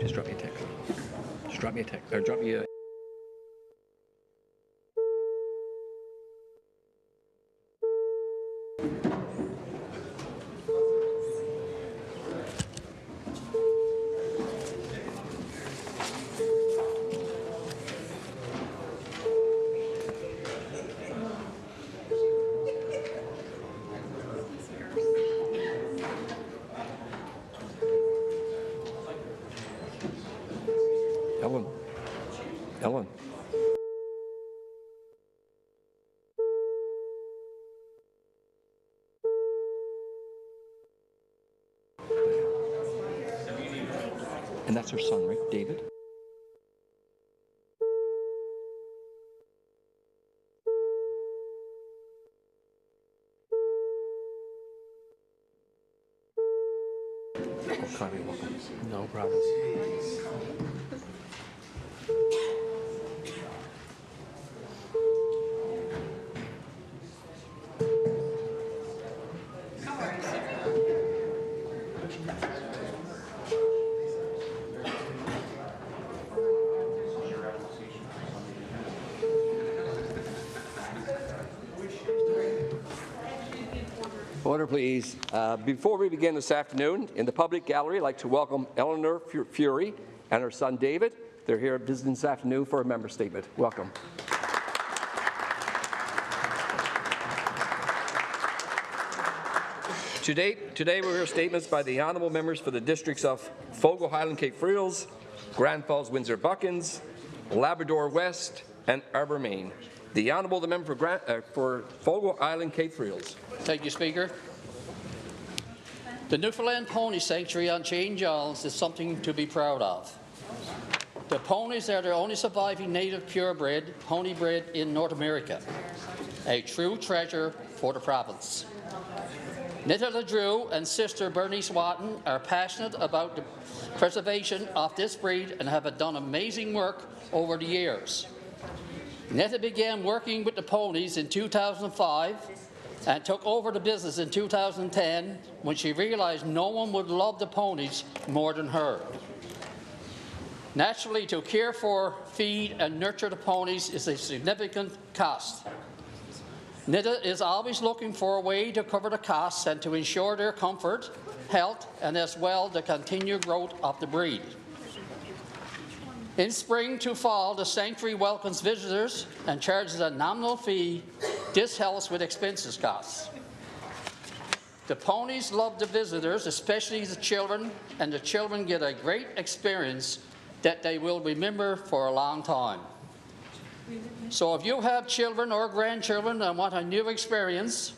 Just drop me a text. Just drop me a text. Or drop me a... Ellen. And that's her son, right? David? Oh, Connie, welcome. No problem. Order, please. Before we begin this afternoon, in the public gallery, I'd like to welcome Eleanor Fury and her son David. They're here visiting this afternoon for a member statement. Welcome. Today we'll hear statements by the honourable members for the districts of Fogo Highland Cape Frills, Grand Falls Windsor Buckins, Labrador West, and Arbor Main. The honourable member for Fogo Island Cape Frills. Thank you, Speaker. The Newfoundland Pony Sanctuary on St. John's is something to be proud of. The ponies are the only surviving native purebred pony bred in North America, a true treasure for the province. Nita LeDrew and sister Bernice Watton are passionate about the preservation of this breed and have done amazing work over the years. Netta began working with the ponies in 2005 and took over the business in 2010 when she realized no one would love the ponies more than her. Naturally, to care for, feed and nurture the ponies is a significant cost. Nita is always looking for a way to cover the costs and to ensure their comfort, health and as well the continued growth of the breed. In spring to fall, the sanctuary welcomes visitors and charges a nominal fee. This helps with expenses costs. The ponies love the visitors, especially the children, and the children get a great experience that they will remember for a long time. So if you have children or grandchildren and want a new experience,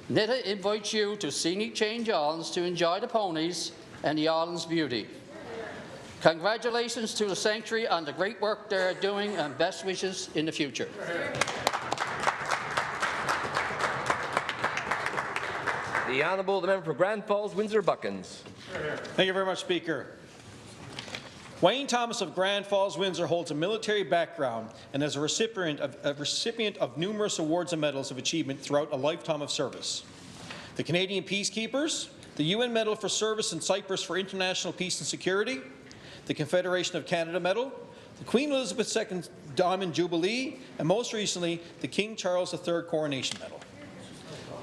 Nita invites you to scenic St. John's to enjoy the ponies and the island's beauty. Congratulations to the Sanctuary on the great work they are doing and best wishes in the future. The Honourable Member for Grand Falls Windsor Buckins. Thank you very much, Speaker. Wayne Thomas of Grand Falls, Windsor holds a military background and is a recipient of numerous awards and medals of achievement throughout a lifetime of service. The Canadian Peacekeepers, the UN Medal for Service in Cyprus for International Peace and Security, the Confederation of Canada Medal, the Queen Elizabeth II Diamond Jubilee, and most recently, the King Charles III Coronation Medal.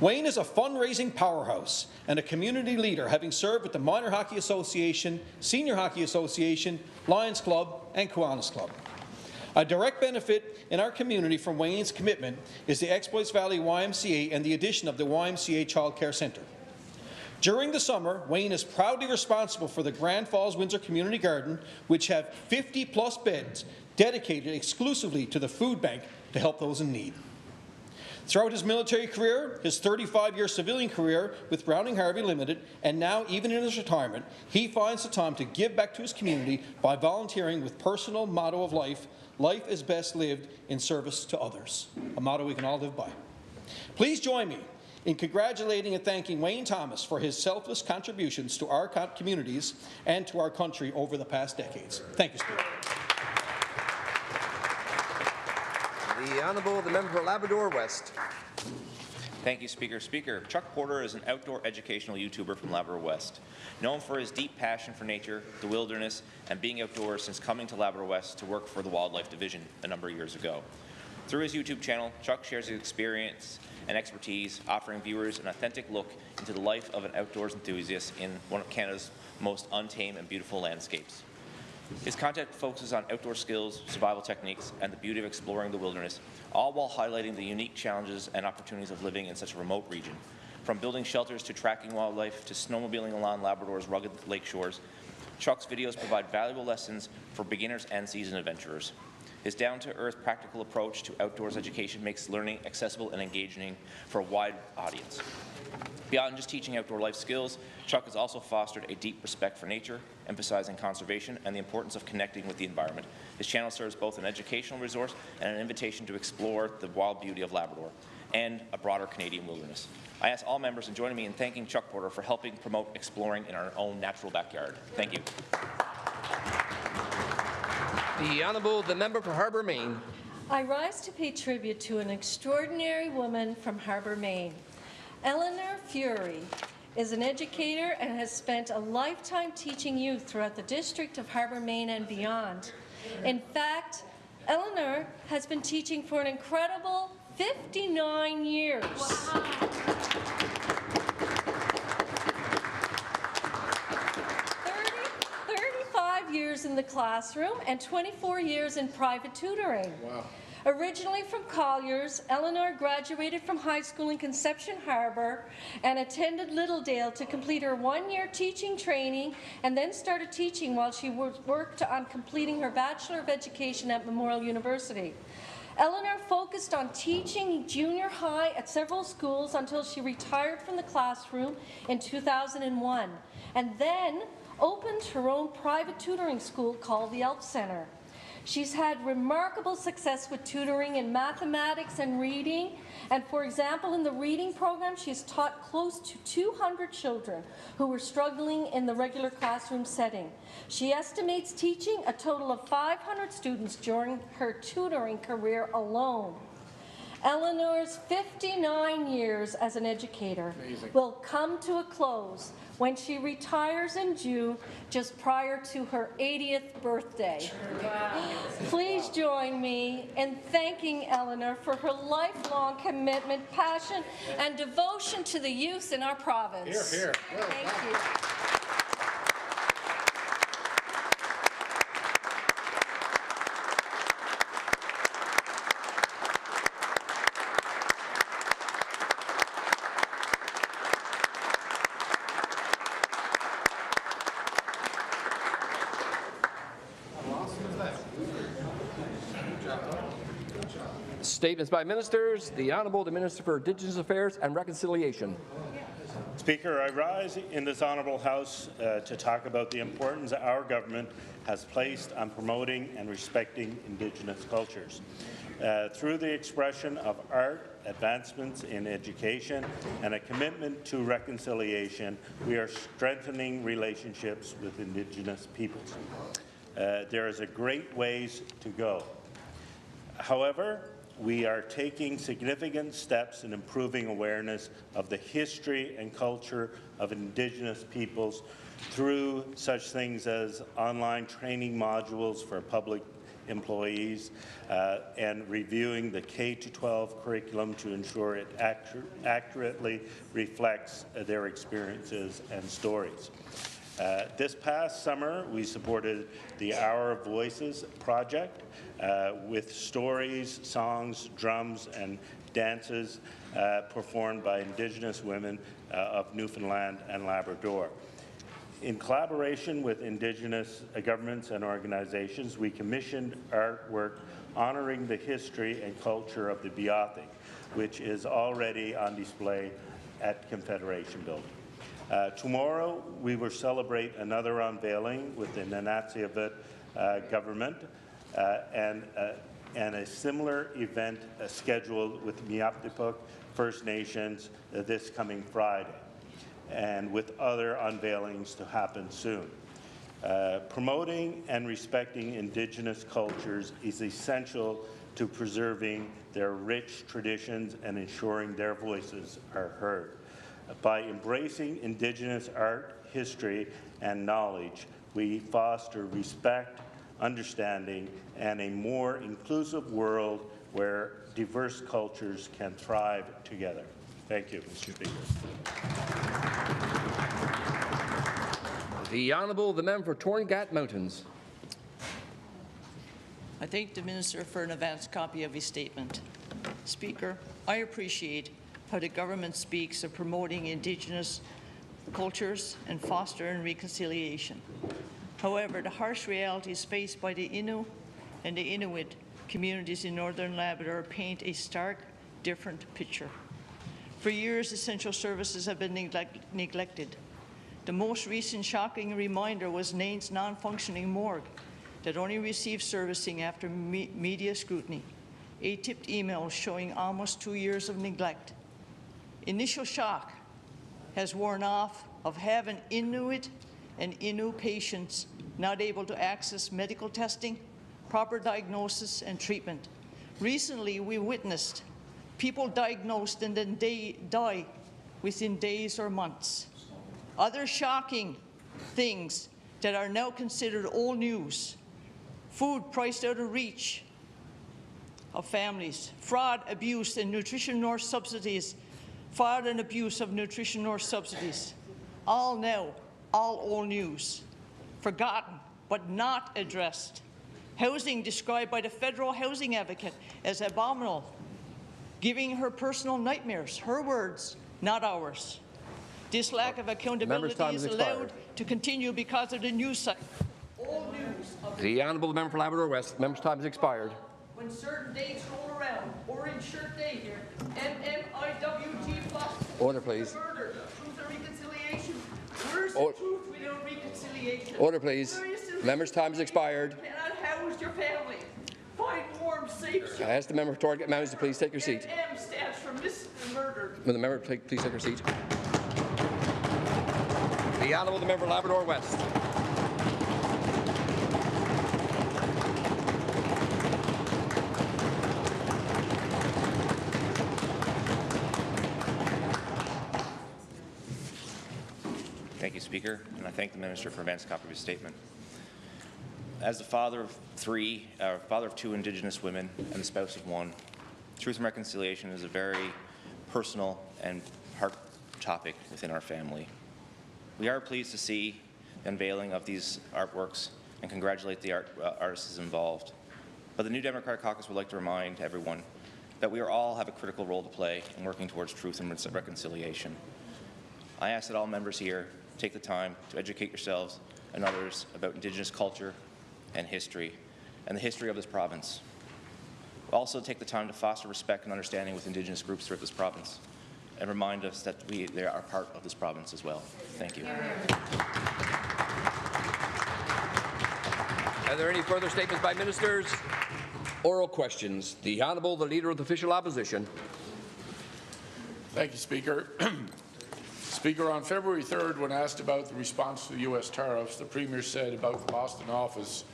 Wayne is a fundraising powerhouse and a community leader, having served with the Minor Hockey Association, Senior Hockey Association, Lions Club, and Kiwanis Club. A direct benefit in our community from Wayne's commitment is the Exploits Valley YMCA and the addition of the YMCA Child Care Centre. During the summer, Wayne is proudly responsible for the Grand Falls Windsor Community Garden, which have 50-plus beds dedicated exclusively to the food bank to help those in need. Throughout his military career, his 35-year civilian career with Browning Harvey Limited, and now even in his retirement, he finds the time to give back to his community by volunteering with personal motto of life, life is best lived in service to others, a motto we can all live by. Please join me in congratulating and thanking Wayne Thomas for his selfless contributions to our communities and to our country over the past decades. Thank you, Speaker. The Honourable Member for Labrador West. Thank you, Speaker. Speaker, Chuck Porter is an outdoor educational YouTuber from Labrador West, known for his deep passion for nature, the wilderness, and being outdoors since coming to Labrador West to work for the Wildlife Division a number of years ago. Through his YouTube channel, Chuck shares his experience and expertise, offering viewers an authentic look into the life of an outdoors enthusiast in one of Canada's most untamed and beautiful landscapes. His content focuses on outdoor skills, survival techniques, and the beauty of exploring the wilderness, all while highlighting the unique challenges and opportunities of living in such a remote region. From building shelters to tracking wildlife to snowmobiling along Labrador's rugged lake shores, Chuck's videos provide valuable lessons for beginners and seasoned adventurers. His down-to-earth practical approach to outdoors education makes learning accessible and engaging for a wide audience. Beyond just teaching outdoor life skills, Chuck has also fostered a deep respect for nature, emphasizing conservation and the importance of connecting with the environment. His channel serves both an educational resource and an invitation to explore the wild beauty of Labrador and a broader Canadian wilderness. I ask all members to join me in thanking Chuck Porter for helping promote exploring in our own natural backyard. Thank you. The Honourable, the member for Harbour, Maine. I rise to pay tribute to an extraordinary woman from Harbour, Maine. Eleanor Fury is an educator and has spent a lifetime teaching youth throughout the district of Harbour, Maine and beyond. In fact, Eleanor has been teaching for an incredible 59 years. Wow. 35 years in the classroom and 24 years in private tutoring. Wow. Originally from Colliers, Eleanor graduated from high school in Conception Harbour and attended Littledale to complete her one-year teaching training and then started teaching while she worked on completing her Bachelor of Education at Memorial University. Eleanor focused on teaching junior high at several schools until she retired from the classroom in 2001 and then opened her own private tutoring school called the Elf Centre. She's had remarkable success with tutoring in mathematics and reading, and for example, in the reading program, she's taught close to 200 children who were struggling in the regular classroom setting. She estimates teaching a total of 500 students during her tutoring career alone. Eleanor's 59 years as an educator will come to a close when she retires in June, just prior to her 80th birthday. Wow. Please join me in thanking Eleanor for her lifelong commitment, passion, and devotion to the youth in our province. Hear, hear. Well, thank you. Statements by ministers. The Honourable, the Minister for Indigenous Affairs and Reconciliation. Speaker, I rise in this Honourable House to talk about the importance our government has placed on promoting and respecting Indigenous cultures. Through the expression of art, advancements in education, and a commitment to reconciliation, we are strengthening relationships with Indigenous peoples. There is a great ways to go. However, we are taking significant steps in improving awareness of the history and culture of Indigenous peoples through such things as online training modules for public employees and reviewing the K-12 curriculum to ensure it accurately reflects their experiences and stories. This past summer, we supported the Hour of Voices project with stories, songs, drums, and dances performed by Indigenous women of Newfoundland and Labrador. In collaboration with Indigenous governments and organizations, we commissioned artwork honoring the history and culture of the Beothuk, which is already on display at Confederation Building. Tomorrow, we will celebrate another unveiling with the Nunatsiavut government and a similar event scheduled with Mi'kmaq First Nations this coming Friday, and with other unveilings to happen soon. Promoting and respecting Indigenous cultures is essential to preserving their rich traditions and ensuring their voices are heard. By embracing Indigenous art, history, and knowledge, we foster respect, understanding, and a more inclusive world where diverse cultures can thrive together. Thank you, Mr. Speaker. The Honourable, the member for Torngat Mountains. I thank the Minister for an advance copy of his statement. Speaker, I appreciate how the government speaks of promoting Indigenous cultures and fostering reconciliation. However, the harsh realities faced by the Innu and the Inuit communities in Northern Labrador paint a stark, different picture. For years, essential services have been neglected. The most recent shocking reminder was Nain's non-functioning morgue that only received servicing after media scrutiny. Tipped emails showing almost 2 years of neglect. Initial shock has worn off of having Inuit and Innu patients not able to access medical testing, proper diagnosis, and treatment. Recently, we witnessed people diagnosed and then die within days or months. Other shocking things that are now considered old news: food priced out of reach of families, fraud, abuse, and Nutrition North subsidies, fraud and abuse of Nutrition North subsidies. All now, all old news, forgotten but not addressed. Housing described by the federal housing advocate as abominable, giving her personal nightmares, her words, not ours. This lack of accountability is allowed to continue because of the news cycle. Old news of The Honourable member for Labrador West. Member's time has expired. when certain dates roll around, Orange Shirt Day here, MMIWG plus. Order, please. Murder, truth and reconciliation. Where's the truth without reconciliation? Order, please. Member's time has expired. You cannot house your family. Find warm, safe. I ask the member for Torngat Mountains to please take your seat. M stands for missing and murdered. Will the member please take her seat? The Honourable the member for Labrador West. Thank you, Speaker, and I thank the Minister for advance copy of his statement. As the father of two Indigenous women and the spouse of one, truth and reconciliation is a very personal and heart topic within our family. We are pleased to see the unveiling of these artworks and congratulate the artists involved. But the New Democratic Caucus would like to remind everyone that we all have a critical role to play in working towards truth and reconciliation. I ask that all members here take the time to educate yourselves and others about Indigenous culture and history, and the history of this province. Also take the time to foster respect and understanding with Indigenous groups throughout this province, and remind us that they are part of this province as well. Thank you. Are there any further statements by ministers? Oral questions. The Honourable, the Leader of the Official Opposition. Thank you, Speaker. Speaker, on February 3rd, when asked about the response to the U.S. tariffs, the Premier said about the Boston office,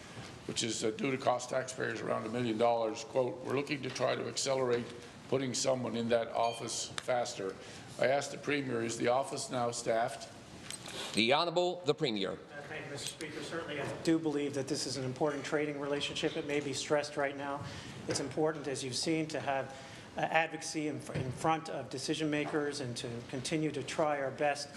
which is due to cost taxpayers around $1 million, quote, "We're looking to try to accelerate putting someone in that office faster." I asked the Premier, is the office now staffed? The Honourable, the Premier. Thank you, Mr. Speaker. Certainly, I do believe that this is an important trading relationship. It may be stressed right now. It's important, as you've seen, to have advocacy in front of decision makers and to continue to try our best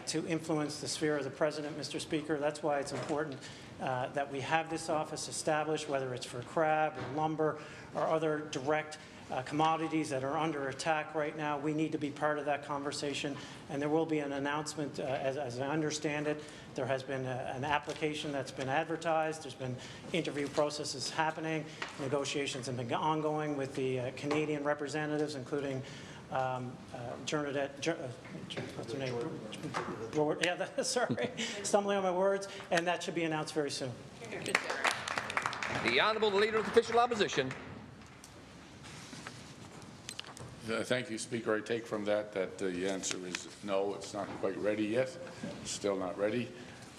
to influence the sphere of the President, Mr. Speaker. That's why it's important that we have this office established, whether it's for crab or lumber or other direct commodities that are under attack right now. We need to be part of that conversation, and there will be an announcement, as I understand it. There has been an application that's been advertised. There's been interview processes happening. Negotiations have been ongoing with the Canadian representatives, including Jernadette, what's her name? Yeah, sorry, stumbling on my words, and that should be announced very soon. The Honourable, the Leader of the Official Opposition. Thank you, Speaker. I take from that the answer is no, it's not quite ready yet. It's still not ready.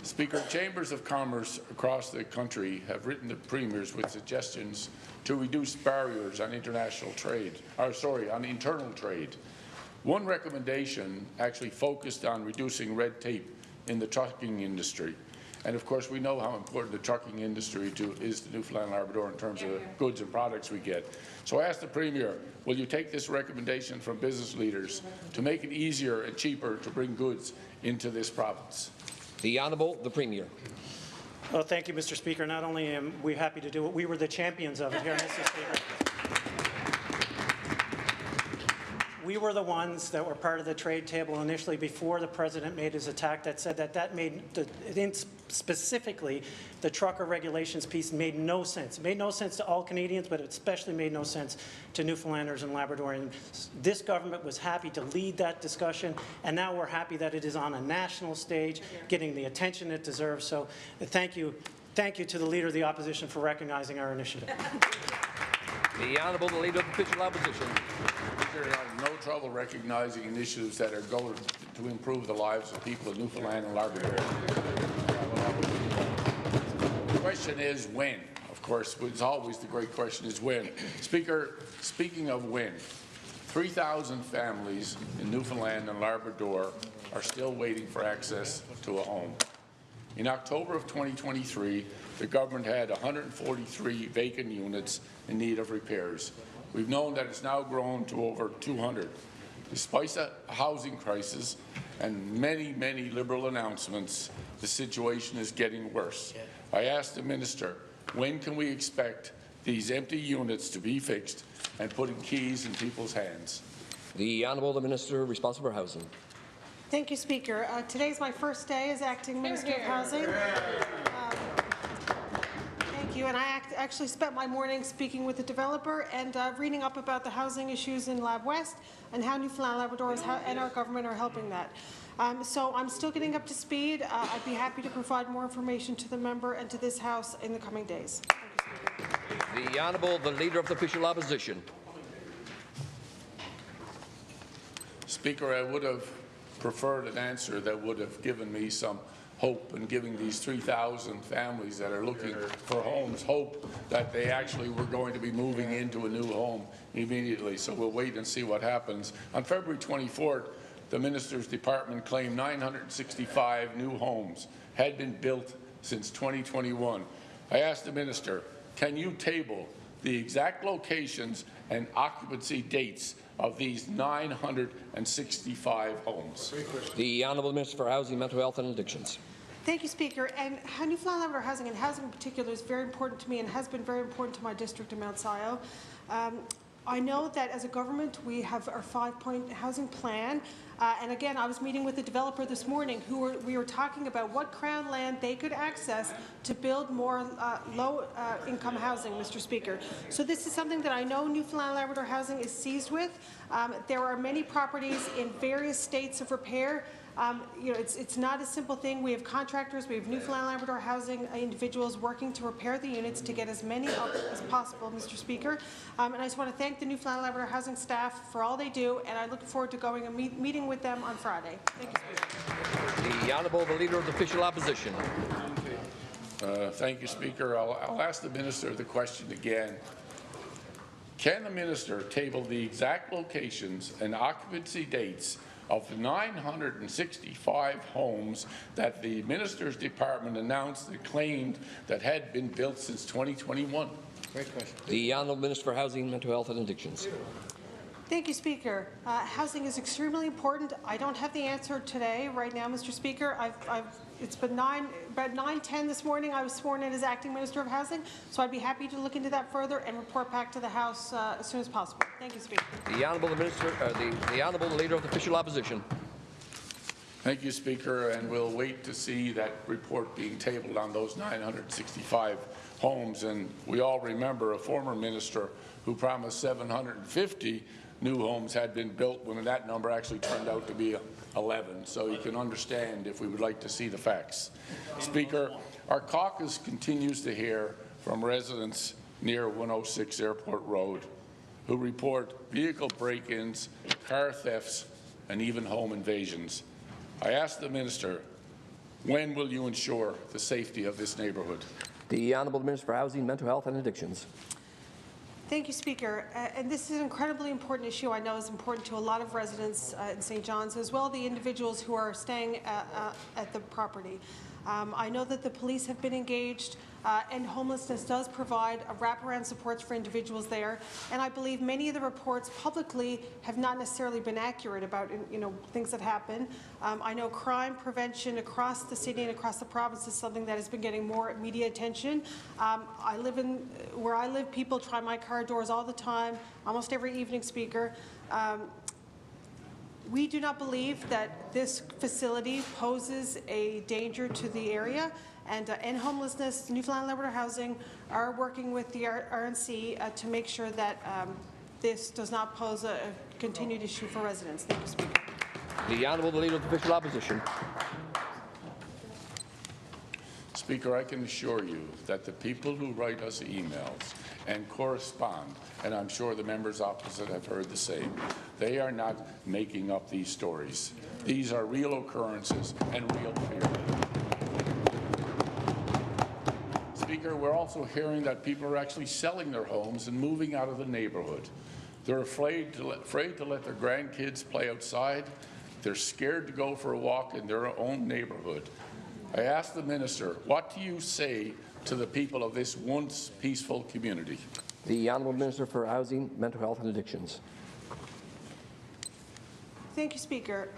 Speaker, chambers of commerce across the country have written to premiers with suggestions to reduce barriers on international trade, on internal trade. One recommendation actually focused on reducing red tape in the trucking industry. And of course, we know how important the trucking industry is to Newfoundland and Labrador in terms of the goods and products we get. So I ask the Premier, will you take this recommendation from business leaders to make it easier and cheaper to bring goods into this province? The Honourable, the Premier. Well, thank you, Mr. Speaker. Not only am we happy to do it, we were the champions of it here, Mr. Speaker. We were the ones that were part of the trade table initially before the President made his attack that said that made, specifically, the trucker regulations piece made no sense. It made no sense to all Canadians, but it especially made no sense to Newfoundlanders and Labradorians. This government was happy to lead that discussion, and now we're happy that it is on a national stage, getting the attention it deserves. So thank you to the Leader of the Opposition for recognizing our initiative. The Honourable, the Leader of the Official Opposition. Speaker, I have no trouble recognizing initiatives that are going to improve the lives of people of Newfoundland and Labrador. The question is when. Of course, it's always the great question is when. Speaker, speaking of when, 3,000 families in Newfoundland and Labrador are still waiting for access to a home. In October of 2023, the government had 143 vacant units in need of repairs. We've known that it's now grown to over 200. Despite a housing crisis and many, many Liberal announcements, the situation is getting worse. I ask the Minister, when can we expect these empty units to be fixed and putting keys in people's hands? The Honourable, the Minister responsible for Housing. Thank you, Speaker. Today's my first day as Acting Minister of Housing. Thank you. And I actually spent my morning speaking with the developer and reading up about the housing issues in Lab West and how Newfoundland Labrador and our government are helping that. So I'm still getting up to speed. I'd be happy to provide more information to the member and to this House in the coming days. Thank you, the Honourable, the Leader of the Official Opposition. Speaker, I would have preferred an answer that would have given me some hope and giving these 3,000 families that are looking for homes hope that they actually were going to be moving into a new home immediately. So we'll wait and see what happens. On February 24th, the Minister's Department claimed 965 new homes had been built since 2021. I asked the Minister, can you table the exact locations and occupancy dates of these 965 homes? The Honourable Minister for Housing, Mental Health and Addictions. Thank you, Speaker. And Newfoundland Labrador housing, and housing in particular, is very important to me and has been very important to my district of Mount Sion. I know that as a government we have our 5-point housing plan, and again I was meeting with the developer this morning we were talking about what Crown land they could access to build more low-income housing, Mr. Speaker. So this is something that I know Newfoundland Labrador housing is seized with. There are many properties in various states of repair. You know, it's not a simple thing. We have contractors, we have Newfoundland Labrador housing individuals working to repair the units to get as many up as possible, Mr. Speaker. And I just want to thank the Newfoundland Labrador housing staff for all they do, and I look forward to going and meeting with them on Friday. Thank you, Speaker. The Honourable, the Leader of the Official Opposition. Thank you, Speaker. I'll ask the Minister the question again. Can the Minister table the exact locations and occupancy dates of the 965 homes that the Minister's Department announced and claimed that had been built since 2021? Great question. The Honourable Minister for Housing, Mental Health and Addictions. Thank you, Speaker. Housing is extremely important. I don't have the answer today, right now, Mr. Speaker. It's been about 9:10 this morning. I was sworn in as Acting Minister of Housing, so I'd be happy to look into that further and report back to the House as soon as possible. Thank you, Speaker. The Honourable Minister, the Honourable Leader of the Official Opposition. Thank you, Speaker, and we'll wait to see that report being tabled on those 965 homes. And we all remember a former minister who promised 750 new homes had been built when that number actually turned out to be 11. So you can understand if we would like to see the facts. Speaker, our caucus continues to hear from residents near 106 Airport Road who report vehicle break-ins, car thefts, and even home invasions. I asked the Minister, When will you ensure the safety of this neighbourhood? The Honourable Minister for Housing, Mental Health and Addictions. Thank you, Speaker. And this is an incredibly important issue. I know is important to a lot of residents in St. John's, as well as the individuals who are staying at the property. I know that the police have been engaged, and homelessness does provide wraparound supports for individuals there. And I believe many of the reports publicly have not necessarily been accurate about things that happen. I know crime prevention across the city and across the province is something that has been getting more media attention. Where I live, people try my car doors all the time, almost every evening, Speaker. We do not believe that this facility poses a danger to the area, and homelessness, Newfoundland Labrador Housing are working with the RNC to make sure that this does not pose a continued issue for residents. Thank you, Speaker. The Honourable Leader of the Official Opposition. Speaker, I can assure you that the people who write us emails and correspond, and I'm sure the members opposite have heard the same, they are not making up these stories. These are real occurrences and real fear. Speaker, we're also hearing that people are actually selling their homes and moving out of the neighbourhood. They're afraid to let their grandkids play outside. They're scared to go for a walk in their own neighbourhood. I ask the Minister, what do you say to the people of this once peaceful community? The Honourable Minister for Housing, Mental Health and Addictions. Thank you, Speaker.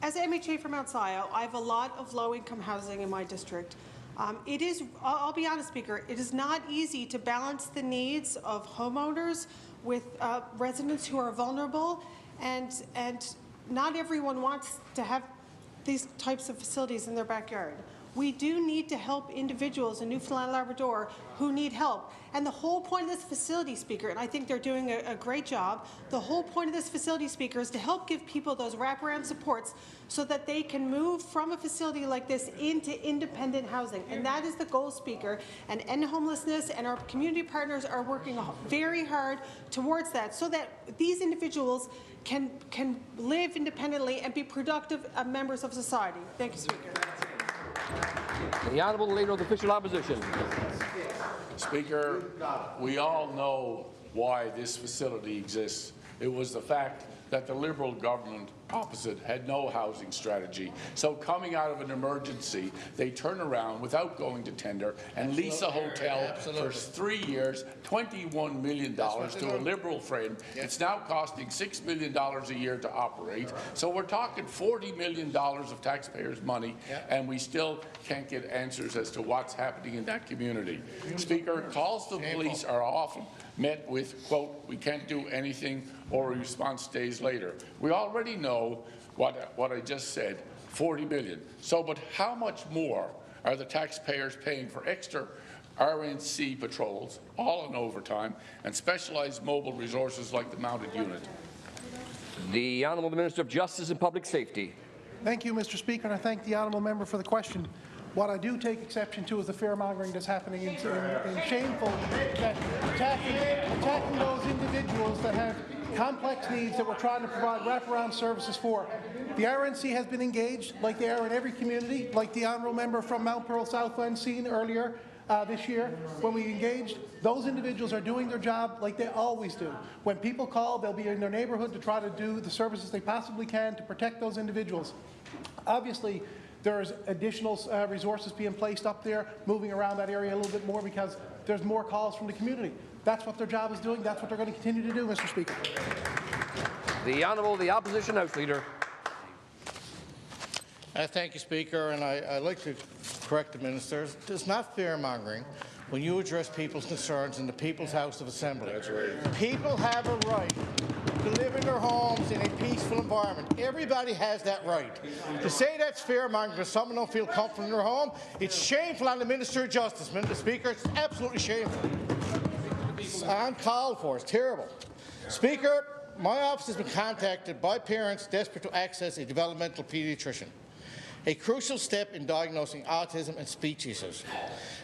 As MHA from Mount Sion, I have a lot of low-income housing in my district. I'll be honest, Speaker, it is not easy to balance the needs of homeowners with residents who are vulnerable, and not everyone wants to have these types of facilities in their backyard. We do need to help individuals in Newfoundland Labrador who need help. And the whole point of this facility, Speaker, and I think they're doing a great job, the whole point of this facility, Speaker, is to help give people those wraparound supports so that they can move from a facility like this into independent housing. And that is the goal, Speaker. And End Homelessness and our community partners are working very hard towards that so that these individuals can live independently and be productive members of society. Thank you, Speaker. The Honourable Leader of the Official Opposition. Speaker, we all know why this facility exists. It was the fact that the Liberal government opposite had no housing strategy. So coming out of an emergency, they turn around without going to tender and lease a hotel for 3 years, $21 million to a Liberal friend. It's now costing $6 million a year to operate. So we're talking $40 million of taxpayers' money, and we still can't get answers as to what's happening in that community. Speaker, calls to the police are often met with, quote, we can't do anything, or a response days later. We already know what I just said, 40 million. So, but how much more are the taxpayers paying for extra RNC patrols, all in overtime, and specialized mobile resources like the mounted unit? The Honourable Minister of Justice and Public Safety. Thank you, Mr. Speaker, and I thank the honourable member for the question. What I do take exception to is the fear-mongering that's happening in shameful, attacking those individuals that have complex needs that we're trying to provide wraparound services for. The RNC has been engaged, like they are in every community, like the honourable member from Mount Pearl Southland seen earlier this year. When we engaged, those individuals are doing their job like they always do. When people call, they'll be in their neighbourhood to try to do the services they possibly can to protect those individuals. Obviously, there's additional resources being placed up there, moving around that area a little bit more because there's more calls from the community. That's what their job is doing. That's what they're going to continue to do, Mr. Speaker. The Honourable, the Opposition House Leader. Thank you, Speaker, and I'd like to correct the Minister. It's not fear-mongering when you address people's concerns in the People's House of Assembly. That's right. People have a right to live in their homes in a peaceful environment. Everybody has that right. To say that's fear-mongering because someone don't feel comfortable in their home, it's shameful on the Minister of Justice, Mr. Speaker. It's absolutely shameful. It's uncalled for. It's terrible. Speaker, my office has been contacted by parents desperate to access a developmental paediatrician, a crucial step in diagnosing autism and speech issues.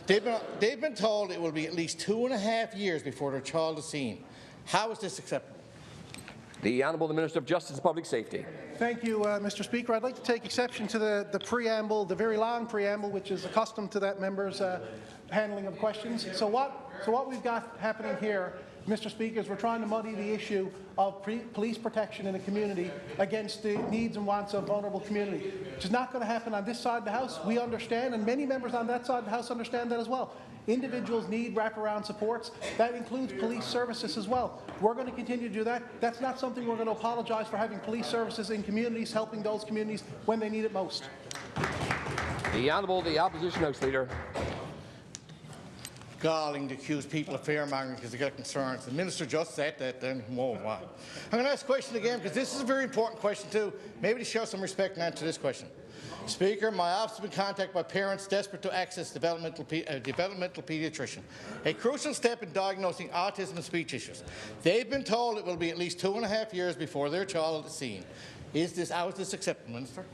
They've been told it will be at least 2.5 years before their child is seen. How is this acceptable? The Honourable the Minister of Justice and Public Safety. Thank you, Mr. Speaker. I'd like to take exception to the preamble, the very long preamble, which is accustomed to that member's handling of questions. So what we've got happening here, Mr. Speaker, is we're trying to muddy the issue of police protection in a community against the needs and wants of vulnerable community, which is not going to happen on this side of the House. We understand, and many members on that side of the House understand that as well. Individuals need wraparound supports. That includes police services as well. We're going to continue to do that. That's not something we're going to apologise for, having police services in communities, helping those communities when they need it most. The Honourable the Opposition House Leader. Galling to accuse people of fear-mongering because they got concerns. The Minister just said that then. Whoa, wow. I'm going to ask a question again because this is a very important question too. Maybe to show some respect and answer this question. Speaker, my office has been contacted by parents desperate to access developmental paediatrician, a crucial step in diagnosing autism and speech issues. They've been told it will be at least 2.5 years before their child is seen. How is this acceptable, Minister?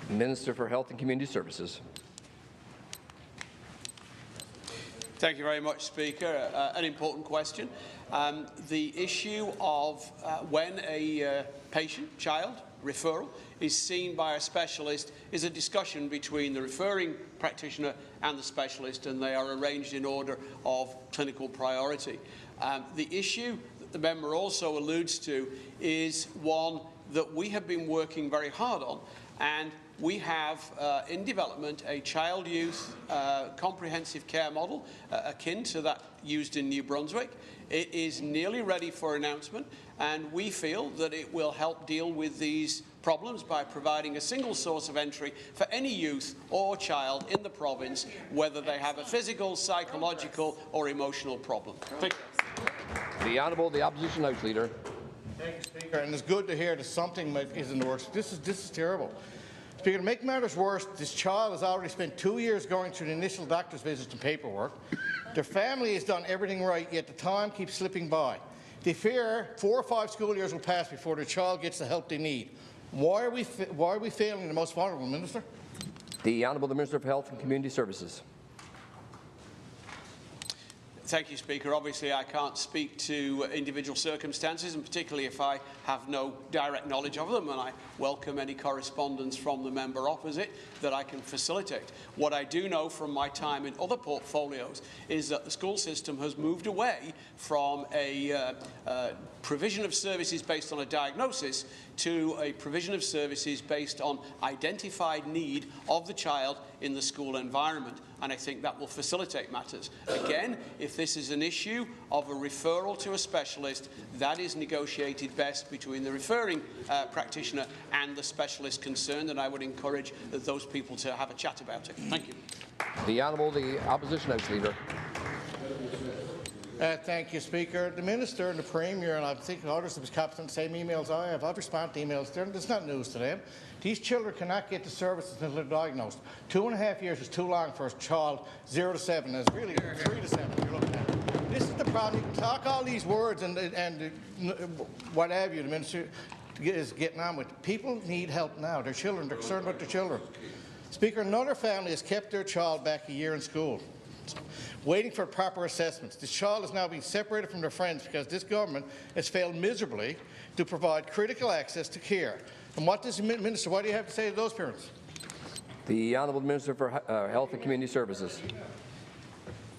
Minister for Health and Community Services. Thank you very much, Speaker. An important question. The issue of when a patient, child, referral is seen by a specialist is a discussion between the referring practitioner and the specialist, and they are arranged in order of clinical priority. The issue that the member also alludes to is one that we have been working very hard on, and we have in development a child-youth comprehensive care model akin to that used in New Brunswick. It is nearly ready for announcement, and we feel that it will help deal with these problems by providing a single source of entry for any youth or child in the province, whether they have a physical, psychological or emotional problem. Thank you. The Honourable the Opposition House Leader. Thank you, Speaker. And it's good to hear that something is in the works. This is terrible. Speaker, to make matters worse, this child has already spent 2 years going through the initial doctor's visits and paperwork. Their family has done everything right, yet the time keeps slipping by. They fear 4 or 5 school years will pass before their child gets the help they need. Why are we failing the most vulnerable, Minister? The Honourable the Minister of Health and Community Services. Thank you, Speaker. Obviously, I can't speak to individual circumstances, and particularly if I have no direct knowledge of them, and I welcome any correspondence from the member opposite that I can facilitate. What I do know from my time in other portfolios is that the school system has moved away from a provision of services based on a diagnosis to a provision of services based on identified need of the child in the school environment, and I think that will facilitate matters. Again, if this is an issue of a referral to a specialist, that is negotiated best between the referring practitioner and the specialist concerned, and I would encourage those people to have a chat about it. Thank you. The Honourable the Opposition House Leader. Thank you, Speaker. The Minister and the Premier, and I think others of his copies on the same emails I have. I've responded to emails. There's not news to them. These children cannot get the services until they're diagnosed. 2.5 years is too long for a child 0 to 7. It's really 3 to 7 you're looking at. This is the problem. You can talk all these words and what have you. The Minister is getting on with. People need help now. Their children, they're concerned about their children. Speaker, another family has kept their child back a year in school, waiting for proper assessments. This child is now being separated from their friends because this government has failed miserably to provide critical access to care. And what does the Minister, what do you have to say to those parents? The Honourable Minister for Health and Community Services.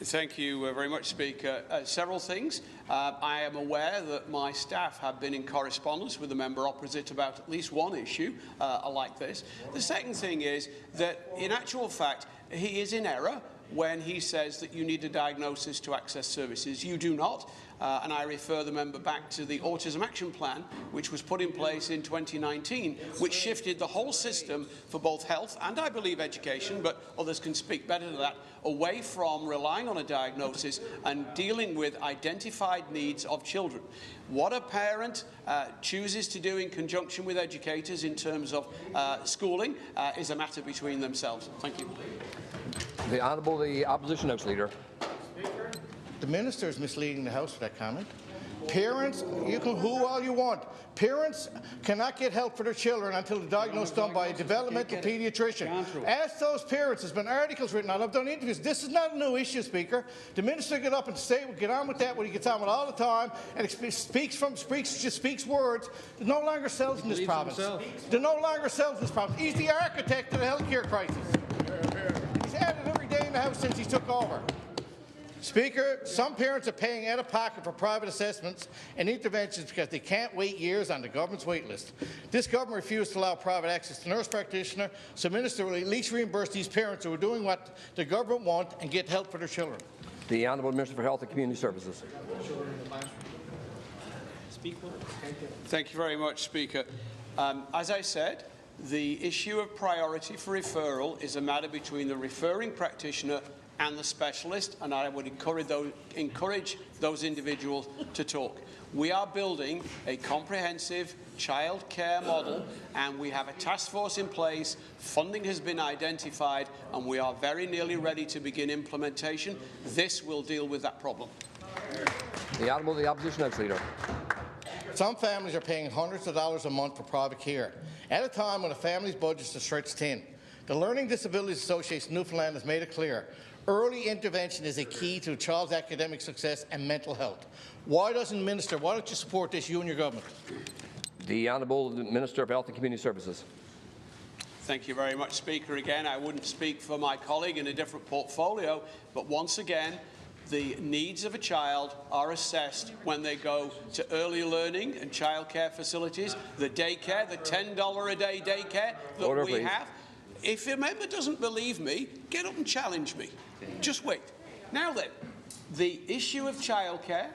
Thank you very much, Speaker. Several things. I am aware that my staff have been in correspondence with the member opposite about at least one issue like this. The second thing is that, in actual fact, he is in error when he says that you need a diagnosis to access services. You do not, and I refer the member back to the Autism Action Plan, which was put in place in 2019, which shifted the whole system for both health and, I believe, education, but others can speak better to that, away from relying on a diagnosis and dealing with identified needs of children. What a parent chooses to do in conjunction with educators in terms of schooling is a matter between themselves. Thank you. The Honourable the Opposition House Leader. The Minister is misleading the House with that comment. Parents, you can who all you want. Parents cannot get help for their children until the diagnosis done by a developmental pediatrician. Ask those parents. There's been articles written on. I've done interviews. This is not a new issue, Speaker. The minister get up and get on with that when he gets on with all the time and speaks words. There's no longer sells in this province. There's no longer sells in this province. He's the architect of the healthcare crisis. He's had it every day in the House since he took over. Speaker, some parents are paying out of pocket for private assessments and interventions because they can't wait years on the government's wait list. This government refused to allow private access to nurse practitioner, so Minister will at least reimburse these parents who are doing what the government wants and get help for their children. The Honourable Minister for Health and Community Services. Thank you very much, Speaker. As I said, the issue of priority for referral is a matter between the referring practitioner and the specialist, and I would encourage those individuals to talk. We are building a comprehensive child care model, and we have a task force in place. Funding has been identified, and we are very nearly ready to begin implementation. This will deal with that problem. The Opposition House Leader. Some families are paying hundreds of dollars a month for private care, at a time when a family's budgets are stretched thin. The Learning Disabilities Association of Newfoundland has made it clear early intervention is a key to a child's academic success and mental health. Why don't you support this, you and your government? The Honourable Minister of Health and Community Services. Thank you very much, Speaker. Again, I wouldn't speak for my colleague in a different portfolio, but once again, the needs of a child are assessed when they go to early learning and childcare facilities, the daycare, the $10 a day daycare that we have. If a member doesn't believe me, get up and challenge me. Just wait. Now then, the issue of childcare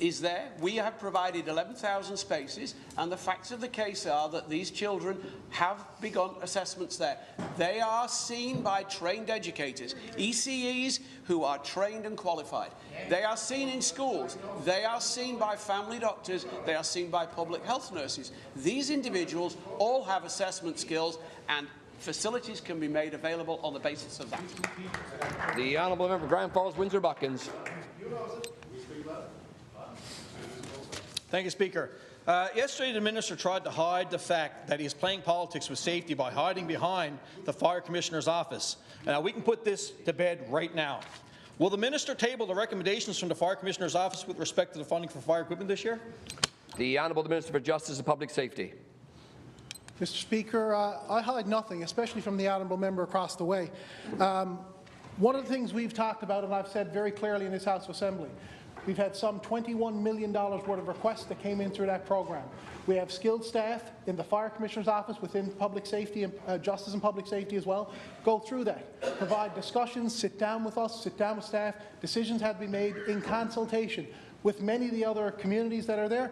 is there. We have provided 11,000 spaces, and the facts of the case are that these children have begun assessments there. They are seen by trained educators, ECEs who are trained and qualified. They are seen in schools. They are seen by family doctors. They are seen by public health nurses. These individuals all have assessment skills, and facilities can be made available on the basis of that. The Honourable Member for Grand Falls, Windsor Buckins. Thank you, Speaker. Yesterday, the minister tried to hide the fact that he is playing politics with safety by hiding behind the Fire Commissioner's office. Now, we can put this to bed right now. Will the minister table the recommendations from the Fire Commissioner's office with respect to the funding for fire equipment this year? The Honourable Minister for Justice and Public Safety. Mr. Speaker, I hide nothing, especially from the honourable member across the way. One of the things we've talked about, and I've said very clearly in this House of Assembly, we've had some $21 million worth of requests that came in through that program. We have skilled staff in the Fire Commissioner's office within public safety and Justice and Public Safety as well. Go through that, provide discussions, sit down with us, sit down with staff. Decisions had to be made in consultation with many of the other communities that are there.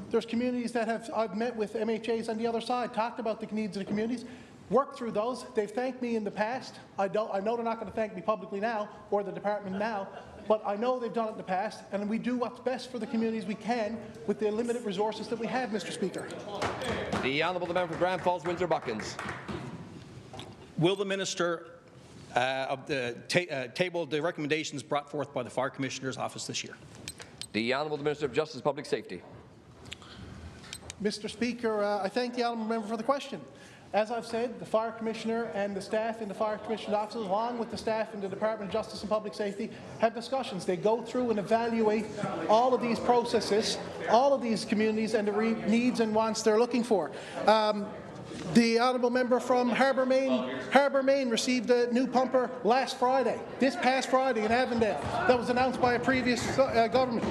There's communities that I've met with MHAs on the other side, talked about the needs of the communities, worked through those. They've thanked me in the past. I know they're not going to thank me publicly now or the department now, but I know they've done it in the past, and we do what's best for the communities we can with the limited resources that we have, Mr. Speaker. The Honourable Member for Grand Falls, Windsor Buckins. Will the minister table the recommendations brought forth by the Fire Commissioner's office this year? The Honourable Minister of Justice and Public Safety. Mr. Speaker, I thank the honourable member for the question. As I've said, the Fire Commissioner and the staff in the Fire Commissioner's office, along with the staff in the Department of Justice and Public Safety, have discussions. They go through and evaluate all of these processes, all of these communities and the needs and wants they're looking for. The honourable member from Harbour Main received a new pumper last Friday, this past Friday in Avondale. That was announced by a previous government.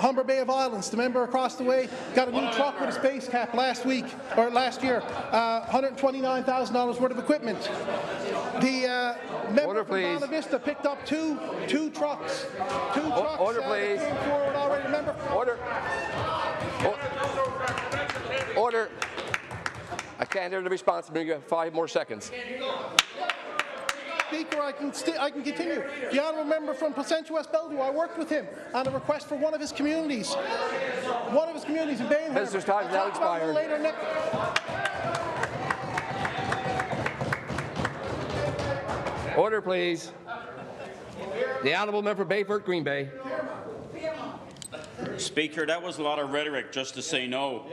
Humber Bay of Islands, the member across the way, got a new truck with a space cap last year, $129,000 worth of equipment. The member from Bonavista Vista picked up two trucks. Order, please. Came forward already. Member. Order. I can't hear the response. I'm going to give 5 more seconds. Speaker, I can continue. The honourable member from Placentia West Bellevue, I worked with him on a request for one of his communities. One of his communities in Bainham. Minister's time is now expired. Order, please. The honourable member for Bayford, Green Bay. Speaker, that was a lot of rhetoric just to say no.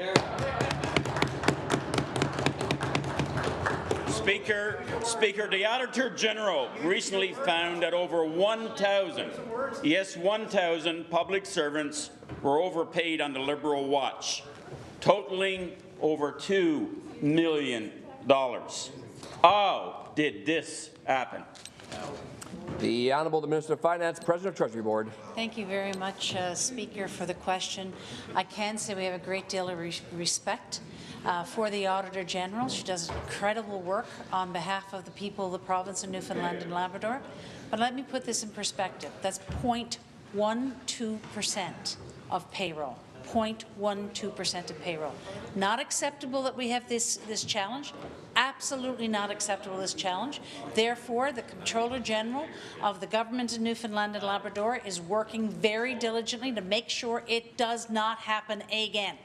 Speaker, the Auditor General recently found that over 1,000, yes, 1,000 public servants were overpaid on the Liberal watch, totaling over $2 million. How did this happen? The Honourable Minister of Finance, President of Treasury Board. Thank you very much, Speaker, for the question. I can say we have a great deal of respect for the Auditor General. She does incredible work on behalf of the people of the province of Newfoundland and Labrador. But let me put this in perspective. That's 0.12% of payroll. 0.12% of payroll. Not acceptable that we have this challenge. Absolutely not acceptable, this challenge. Therefore, the Comptroller General of the Government of Newfoundland and Labrador is working very diligently to make sure it does not happen again.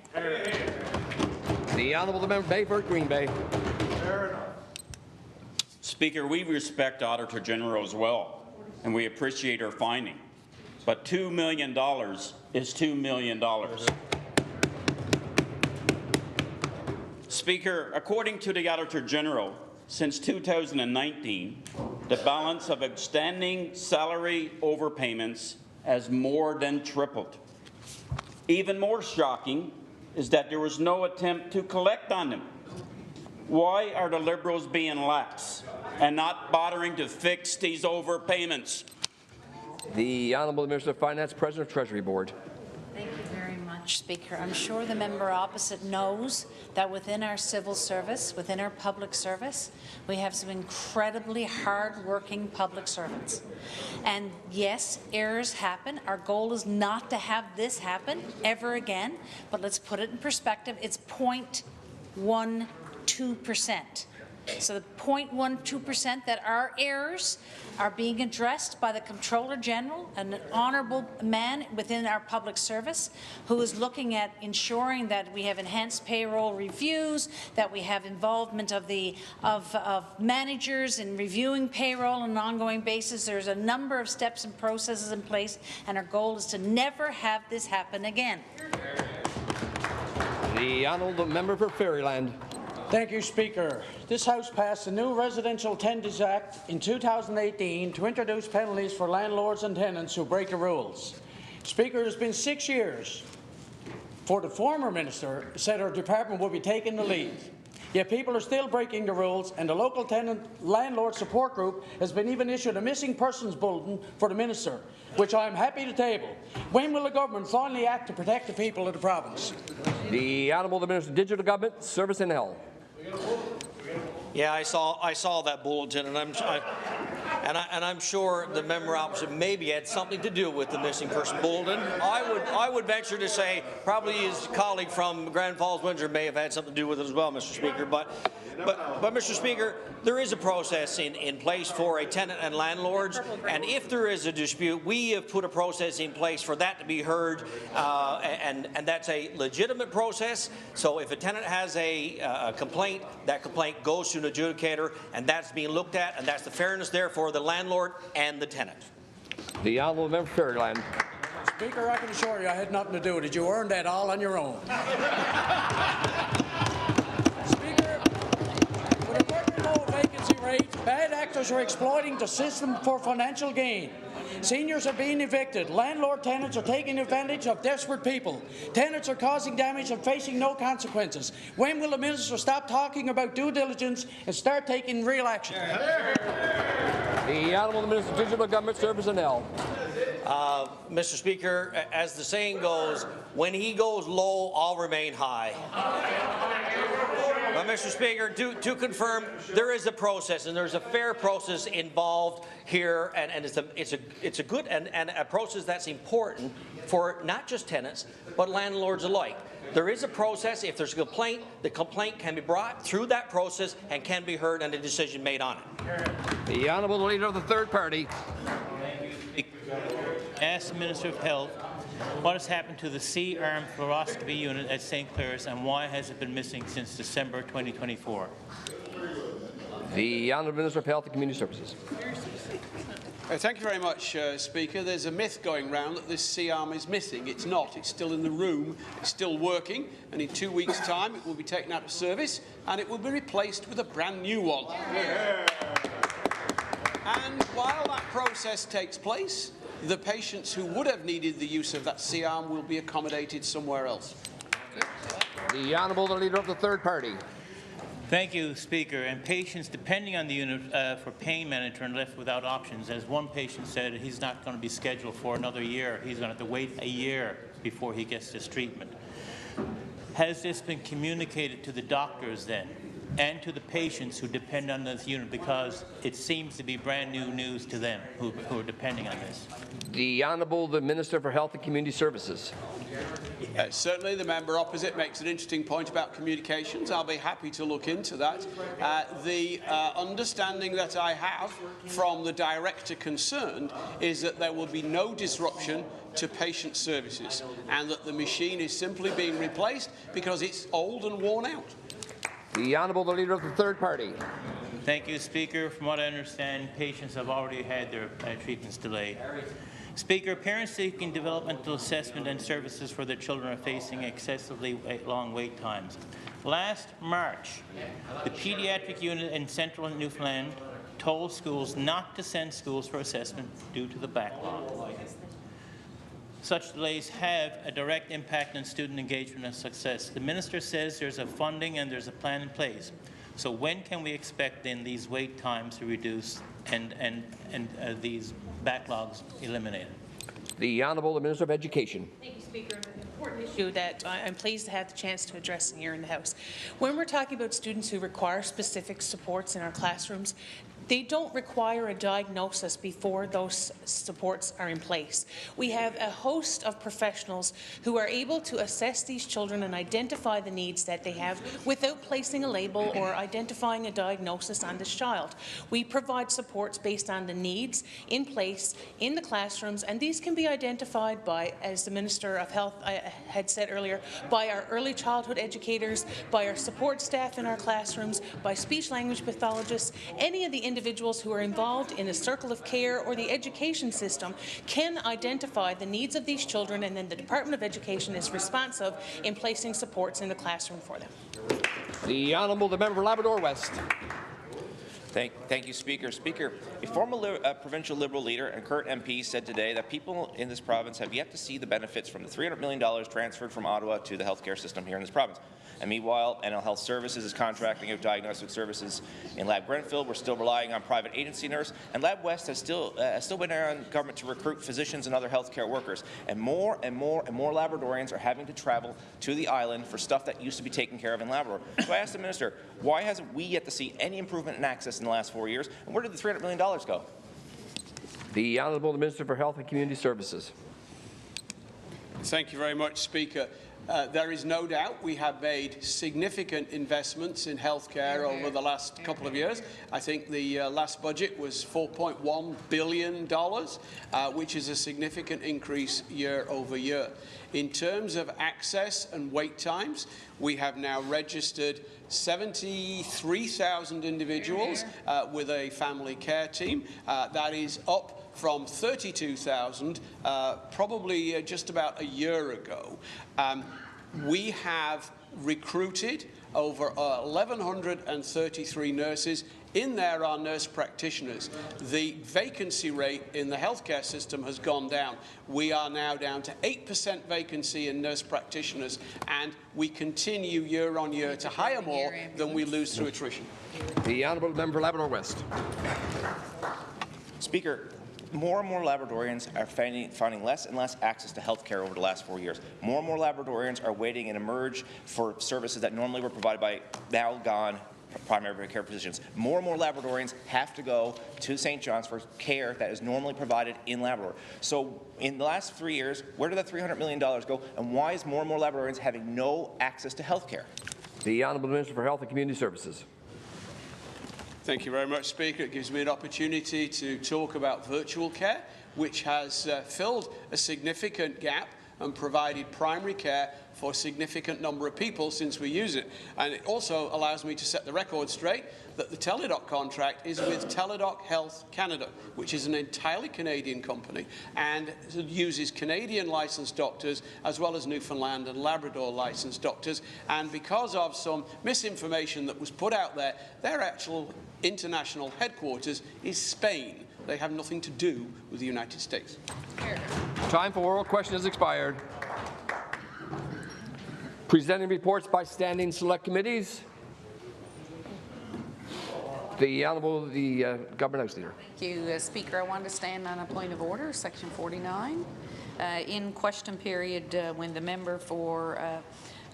The Honourable Member Bayford, Green Bay. Speaker, we respect Auditor General as well, and we appreciate her finding. But $2 million is $2 million. Speaker, according to the Auditor General, since 2019, the balance of outstanding salary overpayments has more than tripled. Even more shocking is that there was no attempt to collect on them. Why are the Liberals being lax and not bothering to fix these overpayments? The Honourable Minister of Finance, President of Treasury Board. Thank you very much, Speaker. I'm sure the member opposite knows that within our civil service, within our public service, we have some incredibly hard-working public servants. And yes, errors happen. Our goal is not to have this happen ever again, but let's put it in perspective. It's 0.12%. So the 0.12% that our errors are being addressed by the Comptroller General, an honourable man within our public service who is looking at ensuring that we have enhanced payroll reviews, that we have involvement of managers in reviewing payroll on an ongoing basis. There's a number of steps and processes in place, and our goal is to never have this happen again. The Honourable Member for Ferryland. Thank you, Speaker. This House passed the new Residential Tenants Act in 2018 to introduce penalties for landlords and tenants who break the rules. Speaker, it has been 6 years for the former minister said her department would be taking the lead. Yet people are still breaking the rules, and the local tenant landlord support group has been even issued a missing persons bulletin for the minister, which I am happy to table. When will the government finally act to protect the people of the province? The Honourable Minister of Digital Government, Service and Health. Yeah, I saw that bulletin, and I'm sure the member opposite maybe had something to do with the missing person bulletin. I would venture to say probably his colleague from Grand Falls, Windsor may have had something to do with it as well, Mr. Speaker. But Mr. Speaker, there is a process in place for a tenant and landlords, and if there is a dispute, we have put a process in place for that to be heard, and that's a legitimate process. So if a tenant has a complaint, that complaint goes to an adjudicator, and that's being looked at, and that's the fairness there for the landlord and the tenant. The Honourable Member for Fairyland. Speaker, I can assure you I had nothing to do with it. You earned that all on your own. Speaker, with a record low vacancy rate, bad actors are exploiting the system for financial gain. Seniors are being evicted. Landlord tenants are taking advantage of desperate people. Tenants are causing damage and facing no consequences. When will the minister stop talking about due diligence and start taking real action? The Honourable Minister of Digital Government, Service and Health. Mr. Speaker, as the saying goes, when he goes low, I'll remain high. But, Mr. Speaker, to confirm, there is a process, and there's a fair process involved here, and it's a good and a process that's important for not just tenants, but landlords alike. There is a process. If there's a complaint, the complaint can be brought through that process and can be heard and a decision made on it. The Honourable Leader of the Third Party. Ask the Minister of Health what has happened to the C-arm fluoroscopy unit at St. Clair's and why has it been missing since December 2024? The Honourable Minister of Health and Community Services. Thank you very much, Speaker. There's a myth going round that this C-arm is missing. It's not. It's still in the room. It's still working. And in 2 weeks' time, it will be taken out of service and it will be replaced with a brand new one. Yeah. And while that process takes place, the patients who would have needed the use of that C-arm will be accommodated somewhere else. The Honourable, the Leader of the Third Party. Thank you, Speaker. And patients, depending on the unit for pain management, are left without options. As one patient said, he's not going to be scheduled for another year. He's going to have to wait a year before he gets this treatment. Has this been communicated to the doctors then, and to the patients who depend on this unit, because it seems to be brand new news to them who are depending on this? The Honourable, the Minister for Health and Community Services. Certainly, the member opposite makes an interesting point about communications. I'll be happy to look into that. The understanding that I have from the director concerned is that there will be no disruption to patient services and that the machine is simply being replaced because it's old and worn out. The Honourable, the Leader of the Third Party. Thank you, Speaker. From what I understand, patients have already had their treatments delayed. Speaker, parents seeking developmental assessment and services for their children are facing excessively long wait times. Last March, the pediatric unit in central Newfoundland told schools not to send schools for assessment due to the backlog. Such delays have a direct impact on student engagement and success. The Minister says there's a funding and there's a plan in place. So when can we expect then these wait times to reduce and these backlogs eliminated? The Honourable, the Minister of Education. Thank you, Speaker. An important issue that I'm pleased to have the chance to address here in the House. When we're talking about students who require specific supports in our classrooms, they don't require a diagnosis before those supports are in place. We have a host of professionals who are able to assess these children and identify the needs that they have without placing a label or identifying a diagnosis on this child. We provide supports based on the needs in place in the classrooms, and these can be identified by, as the Minister of Health had said earlier, by our early childhood educators, by our support staff in our classrooms, by speech-language pathologists. Any of the individuals who are involved in a circle of care or the education system can identify the needs of these children, and then the Department of Education is responsive in placing supports in the classroom for them. The Honourable, the member for Labrador West. Thank you, Speaker. Speaker, a former provincial Liberal leader and current MP said today that people in this province have yet to see the benefits from the $300 million transferred from Ottawa to the healthcare system here in this province. And meanwhile, NL Health Services is contracting out diagnostic services in Lab Grenfell. We're still relying on private agency nurse, and Lab West has still been on government to recruit physicians and other healthcare workers. And more Labradorians are having to travel to the island for stuff that used to be taken care of in Labrador. So I asked the Minister, why hasn't we yet to see any improvement in access in the last 4 years? And where did the $300 million go? The Honourable, the Minister for Health and Community Services. Thank you very much, Speaker. There is no doubt we have made significant investments in healthcare over the last couple of years. I think the last budget was $4.1 billion, which is a significant increase year over year. In terms of access and wait times, we have now registered 73,000 individuals with a family care team. That is up from 32,000 probably just about a year ago. We have recruited over 1,133 nurses. In there are nurse practitioners. The vacancy rate in the healthcare system has gone down. We are now down to 8% vacancy in nurse practitioners, and we continue year on year to hire more than we lose through attrition. The Honourable Member for Labrador West. Speaker, more and more Labradorians are finding less and less access to health care over the last 4 years. More and more Labradorians are waiting and emerge for services that normally were provided by now gone primary care physicians. More and more Labradorians have to go to St. John's for care that is normally provided in Labrador. So in the last 3 years, where did that $300 million go, and why is more and more Labradorians having no access to health care? The Honourable Minister for Health and Community Services. Thank you very much, Speaker. It gives me an opportunity to talk about virtual care, which has filled a significant gap and provided primary care for a significant number of people since we use it. And it also allows me to set the record straight that the Teladoc contract is with Teladoc Health Canada, which is an entirely Canadian company and uses Canadian licensed doctors as well as Newfoundland and Labrador licensed doctors. And because of some misinformation that was put out there, their actual international headquarters is Spain. They have nothing to do with the United States. Time for oral question has expired. Presenting reports by standing select committees. The Honourable Government House Leader. Thank you, Speaker. I want to stand on a point of order, Section 49. In question period, when the member for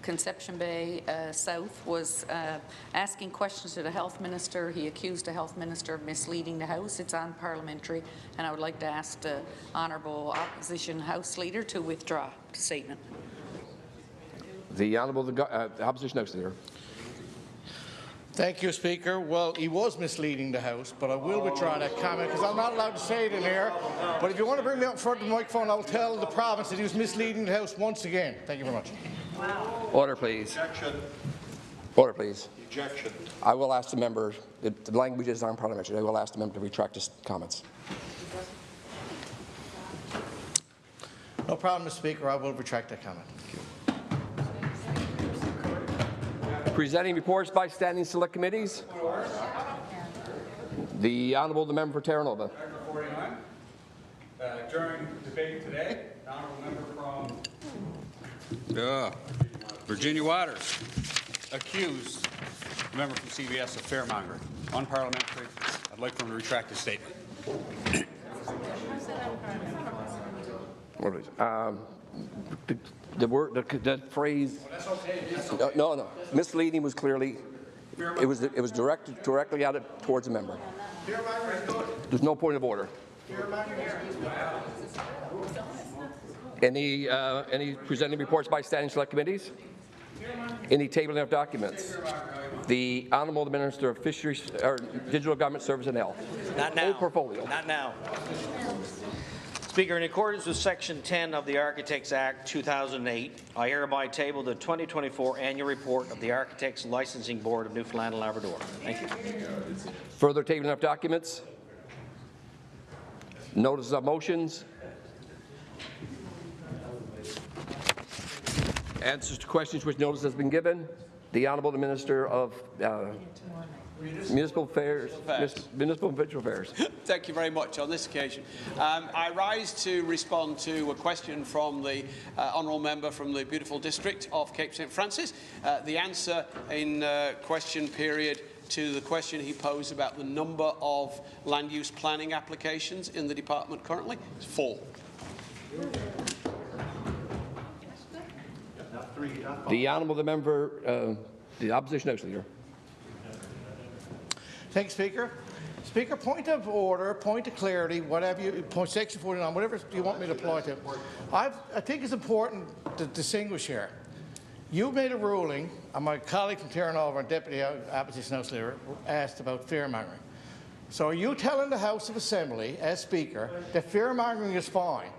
Conception Bay South was asking questions to the Health Minister, he accused the Health Minister of misleading the House. It's unparliamentary, and I would like to ask the Honourable Opposition House Leader to withdraw the statement. The Honourable Opposition House Leader. Thank you, Speaker. Well, he was misleading the House, but I will withdraw that comment because I'm not allowed to say it in here. But if you want to bring me up in front of the microphone, I will tell the province that he was misleading the House once again. Thank you very much. Order, please. Objection. Order, please. Objection. I will ask the member, the language is unparliamentary, I will ask the member to retract his comments. No problem, Mr. Speaker. I will retract that comment. Presenting reports by standing select committees. The Honourable Member for Terranova. During debate today, the Honourable Member from Virginia Waters accused the member from CBS of fairmongering. Unparliamentary. I'd like for him to retract his statement. The phrase. No. Misleading was clearly. It was directly at it towards a member. There's no point of order. Any presenting reports by standing select committees? Any tabling of documents? The Honourable Minister of Fisheries, or Digital Government Service and Health. Not now. Old portfolio. Not now. Speaker, in accordance with Section 10 of the Architects Act 2008, I hereby table the 2024 annual report of the Architects Licensing Board of Newfoundland and Labrador. Thank you. Further tabling of documents? Notices of motions? Answers to questions which notice has been given. The Honourable Minister of Municipal Affairs. Municipal and Provincial Affairs. Thank you very much on this occasion. I rise to respond to a question from the honourable member from the beautiful district of Cape St Francis. The answer in question period to the question he posed about the number of land use planning applications in the department currently is 4. The Honourable Member, the Opposition House Leader. Thank you, Speaker. Speaker, point of order, point of clarity, whatever you, Section 49, whatever you want me to apply to. I think it's important to distinguish here. You made a ruling, and my colleague from Terranova, our Deputy Opposition House Leader, asked about fearmongering. So are you telling the House of Assembly, as Speaker, that fearmongering is fine?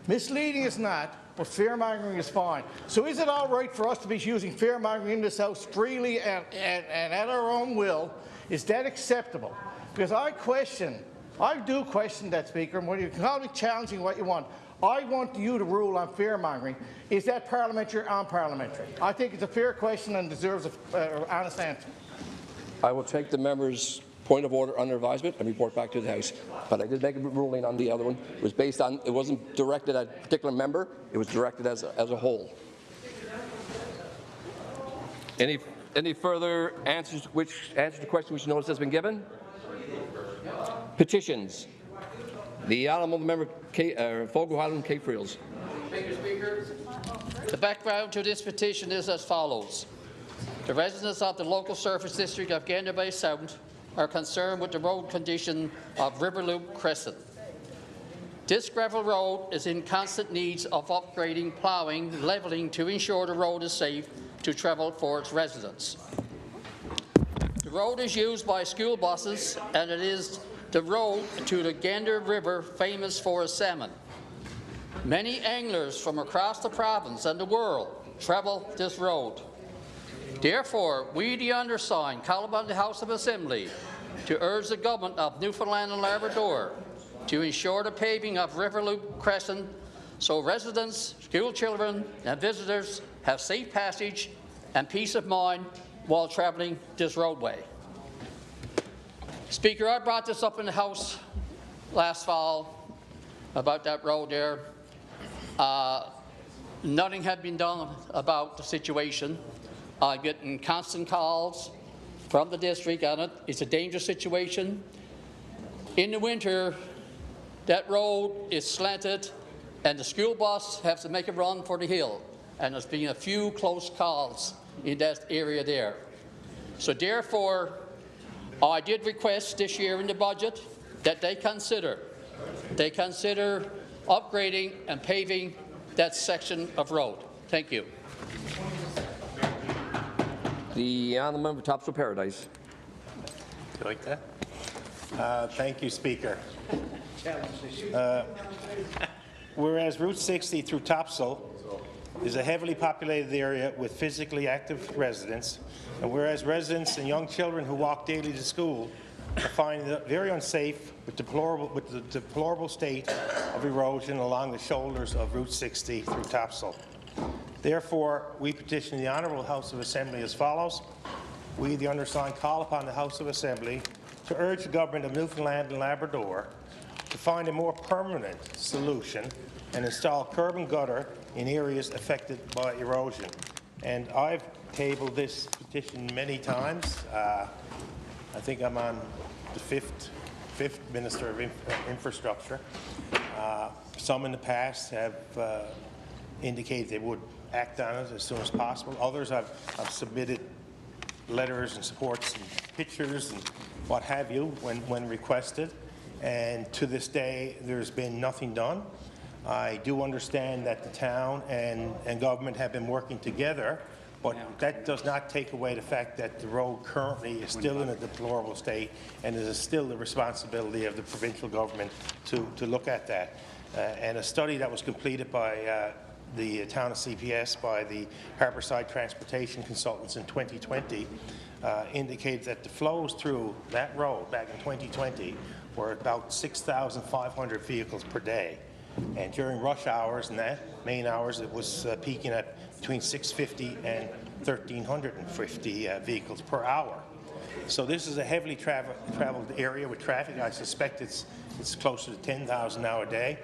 Misleading is not, but fearmongering is fine. So is it all right for us to be using fearmongering in this House freely and at our own will? Is that acceptable? Because I do question that, Speaker, and when you can call me challenging what you want, I want you to rule on fear-mongering. Is that parliamentary or unparliamentary? I think it's a fair question and deserves an honest answer. I will take the member's point of order under advisement and report back to the House. But I did make a ruling on the other one. It was based on, it wasn't directed at a particular member, it was directed as a whole. Any further answers to questions which notice has been given? Petitions. The Honourable Member Fogo Highland Cape Freels. Thank you, Speaker. The background to this petition is as follows. The residents of the local service district of Gander Bay South are concerned with the road condition of Riverloop Crescent. This gravel road is in constant need of upgrading, ploughing, levelling to ensure the road is safe to travel for its residents. The road is used by school buses and it is the road to the Gander River famous for its salmon. Many anglers from across the province and the world travel this road. Therefore, we, the undersigned, call upon the House of Assembly to urge the Government of Newfoundland and Labrador to ensure the paving of Riverloop Crescent so residents, school children and visitors have safe passage and peace of mind while travelling this roadway. Speaker, I brought this up in the House last fall about that road there. Nothing had been done about the situation. I'm getting constant calls from the district on it. It's a dangerous situation. In the winter, that road is slanted and the school bus has to make a run for the hill. And there's been a few close calls in that area there. So therefore, I did request this year in the budget that they consider upgrading and paving that section of road. Thank you. The honourable member for Topsail Paradise. You like that? Thank you, Speaker. Whereas Route 60 through Topsail is a heavily populated area with physically active residents, and whereas residents and young children who walk daily to school are finding it very unsafe with the deplorable state of erosion along the shoulders of Route 60 through Topsail. Therefore, we petition the Honourable House of Assembly as follows. We, the undersigned, call upon the House of Assembly to urge the Government of Newfoundland and Labrador to find a more permanent solution and install curb and gutter in areas affected by erosion. And I've tabled this petition many times. I think I'm on the fifth Minister of Infrastructure. Some in the past have indicated they would act on it as soon as possible. Others have submitted letters and supports and pictures and what have you when requested. And to this day, there's been nothing done. I do understand that the town and government have been working together, but that does not take away the fact that the road currently is still in a deplorable state, and it is still the responsibility of the provincial government to look at that. And a study that was completed by the town of CPS by the Harborside Transportation Consultants in 2020 indicated that the flows through that road back in 2020 were about 6,500 vehicles per day. And during rush hours and that main hours, it was peaking at between 650 and 1,350 vehicles per hour. So this is a heavily traveled area with traffic. I suspect it's closer to 10,000 now a day.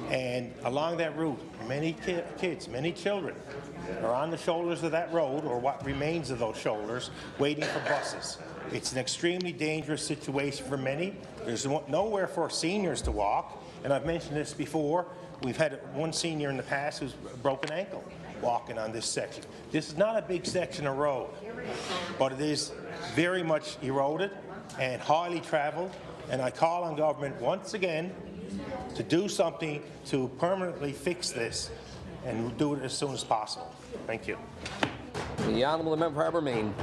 And along that route, many kids, many children are on the shoulders of that road, or what remains of those shoulders, waiting for buses. It's an extremely dangerous situation for many. There's nowhere for seniors to walk. And I've mentioned this before. We've had one senior in the past who's a broken ankle walking on this section. This is not a big section of road, but it is very much eroded and highly traveled. And I call on government once again to do something to permanently fix this and do it as soon as possible. Thank you. The Honourable Member for Harbour Main.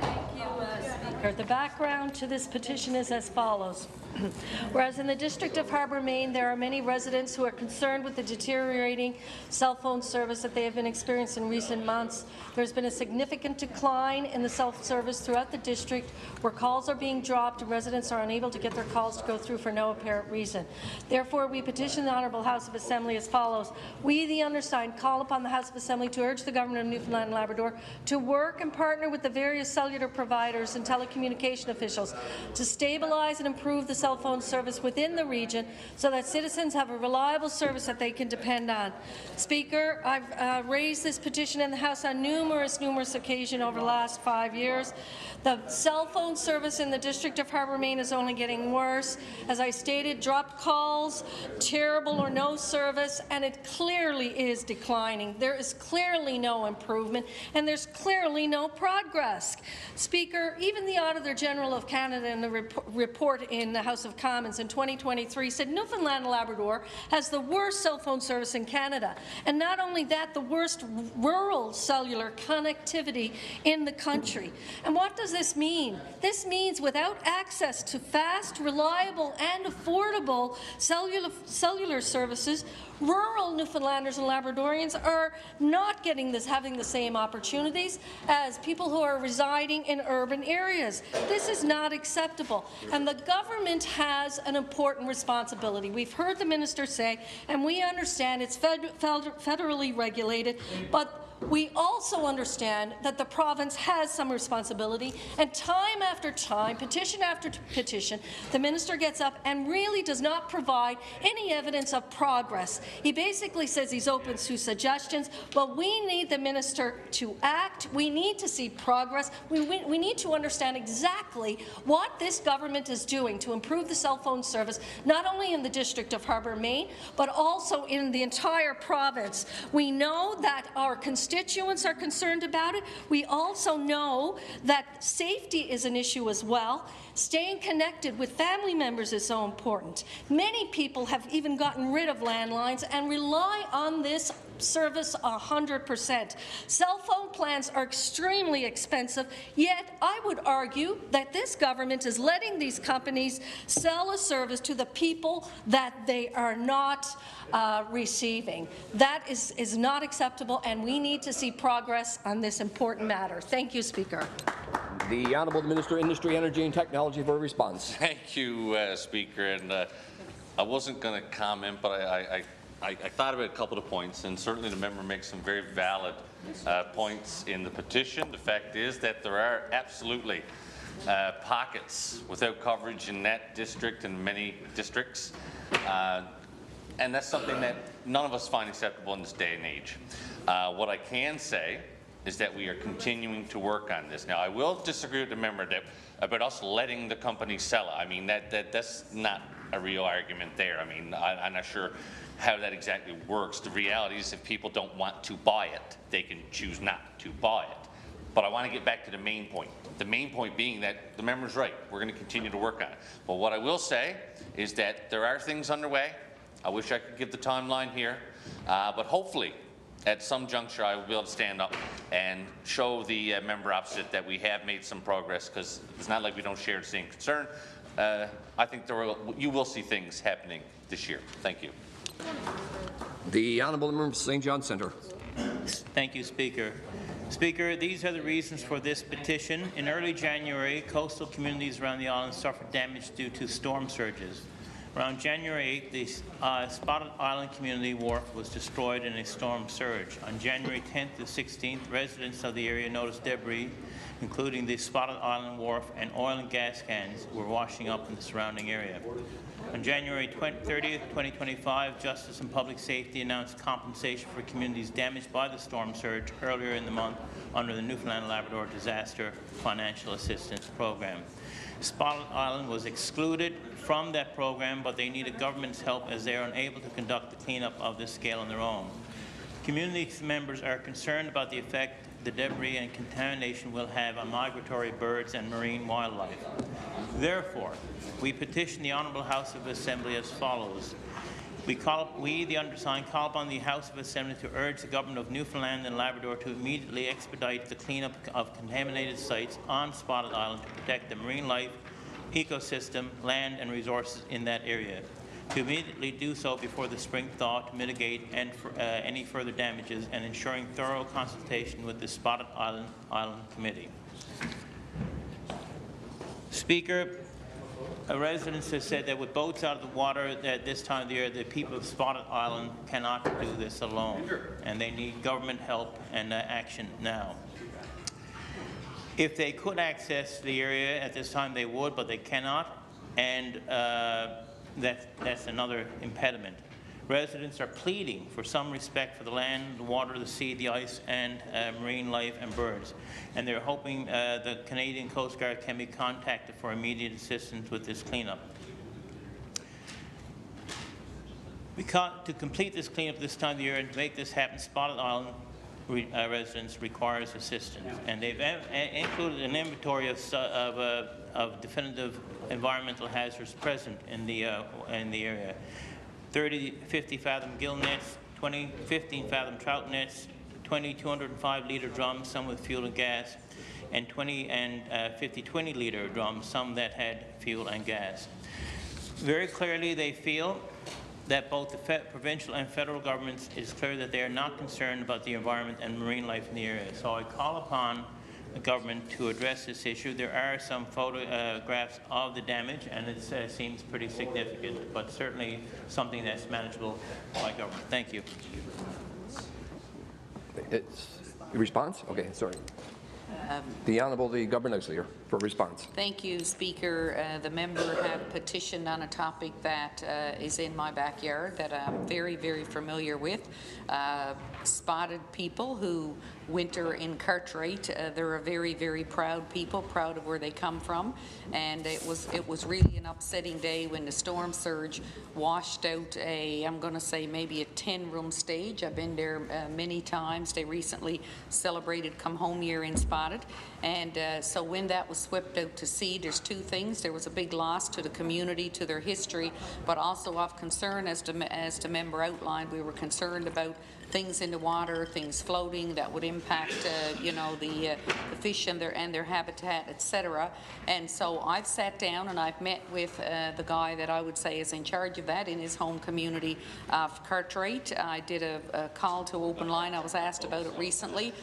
Thank you, Speaker. The background to this petition is as follows. Whereas in the District of Harbour, Maine, there are many residents who are concerned with the deteriorating cell phone service that they have been experiencing in recent months. There's been a significant decline in the cell service throughout the district, where calls are being dropped and residents are unable to get their calls to go through for no apparent reason. Therefore, we petition the Honourable House of Assembly as follows. We, the undersigned, call upon the House of Assembly to urge the Government of Newfoundland and Labrador to work and partner with the various cellular providers and telecommunication officials to stabilize and improve the cell phone service within the region so that citizens have a reliable service that they can depend on. Speaker, I've raised this petition in the House on numerous occasions over the last 5 years. The cell phone service in the District of Harbour, Maine is only getting worse. As I stated, dropped calls, terrible or no service, and it clearly is declining. There is clearly no improvement, and there's clearly no progress. Speaker, even the Auditor General of Canada in the report in the House of Commons in 2023 said Newfoundland and Labrador has the worst cell phone service in Canada, and not only that, the worst rural cellular connectivity in the country. And what does this mean? This means without access to fast, reliable and affordable cellular services, Rural Newfoundlanders and Labradorians are not having the same opportunities as people who are residing in urban areas. This is not acceptable, and the government has an important responsibility. We've heard the minister say, and we understand it's federally regulated, but we also understand that the province has some responsibility, and time after time, petition after petition, the minister gets up and really does not provide any evidence of progress. He basically says he's open to suggestions. Well, we need the minister to act. We need to see progress. We need to understand exactly what this government is doing to improve the cell phone service, not only in the District of Harbour, Maine, but also in the entire province. We know that our constituents are concerned about it. We also know that safety is an issue as well. Staying connected with family members is so important. Many people have even gotten rid of landlines and rely on this service 100%. Cell phone plans are extremely expensive, yet I would argue that this government is letting these companies sell a service to the people that they are not receiving. That is not acceptable, and we need to see progress on this important matter. Thank you, Speaker. The Honourable Minister, Industry, Energy and Technology for a response. Thank you, Speaker. And I wasn't going to comment, but I thought about a couple of points, and certainly the member makes some very valid points in the petition. The fact is that there are absolutely pockets without coverage in that district and many districts, and that's something that none of us find acceptable in this day and age. What I can say is that we are continuing to work on this. Now, I will disagree with the member about us letting the company sell it. I mean, that's not a real argument there. I mean, I'm not sure how that exactly works. The reality is if people don't want to buy it, they can choose not to buy it. But I want to get back to the main point. The main point being that the member's right. We're going to continue to work on it. But what I will say is that there are things underway. I wish I could give the timeline here, but hopefully at some juncture I will be able to stand up and show the member opposite that we have made some progress, because it's not like we don't share the same concern. I think you will see things happening this year. Thank you. The Honourable Member for St. John Centre. Thank you, Speaker. Speaker, these are the reasons for this petition. In early January, coastal communities around the island suffered damage due to storm surges. Around January 8th, the Spotted Island Community Wharf was destroyed in a storm surge. On January 10th to 16th, residents of the area noticed debris, including the Spotted Island Wharf, and oil and gas cans were washing up in the surrounding area. On January 30th, 2025, Justice and Public Safety announced compensation for communities damaged by the storm surge earlier in the month under the Newfoundland and Labrador Disaster Financial Assistance Program. Spotted Island was excluded from that program, but they needed government's help as they are unable to conduct the cleanup of this scale on their own. Community members are concerned about the effect the debris and contamination will have on migratory birds and marine wildlife. Therefore, we petition the Honourable House of Assembly as follows. We, the undersigned, call upon the House of Assembly to urge the Government of Newfoundland and Labrador to immediately expedite the cleanup of contaminated sites on Spotted Island to protect the marine life, ecosystem, land and resources in that area. To immediately do so before the spring thaw to mitigate any further damages, and ensuring thorough consultation with the Spotted Island Committee. Speaker, residents have said that with boats out of the water at this time of the year, the people of Spotted Island cannot do this alone, and they need government help and action now. If they could access the area at this time, they would, but they cannot, and that's another impediment. Residents are pleading for some respect for the land, the water, the sea, the ice, and marine life and birds. And they're hoping the Canadian Coast Guard can be contacted for immediate assistance with this cleanup. To complete this cleanup this time of the year and to make this happen, Spotted Island residents requires assistance. And they've included an inventory of definitive environmental hazards present in the area. 30 50-fathom gill nets, 20 15-fathom trout nets, 20 205-litre drums, some with fuel and gas, and 20 and 50 20-litre drums, some that had fuel and gas. Very clearly they feel that both the provincial and federal governments, it is clear that they are not concerned about the environment and marine life in the area. So I call upon the government to address this issue. There are some photographs of the damage, and it seems pretty significant, but certainly something that's manageable by government. Thank you. It's response? Okay, sorry. The Honourable Government House Leader for response. Thank you, Speaker. The member had petitioned on a topic that is in my backyard that I'm very, very familiar with. Spotted people who winter in Cartwright. They're a very, very proud people, proud of where they come from, and it was really an upsetting day when the storm surge washed out I'm going to say maybe a 10-room stage. I've been there many times. They recently celebrated Come Home Year in Spotted, and so when that was swept out to sea, there's two things. There was a big loss to the community, to their history, but also of concern, as the member outlined. We were concerned about things in the water, things floating that would impact, you know, the fish and their habitat, etc. And so I've sat down and I've met with the guy that I would say is in charge of that in his home community of Cartwright. I did a call to open line. I was asked about it recently.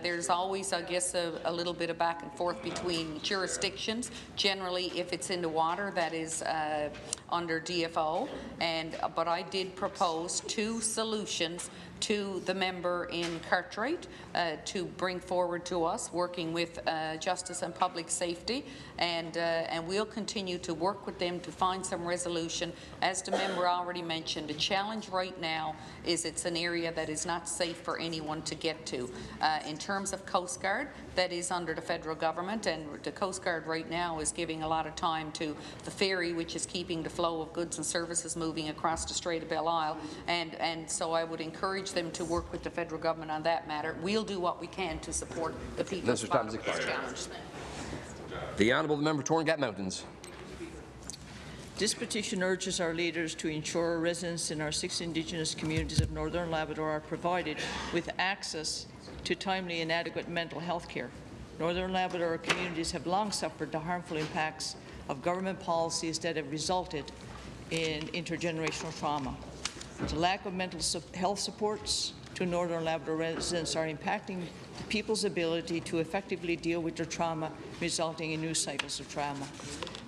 There's always, I guess, a little bit of back and forth between jurisdictions. Generally, if it's in the water, that is under DFO. But I did propose two solutions to the member in Cartwright to bring forward to us, working with Justice and Public Safety, and we'll continue to work with them to find some resolution. As the member already mentioned, the challenge right now is it's an area that is not safe for anyone to get to. In terms of Coast Guard, that is under the federal government, and the Coast Guard right now is giving a lot of time to the ferry, which is keeping the flow of goods and services moving across the Strait of Belle Isle, and so I would encourage them to work with the federal government on that matter. We'll do what we can to support the people of Spotted with this challenge. The Honourable Member for Torngat Mountains. This petition urges our leaders to ensure residents in our 6 Indigenous communities of Northern Labrador are provided with access to timely and adequate mental health care. Northern Labrador communities have long suffered the harmful impacts of government policies that have resulted in intergenerational trauma. The lack of mental health supports to Northern Labrador residents are impacting the people's ability to effectively deal with their trauma, resulting in new cycles of trauma.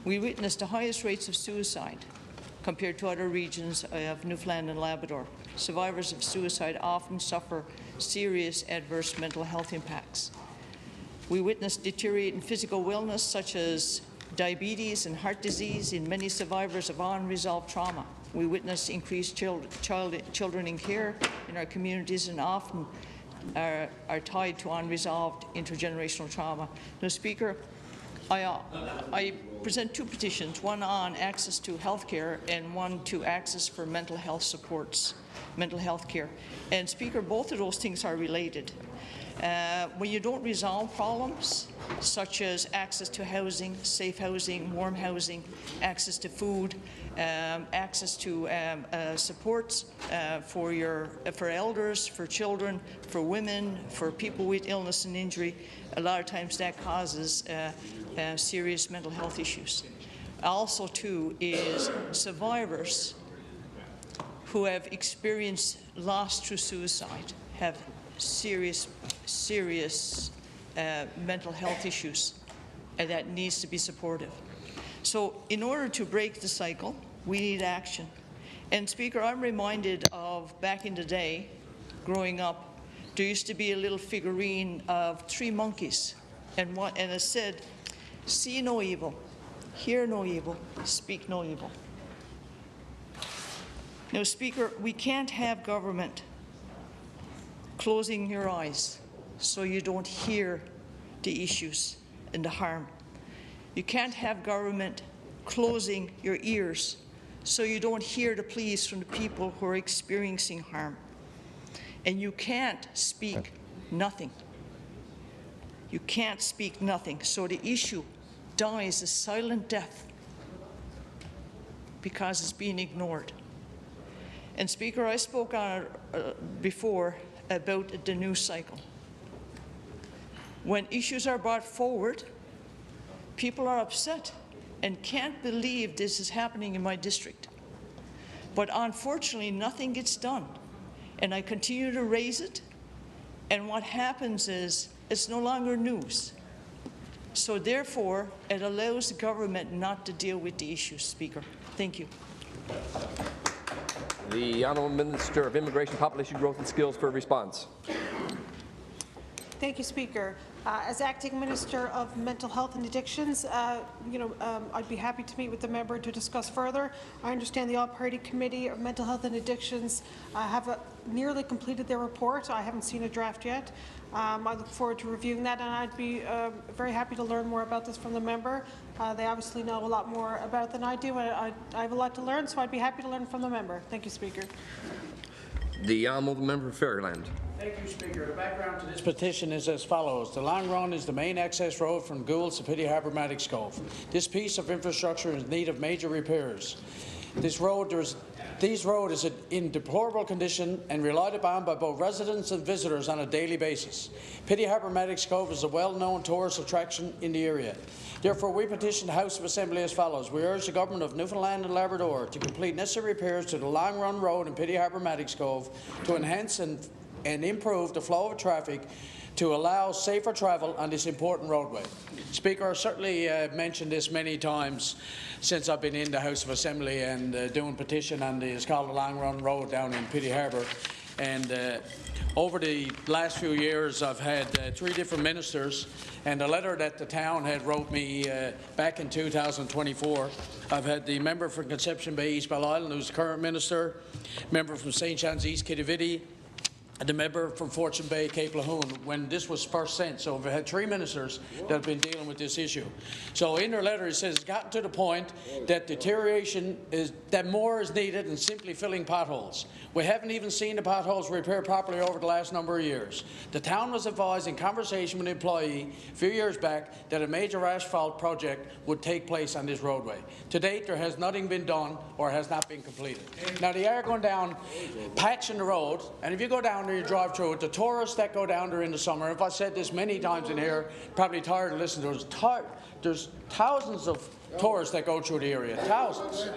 We witness the highest rates of suicide compared to other regions of Newfoundland and Labrador. Survivors of suicide often suffer serious adverse mental health impacts. We witness deteriorating physical wellness such as diabetes and heart disease in many survivors of unresolved trauma. We witness increased children in care in our communities and often are tied to unresolved intergenerational trauma. Now, Speaker, I present two petitions, one on access to health care and one to access for mental health supports, mental health care. And Speaker, both of those things are related. When you don't resolve problems, such as access to housing, safe housing, warm housing, access to food, access to supports for elders, for children, for women, for people with illness and injury, a lot of times that causes serious mental health issues. Also, too, is survivors who have experienced loss through suicide have serious mental health issues, and that needs to be supportive. So in order to break the cycle, we need action. And Speaker, I'm reminded of back in the day, growing up, there used to be a little figurine of 3 monkeys, and it said, "See no evil, hear no evil, speak no evil." Now, Speaker, we can't have government closing your eyes so you don't hear the issues and the harm. You can't have government closing your ears so you don't hear the pleas from the people who are experiencing harm. And you can't speak nothing. You can't speak nothing. So the issue dies a silent death because it's being ignored. And Speaker, I spoke on it before about the news cycle. When issues are brought forward, people are upset and can't believe this is happening in my district. But unfortunately, nothing gets done. And I continue to raise it, and what happens is it's no longer news. So therefore, it allows the government not to deal with the issues, Speaker. Thank you. The Honourable Minister of Immigration, Population Growth and Skills for a response. Thank you, Speaker. As Acting Minister of Mental Health and Addictions, I'd be happy to meet with the member to discuss further. I understand the All-Party Committee of Mental Health and Addictions have nearly completed their report. I haven't seen a draft yet. I look forward to reviewing that, and I'd be very happy to learn more about this from the member. They obviously know a lot more about it than I do, and I have a lot to learn, so I'd be happy to learn from the member. Thank you, Speaker. The Honourable Member for Fairland. Thank you, Speaker. The background to this petition is as follows. The Long Run is the main access road from Goulds to Petty Harbour Maddox Cove. This piece of infrastructure is in need of major repairs. This road is in deplorable condition and relied upon by both residents and visitors on a daily basis. Petty Harbour Maddox Cove is a well-known tourist attraction in the area. Therefore, we petition the House of Assembly as follows. We urge the Government of Newfoundland and Labrador to complete necessary repairs to the Long Run Road in Petty Harbour Maddox Cove to enhance and improve the flow of traffic to allow safer travel on this important roadway. Speaker, I've certainly mentioned this many times since I've been in the House of Assembly and doing petition on it's called the Long Run Road down in Petty Harbour. And over the last few years, I've had 3 different ministers, and a letter that the town had wrote me back in 2024. I've had the member from Conception Bay, East Belle Island, who's the current minister, member from St. John's East, Kitivity, and the member from Fortune Bay, Cape Lahoon, when this was first sent. So we've had 3 ministers that have been dealing with this issue. So in their letter it says it's gotten to the point that deterioration is, that more is needed than simply filling potholes. We haven't even seen the potholes repaired properly over the last number of years. The town was advised in conversation with an employee a few years back that a major asphalt project would take place on this roadway. To date, there has nothing been done or has not been completed. Now, they are going down, patching the road, and if you go down there, you drive through it, the tourists that go down there in the summer, if I said this many times in here, probably tired of listening to it, there's thousands of tourists that go through the area, thousands.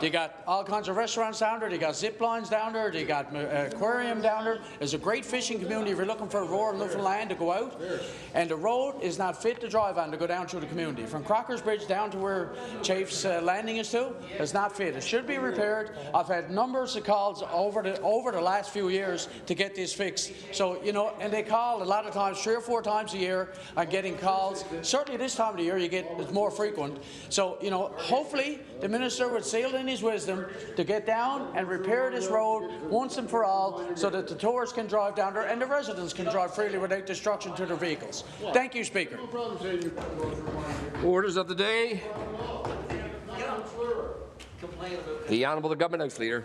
They got all kinds of restaurants down there, they got zip lines down there, they got aquarium down there. There's a great fishing community if you're looking for a rural Newfoundland to go out. And the road is not fit to drive on to go down through the community. From Crocker's Bridge down to where Chafe's Landing is to, it's not fit. It should be repaired. I've had numbers of calls over the last few years to get this fixed. So, you know, and they call a lot of times, 3 or 4 times a year. I'm getting calls. Certainly this time of the year it's more frequent. So, you know, hopefully the minister would sail in his wisdom to get down and repair this road once and for all so that the tourists can drive down there and the residents can drive freely without destruction to their vehicles. Thank you, Speaker. Orders of the day. The Honourable Government House Leader.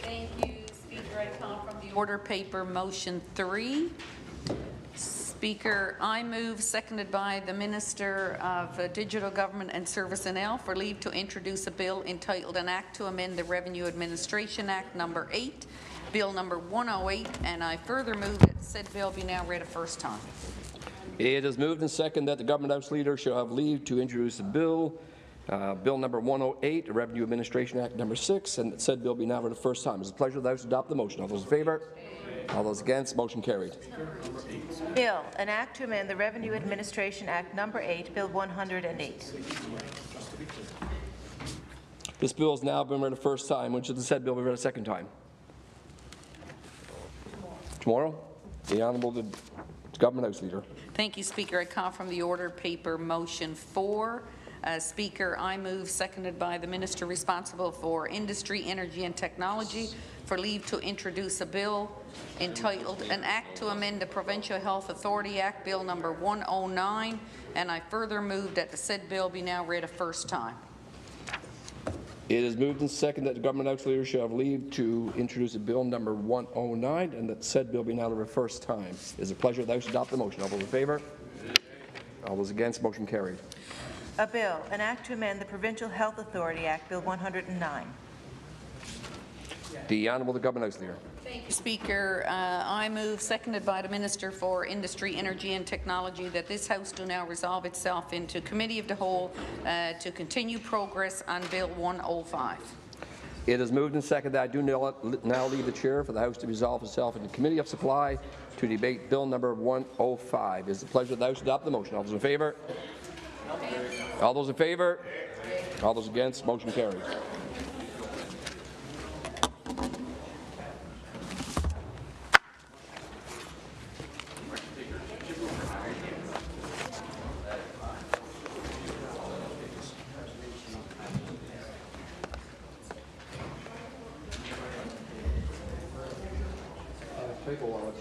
Thank you, Speaker. I come from the order paper motion 3. Speaker, I move, seconded by the Minister of Digital Government and Service NL, for leave to introduce a bill entitled An Act to Amend the Revenue Administration Act No. 8, Bill No. 108, and I further move that said bill be now read a first time. It is moved and seconded that the Government House Leader shall have leave to introduce a bill, Bill No. 108, the Revenue Administration Act No. 6, and that said bill be now read a first time. It's a pleasure of the House to adopt the motion. All those in favour? All those against? Motion carried. Bill, an act to amend the Revenue Administration Act No. 8, Bill 108. This bill has now been read a first time. When should the said bill be read a second time? Tomorrow? The Honourable Government House Leader. Thank you, Speaker. I call from the order paper motion 4. Speaker, I move, seconded by the Minister responsible for Industry, Energy and Technology, for leave to introduce a bill entitled An Act to Amend the Provincial Health Authority Act, Bill No. 109, and I further move that the said bill be now read a first time. It is moved and seconded that the Government House Leader shall have leave to introduce a bill No. 109 and that said bill be now read a first time. It is a pleasure of the House to adopt the motion. All those in favour? All those against? Motion carried. A bill, an act to amend the Provincial Health Authority Act, Bill 109. The Honourable Government House Leader. Thank you, Speaker. I move, seconded by the Minister for Industry, Energy and Technology, that this House do now resolve itself into Committee of the Whole to continue progress on Bill 105. It is moved and seconded that I do now leave the chair for the House to resolve itself in the Committee of Supply to debate Bill number 105. It is the pleasure of the House to adopt the motion. All those in favour? All those in favour? All those against? Motion carries.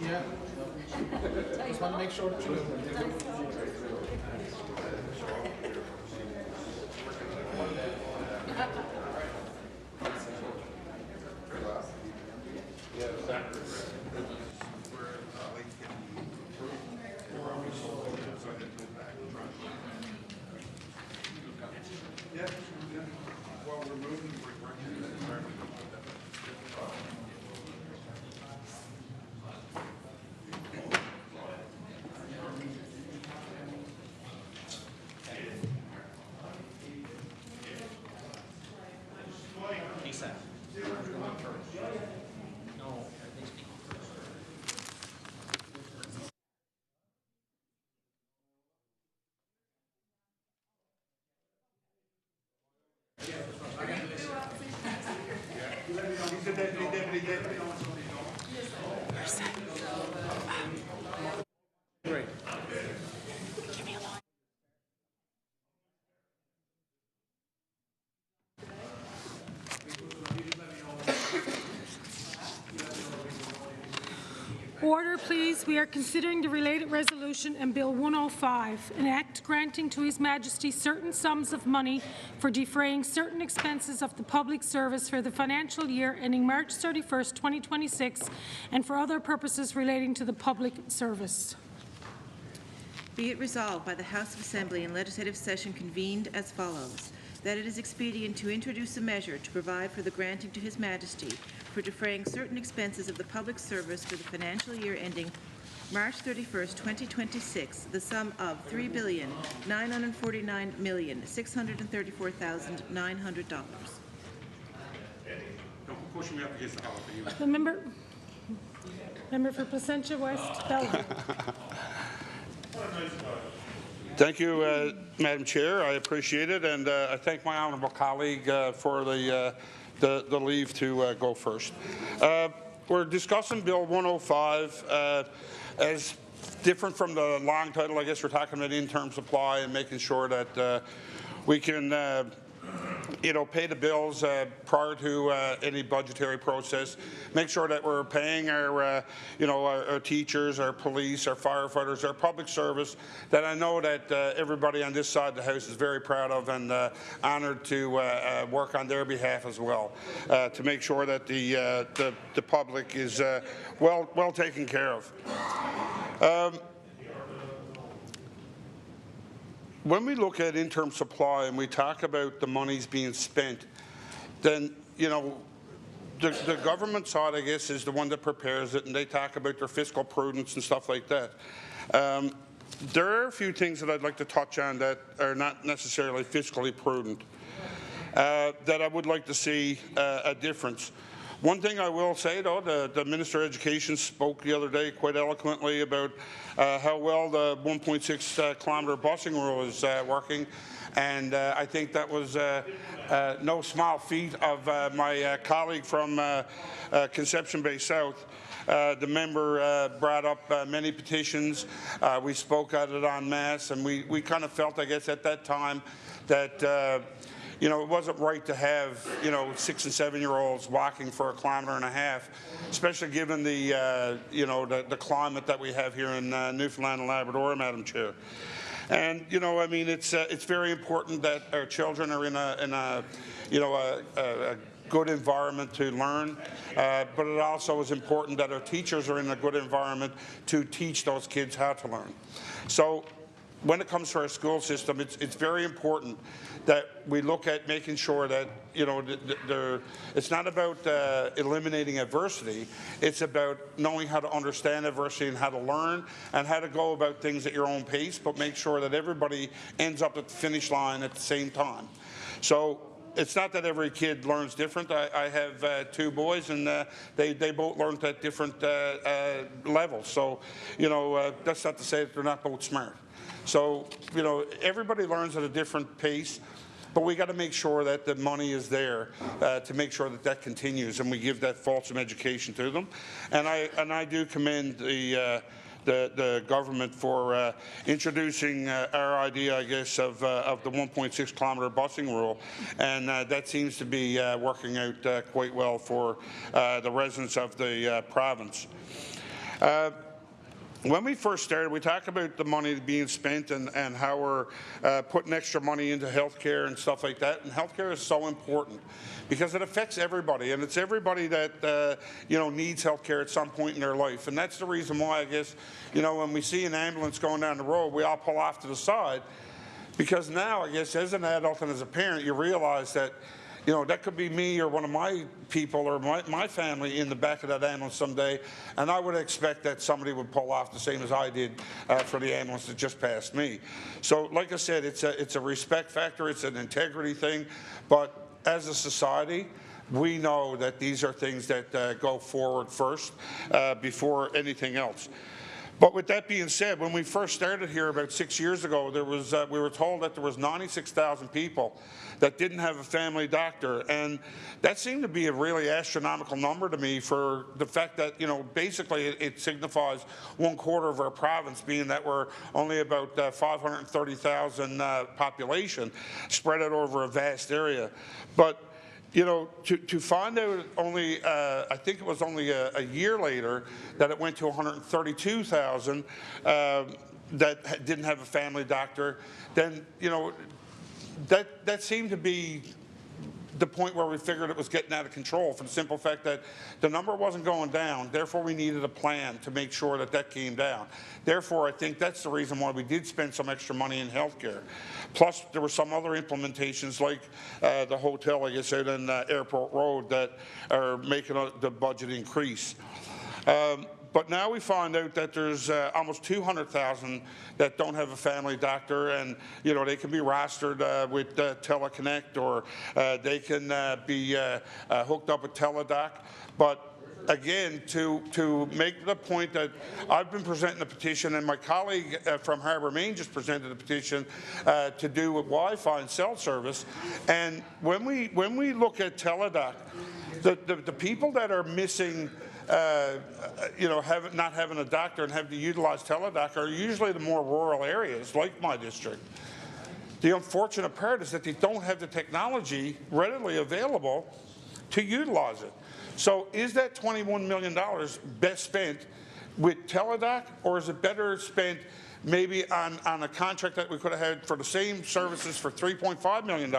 Yeah. Just want to make sure that you Great. Order, please. We are considering the related resolution and Bill 105, an act granting to His Majesty certain sums of money for defraying certain expenses of the public service for the financial year ending March 31st, 2026, and for other purposes relating to the public service. Be it resolved by the House of Assembly in legislative session convened as follows, that it is expedient to introduce a measure to provide for the granting to His Majesty for defraying certain expenses of the public service for the financial year ending March 31st, 2026, the sum of $3,949,634,900. The member for Placentia West, Bellevue. Thank you, Madam Chair. I appreciate it, and I thank my honourable colleague for the leave to go first. We're discussing Bill 105 as different from the long title. I guess we're talking about in-term supply and making sure that we can pay the bills prior to any budgetary process. Make sure that we're paying our, our teachers, our police, our firefighters, our public service. That I know that everybody on this side of the House is very proud of and honoured to work on their behalf as well, to make sure that the public is well taken care of. When we look at in-term supply and we talk about the monies being spent, then, the government side, I guess, is the one that prepares it, and they talk about their fiscal prudence and stuff like that. There are a few things that I'd like to touch on that are not necessarily fiscally prudent, that I would like to see a difference. One thing I will say, though, the Minister of Education spoke the other day quite eloquently about how well the 1.6 kilometre busing rule is working, and I think that was no small feat of my colleague from Conception Bay South. The member brought up many petitions. We spoke at it en masse, and we kind of felt, I guess, at that time that it wasn't right to have, 6- and 7-year-olds walking for 1.5 kilometres, especially given the, the climate that we have here in Newfoundland and Labrador, Madam Chair. And, I mean, it's very important that our children are in a good environment to learn, but it also is important that our teachers are in a good environment to teach those kids how to learn. So, when it comes to our school system, it's very important that we look at making sure that, it's not about eliminating adversity. It's about knowing how to understand adversity and how to learn and how to go about things at your own pace, but make sure that everybody ends up at the finish line at the same time. So it's not that every kid learns different. I have 2 boys, and they both learned at different levels. So, you know, that's not to say that they're not both smart. So, you know, everybody learns at a different pace, but we got to make sure that the money is there to make sure that that continues, and we give that fulsome education to them. And I do commend the government for introducing our idea, I guess, of the 1.6 kilometre busing rule, and that seems to be working out quite well for the residents of the province. When we first started, we talked about the money being spent and how we're putting extra money into healthcare and stuff like that. And healthcare is so important because it affects everybody, and it's everybody that you know, needs healthcare at some point in their life. And that's the reason why, I guess, you know, when we see an ambulance going down the road, we all pull off to the side, because now, I guess, as an adult and as a parent, you realize that, you know, that could be me or one of my people or my family in the back of that ambulance someday, and I would expect that somebody would pull off the same as I did for the ambulance that just passed me. So, like I said, it's a respect factor, it's an integrity thing, but as a society, we know that these are things that go forward first before anything else. But with that being said, when we first started here about 6 years ago, there was we were told that there was 96,000 people that didn't have a family doctor, and that seemed to be a really astronomical number to me for the fact that, you know, basically it signifies 1/4 of our province, being that we're only about 530,000 population spread out over a vast area. But you know, to find out only, I think it was only a year later that it went to 132,000 that didn't have a family doctor, then, you know, that seemed to be the point where we figured it was getting out of control, for the simple fact that the number wasn't going down. Therefore, we needed a plan to make sure that that came down. Therefore, I think that's the reason why we did spend some extra money in healthcare. Plus, there were some other implementations like the hotel, I guess, out in Airport Road that are making the budget increase. But now we find out that there's almost 200,000 that don't have a family doctor, and you know, they can be rostered with Teleconnect, or they can be hooked up with Teledoc. But again, to make the point that I've been presenting a petition, and my colleague from Harbour Main just presented a petition to do with Wi-Fi and cell service. And when we look at Teledoc, the people that are missing, you know, not having a doctor and have to utilize Teledoc are usually the more rural areas, like my district. The unfortunate part is that they don't have the technology readily available to utilize it. So is that $21 million best spent with Teledoc, or is it better spent maybe on a contract that we could have had for the same services for $3.5 million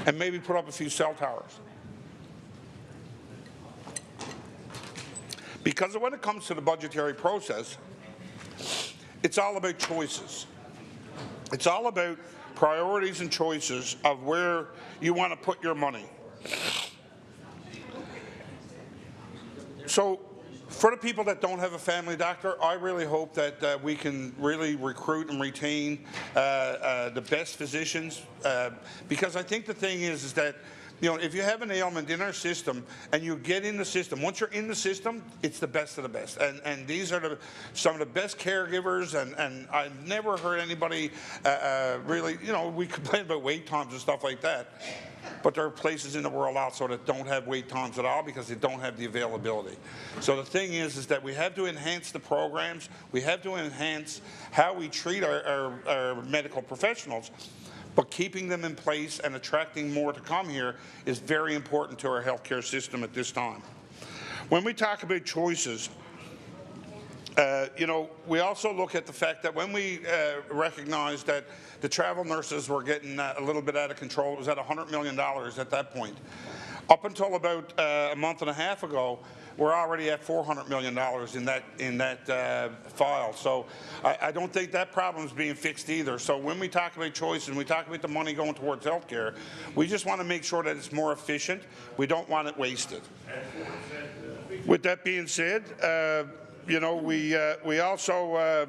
and maybe put up a few cell towers? Because when it comes to the budgetary process, it's all about choices. It's all about priorities and choices of where you want to put your money. So for the people that don't have a family doctor, I really hope that we can really recruit and retain the best physicians, because I think the thing is that, you know, if you have an ailment in our system and you get in the system, once you're in the system, it's the best of the best. And these are some of the best caregivers, and I've never heard anybody really, you know, we complain about wait times and stuff like that, but there are places in the world also that don't have wait times at all because they don't have the availability. So the thing is that we have to enhance the programs, we have to enhance how we treat our medical professionals, but keeping them in place and attracting more to come here is very important to our healthcare system at this time. When we talk about choices, you know, we also look at the fact that when we recognized that the travel nurses were getting a little bit out of control, it was at $100 million at that point. Up until about a month and a half ago, we're already at $400 million in that file. So I don't think that problem is being fixed either. So when we talk about choices and we talk about the money going towards healthcare, we just want to make sure that it's more efficient. We don't want it wasted. With that being said, you know, we also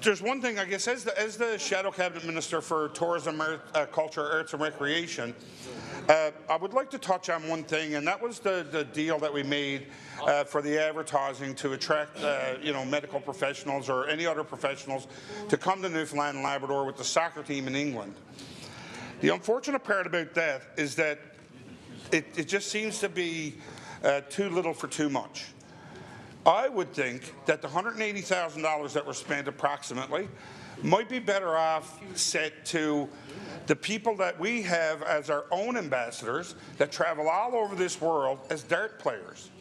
There's one thing, I guess, as the Shadow Cabinet Minister for Tourism, Culture, Arts and Recreation, I would like to touch on one thing, and that was the deal that we made for the advertising to attract, medical professionals or any other professionals to come to Newfoundland and Labrador with the soccer team in England. The unfortunate part about that is that it just seems to be too little for too much. I would think that the $180,000 that were spent approximately might be better off set to the people that we have as our own ambassadors that travel all over this world as dart players.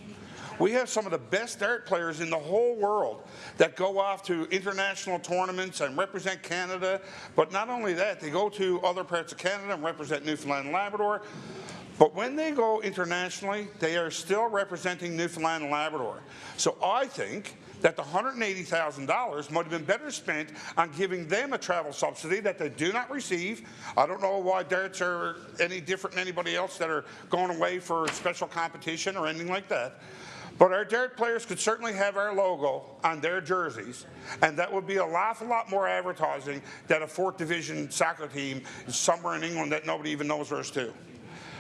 We have some of the best dart players in the whole world that go off to international tournaments and represent Canada, but not only that, they go to other parts of Canada and represent Newfoundland and Labrador. But when they go internationally, they are still representing Newfoundland and Labrador. So I think that the $180,000 might have been better spent on giving them a travel subsidy that they do not receive. I don't know why darts are any different than anybody else that are going away for special competition or anything like that. But our dart players could certainly have our logo on their jerseys, and that would be an awful lot more advertising than a 4th Division soccer team somewhere in England that nobody even knows where's to.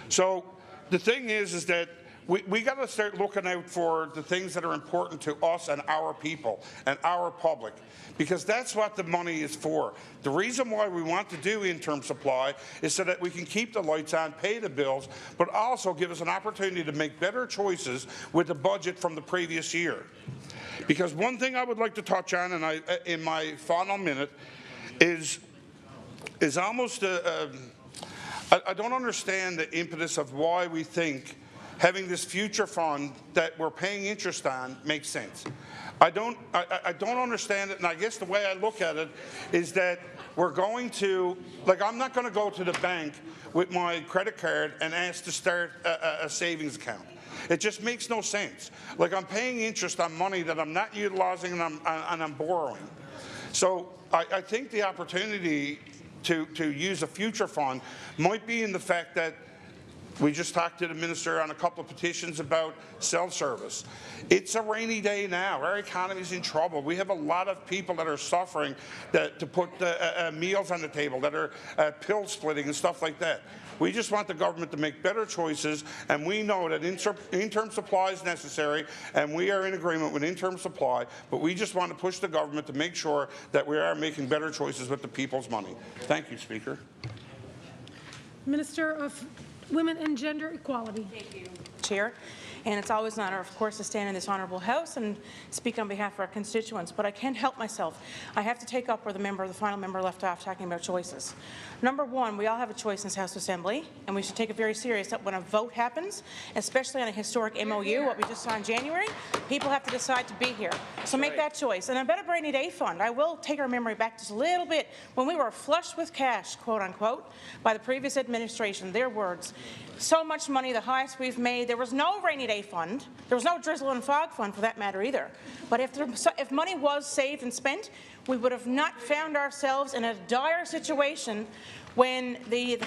So the thing is that we got to start looking out for the things that are important to us and our people and our public, because that's what the money is for. The reason why we want to do interim supply is so that we can keep the lights on, pay the bills, but also give us an opportunity to make better choices with the budget from the previous year. Because one thing I would like to touch on, and in my final minute, is almost I don't understand the impetus of why we think having this future fund that we're paying interest on makes sense. I don't understand it, and I guess the way I look at it is that we're going to, I'm not going to go to the bank with my credit card and ask to start a savings account. It just makes no sense. I'm paying interest on money that I'm not utilizing and I'm borrowing. So I think the opportunity to use a future fund might be in the fact that we just talked to the minister on a couple of petitions about cell service. It's a rainy day now. Our economy is in trouble. We have a lot of people that are suffering to put meals on the table, that are pill splitting and stuff like that. We just want the government to make better choices, and we know that interim supply is necessary, and we are in agreement with interim supply, but we just want to push the government to make sure that we are making better choices with the people's money. Thank you, Speaker. Minister of Women and Gender Equality. Thank you, Chair. And it's always an honour, of course, to stand in this honourable House and speak on behalf of our constituents. But I can't help myself. I have to take up where the final member left off, talking about choices. Number one, we all have a choice in this House Assembly, and we should take it very serious that when a vote happens, especially on a historic MOU, what we just saw in January, people have to decide to be here. So make that choice. And about a rainy day fund, I will take our memory back just a little bit. When we were flush with cash, quote unquote, by the previous administration, their words, so much money, the highest we've made. There was no rainy day fund. There was no drizzle and fog fund for that matter either. But if money was saved and spent, we would have not found ourselves in a dire situation when the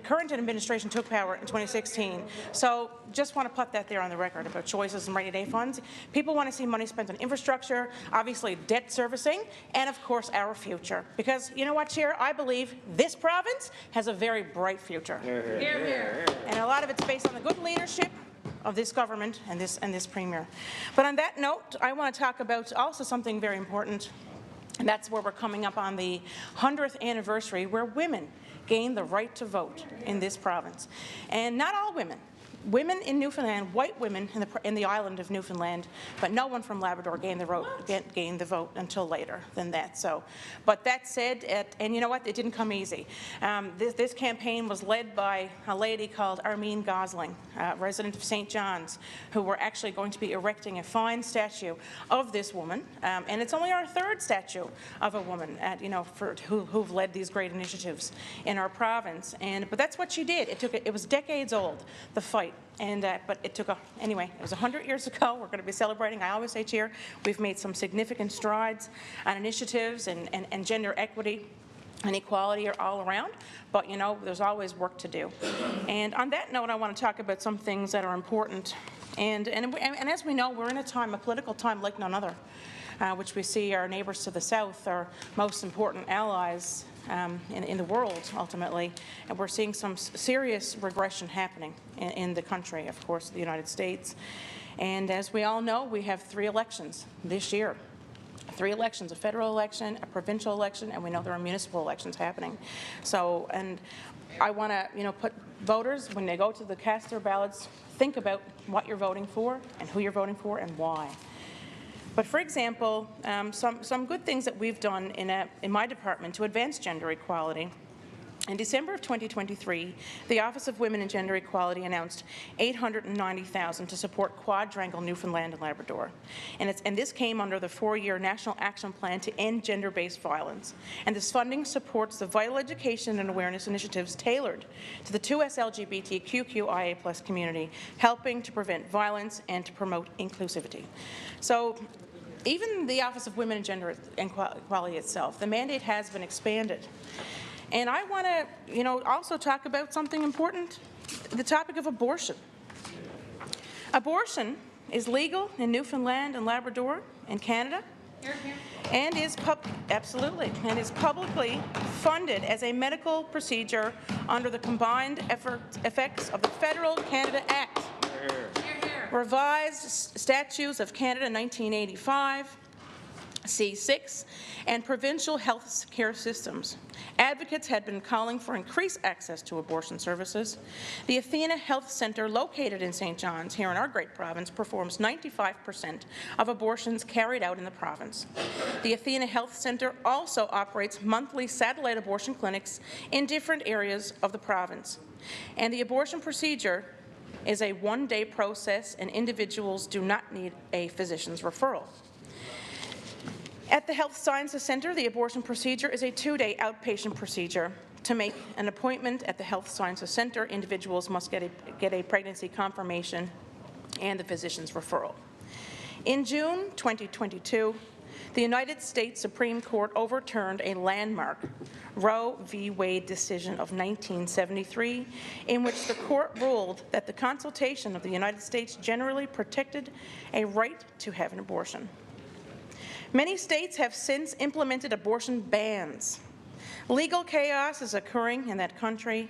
current administration took power in 2016. So just want to put that there on the record about choices and rainy day funds. People want to see money spent on infrastructure, obviously debt servicing, and of course our future. Because you know what, Chair? I believe this province has a very bright future. Hear, hear. And a lot of it's based on the good leadership of this government and this Premier. But on that note, I want to talk about also something very important. And that's where we're coming up on the 100th anniversary where women gained the right to vote in this province. And not all women. Women in Newfoundland, white women in the island of Newfoundland, but no one from Labrador gained the vote until later than that. So, but that said, and you know what, it didn't come easy. This campaign was led by a lady called Armine Gosling, resident of St. John's, who were actually going to be erecting a fine statue of this woman, and it's only our third statue of a woman, who've led these great initiatives in our province. But that's what she did. It was decades old, the fight. But it took anyway, it was 100 years ago. We're going to be celebrating. I always say, Chair, we've made some significant strides on initiatives and gender equity and equality are all around, but there's always work to do. And on that note, I want to talk about some things that are important And as we know, we're in a political time like none other, which we see our neighbours to the south, our most important allies in the world, ultimately, and we're seeing some serious regression happening in the country, of course, the United States. And as we all know, we have 3 elections this year. 3 elections, a federal election, a provincial election, and we know there are municipal elections happening. So, and I want to, put voters, when they go to cast their ballots, think about what you're voting for and who you're voting for and why. But for example, some good things that we've done in my department to advance gender equality. In December of 2023, the Office of Women and Gender Equality announced $890,000 to support Quadrangle Newfoundland and Labrador. And this came under the 4-year National Action Plan to End Gender-Based Violence. And this funding supports the vital education and awareness initiatives tailored to the 2S LGBTQIA+ community, helping to prevent violence and to promote inclusivity. So, even the Office of Women and Gender Equality itself, the mandate has been expanded. And I want to, also talk about something important, the topic of abortion. Abortion is legal in Newfoundland and Labrador and Canada, and is publicly funded as a medical procedure under the combined effects of the Federal Canada Act, Revised Statutes of Canada 1985, C6, and provincial health care systems. Advocates had been calling for increased access to abortion services. The Athena Health Centre, located in St. John's, here in our great province, performs 95% of abortions carried out in the province. The Athena Health Centre also operates monthly satellite abortion clinics in different areas of the province. And the abortion procedure is a 1-day process, and individuals do not need a physician's referral. At the Health Sciences Centre, the abortion procedure is a 2-day outpatient procedure. To make an appointment at the Health Sciences Centre, individuals must get a pregnancy confirmation and the physician's referral. In June 2022, the United States Supreme Court overturned a landmark Roe v. Wade decision of 1973, in which the court ruled that the Constitution of the United States generally protected a right to have an abortion. Many states have since implemented abortion bans. Legal chaos is occurring in that country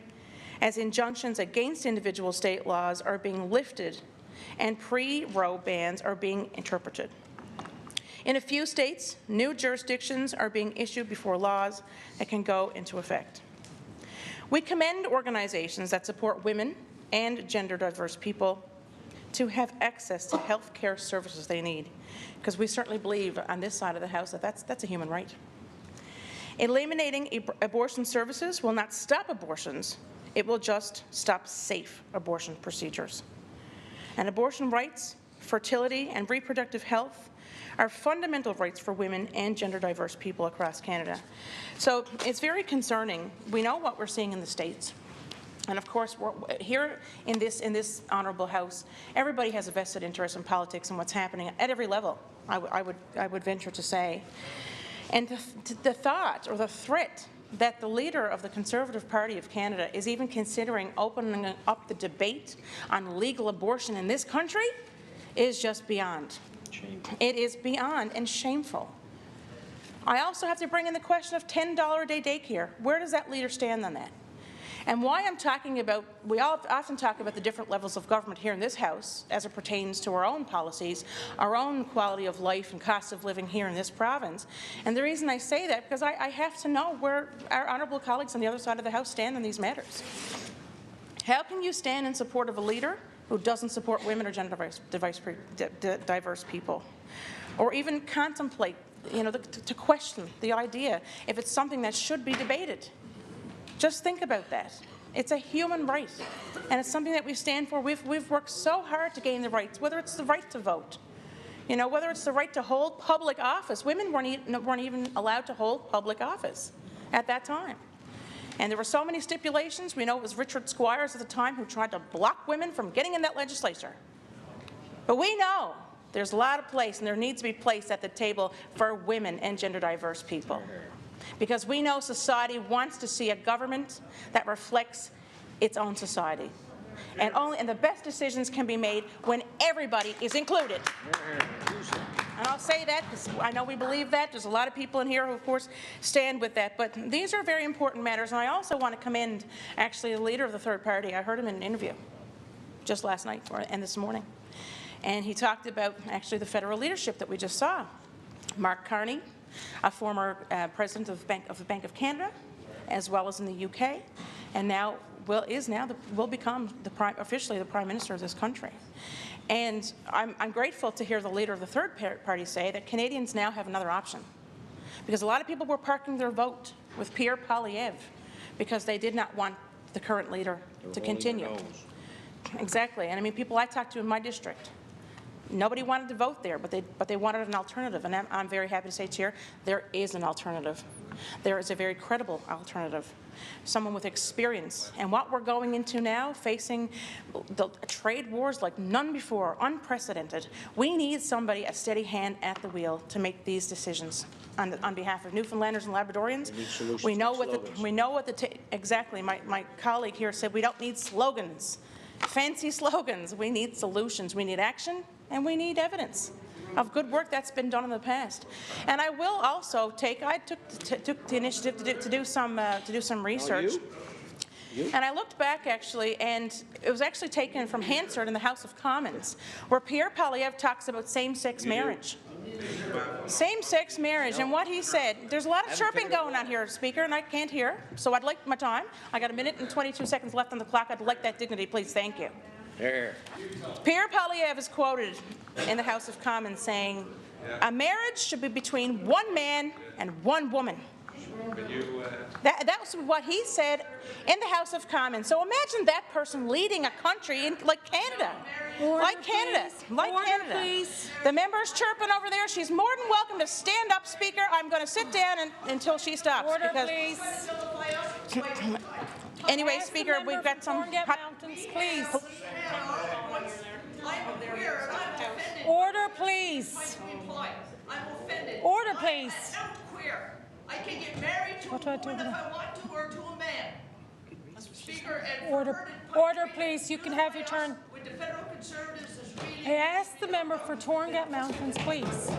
as injunctions against individual state laws are being lifted and pre-Roe bans are being interpreted. In a few states, new jurisdictions are being issued before laws that can go into effect. We commend organizations that support women and gender-diverse people to have access to health care services they need, because we certainly believe on this side of the House that that's a human right. Eliminating abortion services will not stop abortions. It will just stop safe abortion procedures. And abortion rights, fertility, and reproductive health are fundamental rights for women and gender-diverse people across Canada. So it's very concerning. We know what we're seeing in the States. And of course, here in this honourable House, everybody has a vested interest in politics and what's happening at every level, I would venture to say. And the thought or the threat that the leader of the Conservative Party of Canada is even considering opening up the debate on legal abortion in this country is just beyond. Shameful. It is beyond and shameful. I also have to bring in the question of $10 a day daycare. Where does that leader stand on that? And why I'm talking about, we all often talk about the different levels of government here in this House as it pertains to our own policies, our own quality of life and cost of living here in this province. And the reason I say that, because I have to know where our honourable colleagues on the other side of the House stand on these matters. How can you stand in support of a leader who doesn't support women or gender-diverse people? Or even contemplate, to question the idea if it's something that should be debated? Just think about that. It's a human right, and it's something that we stand for. We've worked so hard to gain the rights, whether it's the right to vote, whether it's the right to hold public office. Women weren't even allowed to hold public office at that time. And there were so many stipulations. We know it was Richard Squires at the time who tried to block women from getting in that legislature. But we know there's a lot of place, and there needs to be place at the table for women and gender-diverse people. Because we know society wants to see a government that reflects its own society. And the best decisions can be made when everybody is included. And I'll say that because I know we believe that. There's a lot of people in here who, of course, stand with that. But these are very important matters. And I also want to commend, actually, the leader of the third party. I heard him in an interview just last night and this morning. And he talked about, actually, the federal leadership that we just saw. Mark Carney, a former president of the Bank of Canada, as well as in the UK, and now will become officially the Prime Minister of this country. And I'm grateful to hear the leader of the third party say that Canadians now have another option. Because a lot of people were parking their vote with Pierre Poilievre because they did not want the current leader to continue. Exactly. And I mean, people I talked to in my district, nobody wanted to vote there, but they wanted an alternative. And I'm very happy to say, Chair, there is an alternative. There is a very credible alternative, someone with experience. And what we're going into now, facing the trade wars like none before, unprecedented, we need somebody, a steady hand at the wheel to make these decisions on behalf of Newfoundlanders and Labradorians. We know what exactly, my colleague here said, we don't need slogans, fancy slogans. We need solutions. We need action, and we need evidence of good work that's been done in the past. And I will also I took the initiative to do some research. And I looked back, actually, and it was actually taken from Hansard in the House of Commons, where Pierre Poilievre talks about same-sex marriage. Same-sex marriage, and what he said, there's a lot of chirping going on here, Speaker, and I can't hear, so I'd like my time. I got 1 minute and 22 seconds left on the clock. I'd like that dignity, please. Thank you. Pierre Poilievre is quoted in the House of Commons saying, a marriage should be between one man and one woman. That was what he said in the House of Commons. So imagine that person leading a country like Canada. Like Canada. Please. The member's chirping over there. She's more than welcome to stand up, Speaker. I'm going to sit down until she stops. Order, please. Anyway, Speaker, we've got some... Mountains, please. Order, please. Order, please. I can get married to a woman if I want to, or to a man. Speaker, and order, please. You can have your turn. With the federal conservatives is really... I ask the member for Torngat Mountains, please.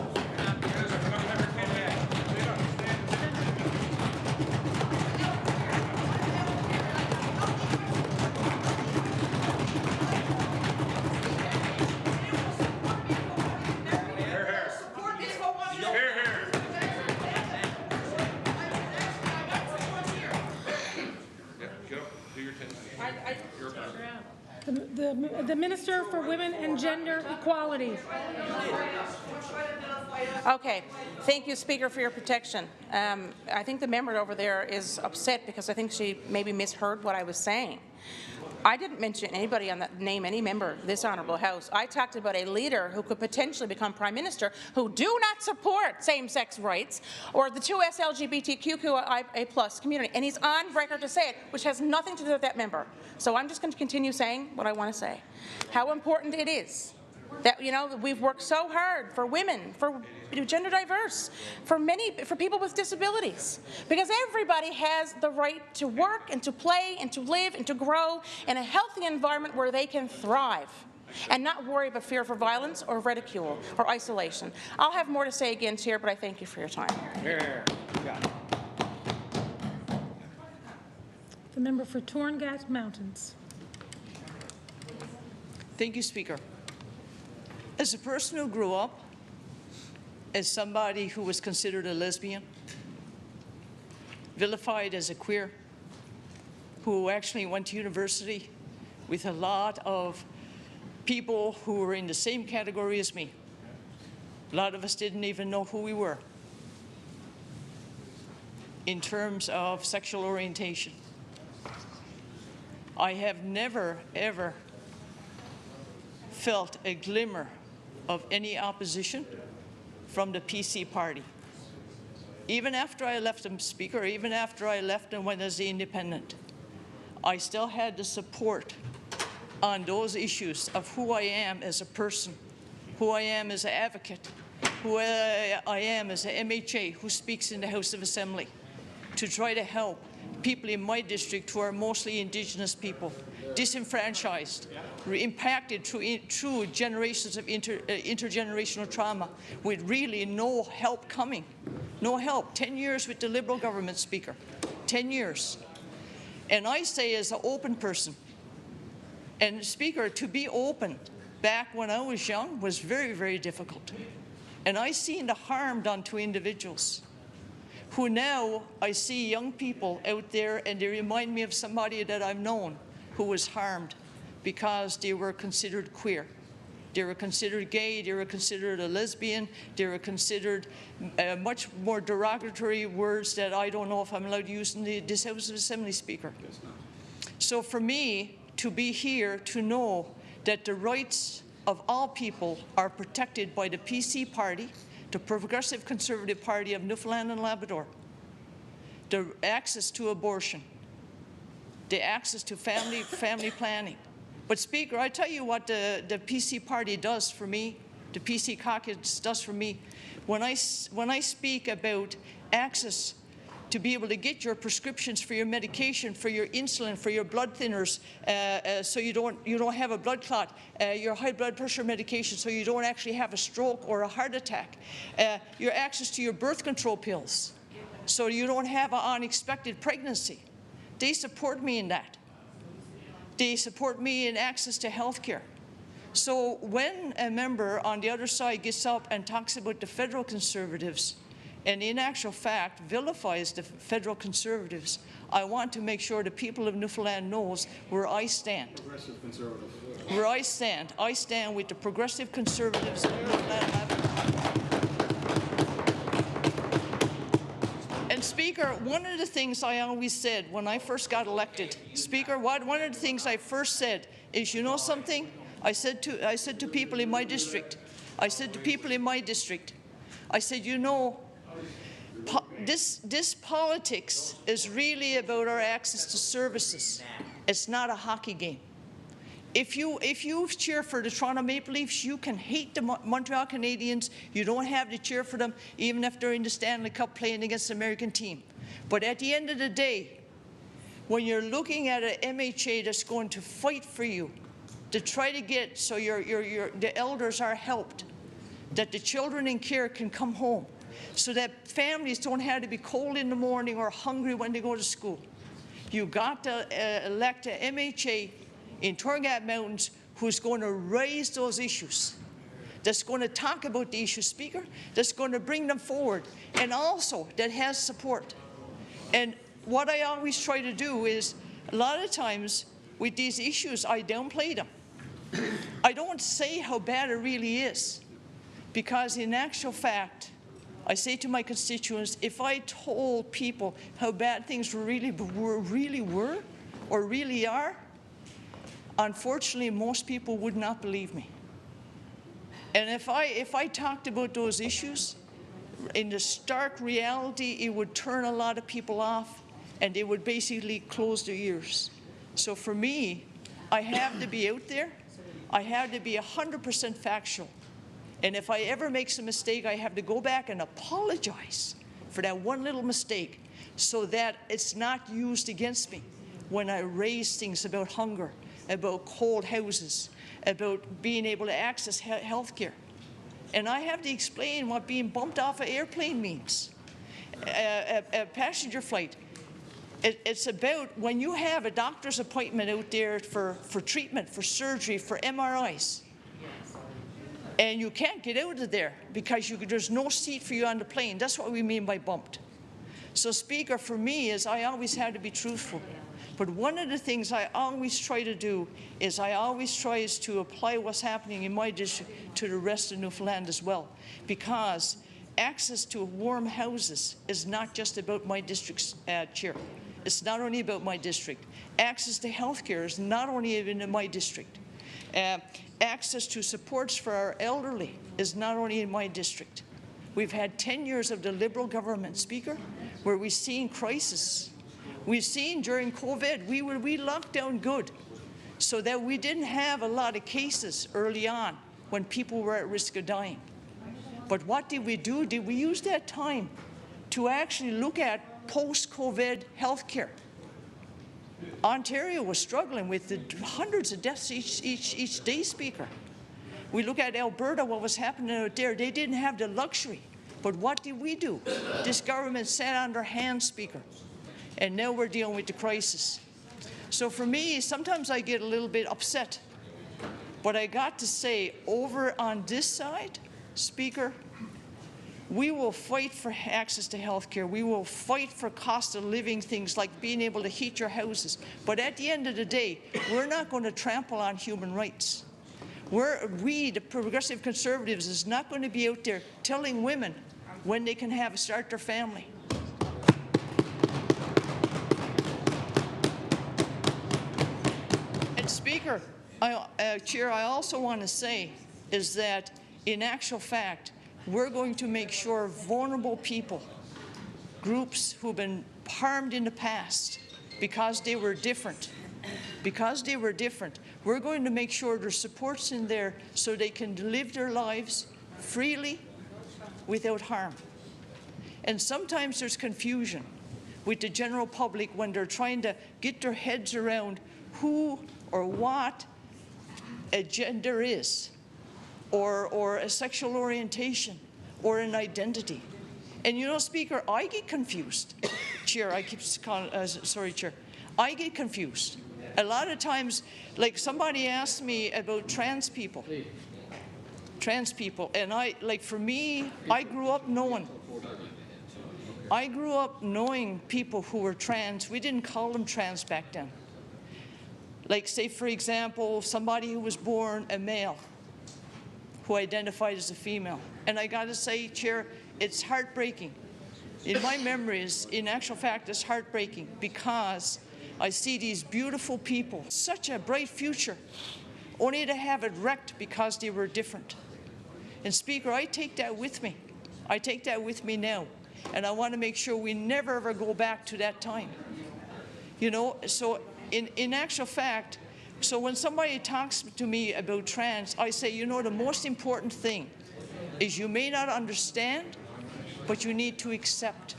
The Minister for Women and Gender Equality. Okay. Thank you, Speaker, for your protection. I think the member over there is upset because I think she maybe misheard what I was saying. I didn't mention anybody on that, name any member of this honourable House. I talked about a leader who could potentially become Prime Minister who do not support same-sex rights or the 2S LGBTQIA+ community, and he's on record to say it, which has nothing to do with that member. So I'm just going to continue saying what I want to say. How important it is that, we've worked so hard for women, for gender diverse, for people with disabilities, because everybody has the right to work and to play and to live and to grow in a healthy environment where they can thrive and not worry about fear for violence or ridicule or isolation. I'll have more to say again, Chair, but I thank you for your time. The member for Torngat Mountains. Thank you, Speaker. As a person who grew up as somebody who was considered a lesbian, vilified as a queer, who actually went to university with a lot of people who were in the same category as me. A lot of us didn't even know who we were in terms of sexual orientation. I have never, ever felt a glimmer of any opposition from the PC party. Even after I left them, Speaker, even after I left and went as the independent, I still had the support on those issues of who I am as a person, who I am as an advocate, who I am as an MHA who speaks in the House of Assembly to try to help people in my district who are mostly Indigenous people, disenfranchised, impacted through generations of intergenerational trauma, with really no help coming. No help. 10 years with the Liberal government, Speaker. 10 years. And I say, as an open person, and Speaker, to be open back when I was young was very, very difficult. And I seen the harm done to individuals who now I see young people out there, and they remind me of somebody that I've known who was harmed because they were considered queer. They were considered gay, they were considered a lesbian, they were considered much more derogatory words that I don't know if I'm allowed to use in this House of Assembly, Speaker. So for me to be here to know that the rights of all people are protected by the PC Party, the Progressive Conservative Party of Newfoundland and Labrador, the access to abortion, the access to family planning. But Speaker, I tell you what the PC Party does for me, the PC caucus does for me. When I speak about access to be able to get your prescriptions for your medication, for your insulin, for your blood thinners, so you don't have a blood clot, your high blood pressure medication, so you don't actually have a stroke or a heart attack, your access to your birth control pills, so you don't have an unexpected pregnancy. They support me in that. They support me in access to health care. So when a member on the other side gets up and talks about the federal Conservatives, and in actual fact vilifies the federal Conservatives, I want to make sure the people of Newfoundland knows where I stand. Progressive Conservative. Where I stand. I stand with the Progressive Conservatives of Newfoundland. And Speaker, one of the things I always said when I first got elected, Speaker, one of the things I first said is, you know something? I said to people in my district, I said, you know, this politics is really about our access to services. It's not a hockey game. If you cheer for the Toronto Maple Leafs, you can hate the Montreal Canadiens. You don't have to cheer for them, even if they're in the Stanley Cup playing against the American team. But at the end of the day, when you're looking at an MHA that's going to fight for you, to try to get so the elders are helped, that the children in care can come home, so that families don't have to be cold in the morning or hungry when they go to school. You got to elect a MHA in Torngat Mountains who's going to raise those issues, that's going to talk about the issues, Speaker, that's going to bring them forward, and also that has support. And what I always try to do is, a lot of times with these issues, I downplay them. I don't say how bad it really is, because in actual fact, I say to my constituents, if I told people how bad things really were or really are, unfortunately, most people would not believe me. And if I talked about those issues, in the stark reality, it would turn a lot of people off, and they would basically close their ears. So for me, I have to be out there. I have to be 100% factual. And if I ever make a mistake, I have to go back and apologize for that one little mistake, so that it's not used against me when I raise things about hunger, about cold houses, about being able to access health care. And I have to explain what being bumped off an airplane means. A passenger flight. It's about when you have a doctor's appointment out there for treatment, for surgery, for MRIs, and you can't get out of there because there's no seat for you on the plane. That's what we mean by bumped. So, Speaker, for me is I always have to be truthful. But one of the things I always try to do is I always try to apply what's happening in my district to the rest of Newfoundland as well. Because access to warm houses is not just about my district's chair. It's not only about my district. Access to health care is not only in my district. Access to supports for our elderly is not only in my district. We've had 10 years of the Liberal government, Speaker, where we've seen crisis. We've seen during COVID, we locked down good, so that we didn't have a lot of cases early on when people were at risk of dying. But what did we do? Did we use that time to actually look at post-COVID health care? Ontario was struggling with the hundreds of deaths each day, Speaker. We look at Alberta, what was happening out there. They didn't have the luxury. But what did we do? This government sat on their hands, Speaker. And now we're dealing with the crisis. So for me, sometimes I get a little bit upset. But I got to say, over on this side, Speaker, we will fight for access to health care. We will fight for cost of living things like being able to heat your houses. But at the end of the day, we're not going to trample on human rights. We, the Progressive Conservatives, is not going to be out there telling women when they can start their family. And Speaker, Chair, I also want to say is that in actual fact, we're going to make sure vulnerable people, groups who've been harmed in the past because they were different, we're going to make sure there's supports in there so they can live their lives freely without harm. And sometimes there's confusion with the general public when they're trying to get their heads around who or what a gender is, or a sexual orientation, or an identity. And you know, Speaker, I get confused. Chair, I keep calling, sorry, Chair. I get confused. A lot of times, like somebody asked me about trans people, and for me, I grew up knowing people who were trans. We didn't call them trans back then. Like, say, for example, somebody who was born a male, who identified as a female. And I got to say, Chair, it's heartbreaking. In my memories, in actual fact, it's heartbreaking because I see these beautiful people, such a bright future, only to have it wrecked because they were different. And Speaker, I take that with me. I take that with me now. And I want to make sure we never ever go back to that time. You know, so in actual fact, so when somebody talks to me about trans, I say, you know, the most important thing is you may not understand, but you need to accept.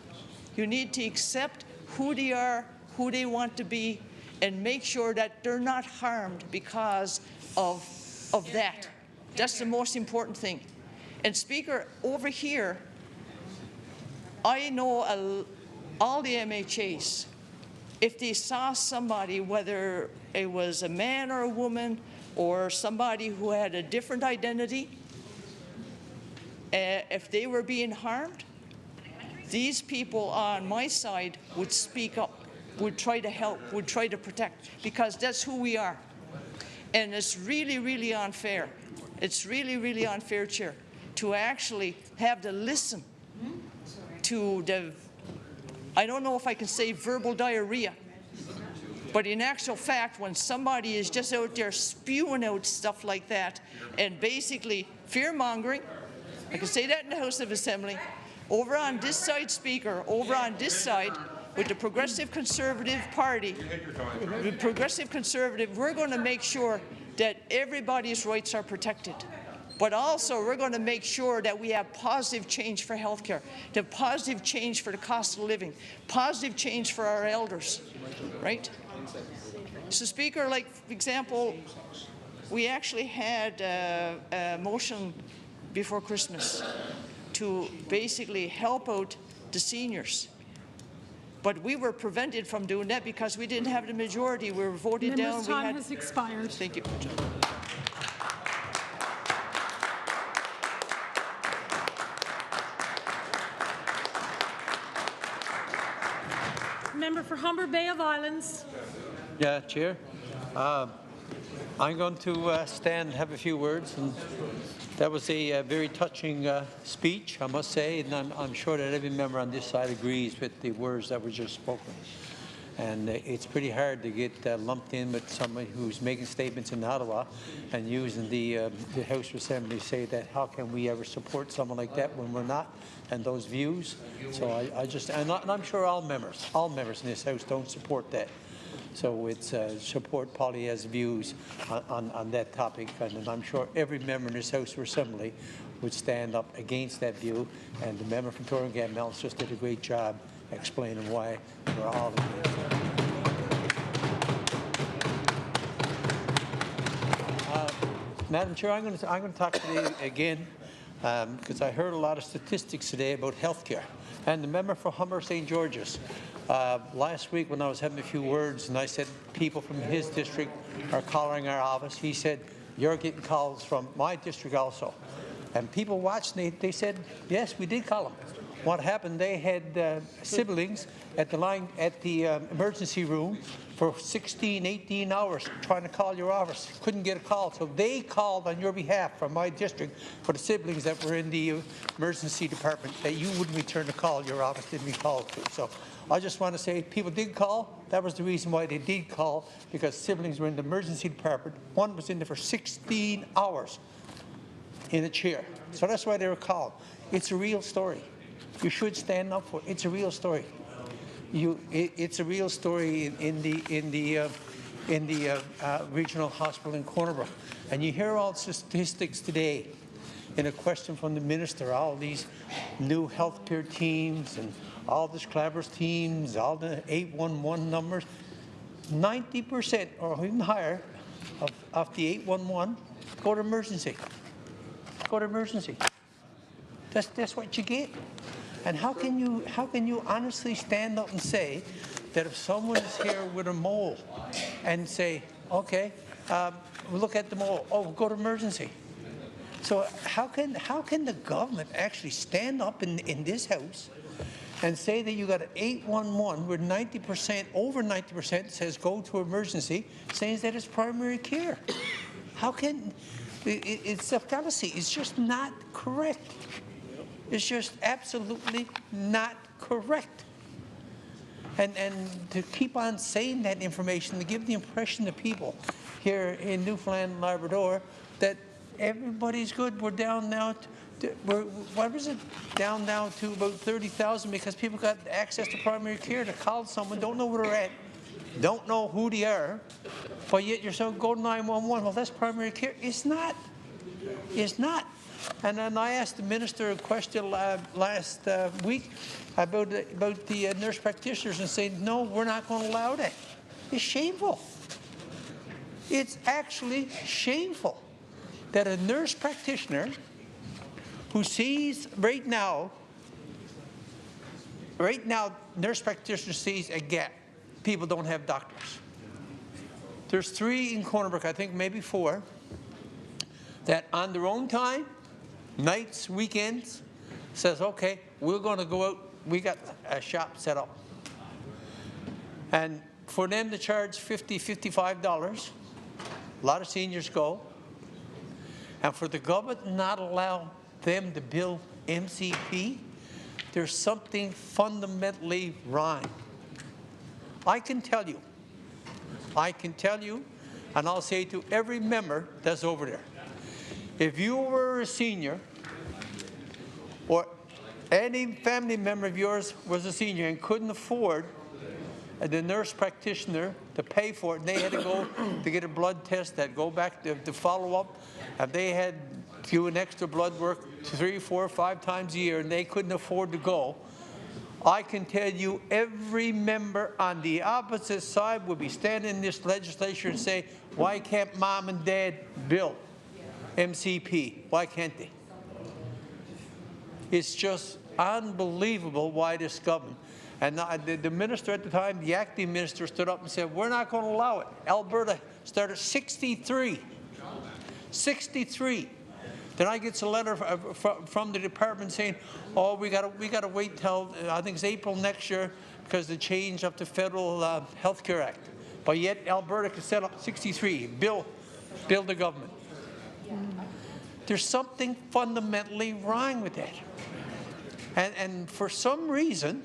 You need to accept who they are, who they want to be, and make sure that they're not harmed because of that. That's the most important thing. And Speaker, over here, I know all the MHAs, if they saw somebody, whether it was a man or a woman, or somebody who had a different identity, if they were being harmed, these people on my side would speak up, would try to help, would try to protect, because that's who we are. And it's really, really unfair. It's really, really unfair, Chair, to actually have to listen to the, I don't know if I can say verbal diarrhea, but in actual fact, when somebody is just out there spewing out stuff like that and basically fear-mongering, I can say that in the House of Assembly, over on this side, Speaker, over on this side, with the Progressive Conservative Party, the Progressive Conservative, we're going to make sure that everybody's rights are protected. But also, we're going to make sure that we have positive change for health care, the positive change for the cost of living, positive change for our elders, right? So, Speaker, like, for example, we actually had a motion before Christmas to basically help out the seniors. But we were prevented from doing that because we didn't have the majority. We were voted down. Member's time has expired. Thank you. Member for Humber Bay of Islands. Yeah, Chair. I'm going to stand and have a few words. And that was a very touching speech, I must say, and I'm sure that every member on this side agrees with the words that were just spoken. And it's pretty hard to get lumped in with somebody who's making statements in Ottawa and using the House of Assembly to say that how can we ever support someone like that when we're not, and those views. So and I'm sure all members in this House don't support that. So it's support Polly's views on that topic, and I'm sure every member in this House of Assembly would stand up against that view, and the member from Torrington-Mills just did a great job explaining why we're all against it. Madam Chair, I'm going to talk today again because I heard a lot of statistics today about health care. And the member for Humber St. George's, last week when I was having a few words and I said people from his district are calling our office, he said, you're getting calls from my district also. And people watched, they said, yes, we did call them. What happened, they had siblings at the emergency room for 16, 18 hours trying to call your office. Couldn't get a call. So they called on your behalf from my district for the siblings that were in the emergency department that you wouldn't return the call. Your office didn't be called to. So I just want to say people did call. That was the reason why they did call, because siblings were in the emergency department. One was in there for 16 hours in a chair. So that's why they were called. It's a real story. You should stand up for it. It's a real story. It's a real story in the regional hospital in Corner Brook. And you hear all the statistics today in a question from the minister, all these new healthcare teams and all the collaborative teams, all the 811 numbers. 90% or even higher of the 811 go to emergency. Go to emergency. That's what you get. And how can you honestly stand up and say that if someone is here with a mole and say, okay, look at the mole, oh, go to emergency. So how can the government actually stand up in this house and say that you got an 811 where 90%, over 90% says go to emergency, saying that it's primary care? How can, it's a fallacy. It's just not correct. It's just absolutely not correct. And to keep on saying that information, to give the impression to people here in Newfoundland and Labrador that everybody's good. We're down now what was it? Down now to about 30,000 because people got access to primary care to call someone, don't know where they're at, don't know who they are, but yet you're saying go to 911. Well, that's primary care. It's not. It's not. And then I asked the minister a question last week about the nurse practitioners and saying, no, we're not going to allow that. It's shameful. It's actually shameful that a nurse practitioner who sees right now, nurse practitioner sees a gap. People don't have doctors. There's 3 in Corner Brook, I think maybe 4, that on their own time, nights, weekends, says, okay, we're going to go out. We got a shop set up. And for them to charge $50, $55, a lot of seniors go. And for the government not allow them to bill MCP, there's something fundamentally wrong. I can tell you, and I'll say to every member that's over there, if you were a senior or any family member of yours was a senior and couldn't afford the nurse practitioner to pay for it, and they had to go to get a blood test, that go back to follow up, and they had to do an extra blood work 3, 4, 5 times a year, and they couldn't afford to go, I can tell you every member on the opposite side would be standing in this legislature and say, why can't mom and dad bill MCP? Why can't they? It's just unbelievable why this government. And the minister at the time, the acting minister, stood up and said, we're not going to allow it. Alberta started 63. 63. Then I get a letter from the department saying, oh, we got to wait till, I think it's April next year, because the change of the Federal Health Care Act. But yet Alberta can set up 63. Bill the government. There's something fundamentally wrong with that. And for some reason,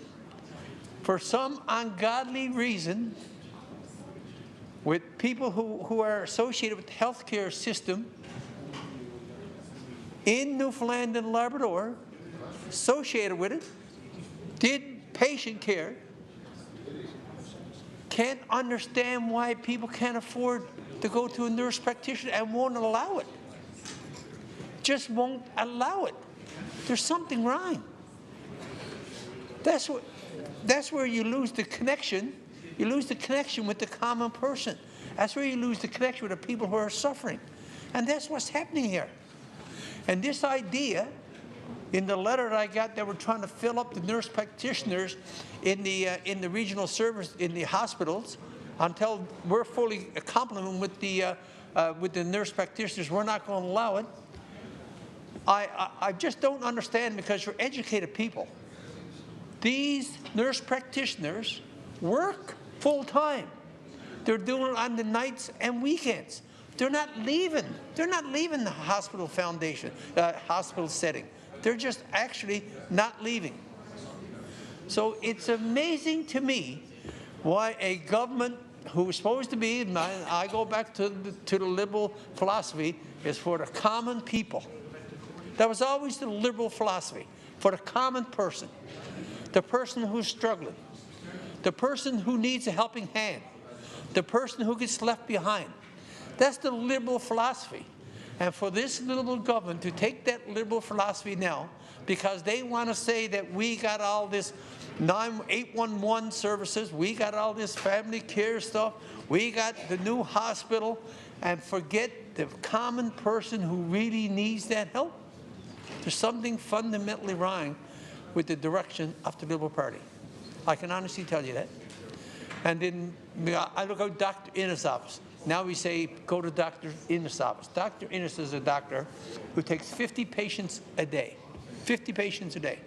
for some ungodly reason, with people who are associated with the healthcare system in Newfoundland and Labrador, associated with it, did patient care, can't understand why people can't afford to go to a nurse practitioner and won't allow it. Just won't allow it. There's something wrong. That's where you lose the connection. You lose the connection with the common person. That's where you lose the connection with the people who are suffering. And that's what's happening here. And this idea, in the letter that I got, that we're trying to fill up the nurse practitioners in the regional service, in the hospitals, until we're fully complement with the nurse practitioners, we're not going to allow it. I just don't understand, because you're educated people. These nurse practitioners work full-time. They're doing it on the nights and weekends. They're not leaving. They're not leaving the hospital foundation, hospital setting. They're just actually not leaving. So it's amazing to me why a government who is supposed to be, and I go back to the liberal philosophy, is for the common people. That was always the liberal philosophy, for the common person, the person who's struggling, the person who needs a helping hand, the person who gets left behind. That's the liberal philosophy. And for this liberal government to take that liberal philosophy now, because they want to say that we got all this 811 services, we got all this family care stuff, we got the new hospital, and forget the common person who really needs that help. There's something fundamentally wrong with the direction of the Liberal Party. I can honestly tell you that. And then I look out Dr. Innes' office. Now we say go to Dr. Innes' office. Dr. Innes is a doctor who takes 50 patients a day. 50 patients a day.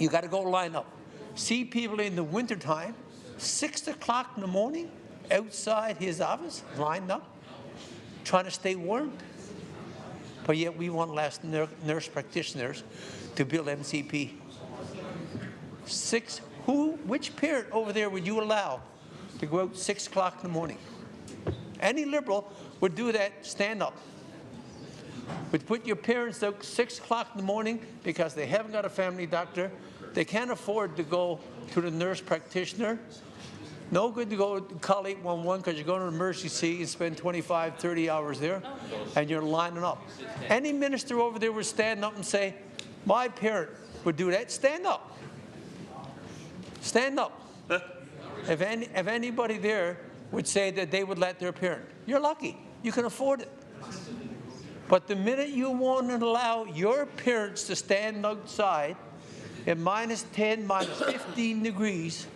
You got to go line up. See people in the wintertime, 6 o'clock in the morning, outside his office, lined up, trying to stay warm. But yet we want less nurse practitioners to build MCP. Which parent over there would you allow to go out 6 o'clock in the morning? Any liberal would do that, stand up. Would put your parents out 6 o'clock in the morning because they haven't got a family doctor. They can't afford to go to the nurse practitioner. No good to go call 811 because you're going to emergency and spend 25, 30 hours there, and you're lining up. Any minister over there would stand up and say, my parent would do that. Stand up. Stand up. If anybody there would say that they would let their parent, you're lucky. You can afford it. But the minute you won't allow your parents to stand outside at -10, -15 degrees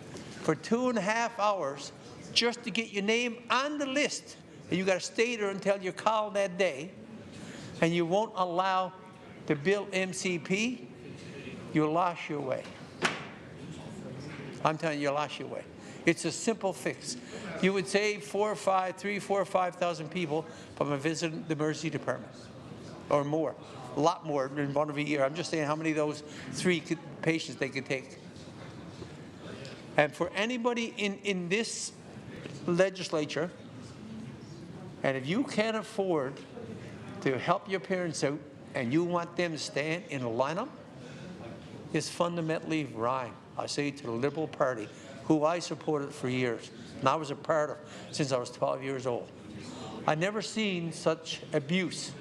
for 2.5 hours just to get your name on the list, and you got to stay there until you're called that day, and you won't allow to build MCP, you lost your way. I'm telling you, you lost your way. It's a simple fix. You would save 4 or 5,000 people from a visit to the emergency department, or more, a lot more than one every year. I'm just saying how many of those 3 patients they could take. And for anybody in this legislature, and if you can't afford to help your parents out and you want them to stand in a lineup, it's fundamentally wrong. I say to the Liberal Party, who I supported for years, and I was a part of since I was 12 years old. I never seen such abuse.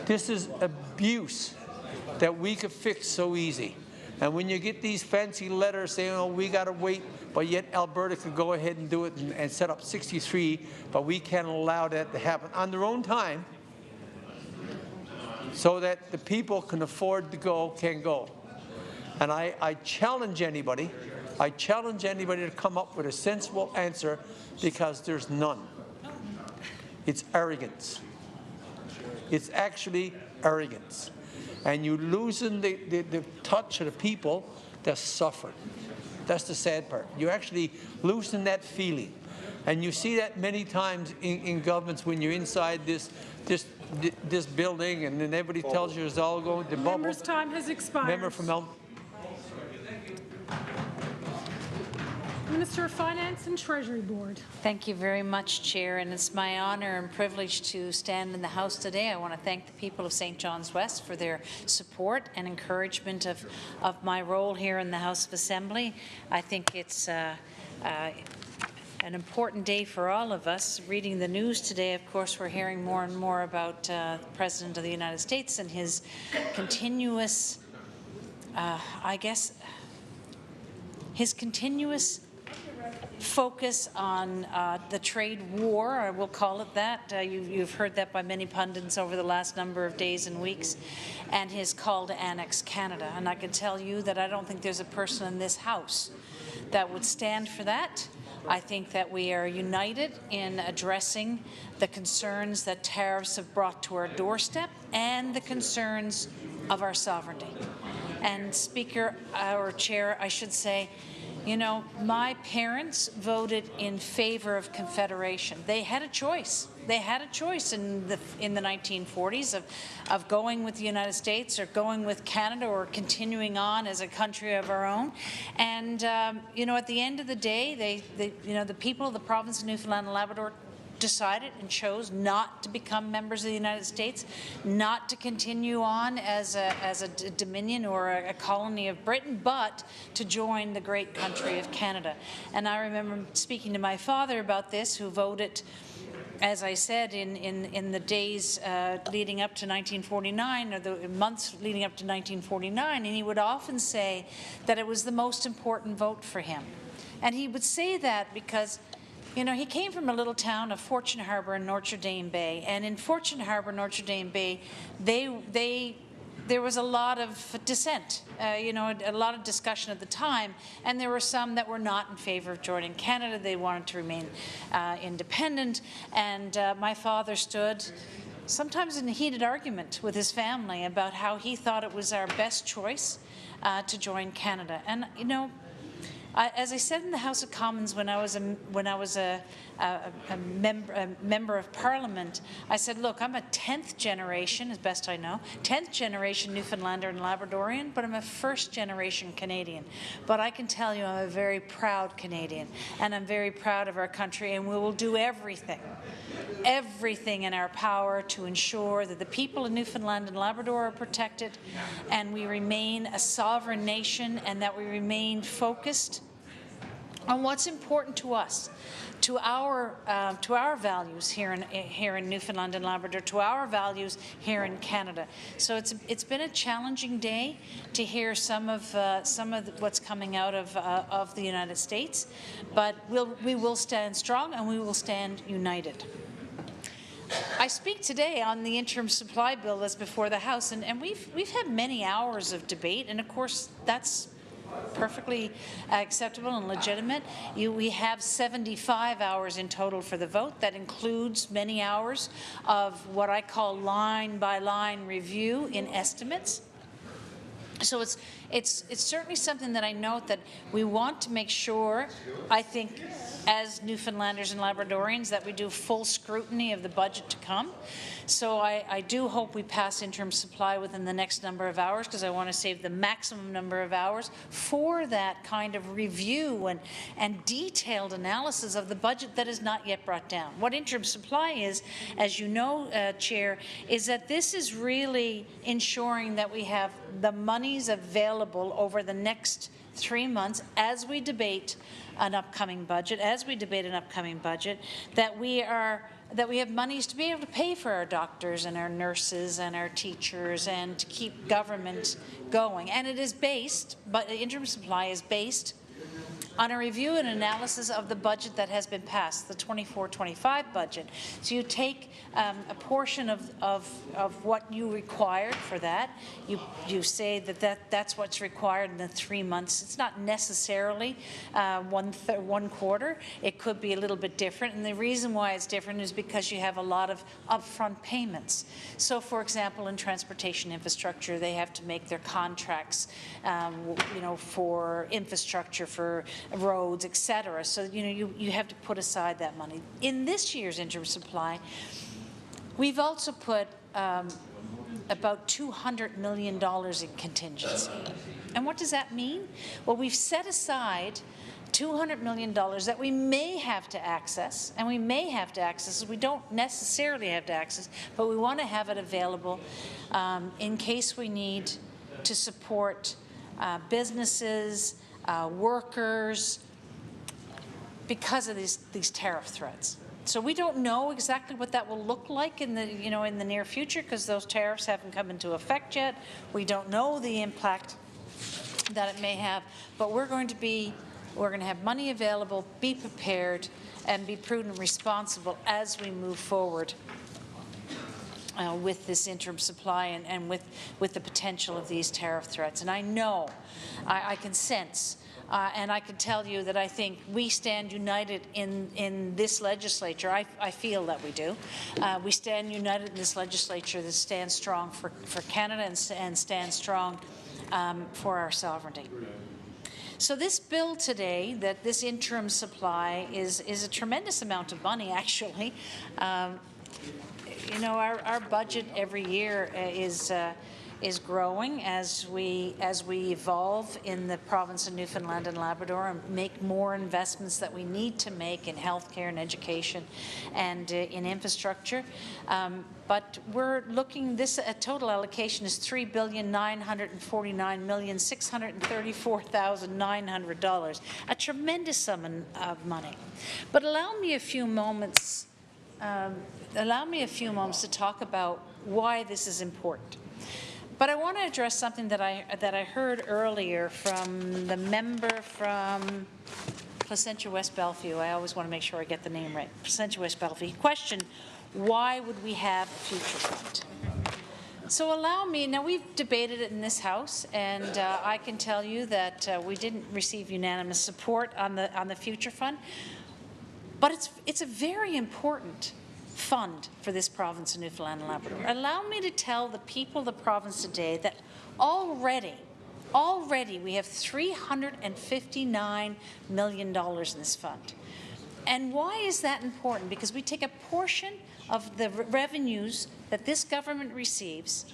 This is abuse that we could fix so easy. And when you get these fancy letters saying, oh, we got to wait, but yet Alberta could go ahead and do it and set up 63, but we can't allow that to happen on their own time so that the people can afford to go, can go. And I challenge anybody to come up with a sensible answer, because there's none. It's arrogance. It's actually arrogance. And you're losing the touch of the people that suffer. That's the sad part. You're actually losing that feeling. And you see that many times in governments when you're inside this building, and then everybody tells you it's all going to bubble. Member's time has expired. Member from Minister of Finance and Treasury Board. Thank you very much, Chair, and it's my honour and privilege to stand in the House today. I want to thank the people of St. John's West for their support and encouragement of my role here in the House of Assembly. I think it's an important day for all of us. Reading the news today, of course, we're hearing more and more about the President of the United States and his continuous, his continuous focus on the trade war, I will call it that. You've heard that by many pundits over the last number of days and weeks, and his call to annex Canada. And I can tell you that I don't think there's a person in this House that would stand for that. I think that we are united in addressing the concerns that tariffs have brought to our doorstep and the concerns of our sovereignty. And Speaker, or Chair, I should say, you know, my parents voted in favor of Confederation. They had a choice. They had a choice in the 1940s of going with the United States or going with Canada or continuing on as a country of our own. And you know, at the end of the day, the people of the province of Newfoundland and Labrador decided and chose not to become members of the United States, not to continue on as a dominion or a colony of Britain, but to join the great country of Canada. And I remember speaking to my father about this, who voted, as I said, in the days leading up to 1949, or the months leading up to 1949, and he would often say that it was the most important vote for him. And he would say that because, you know, he came from a little town of Fortune Harbour in Notre Dame Bay, and in Fortune Harbour, Notre Dame Bay, there was a lot of dissent, you know, a lot of discussion at the time, and there were some that were not in favor of joining Canada. They wanted to remain independent, and my father stood sometimes in a heated argument with his family about how he thought it was our best choice to join Canada. And, you know, as I said in the House of Commons when I was a member of Parliament, I said, look, I'm a 10th generation, as best I know, 10th generation Newfoundlander and Labradorian, but I'm a first generation Canadian. But I can tell you I'm a very proud Canadian, and I'm very proud of our country, and we will do everything in our power to ensure that the people of Newfoundland and Labrador are protected, and we remain a sovereign nation, and that we remain focused on what's important to us, to our values here in Newfoundland and Labrador, to our values here in Canada. So it's been a challenging day to hear some of what's coming out of the United States, but we will stand strong and we will stand united. I speak today on the interim supply bill that's before the House, and we've had many hours of debate, and of course that's perfectly acceptable and legitimate. We have 75 hours in total for the vote. That includes many hours of what I call line-by-line review in estimates. So it's certainly something that I note that we want to make sure, I think, as Newfoundlanders and Labradorians, that we do full scrutiny of the budget to come. So I do hope we pass interim supply within the next number of hours, because I want to save the maximum number of hours for that kind of review and detailed analysis of the budget that is not yet brought down. What interim supply is, as you know, Chair, is that this is really ensuring that we have the monies available over the next 3 months as we debate an upcoming budget, that we have monies to be able to pay for our doctors and our nurses and our teachers and to keep government going. And it is based, but the interim supply is based on a review and analysis of the budget that has been passed, the 24-25 budget. So you take a portion of what you required for that. You say that's what's required in the 3 months. It's not necessarily one quarter. It could be a little bit different. And the reason why it's different is because you have a lot of upfront payments. So, for example, in transportation infrastructure, they have to make their contracts, you know, for infrastructure, for roads, etc. So you have to put aside that money. In this year's interim supply, we've also put about $200 million in contingency. And what does that mean? Well, we've set aside $200 million that we may have to access, and we may have to access, we don't necessarily have to access, but we want to have it available in case we need to support businesses, workers, because of these tariff threats. So we don't know exactly what that will look like in the near future, because those tariffs haven't come into effect yet. We don't know the impact that it may have, but we're going to be We're going to have money available, be prepared, and be prudent and responsible as we move forward with this interim supply and with the potential of these tariff threats. And I know, I can sense, and I can tell you that I think we stand united in this legislature. I feel that we do. We stand united in this legislature that stands strong for Canada and stands strong for our sovereignty. So this bill today, that this interim supply is a tremendous amount of money, actually. You know, our budget every year is growing as we evolve in the province of Newfoundland and Labrador and make more investments that we need to make in healthcare and education and in infrastructure. But we're looking, this total allocation is $3,949,634,900, a tremendous sum of money. But allow me a few moments to talk about why this is important. But I want to address something that I heard earlier from the member from Placentia West Bellevue. I always want to make sure I get the name right. Placentia West Bellevue. He questioned, why would we have a future fund? So allow me, now we've debated it in this House, and I can tell you that we didn't receive unanimous support on the future fund, but it's a very important fund for this province of Newfoundland and Labrador. Allow me to tell the people of the province today that already we have $359 million in this fund. And why is that important? Because we take a portion of the revenues that this government receives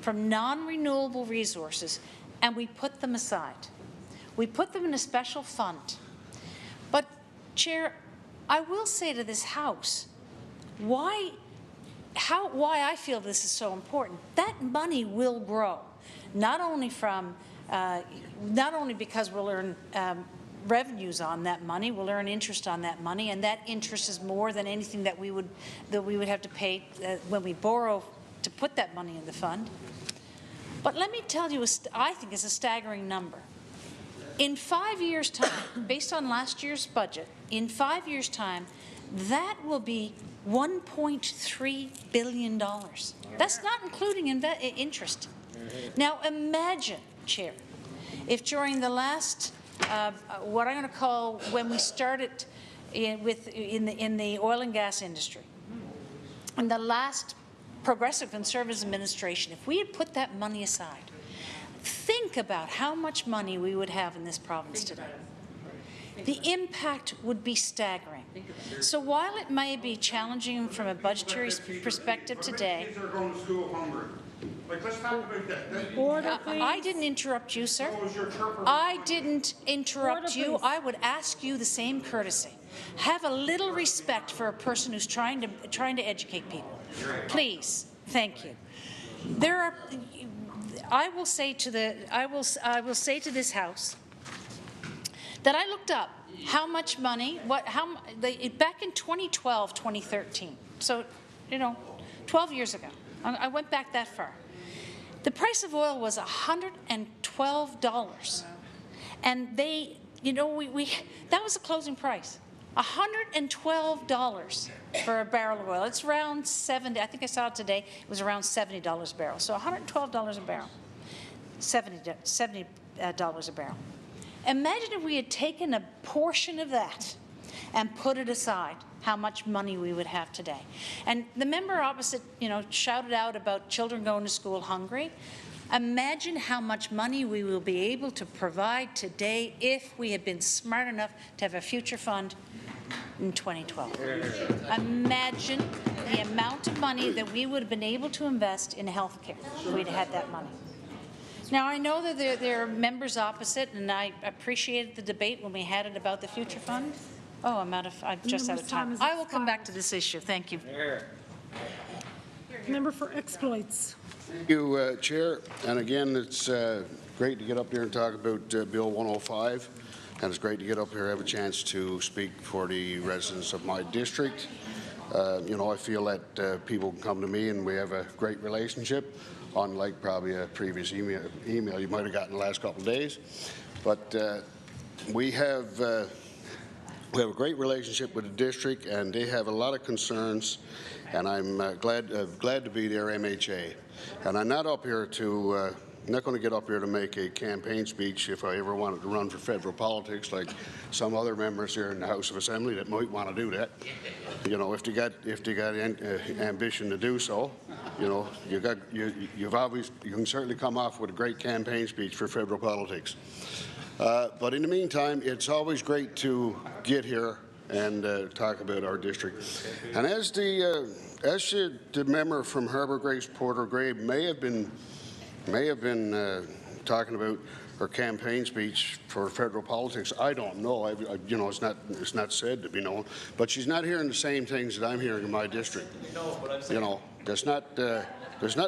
from non-renewable resources and we put them aside. We put them in a special fund. But, Chair, I will say to this House, why I feel this is so important. That money will grow, not only because we'll earn revenues on that money, we'll earn interest on that money, and that interest is more than anything that we would have to pay when we borrow to put that money in the fund. But let me tell you, I think it's a staggering number. In 5 years' time, based on last year's budget, in 5 years' time, that will be $1.3 billion. That's not including interest. Now imagine, Chair, if during the last, what I'm going to call, when we started in the oil and gas industry, in the last Progressive Conservative administration, if we had put that money aside, think about how much money we would have in this province today. The impact would be staggering. So while it may be challenging from a budgetary perspective today, I didn't interrupt you, sir. I didn't interrupt you. I would ask you the same courtesy. Have a little respect for a person who's trying to educate people. Please, thank you. I will say to this House that I looked up how much money, back in 2012, 2013, so, 12 years ago, I went back that far. The price of oil was $112, and that was the closing price, $112 for a barrel of oil. It's around 70, I think I saw it today, it was around $70 a barrel, so $112 a barrel, $70 a barrel. Imagine if we had taken a portion of that and put it aside, how much money we would have today. And the member opposite, shouted out about children going to school hungry. Imagine how much money we will be able to provide today if we had been smart enough to have a future fund in 2012. Imagine the amount of money that we would have been able to invest in health care if we'd had that money. Now, I know that there are members opposite, and I appreciated the debate when we had it about the future fund. Oh, I'm just out of time. I will come back to this issue. Thank you. Member for exploits. Thank you, Chair. And again, it's great to get up here and talk about Bill 105. And it's great to get up here and have a chance to speak for the residents of my district. I feel that people can come to me and we have a great relationship, unlike probably a previous email you might have gotten the last couple of days. But we have a great relationship with the district, and they have a lot of concerns, and I'm glad to be their MHA. And I'm not up here to not going to get up here to make a campaign speech if I ever wanted to run for federal politics, like some other members here in the House of Assembly that might want to do that. You know, if they got ambition to do so, you know, you can certainly come off with a great campaign speech for federal politics. But in the meantime, it's always great to get here and talk about our district. And as the member from Harbour Grace Porter Grey may have been talking about her campaign speech for federal politics, I don't know. You know, it's not said to be known, but she's not hearing the same things that I'm hearing in my district. You know, there's not the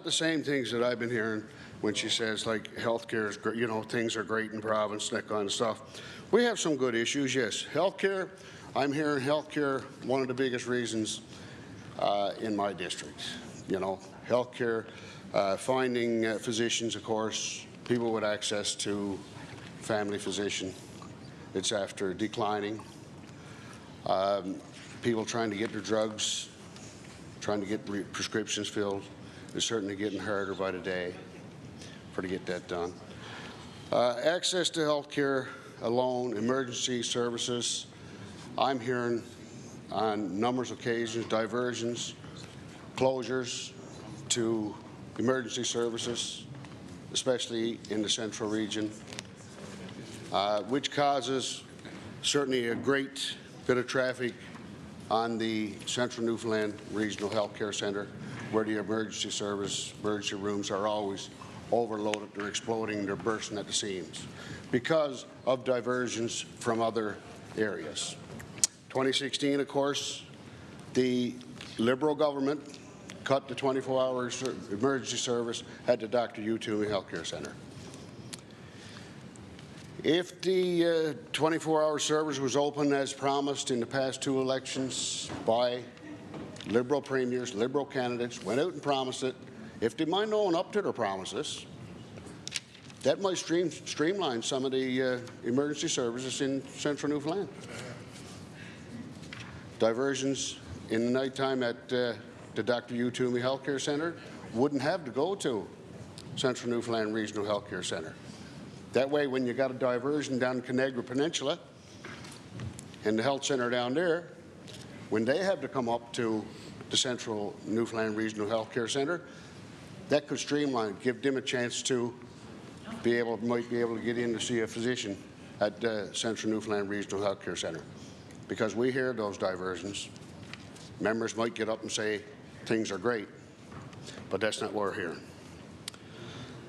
same things that I've been hearing when she says, like, healthcare is great, you know, things are great in the province, that kind of stuff. We have some good issues, yes. Healthcare, I'm hearing healthcare, one of the biggest reasons in my district. You know, healthcare, finding physicians, of course, people with access to family physician, it's after declining. People trying to get their drugs, trying to get prescriptions filled, is certainly getting harder by the day to get that done. Access to health care alone, emergency services, I'm hearing on numerous occasions diversions, closures to emergency services, especially in the central region, which causes certainly a great bit of traffic on the Central Newfoundland Regional Health Care Centre, where the emergency rooms are always overloaded, they're exploding, they're bursting at the seams because of diversions from other areas. 2016, of course, the Liberal government cut the 24-hour emergency service at the Dr. U. Toomey Healthcare Centre. If the 24-hour service was open as promised in the past 2 elections by Liberal premiers, Liberal candidates, went out and promised it, if they mind owning up to their promises, that might streamline some of the emergency services in central Newfoundland. Diversions in the nighttime at the Dr. U. Toomey Healthcare Centre wouldn't have to go to Central Newfoundland Regional Healthcare Centre. That way, when you got a diversion down Conagra Peninsula and the health centre down there, when they have to come up to the Central Newfoundland Regional Healthcare Centre, that could streamline, give them a chance to might be able to get in to see a physician at the Central Newfoundland Regional Healthcare Centre. Because we hear those diversions, members might get up and say things are great, but that's not what we're hearing.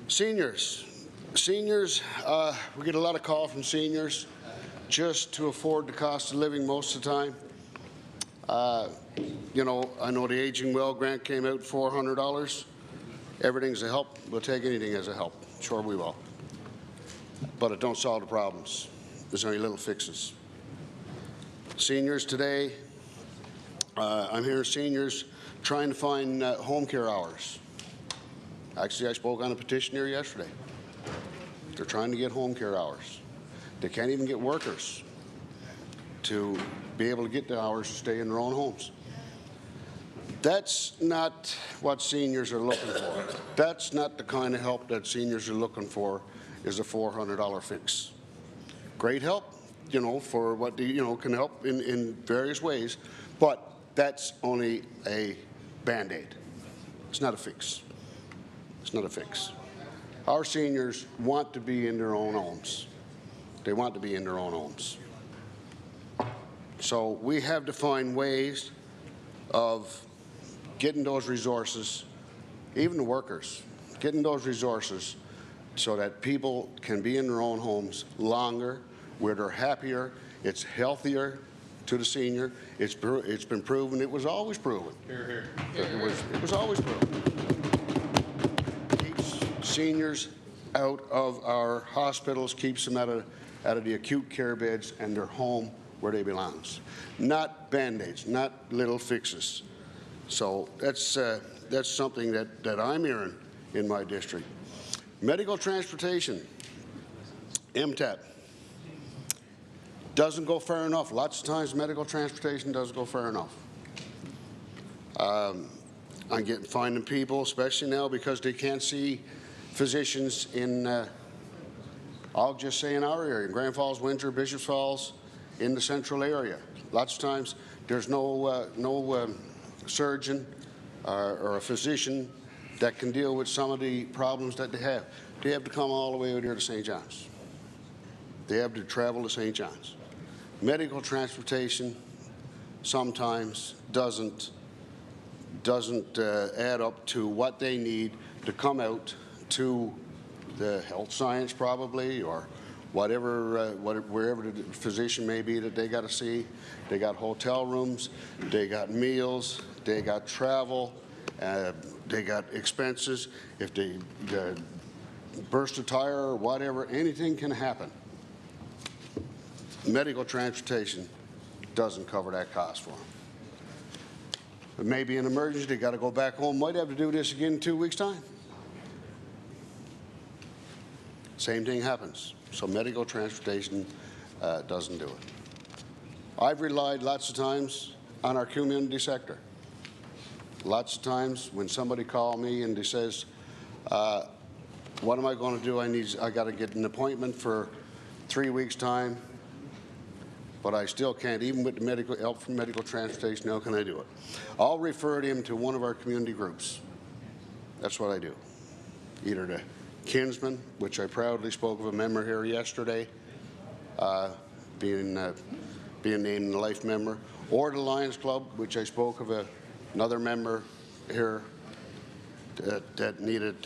Seniors, we get a lot of calls from seniors just to afford the cost of living most of the time. You know, I know the Aging Well grant came out $400. Everything's a help. We'll take anything as a help. Sure we will. But it don't solve the problems. There's only little fixes. Seniors today, I'm hearing seniors trying to find home care hours. Actually, I spoke on a petition here yesterday. They're trying to get home care hours. They can't even get workers to be able to get the hours to stay in their own homes. That's not what seniors are looking for. That's not the kind of help that seniors are looking for, is a $400 fix. Great help, you know, for what can help in various ways, but that's only a Band-Aid. It's not a fix. It's not a fix. Our seniors want to be in their own homes. They want to be in their own homes. So we have to find ways of getting those resources, even the workers, getting those resources so that people can be in their own homes longer, where they're happier, it's healthier to the senior. It's been proven. It was always proven. Here, here. It was always proven. Keeps seniors out of our hospitals, keeps them out of the acute care beds and their home where they belong. Not Band-Aids, not little fixes. So that's something that I'm hearing in my district. Medical transportation, MTAP. doesn't go far enough. Lots of times medical transportation doesn't go far enough. I'm finding people, especially now because they can't see physicians in, I'll just say in our area, Grand Falls, Windsor, Bishops Falls, in the central area. Lots of times there's no surgeon or a physician that can deal with some of the problems that they have. They have to come all the way out here to St. John's. They have to travel to St. John's. Medical transportation sometimes doesn't add up to what they need to come out to the health science probably, or whatever, wherever the physician may be that they got to see. They got hotel rooms, they got meals, they got travel, they got expenses. If they burst a tire or whatever, anything can happen. Medical transportation doesn't cover that cost for them. It may be an emergency, they got to go back home, might have to do this again in 2 weeks' time. Same thing happens. So medical transportation doesn't do it. I've relied lots of times on our community sector. Lots of times when somebody calls me and they says, what am I going to do? I got to get an appointment for 3 weeks' time, but I still can't, even with the medical help from medical transportation, how can I do it? I'll refer them to one of our community groups. That's what I do. Either the Kinsman, which I proudly spoke of a member here yesterday, being named a life member, or the Lions Club, which I spoke of another member here that needed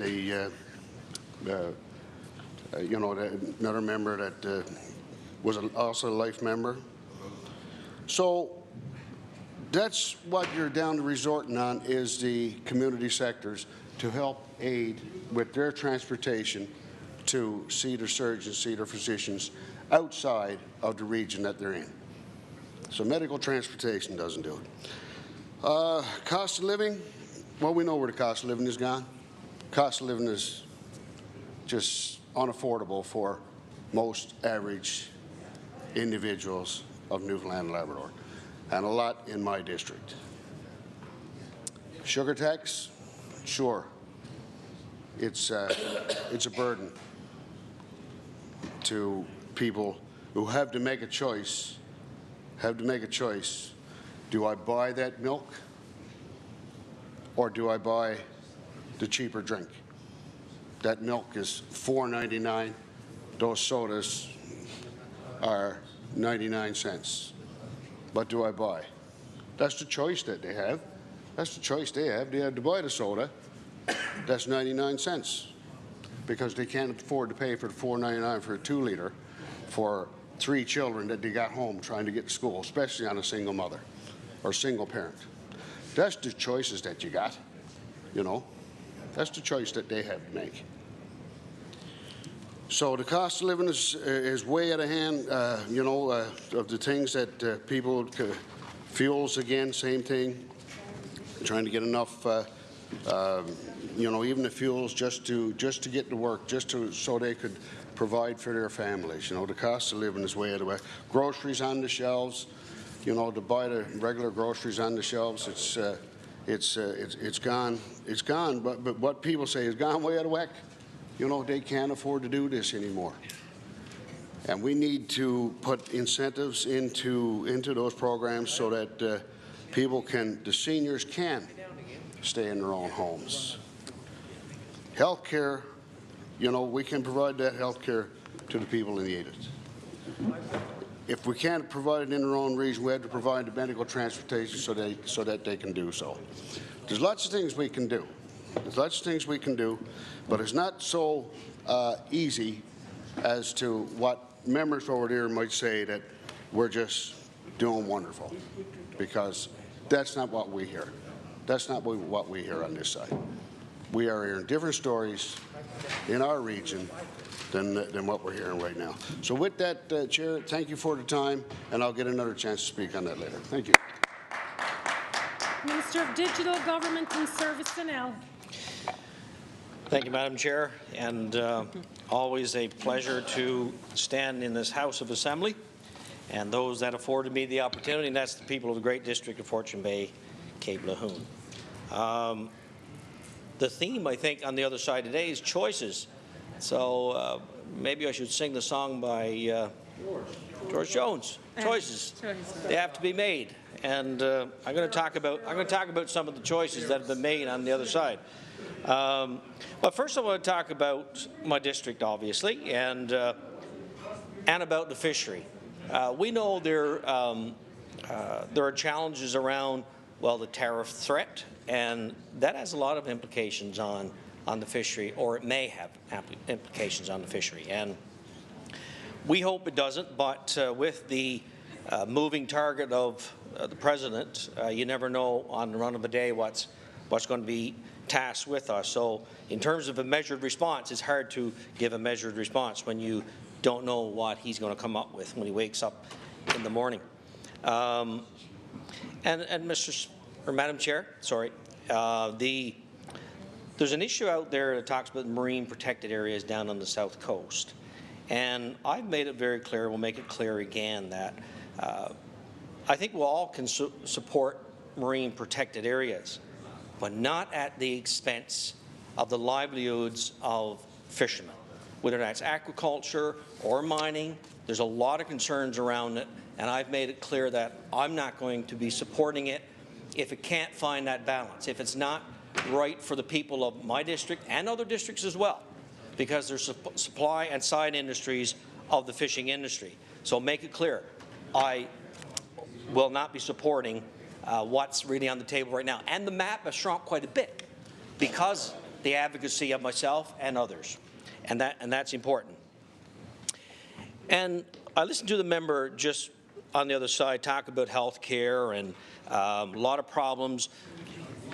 another member that was also a life member. So that's what you're down to resorting on, is the community sectors to help aid with their transportation to see their surgeons, see their physicians outside of the region that they're in. So medical transportation doesn't do it. Cost of living, well, we know where the cost of living has gone. Cost of living is just unaffordable for most average individuals of Newfoundland and Labrador, and a lot in my district. Sugar tax, sure, it's a burden to people who have to make a choice. Do I buy that milk, or do I buy the cheaper drink? That milk is $4.99. Those sodas are 99 cents. What do I buy? That's the choice that they have. That's the choice they have. They have to buy the soda. That's 99 cents because they can't afford to pay for the $4.99 for a 2-liter for 3 children that they got home trying to get to school, especially on a single mother or single parent. That's the choices that you got, you know. That's the choice that they have to make. So the cost of living is way out of hand, of the things that people, fuels again, same thing. Trying to get enough, even the fuels just to get to work, so they could provide for their families. You know, the cost of living is way out of whack. Groceries on the shelves, to buy the regular groceries on the shelves, it's gone. It's gone. But what people say is gone way out of whack. They can't afford to do this anymore. And we need to put incentives into those programs so that the seniors can stay in their own homes. Health care, we can provide that health care to the people who need it. If we can't provide it in their own region, we have to provide the medical transportation so that they can do so. There's lots of things we can do. But it's not so easy as to what members over there might say, that we're just doing wonderful, because that's not what we hear. That's not what we hear on this side. We are hearing different stories in our region than what we're hearing right now. So with that, Chair, thank you for the time, and I'll get another chance to speak on that later. Thank you. Minister of Digital Government and Service Donnell. Thank you, Madam Chair, and always a pleasure to stand in this House of Assembly and those that afforded me the opportunity, and that's the people of the great district of Fortune Bay, Cape Lejeune. The theme, I think, on the other side today is choices. So maybe I should sing the song by George Jones. Choices. They have to be made, and I'm going to talk about some of the choices that have been made on the other side. But first, I want to talk about my district, obviously, and about the fishery. We know there are challenges around, well, the tariff threat, and that has a lot of implications on the fishery, or it may have implications on the fishery. And we hope it doesn't, but with the moving target of the president, you never know on the run of the day what's going to be tasked with us. So in terms of a measured response, it's hard to give a measured response when you don't know what he's going to come up with when he wakes up in the morning. And Madam Chair, sorry, there's an issue out there that talks about marine protected areas down on the south coast. And I've made it very clear, we'll make it clear again, that I think we all can support marine protected areas, but not at the expense of the livelihoods of fishermen. Whether that's aquaculture or mining, there's a lot of concerns around it, and I've made it clear that I'm not going to be supporting it if it can't find that balance, if it's not right for the people of my district and other districts as well, because there's supply and side industries of the fishing industry. So make it clear, I will not be supporting what's really on the table right now. And the map has shrunk quite a bit because the advocacy of myself and others, and that's important. And I listened to the member just on the other side talk about health care and a lot of problems.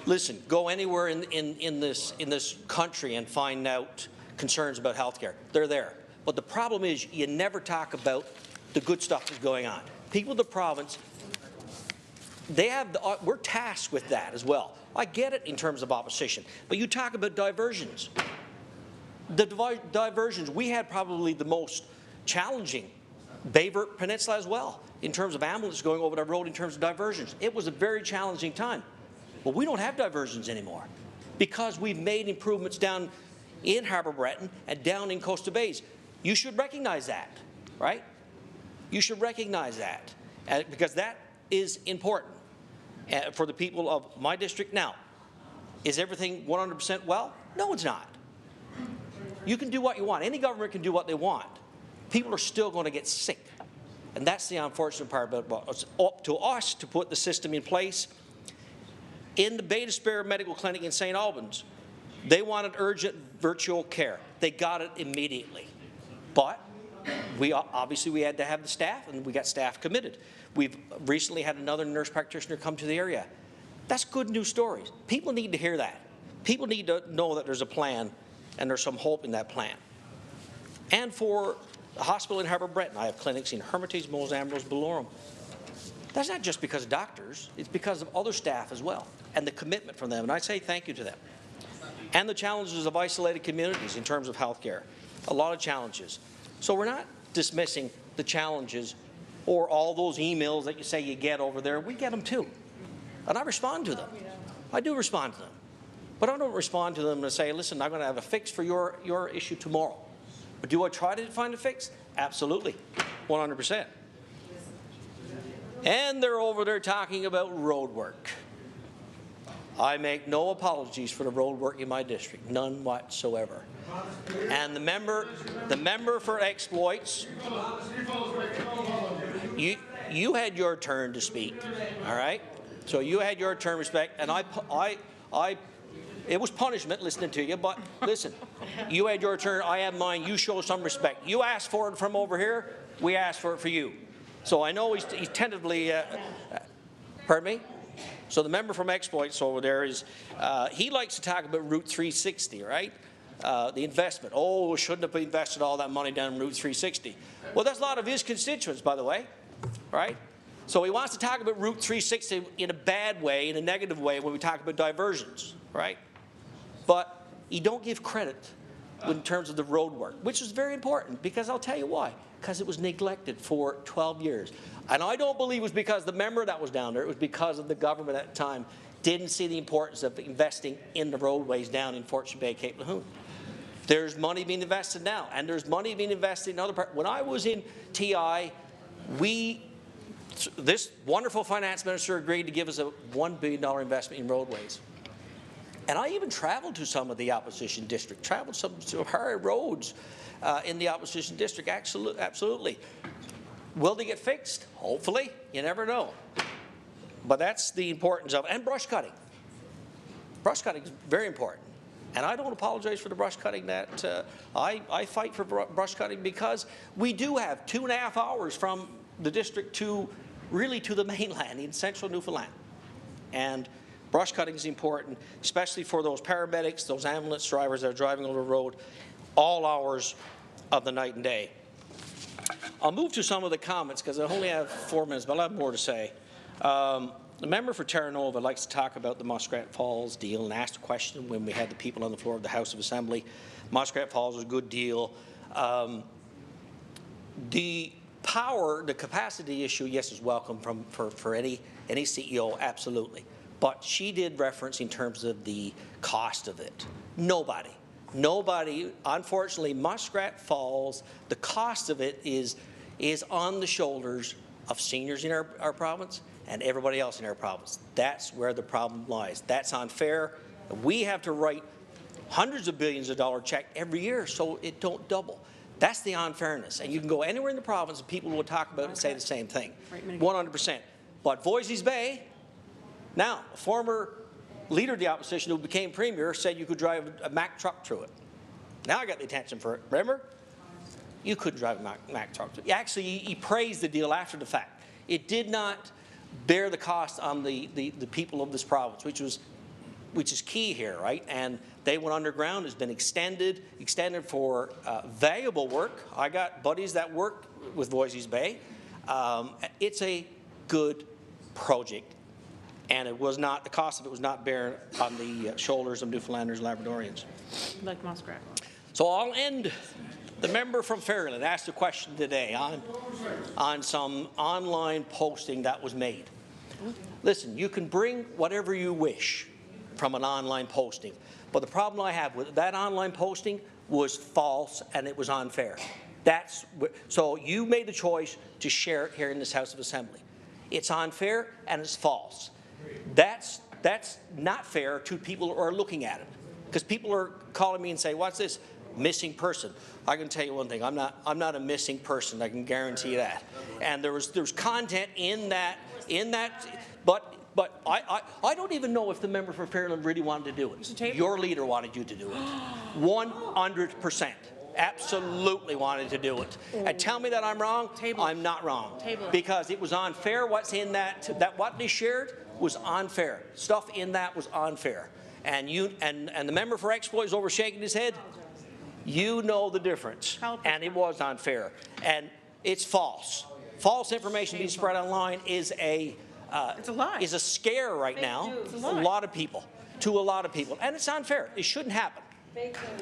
Listen, go anywhere in this country and find out concerns about health care. They're there. But the problem is you never talk about the good stuff that's going on. People of the province, we're tasked with that as well. I get it in terms of opposition, but you talk about diversions. The diversions, we had probably the most challenging Bayvert Peninsula as well in terms of ambulances going over that road in terms of diversions. It was a very challenging time. Well, we don't have diversions anymore because we've made improvements down in Harbour Breton and down in Coastal Bays. You should recognize that, right? You should recognize that because that is important for the people of my district. Now, is everything 100% well? No, it's not. You can do what you want. Any government can do what they want. People are still going to get sick. And that's the unfortunate part about it. It's up to us to put the system in place. In the Bay d'Espoir Medical Clinic in St. Albans, they wanted urgent virtual care. They got it immediately. But obviously we had to have the staff, and we got staff committed. We've recently had another nurse practitioner come to the area. That's good news stories. People need to hear that. People need to know that there's a plan and there's some hope in that plan. And for the hospital in Harbour Breton, I have clinics in Hermitage, Mos Ambros, Belorem. That's not just because of doctors, it's because of other staff as well, and the commitment from them, and I say thank you to them. And the challenges of isolated communities in terms of health care, a lot of challenges. So we're not dismissing the challenges or all those emails that you say you get over there. We get them too, and I respond to them. I do respond to them, but I don't respond to them and say, listen, I'm going to have a fix for your issue tomorrow. But do I try to find a fix? Absolutely, 100%. And they're over there talking about road work. I make no apologies for the road work in my district, none whatsoever. And the member for exploits, you had your turn to speak, all right? So you had your turn to respect, and it was punishment listening to you, but listen, you had your turn, I had mine, you show some respect. You asked for it from over here, we asked for it for you. So I know he's tentatively, pardon me? So the member from exploits over there is, he likes to talk about Route 360, right? The investment. Oh, we shouldn't have invested all that money down Route 360. Well, that's a lot of his constituents, by the way, right? So he wants to talk about Route 360 in a bad way, in a negative way when we talk about diversions, right? But he don't give credit in terms of the road work, which was very important, because I'll tell you why. Because it was neglected for 12 years. And I don't believe it was because the member that was down there, it was because of the government at the time didn't see the importance of investing in the roadways down in Fortune Bay, Cape Lejeune. There's money being invested now, and there's money being invested in other parts. When I was in TI, this wonderful finance minister agreed to give us a $1 billion investment in roadways. And I even traveled to some of the opposition district, traveled some hard roads in the opposition district, absolutely. Will they get fixed? Hopefully. You never know. But that's the importance of, and brush cutting. Brush cutting is very important. And I don't apologize for the brush cutting that I fight for brush cutting, because we do have 2.5 hours from the district to really to the mainland in central Newfoundland. And brush cutting is important, especially for those paramedics, those ambulance drivers that are driving over the road all hours of the night and day. I'll move to some of the comments because I only have 4 minutes, but I'll have more to say. The member for Terranova likes to talk about the Muskrat Falls deal and asked a question when we had the people on the floor of the House of Assembly. Muskrat Falls was a good deal. The power, the capacity issue, yes, is welcome for any CEO, absolutely. But she did reference in terms of the cost of it. Nobody, unfortunately, Muskrat Falls, the cost of it is on the shoulders of seniors in our province and everybody else in our province. That's where the problem lies. That's unfair. We have to write hundreds of billions of dollars check every year so it don't double. That's the unfairness. And you can go anywhere in the province and people will talk about it and say the same thing. 100%. But Voisey's Bay, now, a former leader of the opposition who became premier said you could drive a Mack truck through it. Now I got the attention for it. Remember? You couldn't drive a Mack truck through it. Actually, he praised the deal after the fact. It did not bear the cost on the people of this province, which is key here, right? And they went underground. Has been extended for valuable work. I got buddies that work with Voisey's Bay. It's a good project. And it was not, the cost of it was not borne on the shoulders of Newfoundlanders and Labradorians. Like Muskrat. So I'll end. The member from Fairland asked a question today on some online posting that was made. Listen, you can bring whatever you wish from an online posting, but the problem I have with that online posting was false and it was unfair. So you made the choice to share it here in this House of Assembly. It's unfair and it's false. That's not fair to people who are looking at it, because people are calling me and say, "What's this missing person?" I can tell you one thing: I'm not a missing person. I can guarantee you that. And there's content in that, but I don't even know if the member for Fairland really wanted to do it. Your leader wanted you to do it. 100%. Absolutely wanted to do it. And tell me that I'm wrong. I'm not wrong. Because it was unfair. What's in that what they shared was unfair. Stuff in that was unfair. And the member for Exploit is over shaking his head. You know the difference. And it was unfair. And it's false. False information being spread online is it's a lie. Is a scare right now to a lot of people. And it's unfair. It shouldn't happen.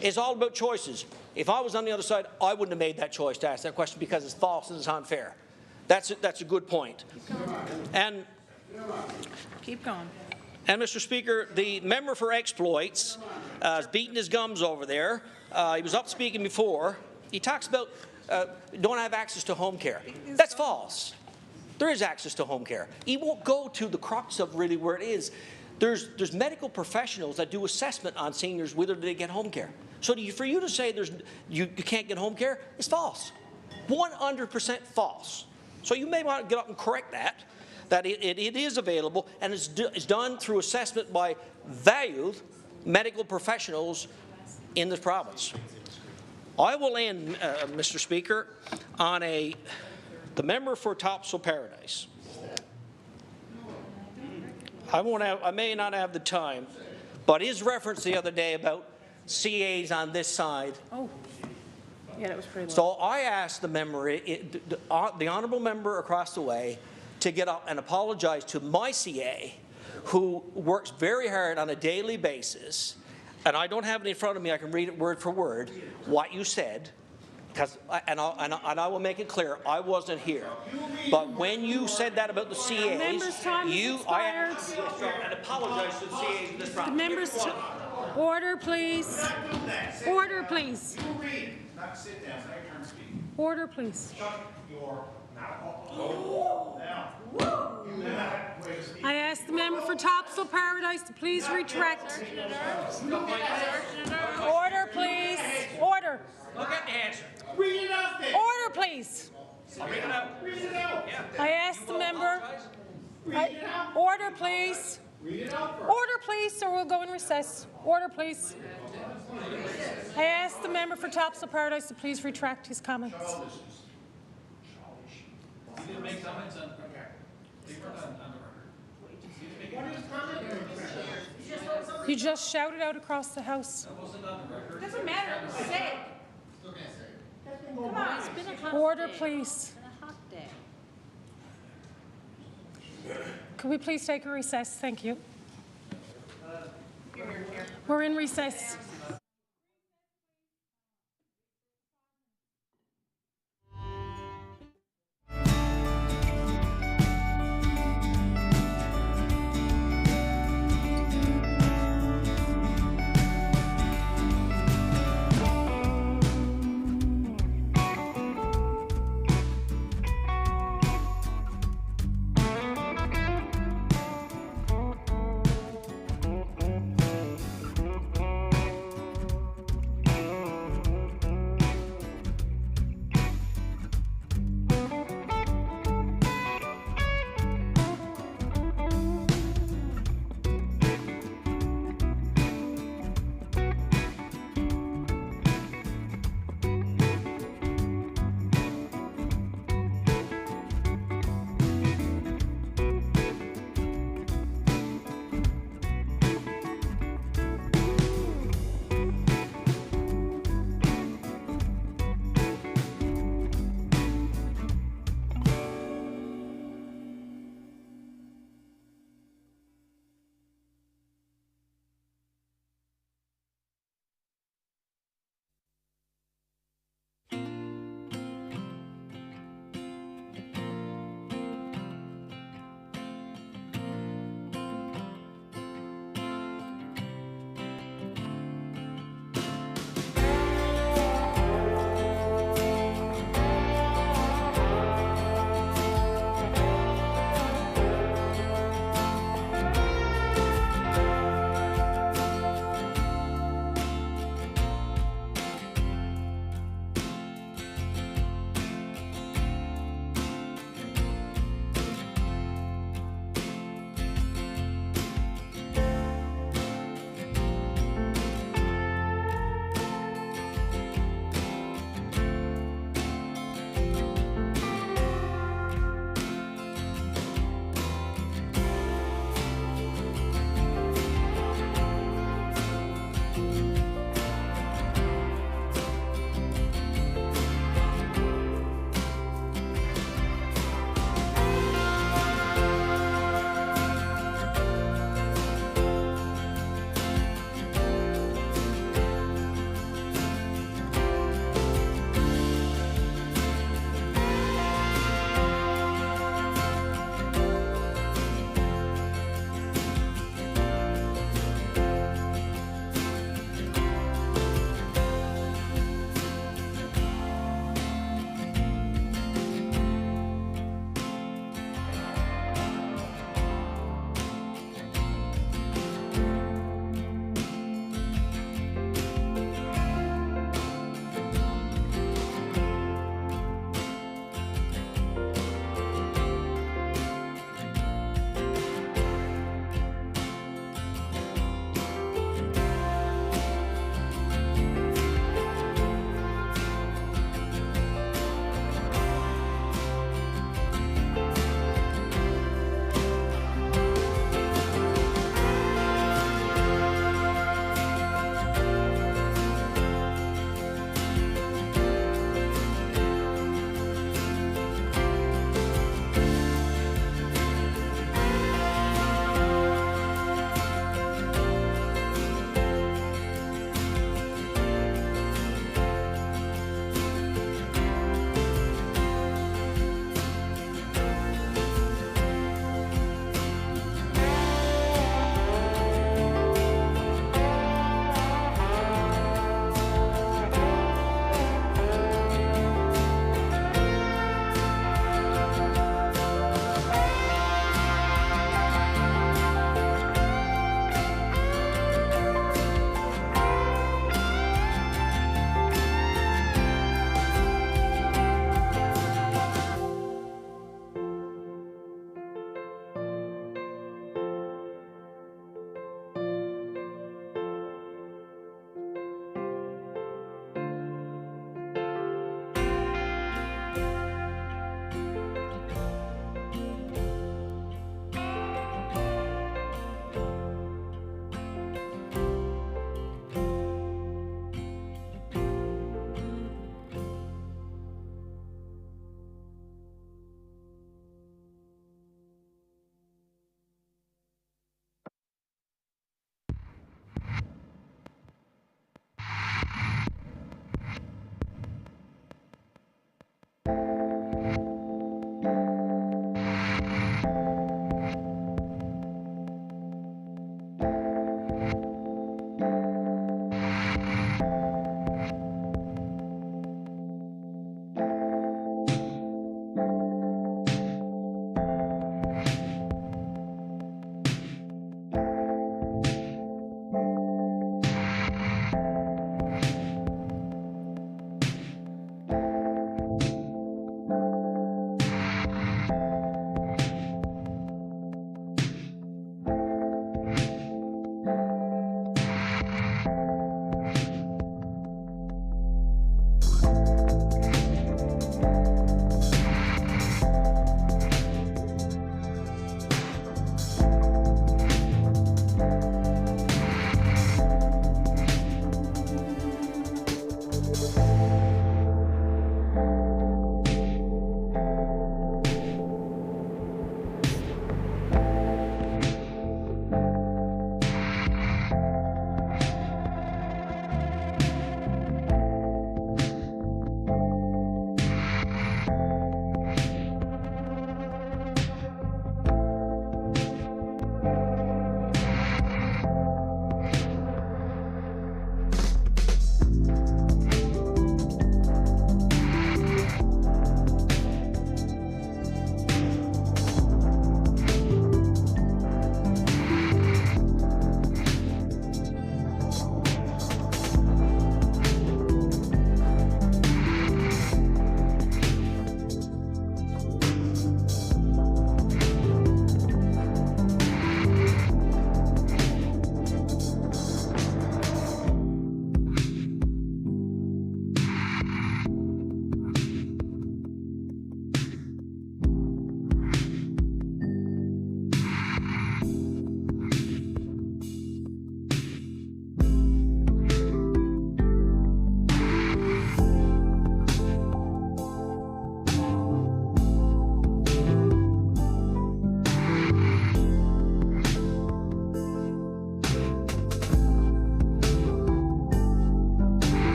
It's all about choices. If I was on the other side, I wouldn't have made that choice to ask that question because it's false and it's unfair. That's a good point. And keep going. And Mr. Speaker, the member for Exploits is beating his gums over there. He was up speaking before. He talks about don't have access to home care. That's false. There is access to home care. He won't go to the crux of really where it is. There's medical professionals that do assessment on seniors whether they get home care. So for you to say you can't get home care is false. 100% false. So you may want to get up and correct that it is available and it's done through assessment by valued medical professionals in this province. I will end, Mr. Speaker, on the member for Topsail Paradise. I may not have the time, but his reference the other day about CAs on this side. Oh, yeah, that was pretty low. So I asked the member, the honourable member across the way, to get up and apologize to my CA, who works very hard on a daily basis and I don't have it in front of me, I can read it word for word, what you said, and I will make it clear, I wasn't here. But when you said that about the CAs, Member's time has expired. and apologize to the CAs in this The round. members, order, please. Order, please. Order, please. I ask the member for Topsail Paradise to please retract. Order, please. Order. Look at the answer. Read it out there. Order, please. I'll read it out. Read it out. I ask the member. Order, please. Order, please, or we'll go in recess. Order, please. I ask the member for Topsail Paradise to please retract his comments. You didn't make comments on, they weren't on the record. You just shouted out across the house. That wasn't on the record. Doesn't matter. Say it. Come on. It's been a hot Order, please. It's been a hot day. Could we please take a recess? Thank you. We're in recess.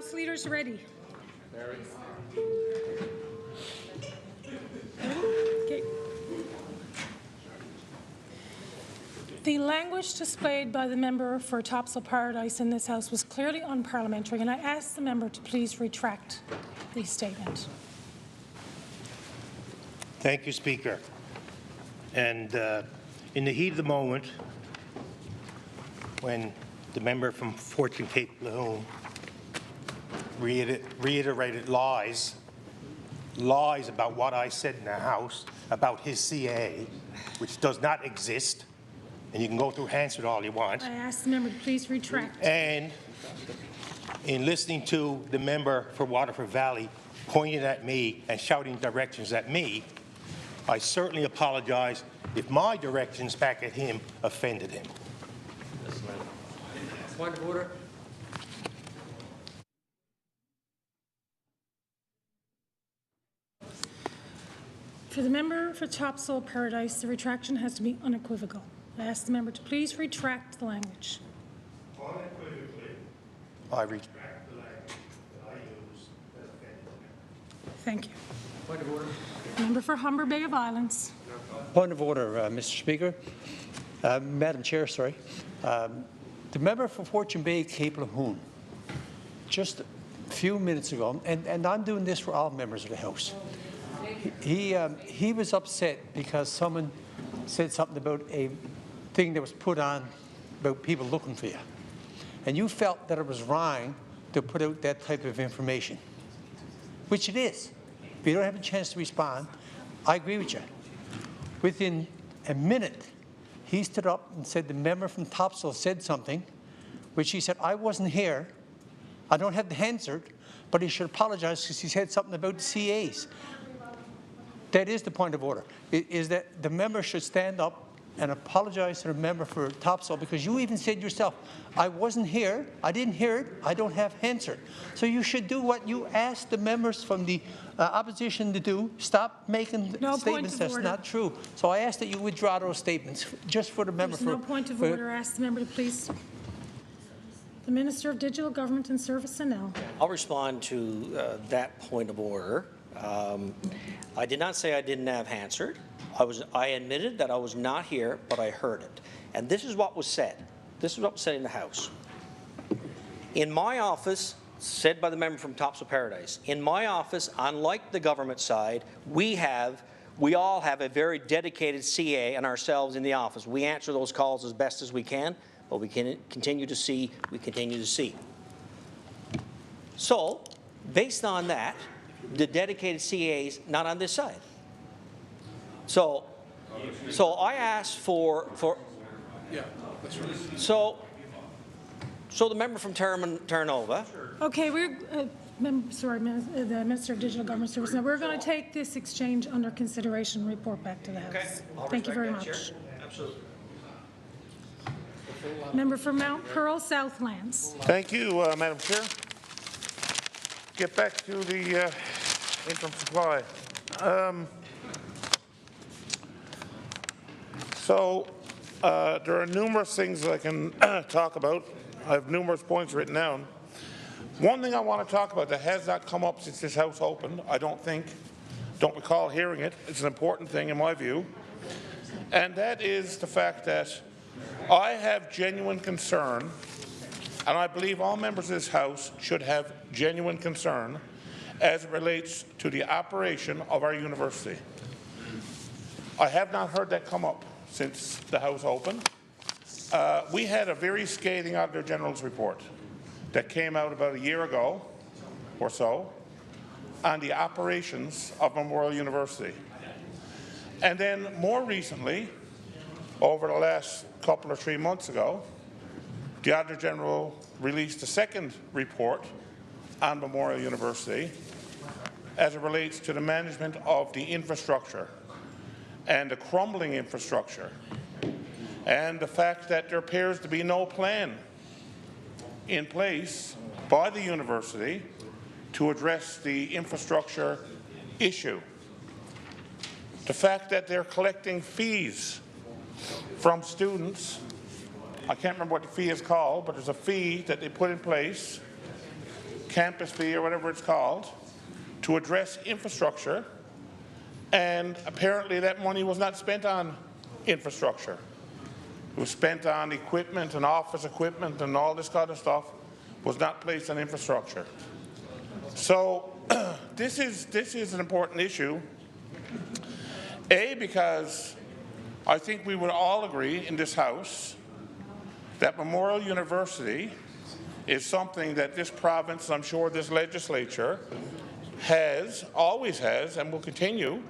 House leaders ready? Okay. The language displayed by the member for Topsail Paradise in this House was clearly unparliamentary, and I ask the member to please retract the statement. Thank you, Speaker. And in the heat of the moment, when the member from Fortune Cape Lahoon reiterated lies about what I said in the House about his CA, which does not exist, and you can go through Hansard all you want. I ask the member to please retract. And in listening to the member for Waterford Valley pointing at me and shouting directions at me, I certainly apologize if my directions back at him offended him. Point of order. For the member for Topsail Paradise, the retraction has to be unequivocal. I ask the member to please retract the language. Unequivocally, I retract the language that I used that offended him. Thank you. Point of order. Member for Humber Bay of Islands. Point of order, Mr. Speaker. Madam Chair, sorry. The member for Fortune Bay, Cape Lahoon, just a few minutes ago, and I'm doing this for all members of the House, he was upset because someone said something about a thing that was put on about people looking for you. And you felt that it was wrong to put out that type of information, which it is. If you don't have a chance to respond, I agree with you. Within a minute, he stood up and said the member from Topsail said something, which he said, I wasn't here. I don't have the answer, but he should apologize because he said something about the CAs. That is the point of order, is that the member should stand up and apologize to the member for Topsail, because you even said yourself, I wasn't here, I didn't hear it, I don't have answer. So you should do what you asked the members from the opposition to do. Stop making statements that's not true. So I ask that you withdraw those statements, just for the member. There's no point of order. I ask the member to please. The Minister of Digital Government and Service Sanel. I'll respond to that point of order. I did not say I didn't have Hansard. I admitted that I was not here, but I heard it. And this is what was said. This is what was said in the House. In my office, said by the member from Topsail Paradise, in my office, unlike the government side, we all have a very dedicated CA and ourselves in the office. We answer those calls as best as we can, but we can continue to see. So, based on that, the dedicated CAs not on this side. So I asked for yeah, that's right. So the member from Terranova. Okay, we're sorry, the Minister of Digital Government Services. Now we're going to take this exchange under consideration and report back to the House. Okay. Thank you very much. Chair. Absolutely. Member for Mount Pearl Southlands. Thank you, Madam Chair. Get back to the interim supply. There are numerous things that I can talk about. I have numerous points written down. One thing I want to talk about that has not come up since this House opened, I don't recall hearing it. It's an important thing in my view. And that is the fact that I have genuine concern, and I believe all members of this House should have genuine concern as it relates to the operation of our university. I have not heard that come up since the House opened. We had a very scathing Auditor General's report that came out about a year ago or so on the operations of Memorial University. And then more recently, over the last couple or 3 months ago, the Auditor General released a second report on Memorial University as it relates to the management of the infrastructure and the crumbling infrastructure, and the fact that there appears to be no plan in place by the university to address the infrastructure issue. The fact that they're collecting fees from students, I can't remember what the fee is called, but there's a fee that they put in place campus fee or whatever it's called to address infrastructure, and apparently that money was not spent on infrastructure. It was spent on equipment and office equipment and all this kind of stuff, was not placed on infrastructure. So this is an important issue, A, because I think we would all agree in this House that Memorial University is something that this province, I'm sure this legislature, has, always has, and will continue,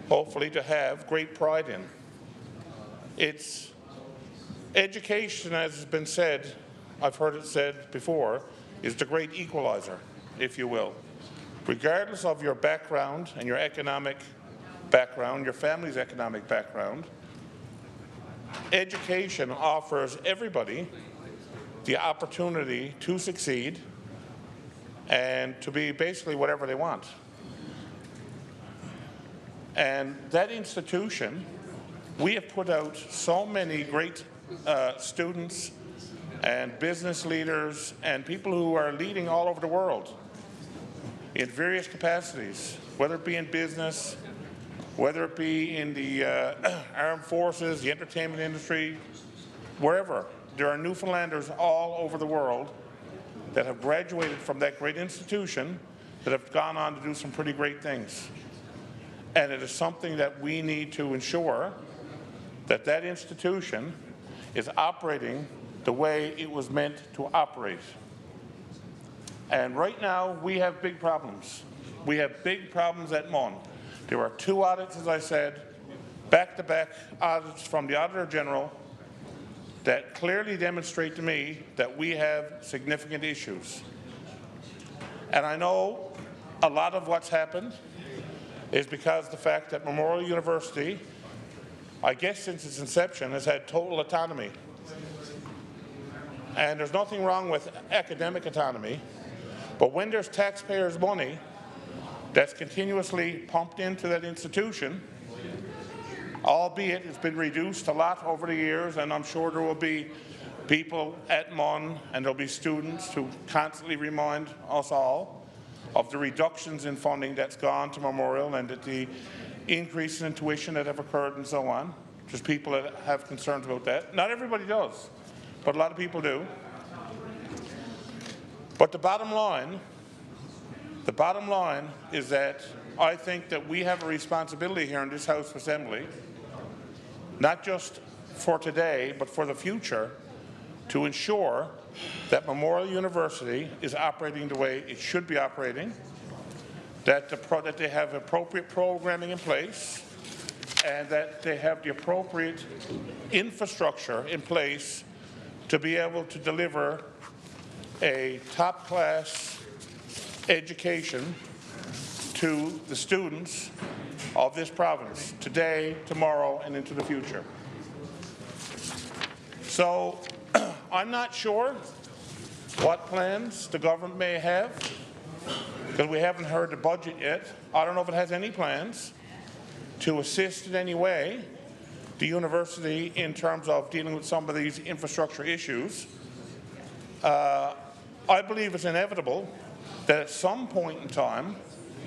hopefully, to have great pride in. It's education, as has been said, I've heard it said before, is the great equalizer, if you will. Regardless of your background and your economic background, your family's economic background, education offers everybody the opportunity to succeed and to be basically whatever they want. And that institution, we have put out so many great students and business leaders and people who are leading all over the world in various capacities, whether it be in business, whether it be in the armed forces, the entertainment industry, wherever. There are Newfoundlanders all over the world that have graduated from that great institution that have gone on to do some pretty great things. And it is something that we need to ensure that that institution is operating the way it was meant to operate. And right now, we have big problems. We have big problems at MUN. There are 2 audits, as I said, back-to-back audits from the Auditor General that clearly demonstrate to me that we have significant issues. And I know a lot of what's happened is because of the fact that Memorial University, I guess since its inception, has had total autonomy. And there's nothing wrong with academic autonomy, but when there's taxpayers' money that's continuously pumped into that institution, albeit it's been reduced a lot over the years, and I'm sure there will be people at MUN and there'll be students who constantly remind us all of the reductions in funding that's gone to Memorial and that the increases in tuition that have occurred and so on. There's people that have concerns about that. Not everybody does, but a lot of people do. But the bottom line is that I think that we have a responsibility here in this House of Assembly, not just for today, but for the future, to ensure that Memorial University is operating the way it should be operating, that they have appropriate programming in place, and that they have the appropriate infrastructure in place to be able to deliver a top-class education to the students of this province today, tomorrow, and into the future. So I'm not sure what plans the government may have, because we haven't heard the budget yet. I don't know if it has any plans to assist in any way the university in terms of dealing with some of these infrastructure issues. I believe it's inevitable that at some point in time,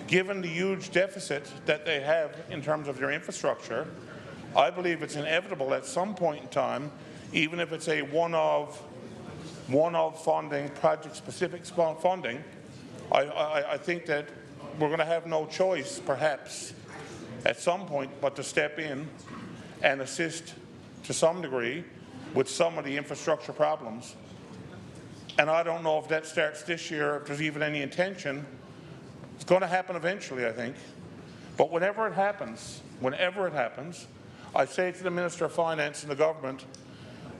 given the huge deficit that they have in terms of their infrastructure, I believe it's inevitable at some point in time, even if it's a one-off funding, project-specific funding, I think that we're going to have no choice, perhaps, at some point, but to step in and assist to some degree with some of the infrastructure problems. And I don't know if that starts this year, if there's even any intention. It's going to happen eventually, I think. But whenever it happens, I say to the Minister of Finance and the government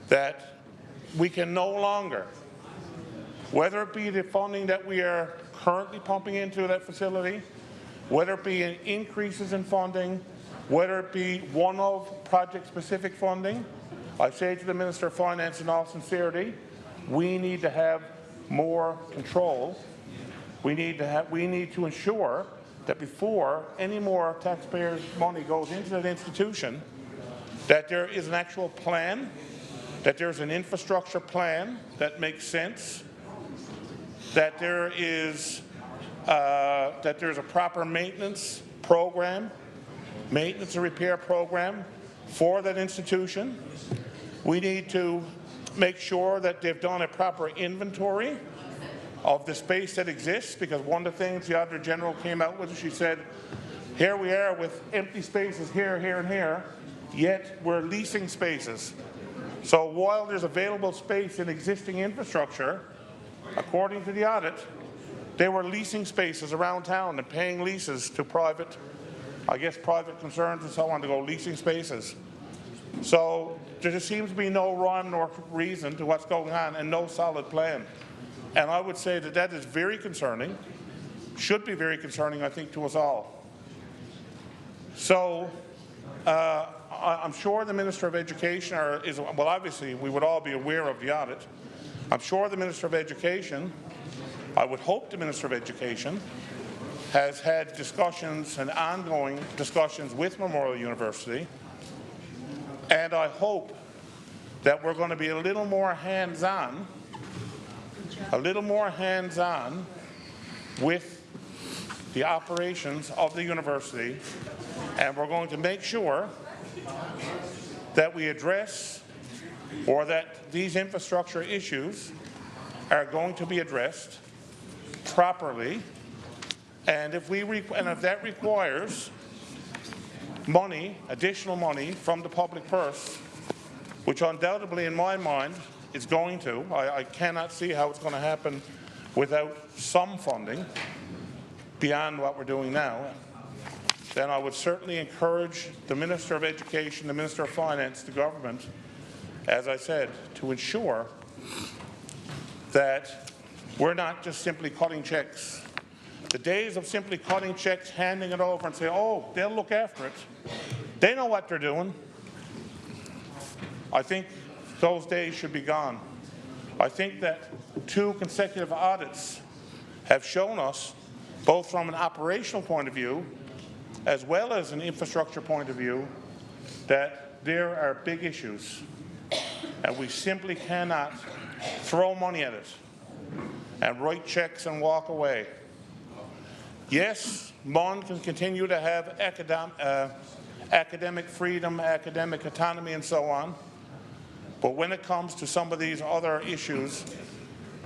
that we can no longer, whether it be the funding that we are currently pumping into that facility, whether it be increases in funding, whether it be one-off project-specific funding, I say to the Minister of Finance in all sincerity, we need to have more control. We need to ensure that before any more taxpayers' money goes into that institution, that there is an actual plan, that there's an infrastructure plan that makes sense, that there's a proper maintenance program, maintenance and repair program for that institution. We need to make sure that they've done a proper inventory of the space that exists, because one of the things the Auditor General came out with, she said, here we are with empty spaces here, here, and here, yet we're leasing spaces. So while there's available space in existing infrastructure, according to the audit, they were leasing spaces around town and paying leases to private concerns and so on to go leasing spaces. So there just seems to be no rhyme nor reason to what's going on and no solid plan. And I would say that that is very concerning, should be very concerning, I think, to us all. So I'm sure the Minister of Education well, obviously we would all be aware of the audit. I'm sure the Minister of Education, I would hope the Minister of Education has had discussions and ongoing discussions with Memorial University, and I hope that we're going to be a little more hands-on with the operations of the university, and we're going to make sure that we address, or that these infrastructure issues are going to be addressed properly, and if that requires money, additional money from the public purse, which undoubtedly in my mind is going to. I cannot see how it's going to happen without some funding beyond what we're doing now. Then I would certainly encourage the Minister of Education, the Minister of Finance, the government, as I said, to ensure that we're not just simply cutting checks. The days of simply cutting checks, handing it over and say, oh, they'll look after it. They know what they're doing. I think those days should be gone. I think that 2 consecutive audits have shown us, both from an operational point of view as well as an infrastructure point of view, that there are big issues, and we simply cannot throw money at it and write checks and walk away. Yes, MUN can continue to have academic freedom, academic autonomy, and so on, but when it comes to some of these other issues,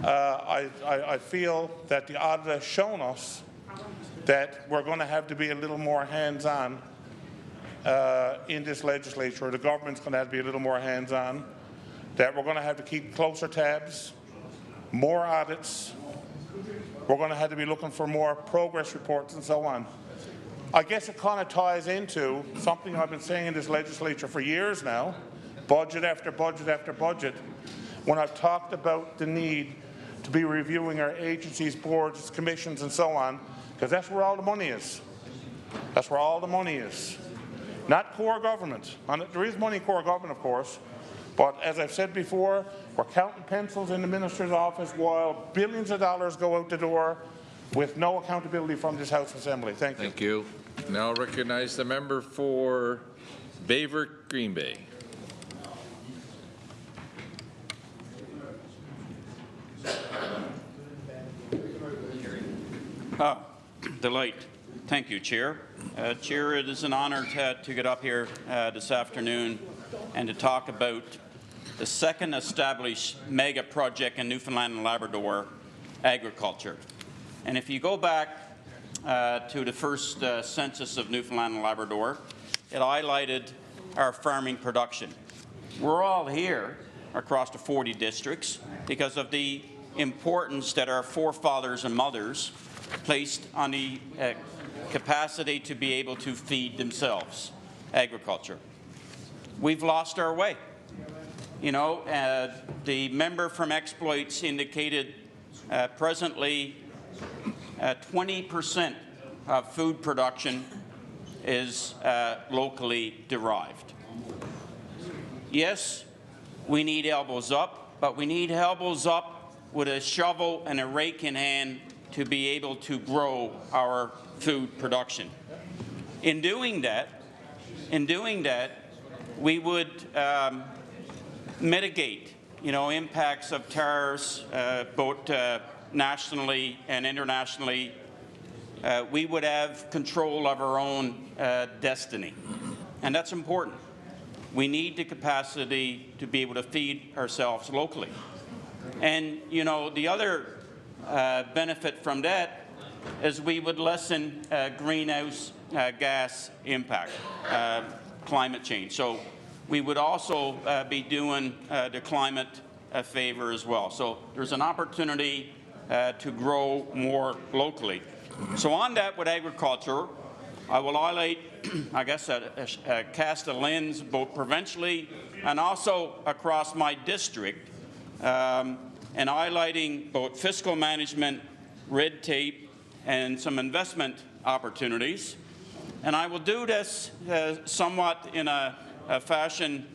I feel that the audit has shown us that we're going to have to be a little more hands-on in this legislature. The government's going to have to be a little more hands-on, that we're going to have to keep closer tabs, more audits. We're going to have to be looking for more progress reports and so on. I guess it kind of ties into something I've been saying in this legislature for years now, budget after budget after budget, when I've talked about the need to be reviewing our agencies, boards, commissions, and so on, because that's where all the money is. That's where all the money is. Not core government. There is money in core government, of course, but as I've said before, we're counting pencils in the minister's office while billions of dollars go out the door with no accountability from this House Assembly. Thank you. Thank you. Now recognize the member for Bayvert Green Bay. Delight. Thank you, Chair. Chair, it is an honour to get up here this afternoon and to talk about the second established mega project in Newfoundland and Labrador, agriculture. And if you go back to the first census of Newfoundland and Labrador, it highlighted our farming production. We're all here across the 40 districts because of the importance that our forefathers and mothers placed on the capacity to be able to feed themselves, agriculture. We've lost our way. You know, the member from Exploits indicated presently 20% of food production is locally derived. Yes, we need elbows up, but we need elbows up with a shovel and a rake in hand to be able to grow our food production. In doing that, we would mitigate, impacts of tariffs, both nationally and internationally, we would have control of our own destiny. And that's important. We need the capacity to be able to feed ourselves locally. And, you know, the other benefit from that is we would lessen greenhouse gas impact, climate change. So we would also be doing the climate a favor as well. So there's an opportunity to grow more locally. So on that with agriculture, I will highlight, I guess, cast a lens both provincially and also across my district, and highlighting both fiscal management, red tape, and some investment opportunities. And I will do this somewhat in a fashion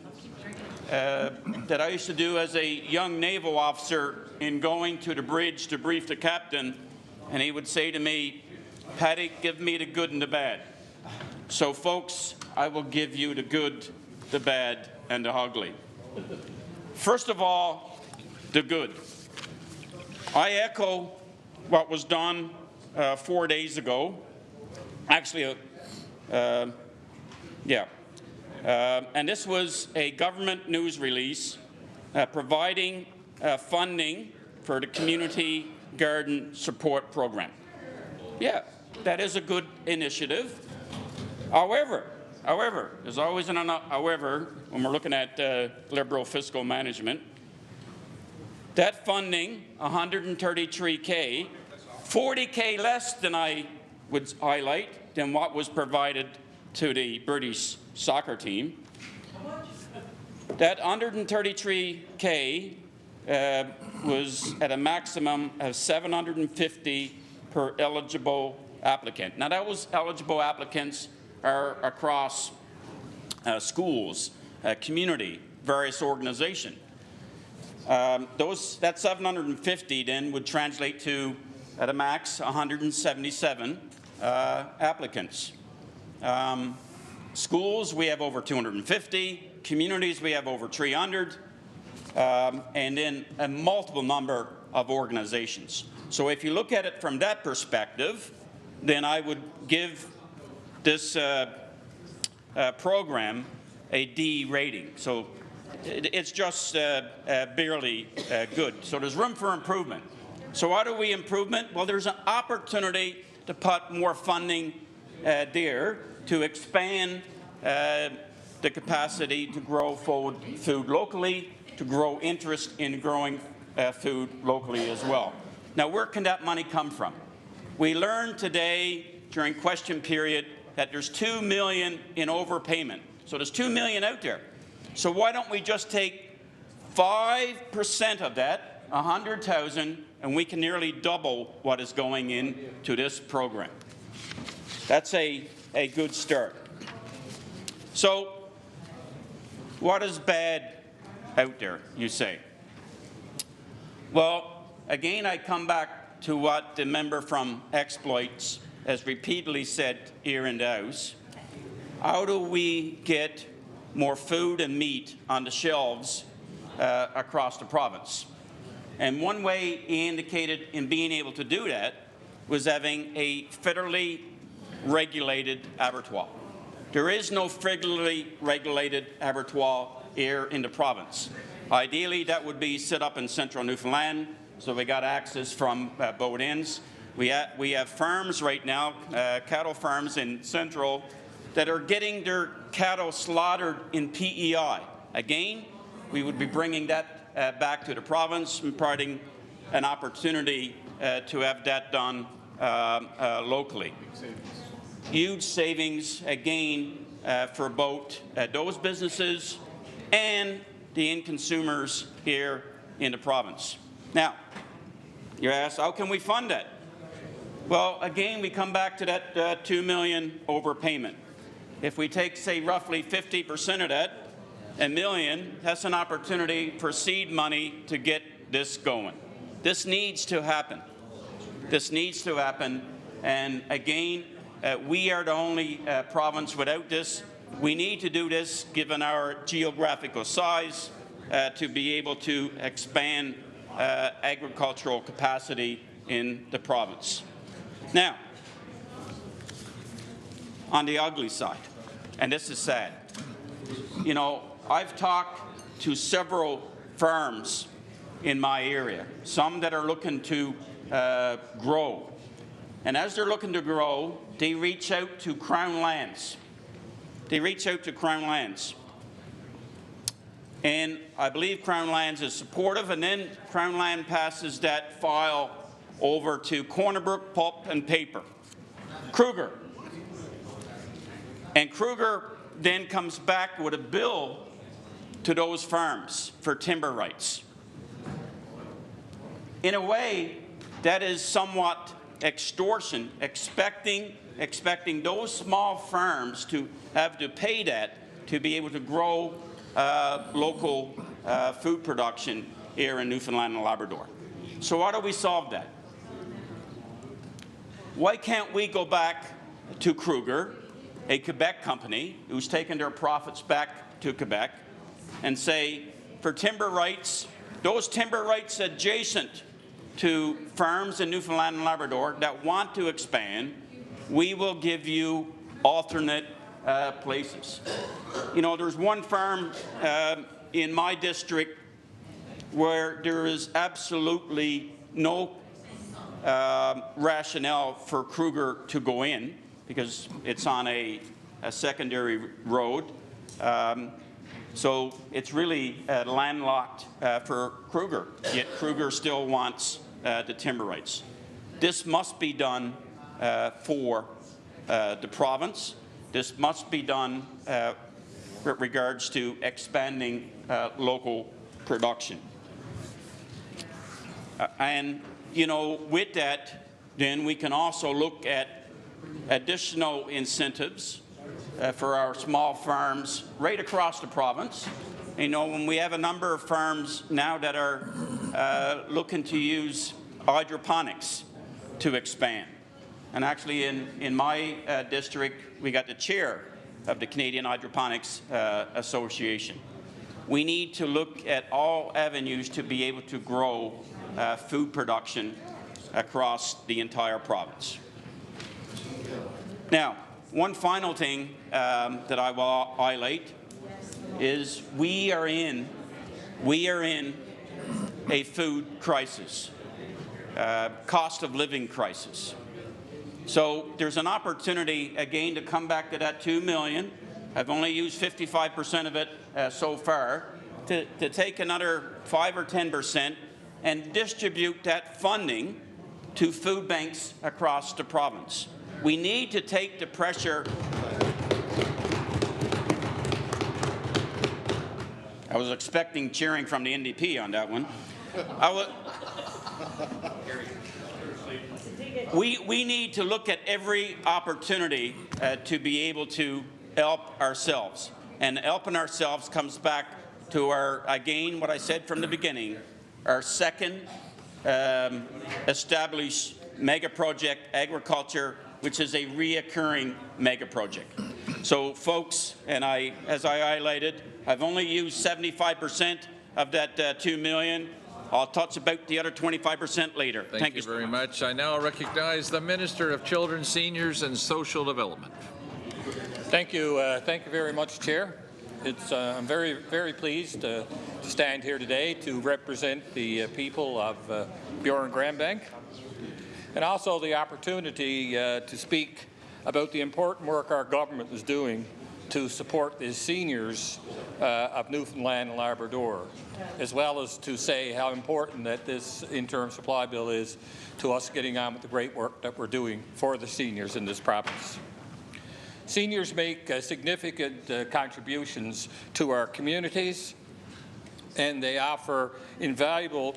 that I used to do as a young naval officer in going to the bridge to brief the captain, and he would say to me, "Paddy, give me the good and the bad." So folks, I will give you the good, the bad, and the ugly. First of all, the good. I echo what was done 4 days ago. Actually, and this was a government news release providing funding for the Community Garden Support Program. Yeah, that is a good initiative. However, there's always an however when we're looking at Liberal fiscal management. That funding, $133K, $40K less than I would highlight than what was provided to the British soccer team. That $133K was at a maximum of $750 per eligible applicant. Now, that was eligible applicants are across schools, community, various organizations. That 750 then would translate to, at a max, 177 applicants. Schools, we have over 250. Communities, we have over 300. And then a multiple number of organizations. So if you look at it from that perspective, then I would give this program a D rating. So it's just barely good. So there's room for improvement. So how do we improve it? Well, there's an opportunity to put more funding there to expand the capacity to grow food locally, to grow interest in growing food locally as well. Now, where can that money come from? We learned today during question period that there's $2 million in overpayment. So there's $2 million out there. So why don't we just take 5% of that, 100,000, and we can nearly double what is going into this program. That's a good start. So what is bad out there, you say? Well, again, I come back to what the member from Exploits has repeatedly said here in the House. How do we get more food and meat on the shelves across the province? And one way he indicated in being able to do that was having a federally regulated abattoir. There is no federally regulated abattoir here in the province. Ideally, that would be set up in central Newfoundland, so we got access from both ends. We have farms right now, cattle farms in central, that are getting their cattle slaughtered in PEI. Again, we would be bringing that back to the province, imparting an opportunity to have that done locally. Huge savings, again, for both those businesses and the end consumers here in the province. Now, you ask, how can we fund that? Well, again, we come back to that $2 million overpayment. If we take, say, roughly 50% of that, $1 million, that's an opportunity for seed money to get this going. This needs to happen. This needs to happen. And again, we are the only province without this. We need to do this, given our geographical size, to be able to expand agricultural capacity in the province. Now, on the ugly side, and this is sad, you know, I've talked to several farms in my area, some that are looking to grow. And as they're looking to grow, they reach out to Crown Lands. They reach out to Crown Lands. And I believe Crown Lands is supportive, and then Crown Land passes that file over to Cornerbrook Pulp and Paper, Kruger. And Kruger then comes back with a bill to those farms for timber rights. In a way, that is somewhat extortion, expecting those small farms to have to pay that to be able to grow local food production here in Newfoundland and Labrador. So how do we solve that? Why can't we go back to Kruger, a Quebec company who's taken their profits back to Quebec, and say, for timber rights, those timber rights adjacent to farms in Newfoundland and Labrador that want to expand, we will give you alternate places. You know, there's one farm in my district where there is absolutely no rationale for Kruger to go in because it's on a secondary road. So it's really landlocked for Kruger, yet Kruger still wants the timber rights. This must be done for the province. This must be done with regards to expanding local production. And, you know, with that, then we can also look at additional incentives for our small farms right across the province. You know, when we have a number of farms now that are looking to use hydroponics to expand. And actually in my district, we got the chair of the Canadian Hydroponics Association. We need to look at all avenues to be able to grow food production across the entire province. Now, one final thing that I will highlight is we are in a food crisis, cost of living crisis. So there's an opportunity again to come back to that $2 million. I've only used 55% of it so far, to take another 5 or 10% and distribute that funding to food banks across the province. We need to take the pressure. I was expecting cheering from the NDP on that one. We need to look at every opportunity to be able to help ourselves. And helping ourselves comes back to our, again, what I said from the beginning, our second established mega project, agriculture, which is a reoccurring mega project. So folks, and as I highlighted, I've only used 75% of that $2 million. I'll touch about the other 25% later. Thank you very much. I now recognize the Minister of Children, Seniors and Social Development. Thank you very much, Chair. I'm very pleased to stand here today to represent the people of Bjorn-Granbank, and also the opportunity to speak about the important work our government is doing to support the seniors of Newfoundland and Labrador, as well as to say how important that this interim supply bill is to us getting on with the great work that we're doing for the seniors in this province. Seniors make significant contributions to our communities, and they offer invaluable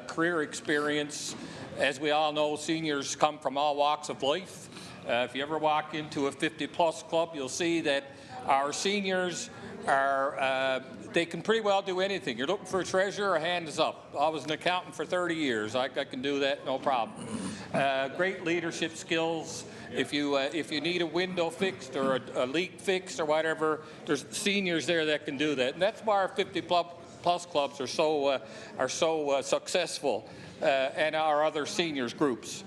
career experience. As we all know, seniors come from all walks of life. If you ever walk into a 50-plus club, you'll see that our seniors are, they can pretty well do anything. You're looking for a treasurer, a hand is up. I was an accountant for 30 years. I can do that, no problem. Great leadership skills. If you need a window fixed or a leak fixed or whatever, there's seniors there that can do that. And that's why our Plus clubs are so successful, and our other seniors groups.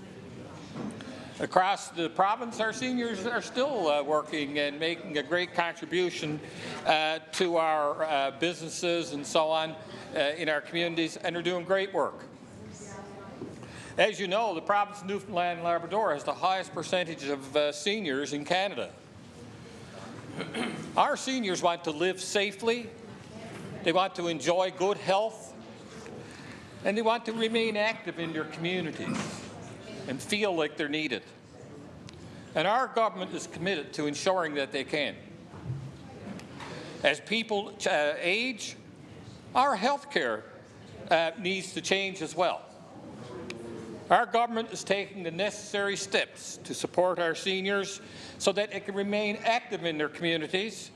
Across the province, our seniors are still working and making a great contribution to our businesses and so on in our communities, and are doing great work. As you know, the province of Newfoundland and Labrador has the highest percentage of seniors in Canada. Our seniors want to live safely, they want to enjoy good health, and they want to remain active in their communities and feel like they're needed. And our government is committed to ensuring that they can. As people age, our health care needs to change as well. Our government is taking the necessary steps to support our seniors so that they can remain active in their communities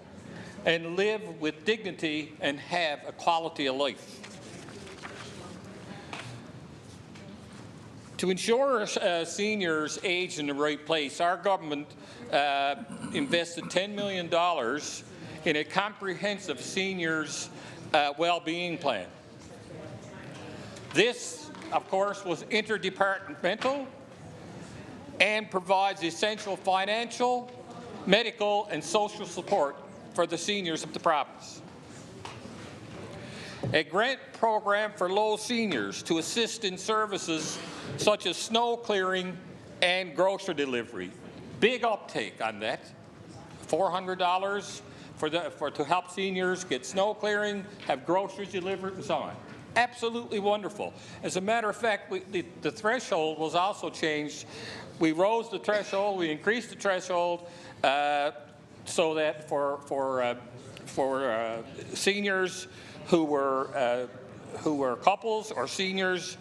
and live with dignity and have a quality of life. To ensure seniors age in the right place, our government invested $10 million in a comprehensive seniors well-being plan. This, of course, was interdepartmental and provides essential financial, medical, and social support for the seniors of the province. A grant program for low seniors to assist in services such as snow clearing and grocery delivery. Big uptake on that. $400 to help seniors get snow clearing, have groceries delivered, and so on. Absolutely wonderful. As a matter of fact, the threshold was also changed. We rose the threshold, we increased the threshold so that for seniors who were couples or seniors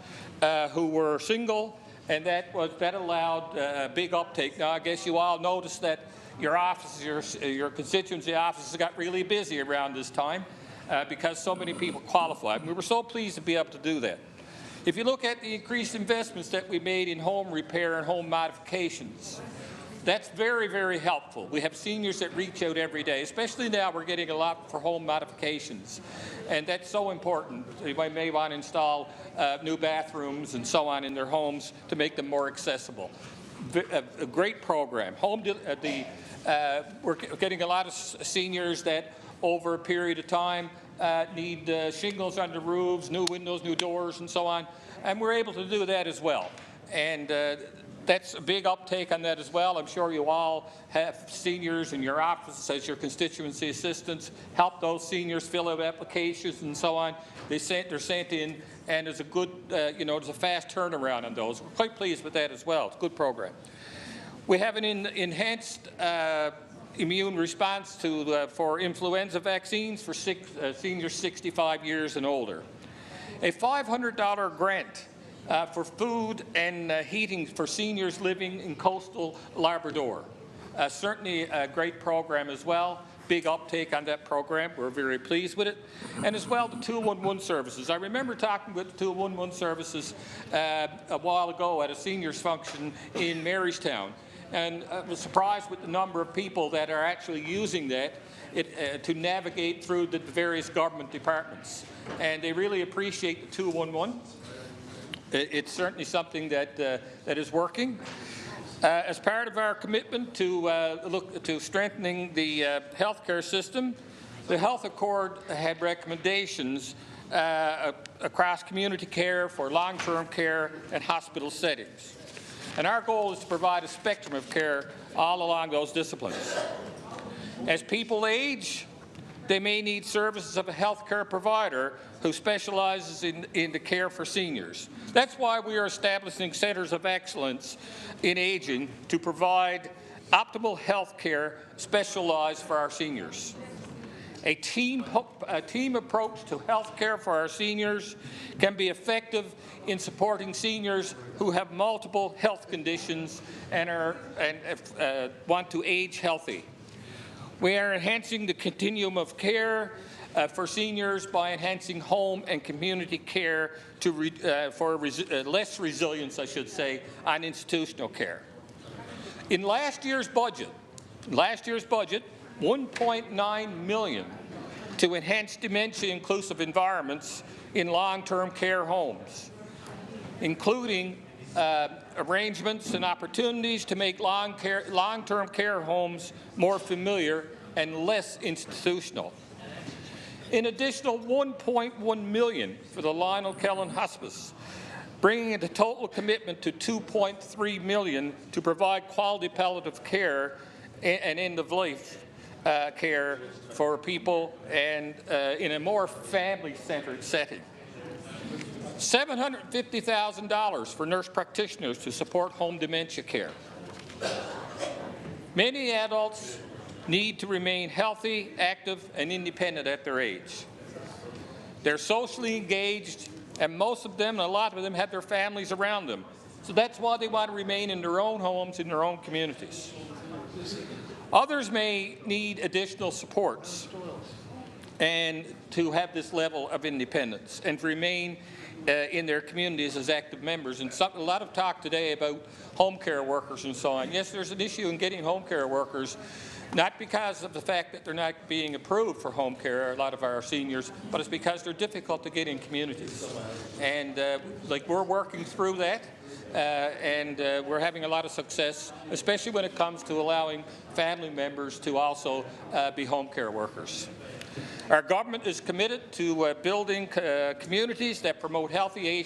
who were single, and that allowed a big uptake. Now, I guess you all noticed that your offices, your constituency offices got really busy around this time because so many people qualified. And we were so pleased to be able to do that. If you look at the increased investments that we made in home repair and home modifications, that's very, very helpful. We have seniors that reach out every day, especially now we're getting a lot for home modifications. And that's so important. They may want to install new bathrooms and so on in their homes to make them more accessible. A great program. We're getting a lot of seniors that over a period of time need shingles on the roofs, new windows, new doors, and so on. And we're able to do that as well. And that's a big uptake on that as well. I'm sure you all have seniors in your office as your constituency assistants, help those seniors fill out applications and so on. They're sent in, and there's a good, there's a fast turnaround on those. We're quite pleased with that as well. It's a good program. We have an enhanced immune response for influenza vaccines for seniors 65 years and older. A $500 grant for food and heating for seniors living in coastal Labrador. Certainly a great program as well. Big uptake on that program. We're very pleased with it. And as well, the 211 services. I remember talking with the 211 services a while ago at a seniors function in Marystown. And I was surprised with the number of people that are actually using that to navigate through the various government departments. And they really appreciate the 211. It's certainly something that is working. As part of our commitment to strengthening the healthcare system, the Health Accord had recommendations across community care for long-term care and hospital settings. And our goal is to provide a spectrum of care all along those disciplines. As people age, they may need services of a healthcare provider who specializes in the care for seniors. That's why we are establishing centres of excellence in aging to provide optimal health care specialized for our seniors. A team approach to health care for our seniors can be effective in supporting seniors who have multiple health conditions and want to age healthy. We are enhancing the continuum of care for seniors by enhancing home and community care for less resilience, I should say, on institutional care. In last year's budget, $1.9 million to enhance dementia-inclusive environments in long-term care homes, including arrangements and opportunities to make long-term care homes more familiar and less institutional. An additional $1.1 million for the Lionel Kellen Hospice, bringing the total commitment to $2.3 million to provide quality palliative care and end-of-life care for people and in a more family-centered setting. $750,000 for nurse practitioners to support home dementia care. Many adults need to remain healthy, active, and independent at their age. They're socially engaged, and most of them, a lot of them, have their families around them. So that's why they want to remain in their own homes, in their own communities. Others may need additional supports and to have this level of independence and to remain in their communities as active members. And a lot of talk today about home care workers and so on. Yes, there's an issue in getting home care workers, not because of the fact that they're not being approved for home care, a lot of our seniors, but it's because they're difficult to get in communities. And we're working through that. We're having a lot of success, especially when it comes to allowing family members to also be home care workers. Our government is committed to building communities that promote healthy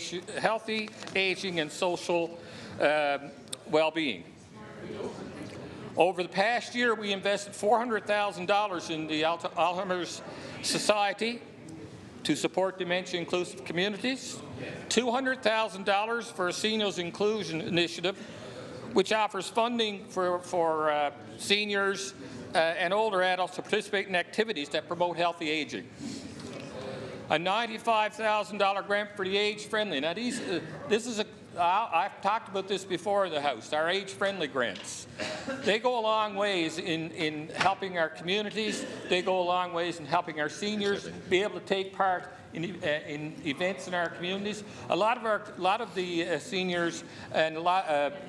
aging and social well-being. Over the past year, we invested $400,000 in the Alzheimer's Society to support dementia-inclusive communities, $200,000 for a Seniors Inclusion Initiative, which offers funding for seniors and older adults to participate in activities that promote healthy aging. A $95,000 grant for the age-friendly. Now, I've talked about this before in the House, our age-friendly grants. They go a long ways in helping our communities. They go a long ways in helping our seniors be able to take part in events in our communities. A lot of the seniors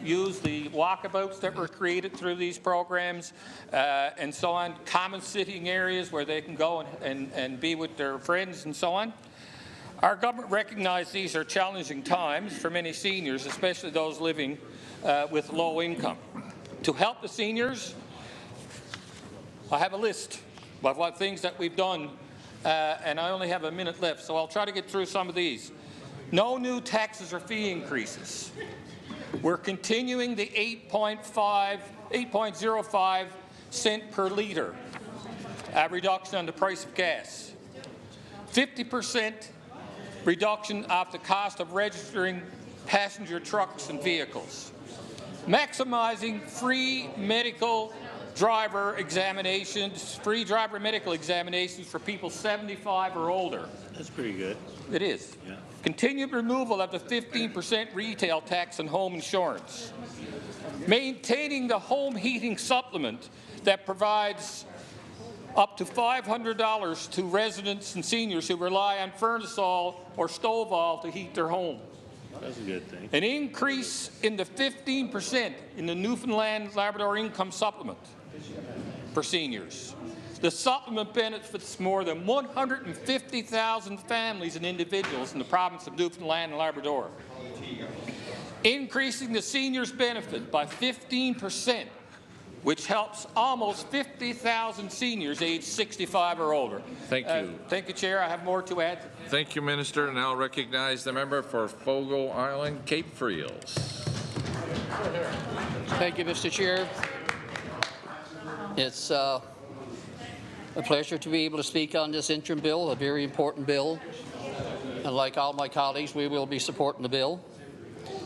use the walkabouts that were created through these programs and so on, common sitting areas where they can go and be with their friends and so on. Our government recognizes these are challenging times for many seniors, especially those living with low income. To help the seniors, I have a list of what things that we've done, and I only have a minute left, so I'll try to get through some of these. No new taxes or fee increases. We're continuing the 8.05 cent per litre reduction on the price of gas. 50% reduction of the cost of registering passenger trucks and vehicles. Maximizing free medical driver examinations, free driver medical examinations for people 75 or older. That's pretty good. It is. Yeah. Continued removal of the 15% retail tax on home insurance. Maintaining the home heating supplement that provides up to $500 to residents and seniors who rely on furnace oil or stove oil to heat their home. That's a good thing. An increase in the 15% in the Newfoundland Labrador income supplement for seniors. The supplement benefits more than 150,000 families and individuals in the province of Newfoundland and Labrador. Increasing the seniors' benefit by 15%, which helps almost 50,000 seniors aged 65 or older. Thank you. Thank you, Chair. I have more to add. Thank you, Minister. And I'll recognize the member for Fogo Island, Cape Friels. Thank you, Mr. Chair. It's a pleasure to be able to speak on this interim bill, a very important bill. And like all my colleagues, we will be supporting the bill.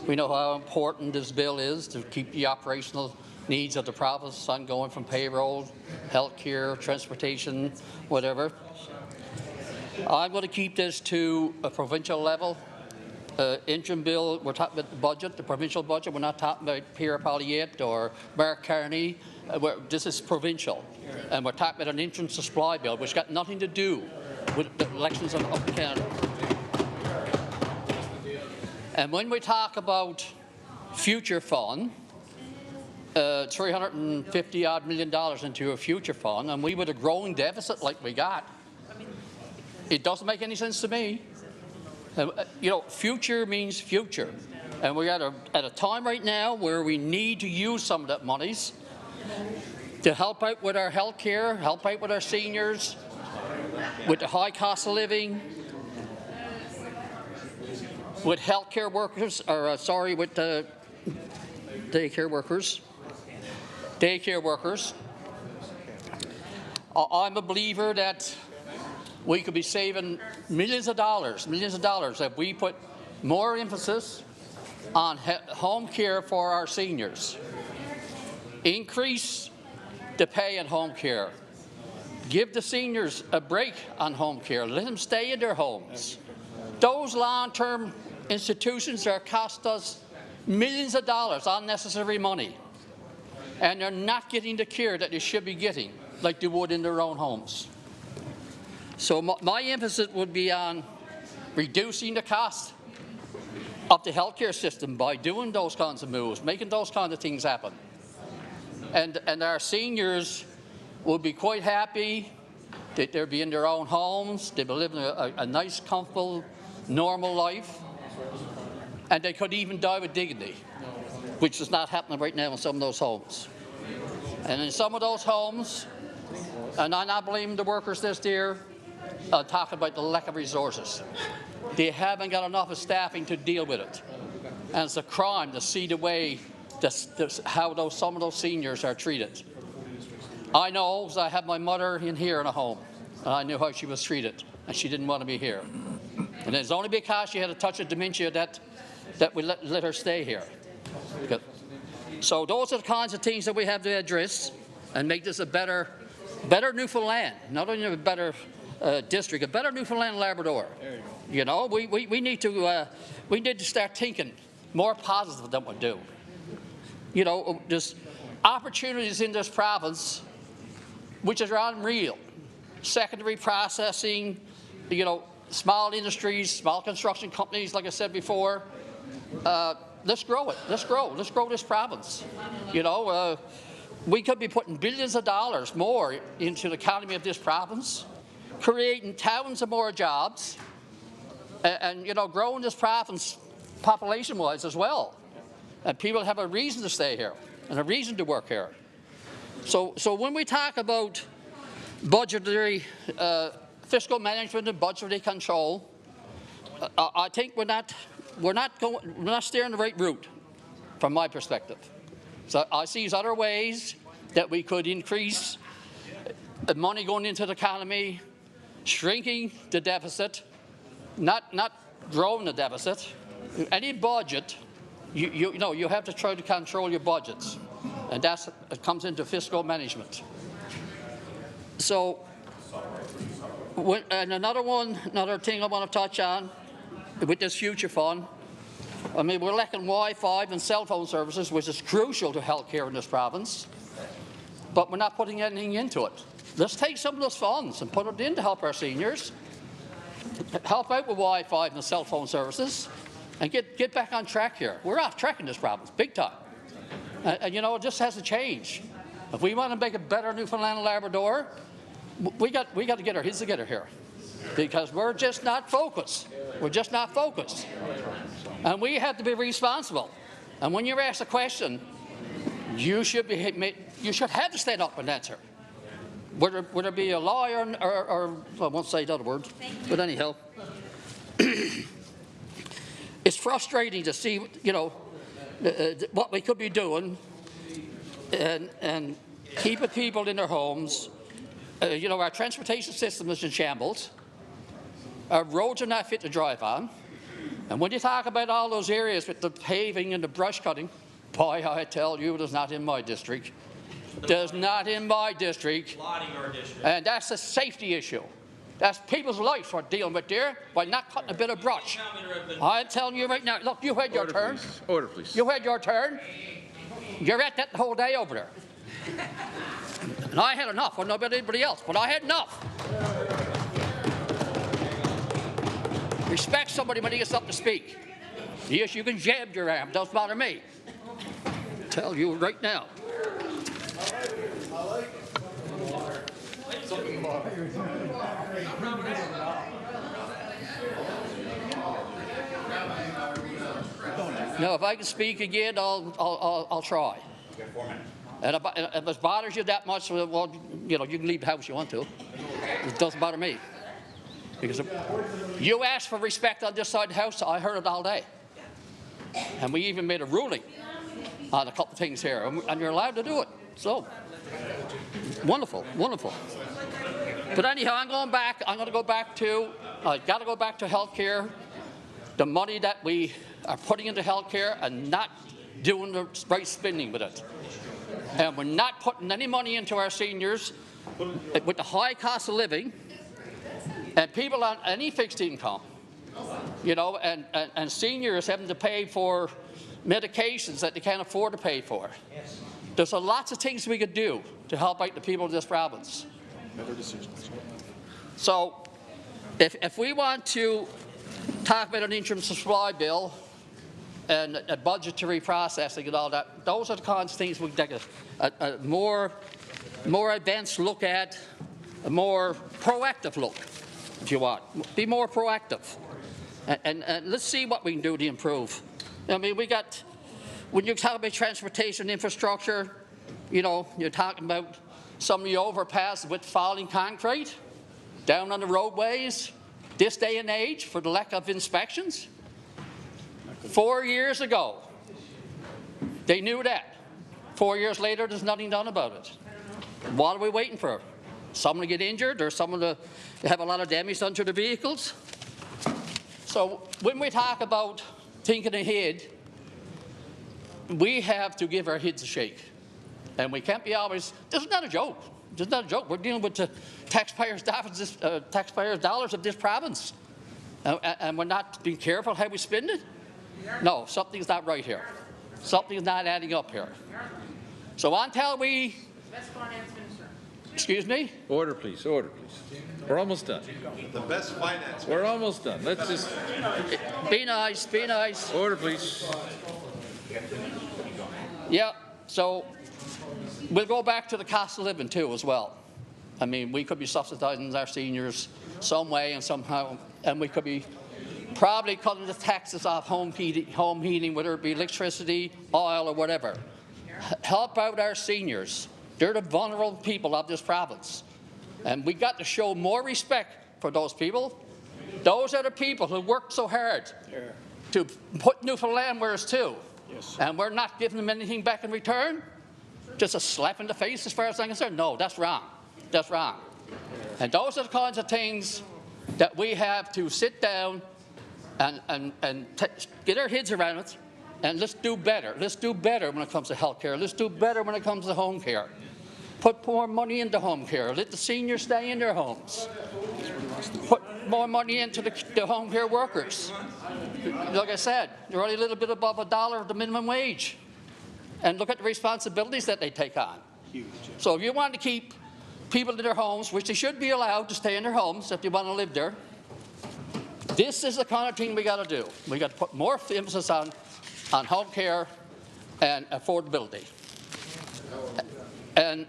We know how important this bill is to keep the operational needs of the province ongoing, from payroll, health care, transportation, whatever. I'm going to keep this to a provincial level. Interim bill, we're talking about the budget, the provincial budget. We're not talking about Pierre Poilievre or Mark Carney. This is provincial. And we're talking about an interim supply bill, which got nothing to do with the elections of Canada. And when we talk about future fund, $350-odd million into a future fund, and we with a growing deficit like we got, It doesn't make any sense to me. You know, future means future. And we're at a time right now where we need to use some of that monies to help out with our health care, help out with our seniors, with the high cost of living, with health care workers, or with the daycare workers. I'm a believer that we could be saving millions of dollars if we put more emphasis on home care for our seniors. Increase the pay in home care. Give the seniors a break on home care. Let them stay in their homes. Those long-term institutions are cost us millions of dollars, unnecessary money, and they're not getting the care that they should be getting like they would in their own homes. So my emphasis would be on reducing the cost of the healthcare system by doing those kinds of moves, making those kinds of things happen. And our seniors will be quite happy that they'll be in their own homes, they'll be living a nice, comfortable, normal life, and they could even die with dignity, which is not happening right now in some of those homes. And in some of those homes, and I'm not blaming the workers this year, I'm talking about the lack of resources. They haven't got enough of staffing to deal with it. And it's a crime to see the way how some of those seniors are treated. I know, because I have my mother in here in a home, and I knew how she was treated, and she didn't want to be here. And it's only because she had a touch of dementia that we let her stay here. Okay. So those are the kinds of things that we have to address and make this a better Newfoundland, not only a better district, a better Newfoundland and Labrador. You know, we need to start thinking more positive than we do. You know, there's opportunities in this province which are unreal. Secondary processing, you know, small industries, small construction companies, like I said before. Let's grow it. Let's grow this province. You know, we could be putting billions of dollars more into the economy of this province, creating thousands of more jobs, and you know, growing this province population-wise as well. And people have a reason to stay here and a reason to work here. So when we talk about budgetary fiscal management and budgetary control, I think we're not steering the right route from my perspective. So I see other ways that we could increase the money going into the economy, shrinking the deficit, not growing the deficit. Any budget, you know, you have to try to control your budgets, and it comes into fiscal management. So, and another thing I want to touch on with this future fund, I mean, we're lacking Wi-Fi and cell phone services, which is crucial to health care in this province, but we're not putting anything into it. Let's take some of those funds and put it in to help our seniors, help out with Wi-Fi and cell phone services, and get back on track here. We're off track in this province, big time. And you know, it just has to change. If we want to make a better Newfoundland and Labrador, we got to get our heads together here, because we're just not focused. We're just not focused. And we have to be responsible. And when you're asked a question, you should have to stand up and answer. Whether it be a lawyer or I won't say the other word, but anyhow. It's frustrating to see, you know, what we could be doing and keeping people in their homes. You know, our transportation system is in shambles. Our roads are not fit to drive on. And when you talk about all those areas with the paving and the brush cutting, boy, I tell you, it is not in my district. Does not in my district. And that's a safety issue. That's people's lives we're dealing with there by not cutting a bit of brush. I'm telling you right now, look, you had your turn. Order, please. You had your turn. You're at that the whole day over there. And I had enough. I don't know about anybody else, but I had enough. Respect somebody when he gets up to speak. Yes, you can jab your arm. Doesn't bother me. I tell you right now. No, if I can speak again, I'll try. And if it bothers you that much, well, you know, you can leave the house if you want to. It doesn't bother me. Because you asked for respect on this side of the house, I heard it all day. And we even made a ruling on a couple of things here, and you're allowed to do it. So, wonderful, wonderful. But anyhow, I'm going to go back to, I've got to go back to health care. The money that we are putting into health care and not doing the right spending with it. And we're not putting any money into our seniors with the high cost of living and people on any fixed income, you know, and seniors having to pay for medications that they can't afford to pay for. There's lots of things we could do to help out the people of this province. So if we want to talk about an interim supply bill and a budgetary processing and all that, those are the kinds of things we can take a more advanced look at, a more proactive look, if you want. Be more proactive. And let's see what we can do to improve. I mean, when you talk about transportation infrastructure, you know, you're talking about some of the overpass with falling concrete down on the roadways this day and age for the lack of inspections. 4 years ago, they knew that. 4 years later, there's nothing done about it. What are we waiting for? Someone to get injured or someone to have a lot of damage done to their vehicles? So when we talk about thinking ahead, we have to give our heads a shake. And we can't be always, this is not a joke. This is not a joke. We're dealing with the taxpayers' dollars of this province. And we're not being careful how we spend it? No, something's not right here. Something's not adding up here. So until we... Excuse me? Order, please. Order, please. We're almost done. The best finance. We're almost done. Let's just... Be nice. Be nice. Order, please. Yeah, so we'll go back to the cost of living too as well. I mean, we could be subsidizing our seniors some way and somehow, and we could be probably cutting the taxes off home heating, whether it be electricity, oil, or whatever. Help out our seniors. They're the vulnerable people of this province. And we got to show more respect for those people. Those are the people who worked so hard to put Newfoundland where it's to. Yes. And we're not giving them anything back in return? Just a slap in the face as far as I'm concerned? No, that's wrong. That's wrong. And those are the kinds of things that we have to sit down and get our heads around it, and let's do better. Let's do better when it comes to health care. Let's do better when it comes to home care. Put more money into home care. Let the seniors stay in their homes. Put more money into the home care workers. Like I said, they're only a little bit above $1 of the minimum wage. And look at the responsibilities that they take on. So if you want to keep people in their homes, which they should be allowed to stay in their homes if they want to live there, this is the kind of thing we got to do. We got to put more emphasis on home care and affordability. And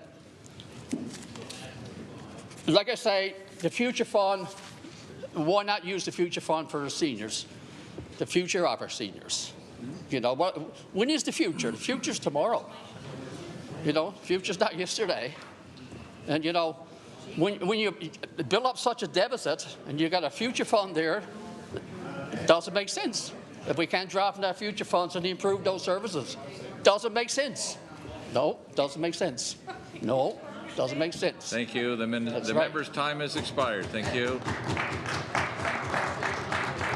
like I say, the future fund, why not use the future fund for the seniors? The future of our seniors. You know, when is the future? The future's tomorrow. You know, the future's not yesterday. And you know, when you build up such a deficit and you got a future fund there, it doesn't make sense. If we can't draw from that future funds and improve those services, doesn't make sense. No, doesn't make sense. No, doesn't make sense. Thank you. The member's time has expired. Thank you.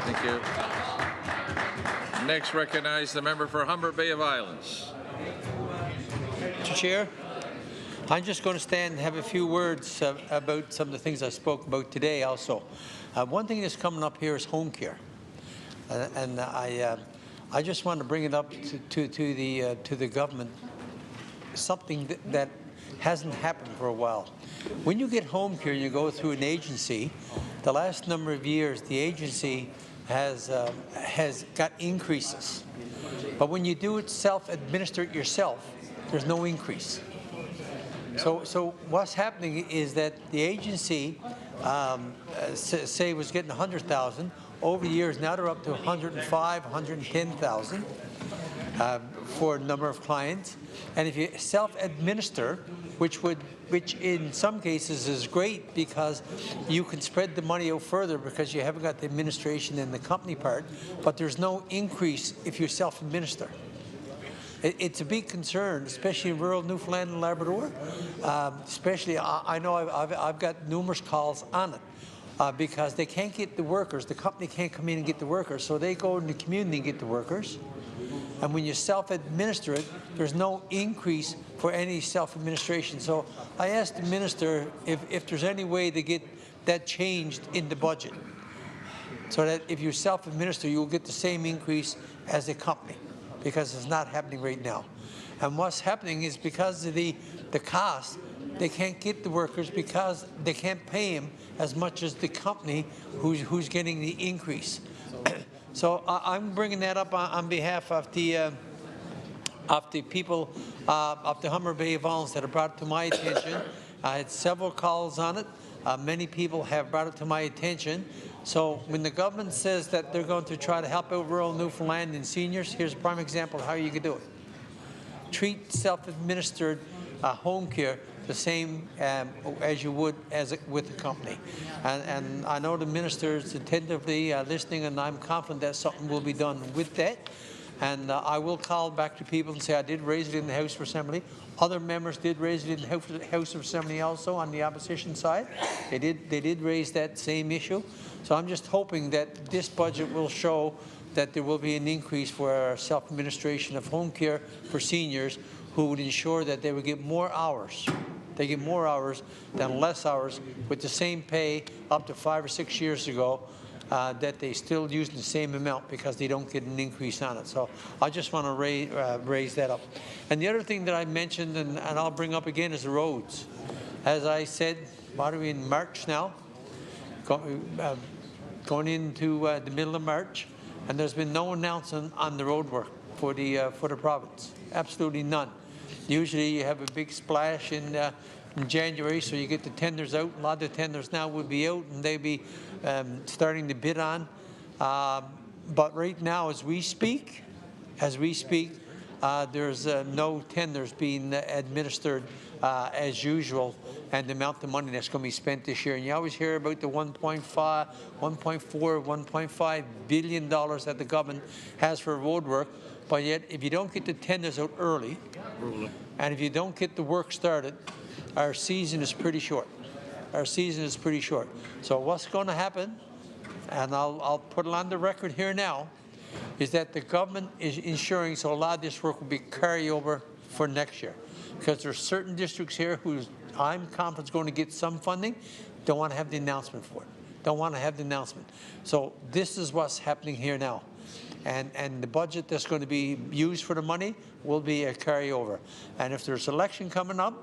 Thank you. Next, recognize the member for Humber Bay of Islands. Mr. Chair, I'm just going to stand and have a few words about some of the things I spoke about today also. One thing that's coming up here is home care. And I just want to bring it up to the government, something that hasn't happened for a while. When you get home care, you go through an agency. The last number of years, the agency has got increases. But when you do it self-administer it yourself, there's no increase. So what's happening is that the agency, say, was getting 100,000. Over the years, now they're up to 105, 110,000. for a number of clients. And if you self-administer, which in some cases is great because you can spread the money out further because you haven't got the administration and the company part, but there's no increase if you self-administer. It's a big concern, especially in rural Newfoundland and Labrador. Especially, I know I've got numerous calls on it because they can't get the workers. The company can't come in and get the workers, so they go in the community and get the workers. And when you self-administer it, there's no increase for any self-administration. So I asked the minister if there's any way to get that changed in the budget, so that if you self-administer, you'll get the same increase as the company, because it's not happening right now. And what's happening is because of the cost, they can't get the workers because they can't pay them as much as the company who's getting the increase. So I'm bringing that up on behalf of the people of the Humber Bay Volunteers that have brought it to my attention. I had several calls on it. Many people have brought it to my attention. So when the government says that they're going to try to help out rural Newfoundland and seniors, here's a prime example of how you can do it. Treat self-administered home care the same as you would with the company. And I know the minister is attentively listening, and I'm confident that something will be done with that. And I will call back to people and say I did raise it in the House of Assembly. Other members did raise it in the House of Assembly also on the opposition side. They did raise that same issue. So I'm just hoping that this budget will show that there will be an increase for self-administration of home care for seniors, who would ensure that they would get more hours. They get more hours than less hours with the same pay up to 5 or 6 years ago, that they still using the same amount because they don't get an increase on it. So I just want to raise that up. And the other thing that I mentioned, and I'll bring up again, is the roads. As I said, what are we in March now? Going into the middle of March, and there's been no announcement on the road work for the province. Absolutely none. Usually you have a big splash in January, so you get the tenders out. A lot of the tenders now will be out, and they'll be starting to bid on. But right now, as we speak, there's no tenders being administered as usual, and the amount of money that's going to be spent this year. And you always hear about the $1.4, $1.5 billion that the government has for road work. But yet, if you don't get the tenders out early, and if you don't get the work started, our season is pretty short. Our season is pretty short. So what's going to happen, and I'll put it on the record here now, is that the government is ensuring so a lot of this work will be carryover for next year. Because there's certain districts here who I'm confident is going to get some funding, don't want to have the announcement for it. Don't want to have the announcement. So this is what's happening here now. And the budget that's going to be used for the money will be a carryover. And if there's election coming up,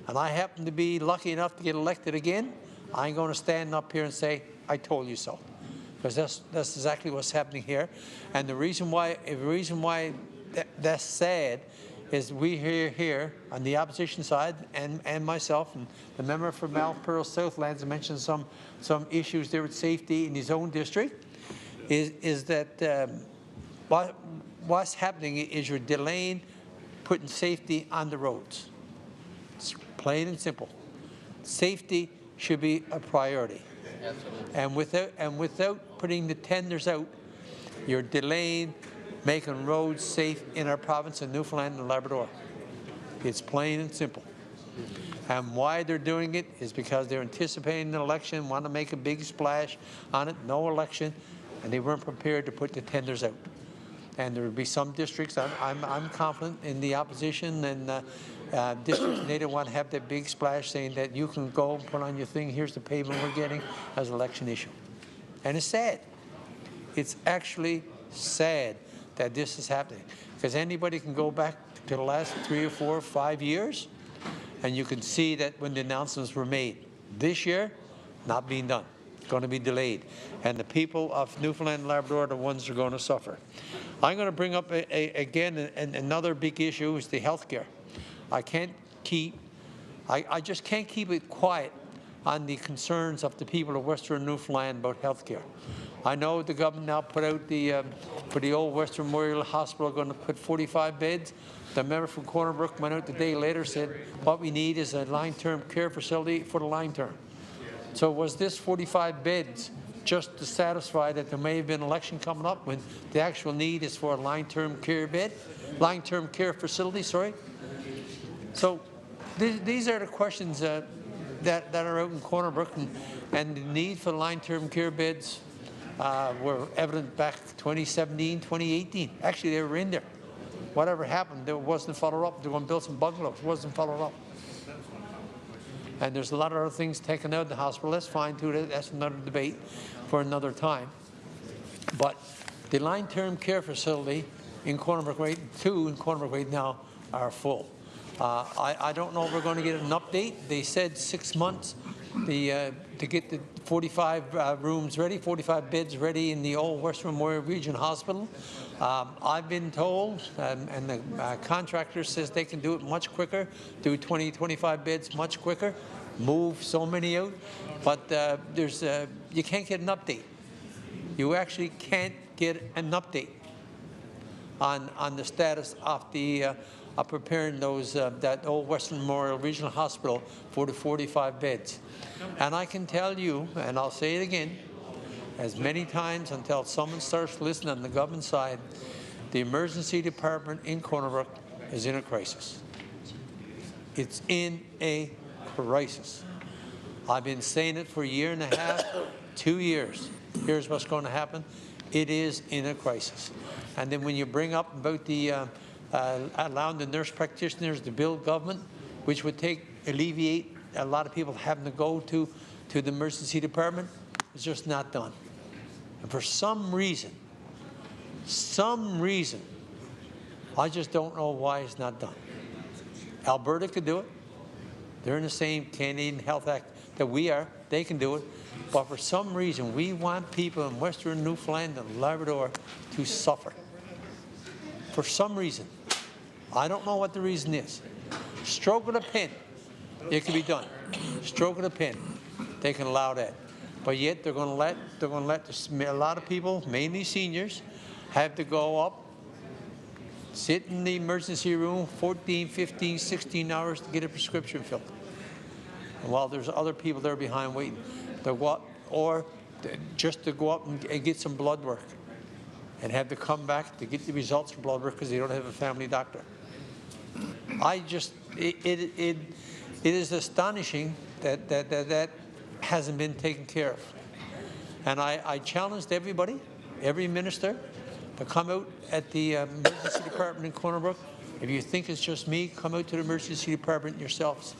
and I happen to be lucky enough to get elected again, I'm going to stand up here and say, I told you so. Because that's exactly what's happening here. And the reason why that's sad is we here on the opposition side, and myself and the member for Mount Pearl Southlands mentioned some issues there with safety in his own district. Is that what's happening is you're delaying putting safety on the roads. It's plain and simple. Safety should be a priority. Absolutely. And without putting the tenders out, you're delaying making roads safe in our province of Newfoundland and Labrador. It's plain and simple. And why they're doing it is because they're anticipating an election, want to make a big splash on it, no election, and they weren't prepared to put the tenders out. And there will be some districts, I'm confident in the opposition and districts, they don't want to have that big splash saying that you can go and put on your thing, here's the payment we're getting as an election issue. And it's sad. It's actually sad that this is happening. Because anybody can go back to the last 3 or 4 or 5 years, and you can see that when the announcements were made. This year, not being done. Going to be delayed. And the people of Newfoundland and Labrador are the ones who are going to suffer. I'm going to bring up again another big issue is the health care. I just can't keep it quiet on the concerns of the people of Western Newfoundland about health care. I know the government now put out the, for the old Western Memorial Hospital, going to put 45 beds. The member from Corner Brook went out the day later, said what we need is a long-term care facility for the long term. So was this 45 beds just to satisfy that there may have been an election coming up when the actual need is for a long-term care bed, long-term care facility, sorry? So these are the questions that are out in Corner Brook, and the need for long-term care beds were evident back 2017, 2018. Actually, they were in there. Whatever happened, there wasn't followed up. They were going to build some bungalows, wasn't followed up. And there's a lot of other things taken out of the hospital. That's fine too. That's another debate for another time. But the long-term care facility in Corner Brook right, two in Corner Brook right now are full. I don't know if we're going to get an update. They said 6 months to get the 45 rooms ready, 45 beds ready in the old Western Memorial Region Hospital. I've been told, and the contractor says they can do it much quicker, do 20, 25 beds much quicker, move so many out, but you can't get an update. You actually can't get an update on the status of the preparing those that old Western Memorial Regional Hospital for the 45 beds. And I can tell you, and I'll say it again, as many times until someone starts listening on the government side, the emergency department in Corner Brook is in a crisis. It's in a crisis. I've been saying it for a year and a half, 2 years. Here's what's going to happen. It is in a crisis. And then when you bring up about the allowing the nurse practitioners to build government, which would alleviate a lot of people having to go to the emergency department, it's just not done. And for some reason, I just don't know why it's not done. Alberta could do it. They're in the same Canadian Health Act that we are. They can do it. But for some reason, we want people in Western Newfoundland and Labrador to suffer. For some reason. I don't know what the reason is. Stroke of the pen, it can be done. Stroke of the pen, they can allow that. But yet they're going to let a lot of people, mainly seniors, have to go up, sit in the emergency room 14, 15, 16 hours to get a prescription filled. And while there's other people there behind waiting, or just to go up and get some blood work and have to come back to get the results from blood work because they don't have a family doctor. It is astonishing that hasn't been taken care of. And I challenged everybody, every minister, to come out at the emergency department in Corner Brook. If you think it's just me, come out to the emergency department yourselves.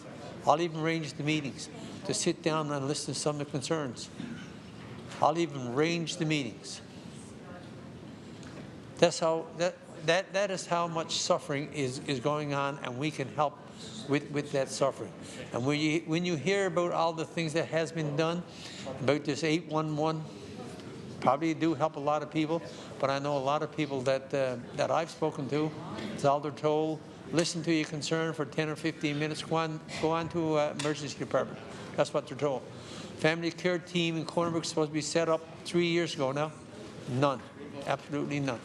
I'll even arrange the meetings to sit down and listen to some of the concerns. I'll even arrange the meetings. That's how that is how much suffering is going on, and we can help with that suffering. And when you hear about all the things that has been done, about this 811, probably do help a lot of people, but I know a lot of people that I've spoken to, it's all they're told, listen to your concern for 10 or 15 minutes, go on to emergency department. That's what they're told. Family care team in Corner Brook is supposed to be set up 3 years ago now. None. Absolutely none.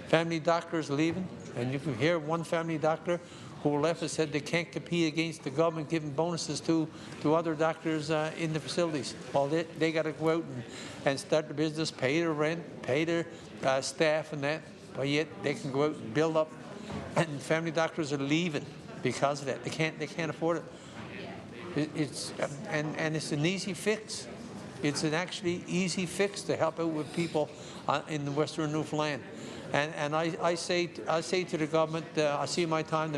Family doctors leaving, and you can hear one family doctor who left and said they can't compete against the government giving bonuses to other doctors in the facilities. Well, they got to go out and start the business, pay their rent, pay their staff and that, but yet they can go out and build up, and family doctors are leaving because of that. They can't afford it. It's an easy fix. It's an actually easy fix to help out with people in the Western Newfoundland. And I say to the government, I see my time,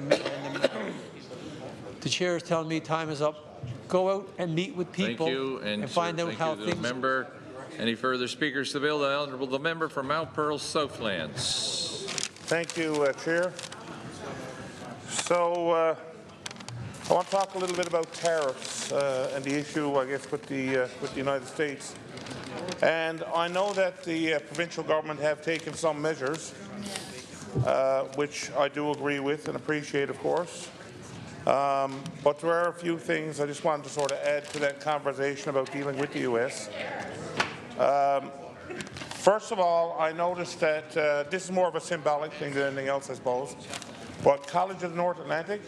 the chair is telling me time is up. Go out and meet with people. Thank you, and find out how things. Member. Any further speakers to the bill? The Honourable member for Mount Pearl Southlands. Thank you, Chair. So I want to talk a little bit about tariffs and the issue, I guess, with the United States. And I know that the provincial government have taken some measures, which I do agree with and appreciate, of course. But there are a few things I just wanted to sort of add to that conversation about dealing with the U.S. First of all, I noticed that this is more of a symbolic thing than anything else, I suppose. But College of the North Atlantic,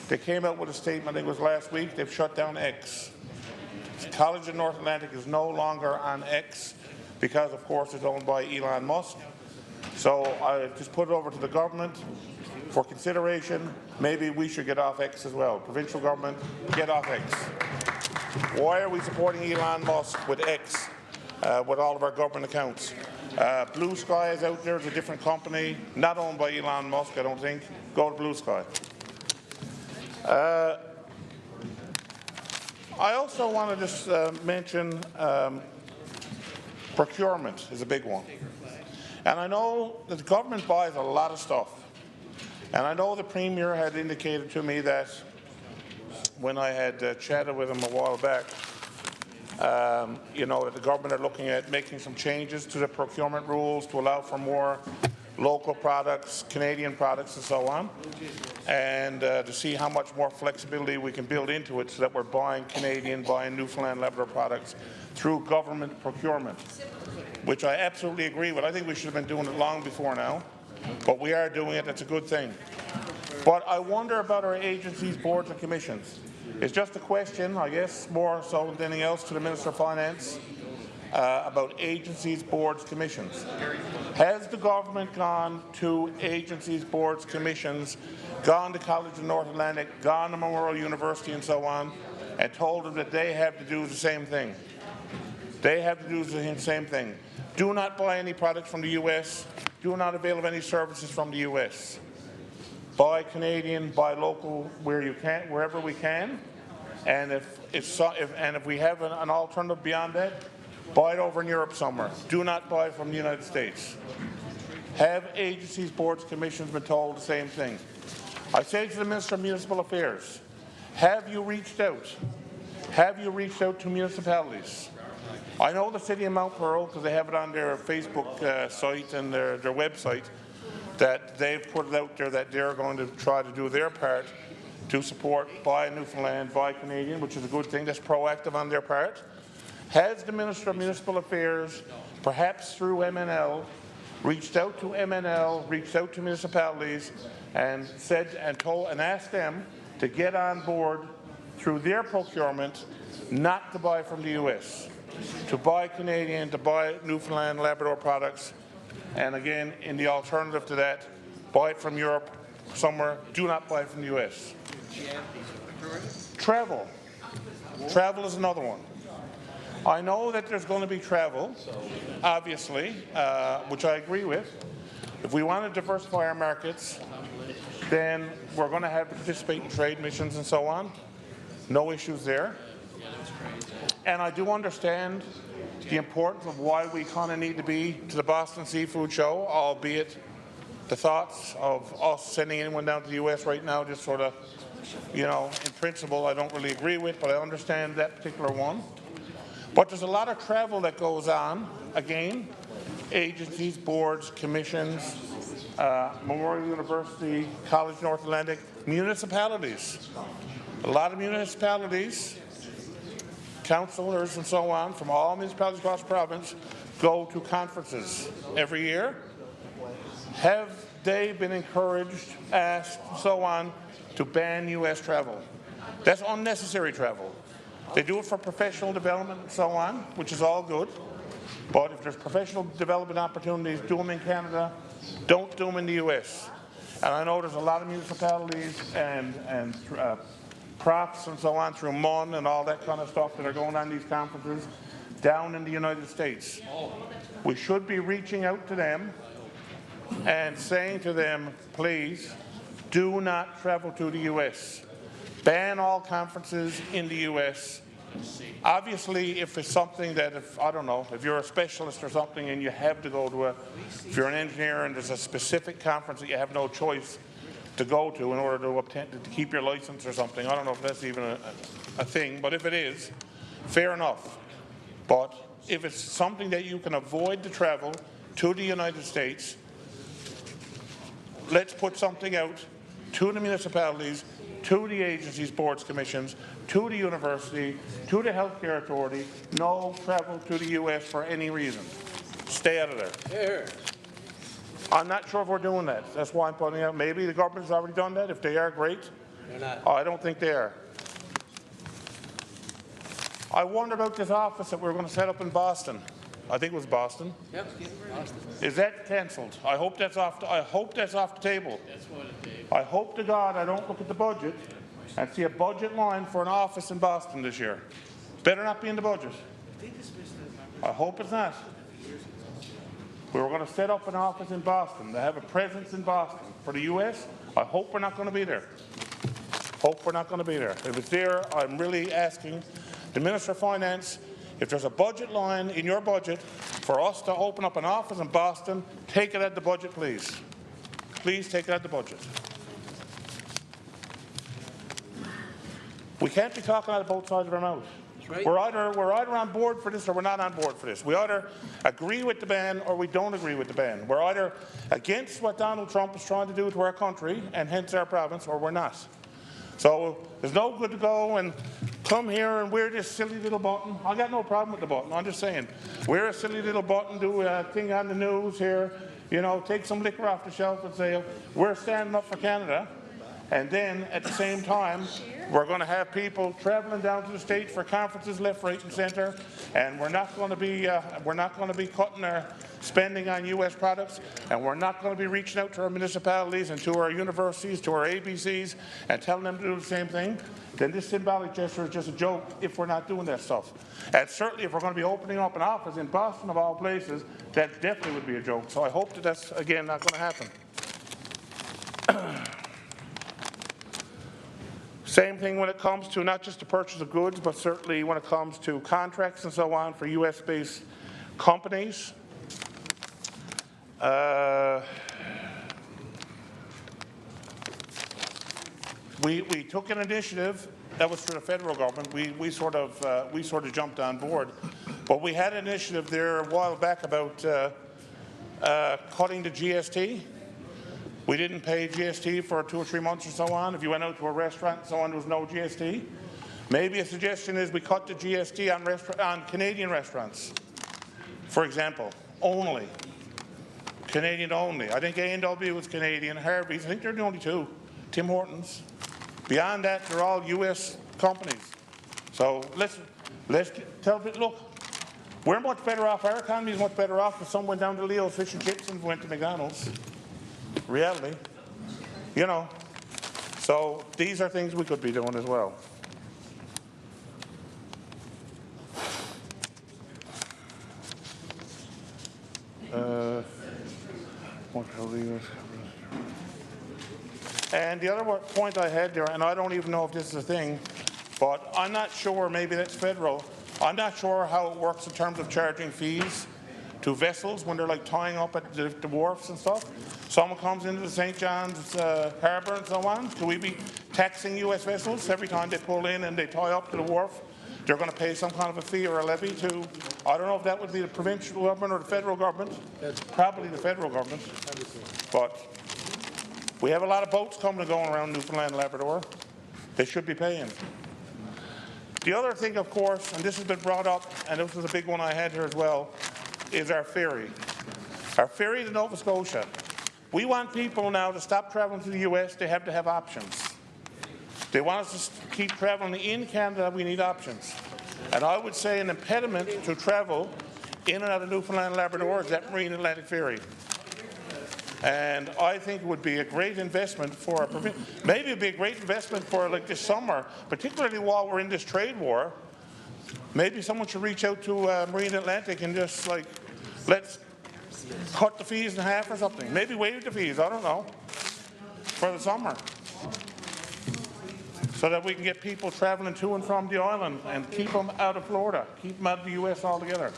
they came out with a statement, I think it was last week, they've shut down X. College of North Atlantic is no longer on X because, of course, it's owned by Elon Musk. So I just put it over to the government for consideration. Maybe we should get off X as well. Provincial government, get off X. Why are we supporting Elon Musk with X, with all of our government accounts? Blue Sky is out there, it's a different company, not owned by Elon Musk, I don't think. Go to Blue Sky. I also want to just mention procurement is a big one. And I know that the government buys a lot of stuff. And I know the Premier had indicated to me that when I had chatted with him a while back, you know, that the government are looking at making some changes to the procurement rules to allow for more local products, Canadian products and so on, and to see how much more flexibility we can build into it so that we're buying Canadian, buying Newfoundland Labrador products through government procurement, which I absolutely agree with. I think we should have been doing it long before now, but we are doing it. That's a good thing. But I wonder about our agencies, boards and commissions. It's just a question, I guess, more so than anything else, to the Minister of Finance about agencies, boards, commissions. Has the government gone to agencies, boards, commissions, gone to College of North Atlantic, gone to Memorial University and so on, and told them that they have to do the same thing? They have to do the same thing. Do not buy any products from the U.S. Do not avail of any services from the U.S. Buy Canadian, buy local where you can, wherever we can. And if we have an alternative beyond that, buy it over in Europe somewhere. Do not buy from the United States. Have agencies, boards, commissions been told the same thing? I say to the Minister of Municipal Affairs, have you reached out? Have you reached out to municipalities? I know the City of Mount Pearl, because they have it on their Facebook site and their website, that they've put it out there that they're going to try to do their part to support Buy Newfoundland, Buy Canadian, which is a good thing. That's proactive on their part. Has the Minister of Municipal Affairs, perhaps through MNL, reached out to MNL, reached out to municipalities, and said and asked them to get on board through their procurement, not to buy from the U.S., to buy Canadian, to buy Newfoundland, Labrador products, and again, in the alternative to that, buy it from Europe somewhere. Do not buy from the U.S. Travel. Travel is another one. I know that there's going to be travel, obviously, which I agree with. If we want to diversify our markets, then we're going to have to participate in trade missions and so on. No issues there. And I do understand the importance of why we kind of need to be to the Boston Seafood Show, albeit the thoughts of us sending anyone down to the U.S. right now just sort of, you know, in principle, I don't really agree with, but I understand that particular one. But there's a lot of travel that goes on, again, agencies, boards, commissions, Memorial University, College North Atlantic, municipalities. A lot of municipalities, councillors and so on, from all municipalities across the province, go to conferences every year. Have they been encouraged, asked, and so on, to ban U.S. travel? That's unnecessary travel. They do it for professional development and so on, which is all good. But if there's professional development opportunities, do them in Canada. Don't do them in the U.S. And I know there's a lot of municipalities and profs and so on through MUN and all that kind of stuff that are going on these conferences down in the United States. We should be reaching out to them and saying to them, please, do not travel to the U.S. Ban all conferences in the U.S. Obviously, if it's something that, I don't know, if you're a specialist or something and you have to go to if you're an engineer and there's a specific conference that you have no choice to go to in order to keep your license or something, I don't know if that's even a thing, but if it is, fair enough. But if it's something that you can avoid the travel to the United States, let's put something out to the municipalities, to the agencies, boards, commissions, to the university, to the healthcare authority, no travel to the U.S. for any reason. Stay out of there. Here. I'm not sure if we're doing that. That's why I'm pointing out. Maybe the government's already done that. If they are, great. They're not. I don't think they are. I wonder about this office that we're going to set up in Boston. I think it was Boston. Yep. Boston. Is that cancelled? I hope that's off the table. That's what it is. I hope to God I don't look at the budget and see a budget line for an office in Boston this year. Better not be in the budget. I hope it's not. We were going to set up an office in Boston, to have a presence in Boston. For the U.S., I hope we're not going to be there. Hope we're not going to be there. If it's there, I'm really asking the Minister of Finance, if there's a budget line in your budget for us to open up an office in Boston, take it out of the budget, please. Please take it out of the budget. We can't be talking out of both sides of our mouth. Right. We're either on board for this or we're not on board for this. We either agree with the ban or we don't agree with the ban. We're either against what Donald Trump is trying to do to our country and hence our province, or we're not. So there's no good to go and come here and wear this silly little button. I got no problem with the button. I'm just saying, wear a silly little button, do a thing on the news here, you know, take some liquor off the shelf and say, we're standing up for Canada. And then, at the same time, we're going to have people traveling down to the States for conferences left, right, and centre, and we're not going to be cutting our spending on U.S. products, and we're not going to be reaching out to our municipalities and to our universities, to our ABCs, and telling them to do the same thing. Then this symbolic gesture is just a joke if we're not doing that stuff. And certainly, if we're going to be opening up an office in Boston, of all places, that definitely would be a joke. So I hope that that's again not going to happen. Same thing when it comes to not just the purchase of goods, but certainly when it comes to contracts and so on for U.S.-based companies. We took an initiative that was for the federal government. We sort of jumped on board, but we had an initiative there a while back about cutting the GST. We didn't pay GST for 2 or 3 months or so on. If you went out to a restaurant and so on, there was no GST. Maybe a suggestion is we cut the GST on Canadian restaurants, for example, only. Canadian only. I think A&W was Canadian, Harvey's, I think they're the only two, Tim Hortons. Beyond that, they're all U.S. companies. So let's tell them, look, we're much better off, our economy is much better off if someone went down to Leo's Fish and Chips and went to McDonald's. Reality, you know. So these are things we could be doing as well. And the other point I had there, and I don't even know if this is a thing, but I'm not sure, maybe that's federal, I'm not sure how it works in terms of charging fees to vessels when they're like tying up at the wharfs and stuff. Someone comes into the St. John's harbour and so on. Do we be taxing U.S. vessels every time they pull in and they tie up to the wharf? They're going to pay some kind of a fee or a levy to, I don't know if that would be the provincial government or the federal government. Probably the federal government. But we have a lot of boats coming and going around Newfoundland and Labrador. They should be paying. The other thing, of course, and this has been brought up, and this was a big one I had here as well, is our ferry. Our ferry to Nova Scotia. We want people now to stop traveling to the U.S. They have to have options. They want us to keep traveling in Canada. We need options. And I would say an impediment to travel in and out of Newfoundland and Labrador is that Marine Atlantic ferry. And I think it would be a great investment for maybe it would be a great investment for like this summer, particularly while we're in this trade war. Maybe someone should reach out to Marine Atlantic and just like, let's cut the fees in half or something. Maybe waive the fees, I don't know, for the summer. So that we can get people traveling to and from the island and keep them out of Florida, keep them out of the U.S. altogether.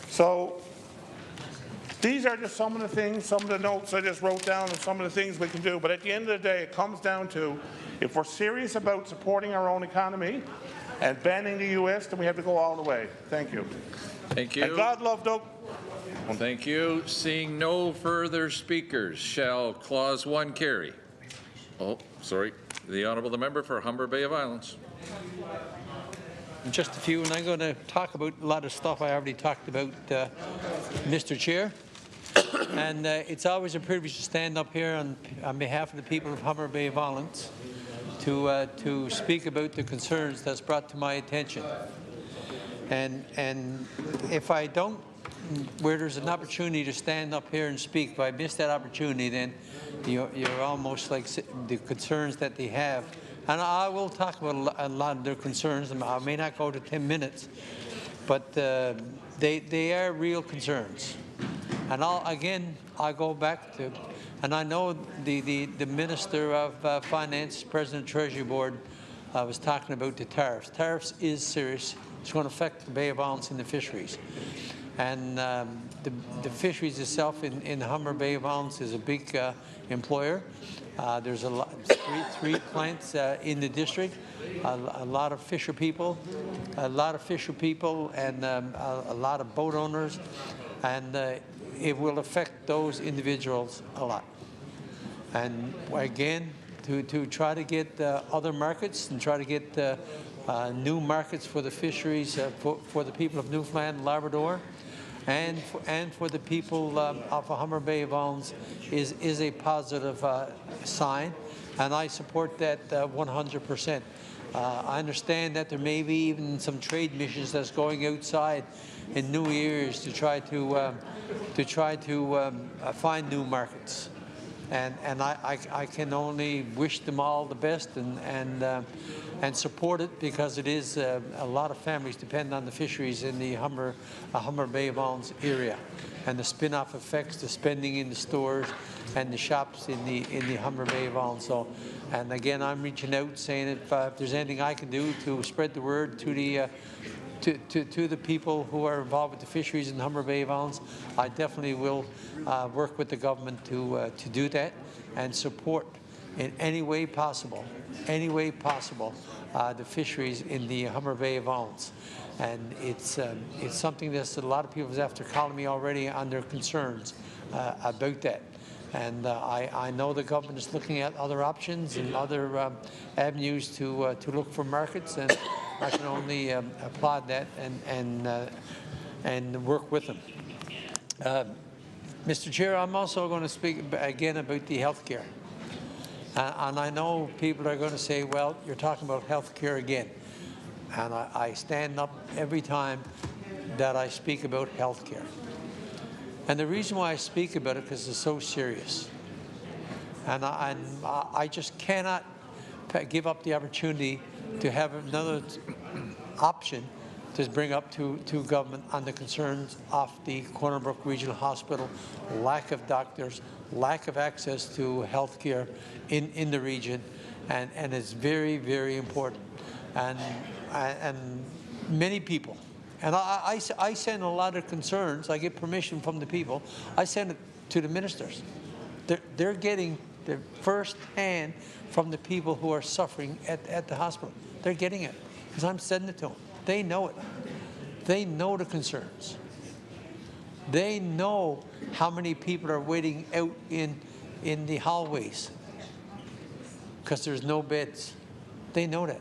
So these are just some of the things, some of the notes I just wrote down and some of the things we can do. But at the end of the day, it comes down to if we're serious about supporting our own economy and banning the U.S., then we have to go all the way. Thank you. Thank you. And God love Doug. Thank you. Seeing no further speakers, shall Clause 1 carry? Oh, sorry. The Honourable the Member for Humber Bay of Islands. Just a few, and I'm going to talk about a lot of stuff I already talked about, Mr. Chair. And it's always a privilege to stand up here on behalf of the people of Humber Bay of Islands to speak about the concerns that's brought to my attention. And if I don't, where there's an opportunity to stand up here and speak, if I miss that opportunity, then you're almost like the concerns that they have. And I will talk about a lot of their concerns. I may not go to 10 minutes, but they are real concerns. And I go back to, and I know the Minister of Finance, President of the Treasury Board, was talking about the tariffs. Tariffs is serious. It's going to affect the Bay of Islands and the fisheries. And the fisheries itself in Humber Bay of Islands is a big employer. There's three plants in the district, a lot of fisher people, and a lot of boat owners, and it will affect those individuals a lot. And again, to try to get other markets and try to get new markets for the fisheries for the people of Newfoundland and Labrador, and for the people of Humber Bay of Islands is a positive sign, and I support that 100%. I understand that there may be even some trade missions that's going outside in new areas to try to find new markets. And I can only wish them all the best and support it, because it is a lot of families depend on the fisheries in the Humber Bay of Islands area, and the spin-off effects, the spending in the stores and the shops in the Humber Bay of Islands. So, and again, I'm reaching out saying if there's anything I can do to spread the word to the people who are involved with the fisheries in Humber Bay of Islands, I definitely will work with the government to do that and support in any way possible, the fisheries in the Humber Bay of Islands. And it's something that a lot of people have called me already on their concerns about that. And I know the government is looking at other options and other avenues to look for markets, and I can only applaud that and work with them. Mr. Chair, I'm also going to speak again about the health care. And I know people are going to say, well, you're talking about health care again. And I stand up every time that I speak about health care. And the reason why I speak about it is because it's so serious. And I just cannot give up the opportunity to have another option to bring up to government on the concerns of the Corner Brook Regional Hospital, lack of doctors, lack of access to health care in the region, and it's very, very important. And many people, and I send a lot of concerns. I get permission from the people. I send it to the ministers. They're getting the first hand from the people who are suffering at the hospital. They're getting it because I'm sending it to them. They know it. They know the concerns. They know how many people are waiting out in the hallways because there's no beds. They know that.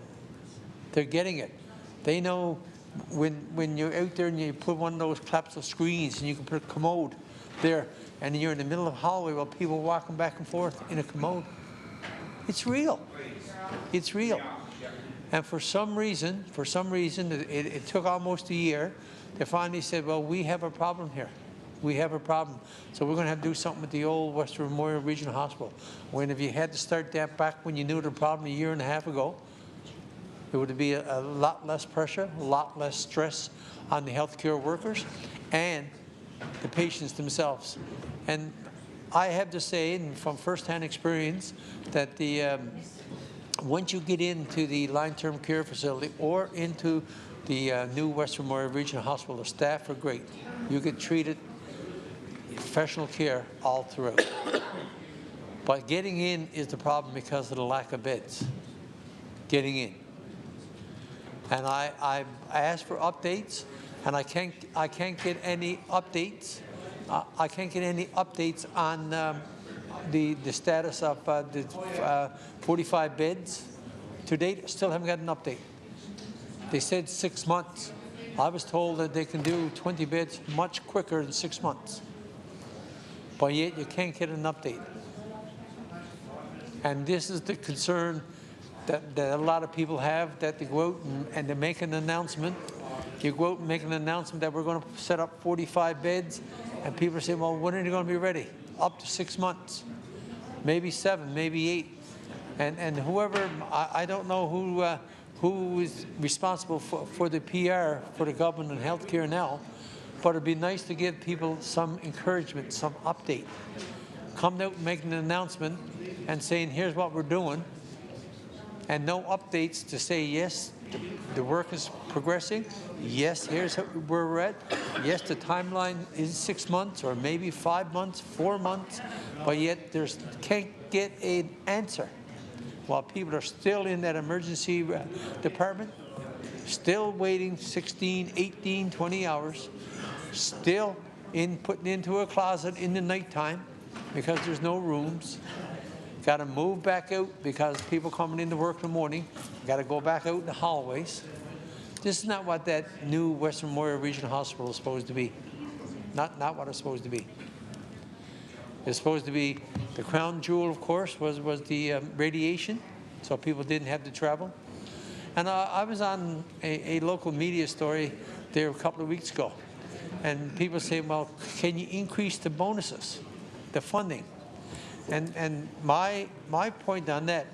They're getting it. They know when you're out there and you put one of those collapsible screens and you can put a commode there, and you're in the middle of the hallway while people are walking back and forth in a commode. It's real. It's real. And for some reason, it took almost a year. They finally said, well, we have a problem here. We have a problem. So we're going to have to do something with the old Western Memorial Regional Hospital. When if you had to start that back when you knew the problem a year and a half ago, it would be a lot less pressure, a lot less stress on the healthcare workers and the patients themselves. And I have to say, and from first-hand experience, that once you get into the long-term care facility or into the new Western Memorial Regional Hospital, the staff are great. You get treated professional care all throughout. But getting in is the problem because of the lack of beds. Getting in. And I asked for updates, and I can't get any updates. I can't get any updates on the status of the 45 beds. To date, still haven't got an update. They said 6 months. I was told that they can do 20 beds much quicker than 6 months. But yet you can't get an update. And this is the concern that a lot of people have, that they go out and they make an announcement. You go out and make an announcement that we're going to set up 45 beds, and people are saying, well, when are they going to be ready? Up to 6 months, maybe 7, maybe 8. And whoever, I don't know who is responsible for the PR for the government and healthcare now, but it'd be nice to give people some encouragement, some update. Come out and make an announcement and saying, here's what we're doing, and no updates to say, yes, the work is progressing. Yes, here's where we're at. Yes, the timeline is 6 months or maybe 5 months, 4 months, but yet there's can't get an answer. While people are still in that emergency department, still waiting 16, 18, 20 hours, still putting into a closet in the nighttime because there's no rooms. Got to move back out because people coming into work in the morning. Got to go back out in the hallways. This is not what that new Western Memorial Regional Hospital is supposed to be. Not what it's supposed to be. It's supposed to be the crown jewel, of course, was the radiation, so people didn't have to travel. And I was on a local media story there a couple of weeks ago, and people say, well, can you increase the bonuses, the funding? And my point on that,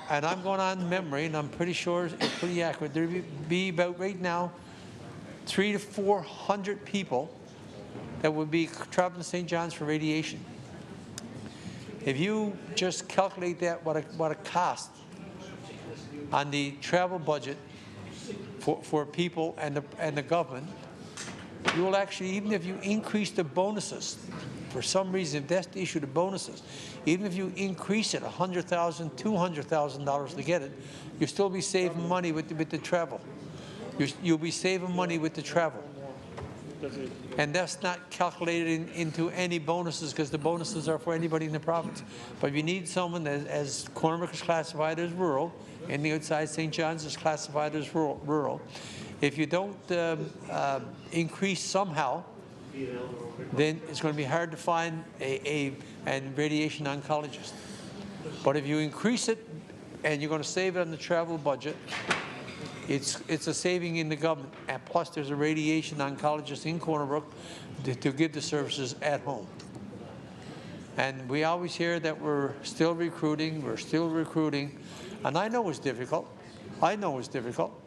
and I'm going on memory, and I'm pretty sure it's pretty accurate, there would be about right now 300 to 400 people that would be traveling to St. John's for radiation. If you just calculate that, what it costs on the travel budget for people and the government, you will actually, even if you increase the bonuses, for some reason, if that's the issue, the bonuses, even if you increase it $100,000, $200,000 to get it, you'll still be saving money with the travel. You'll be saving money with the travel. And that's not calculated into any bonuses, because the bonuses are for anybody in the province. But if you need someone as Corner Brook is classified as rural, and the outside St. John's is classified as rural, if you don't increase somehow, then it's going to be hard to find a radiation oncologist. But if you increase it and you're going to save it on the travel budget, it's a saving in the government, and plus there's a radiation oncologist in Corner Brook to give the services at home. And we always hear that we're still recruiting, and I know it's difficult. I know it's difficult.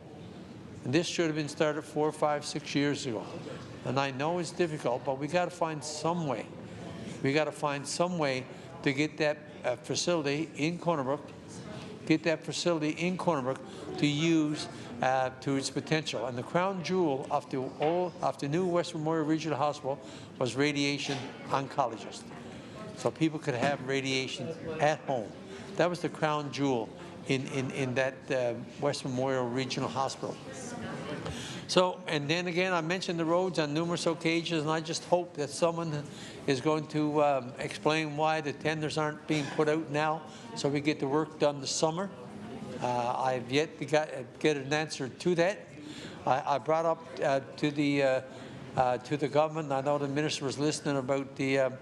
And this should have been started 4, 5, 6 years ago. And I know it's difficult, but we got to find some way. We got to find some way to get that facility in Corner Brook, to use to its potential. And the crown jewel of the new Western Memorial Regional Hospital was radiation oncologist. So people could have radiation at home. That was the crown jewel in that Western Memorial Regional Hospital. So, and then again, I mentioned the roads on numerous occasions, and I just hope that someone is going to explain why the tenders aren't being put out now, so we get the work done this summer. I've yet to get an answer to that. I brought up to the government. I know the minister was listening about the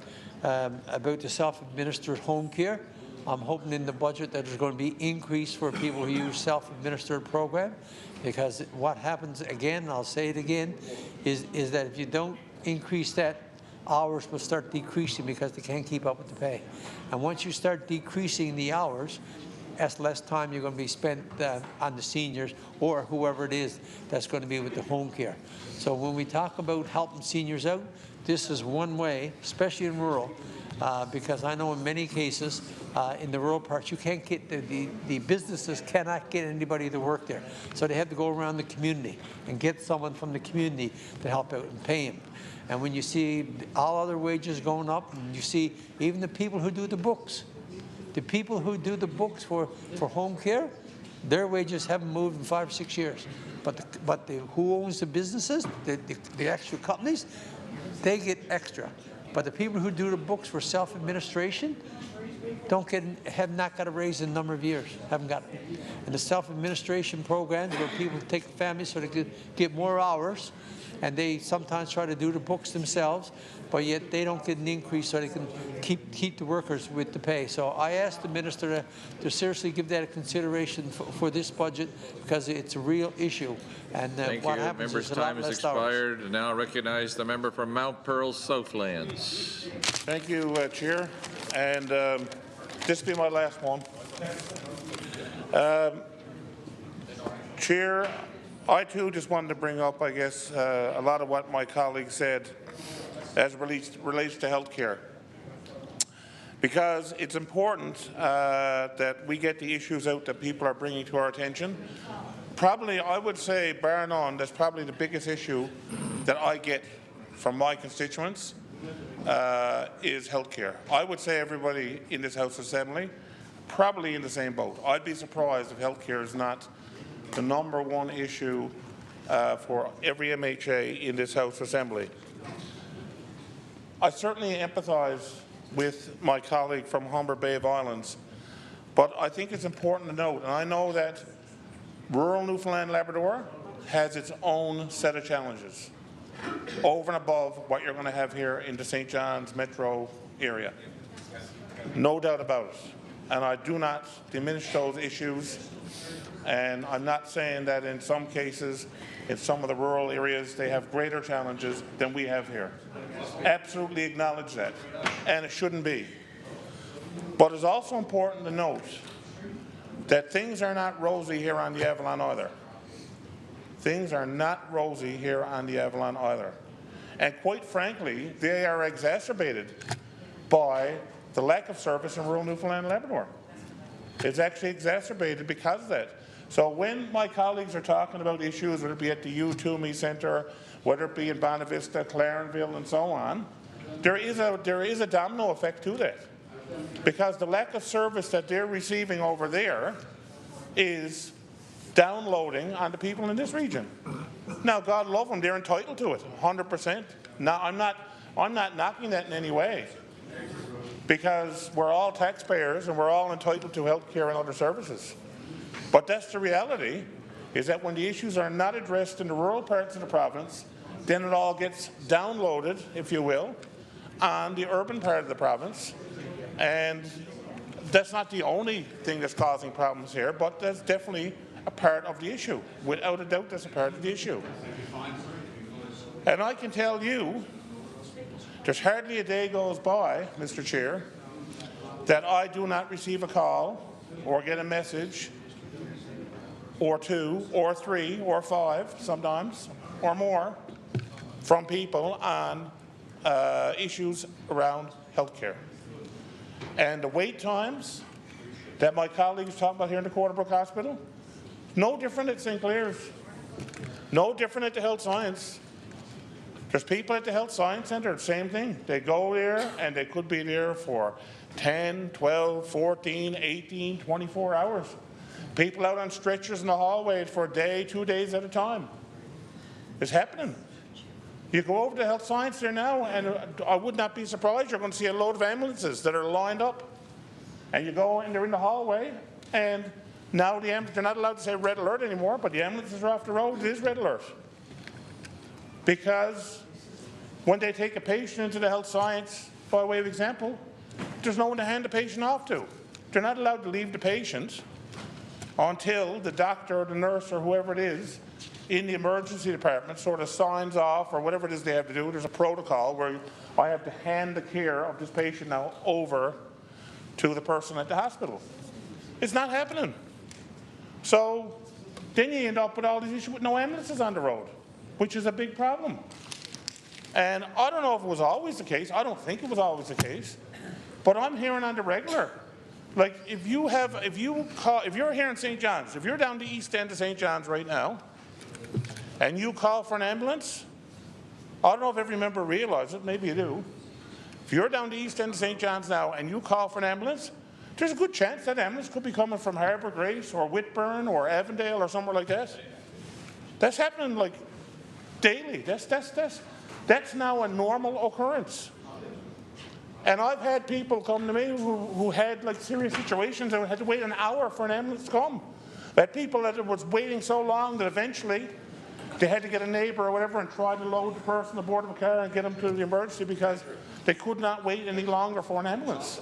self-administered home care. I'm hoping in the budget that there's going to be increase for people who use self-administered program, because what happens again, I'll say it again, is that if you don't increase that, hours will start decreasing because they can't keep up with the pay. And once you start decreasing the hours, that's less time you're going to be spent on the seniors or whoever it is that's going to be with the home care. So when we talk about helping seniors out, this is one way, especially in rural, because I know in many cases in the rural parts you can't get the businesses cannot get anybody to work there, so they have to go around the community and get someone from the community to help out and pay them. And when you see all other wages going up, and you see even the people who do the books, for home care, their wages haven't moved in 5 or 6 years. But who owns the businesses, the actual companies, they get extra. But the people who do the books for self-administration have not got a raise in a number of years, haven't got it. And the self-administration programs where people take the families so they can get more hours, and they sometimes try to do the books themselves, but yet they don't get an increase so they can keep the workers with the pay. So I asked the minister to seriously give that a consideration for this budget, because it's a real issue. And Thank what you. happens Member's is a lot time has less hours. expired. Now I recognize the member from Mount Pearl Southlands. Thank you, Chair. And this will be my last one. Chair, I too just wanted to bring up, I guess, a lot of what my colleague said as it relates to health care. Because it's important that we get the issues out that people are bringing to our attention. Probably, I would say, bar none, that's probably the biggest issue that I get from my constituents is health care. I would say everybody in this House Assembly probably in the same boat. I'd be surprised if health care is not the #1 issue for every MHA in this House Assembly. I certainly empathise with my colleague from Humber Bay of Islands, but I think it's important to note, and I know that rural Newfoundland Labrador has its own set of challenges over and above what you're going to have here in the St. John's metro area. No doubt about it. And I do not diminish those issues. And I'm not saying that in some cases, in some of the rural areas, they have greater challenges than we have here. Absolutely acknowledge that. And it shouldn't be. But it's also important to note that things are not rosy here on the Avalon either. Things are not rosy here on the Avalon either. And quite frankly, they are exacerbated by the lack of service in rural Newfoundland and Labrador. It's actually exacerbated because of that. So when my colleagues are talking about issues, whether it be at the U2Me Centre, whether it be in Bonavista, Clarenville, and so on, there is a domino effect to that. Because the lack of service that they're receiving over there is downloading on the people in this region. Now, God love them, they're entitled to it, 100%. Now, I'm not knocking that in any way, because we're all taxpayers and we're all entitled to health care and other services. But that's the reality, is that when the issues are not addressed in the rural parts of the province, then it all gets downloaded, if you will, on the urban part of the province. And that's not the only thing that's causing problems here, but that's definitely a part of the issue. Without a doubt, that's a part of the issue. And I can tell you, there's hardly a day goes by, Mr. Chair, that I do not receive a call or get a message, or 2, or 3, or 5 sometimes, or more, from people on issues around health care. And the wait times that my colleagues talk about here in the Quarterbrook Hospital, no different at St. Clair's, no different at the Health Science. There's people at the Health Science Centre, same thing. They go there and they could be there for 10, 12, 14, 18, 24 hours. People out on stretchers in the hallway for a day, 2 days at a time. It's happening. You go over to Health Science there now, and I would not be surprised you're going to see a load of ambulances that are lined up. And you go and they're in the hallway, and now they're not allowed to say red alert anymore, but the ambulances are off the road. It is red alert. Because when they take a patient into the Health Science, by way of example, there's no one to hand the patient off to. They're not allowed to leave the patient until the doctor or the nurse or whoever it is in the emergency department sort of signs off, or whatever it is they have to do. There's a protocol where I have to hand the care of this patient now over to the person at the hospital. It's not happening. So then you end up with all these issues with no ambulances on the road, which is a big problem. And I don't know if it was always the case. I don't think it was always the case. But I'm hearing on the regular, like if you're here in St. John's, if you're down the east end of St. John's right now, and you call for an ambulance, I don't know if every member realizes it, maybe you do. If you're down the east end of St. John's now and you call for an ambulance, there's a good chance that ambulance could be coming from Harbour Grace or Whitburn or Avondale or somewhere like that. That's happening like daily. That's now a normal occurrence. And I've had people come to me who had like serious situations and had to wait an hour for an ambulance to come. I had people that was waiting so long that eventually they had to get a neighbour or whatever and try to load the person aboard of a car and get them to the emergency because they could not wait any longer for an ambulance.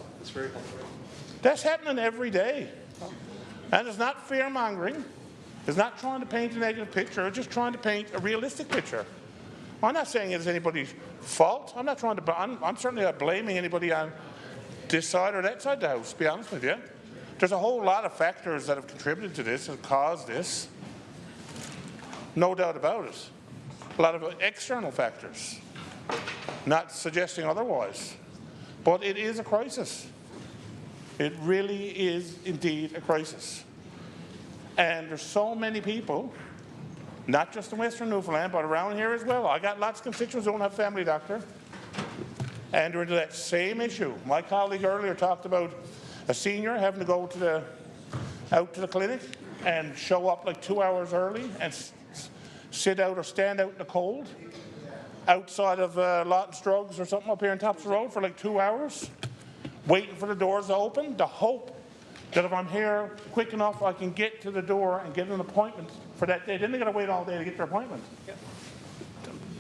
That's happening every day. And it's not fear-mongering. It's not trying to paint a negative picture. It's just trying to paint a realistic picture. I'm not saying it's anybody's fault. I'm not trying to. I'm certainly not blaming anybody on this side or that side of the house, to be honest with you. There's a whole lot of factors that have contributed to this and caused this. No doubt about it. A lot of external factors. Not suggesting otherwise. But it is a crisis. It really is indeed a crisis. And there's so many people, not just in Western Newfoundland, but around here as well. I got lots of constituents who don't have a family doctor. And they're into that same issue. My colleague earlier talked about a senior having to go to out to the clinic and show up like 2 hours early and sit out or stand out in the cold outside of Lawton Struggs or something up here on Tops Road for like 2 hours, waiting for the doors to open, the hope that if I'm here quick enough, I can get to the door and get an appointment for that day. Then they got to wait all day to get their appointment. Yeah.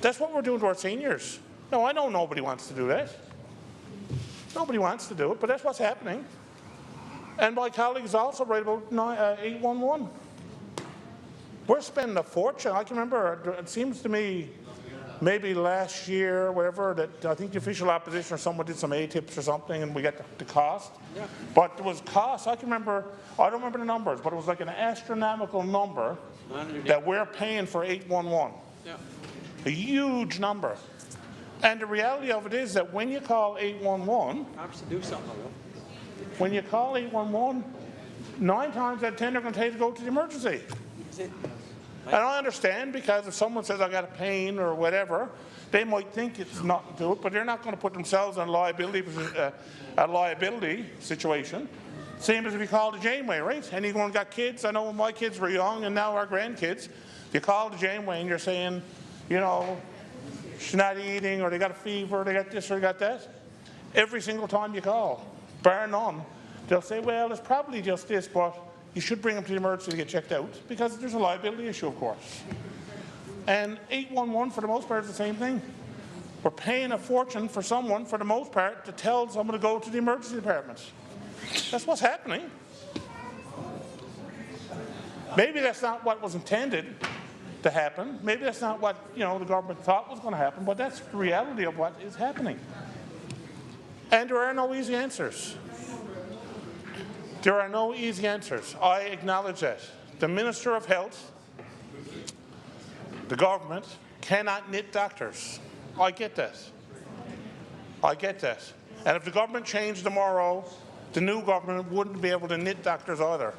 That's what we're doing to our seniors. No, I know nobody wants to do that. Nobody wants to do it, but that's what's happening. And my colleagues also write about 811. We're spending a fortune. I can remember, it seems to me, maybe last year, whatever, that I think the official opposition or someone did some ATIPs or something and we got the cost. Yeah. But there was cost, I can remember, I don't remember the numbers, but it was like an astronomical number that we're paying for 811. Yeah. A huge number. And the reality of it is that when you call 811, when you call 811, 9 times out of 10 they're going to tell you to go to the emergency. And I understand, because if someone says I got a pain or whatever, they might think it's nothing to it, but they're not going to put themselves in a liability situation. Same as if you call the Janeway, right? Anyone got kids? I know when my kids were young and now our grandkids, you call the Janeway and you're saying, you know, she's not eating, or they got a fever, or they got this or they got that. Every single time you call, bar none, they'll say, well, it's probably just this, but you should bring them to the emergency to get checked out, because there's a liability issue, of course. And 811, for the most part, is the same thing. We're paying a fortune for someone, for the most part, to tell someone to go to the emergency department. That's what's happening. Maybe that's not what was intended to happen. Maybe that's not what, you know, the government thought was going to happen, but that's the reality of what is happening. And there are no easy answers. There are no easy answers. I acknowledge that. The Minister of Health, the government, cannot knit doctors. I get that. I get that. And if the government changed tomorrow, the new government wouldn't be able to knit doctors either.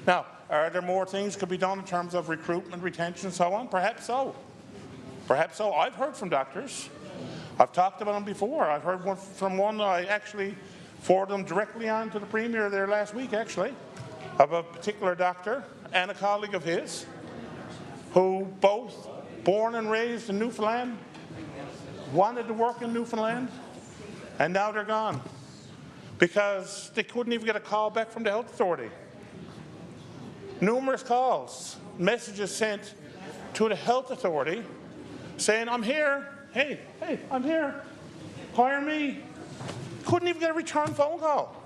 Now, are there more things could be done in terms of recruitment, retention, and so on? Perhaps so. Perhaps so. I've heard from doctors. I've talked about them before. I've heard from one I actually forwarded them directly on to the Premier there last week, actually, of a particular doctor and a colleague of his who both born and raised in Newfoundland, wanted to work in Newfoundland, and now they're gone because they couldn't even get a call back from the health authority. Numerous calls, messages sent to the health authority saying, I'm here, hey, I'm here, hire me. Couldn't even get a return phone call.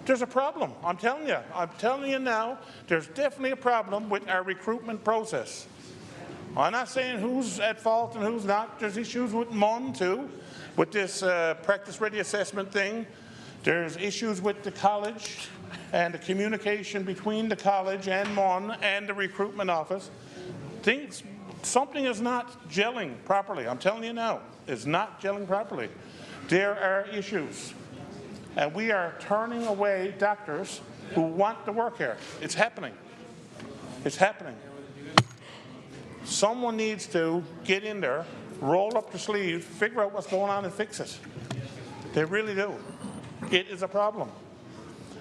There's a problem, I'm telling you now, there's definitely a problem with our recruitment process. I'm not saying who's at fault and who's not. There's issues with MUN too, with this practice ready assessment thing. There's issues with the college and the communication between the college and MUN and the recruitment office. Something is not gelling properly. I'm telling you now, it's not gelling properly. There are issues. And we are turning away doctors who want to work here. It's happening. It's happening. Someone needs to get in there, roll up the sleeves, figure out what's going on and fix it. They really do. It is a problem.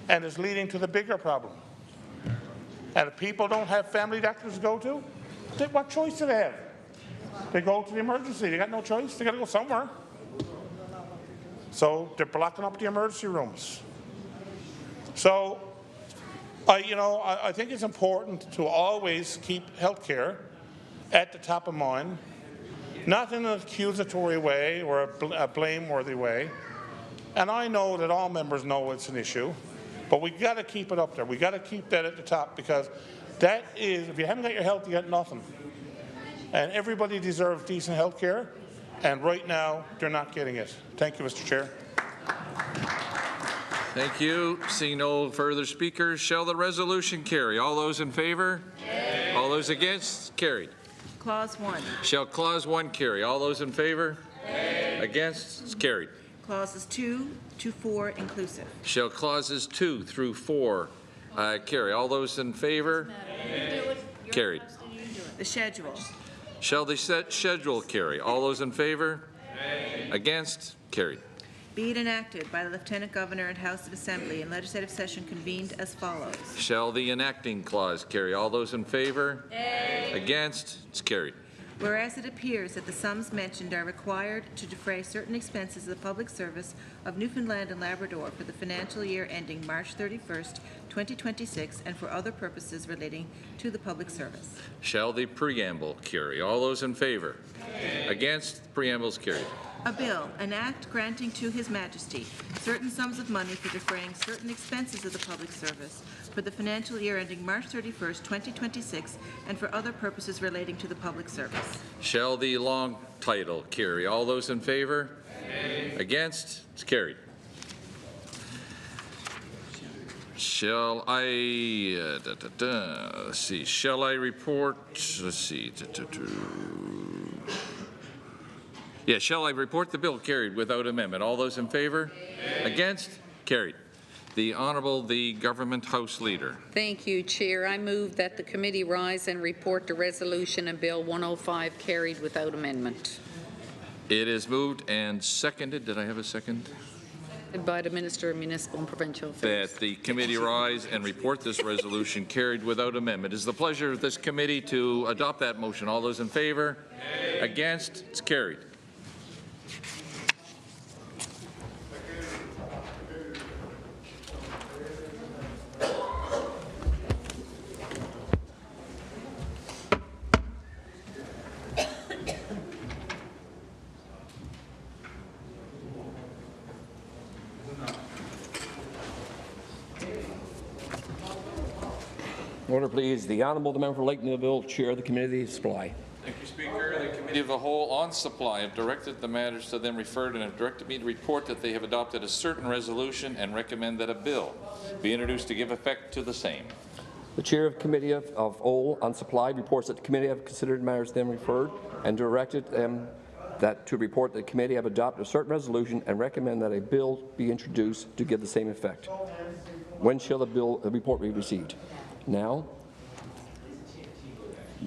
And it's leading to the bigger problem. And if people don't have family doctors to go to, what choice do they have? They go to the emergency. They got no choice. They got to go somewhere. So they're blocking up the emergency rooms. So, I think it's important to always keep healthcare at the top of mind, not in an accusatory way or a blameworthy way. And I know that all members know it's an issue, but we've got to keep it up there. We've got to keep that at the top, because that is, if you haven't got your health, you got nothing. And everybody deserves decent health care, and right now, they're not getting it. Thank you, Mr. Chair. Thank you. Seeing no further speakers, shall the resolution carry? All those in favour? Yay. All those against? Carried. Clause 1. Shall Clause 1 carry? All those in favour? Yay. Against? It's carried. Clauses 2 to 4 inclusive. Shall Clauses 2 through 4 carry? All those in favour? Carried. The schedule. Shall the schedule carry? All those in favour? Against? Carried. Be it enacted by the Lieutenant Governor and House of Assembly in legislative session convened as follows. Shall the enacting clause carry? All those in favour? Against? It's carried. Whereas it appears that the sums mentioned are required to defray certain expenses of the public service of Newfoundland and Labrador for the financial year ending March 31st, 2026, and for other purposes relating to the public service. Shall the preamble carry? All those in favour? Against? Preambles carried. A bill, an act granting to His Majesty certain sums of money for defraying certain expenses of the public service for the financial year ending March 31st, 2026, and for other purposes relating to the public service. Shall the long title carry? All those in favour? Against? It's carried. Shall I, let's see, shall I report, let's see, yeah, shall I report the bill carried without amendment? All those in favour? Against? Carried. The Honourable the Government House Leader. Thank you, Chair. I move that the committee rise and report the resolution and Bill 105 carried without amendment. It is moved and seconded. Did I have a second? By the Minister of Municipal and Provincial Affairs. That the committee rise and report this resolution carried without amendment. It is the pleasure of this committee to adopt that motion. All those in favour? Against? It's carried. Order, please. The Honourable the Member for Lake Millville, Chair of the Committee of Supply. Thank you, Speaker. The Committee of the Whole on Supply have directed the matters to them referred and have directed me to report that they have adopted a certain resolution and recommend that a bill be introduced to give effect to the same. The Chair of Committee of Whole on Supply reports that the committee have considered matters to them referred and directed them to report that the committee have adopted a certain resolution and recommend that a bill be introduced to give the same effect. When shall the report be received? Now,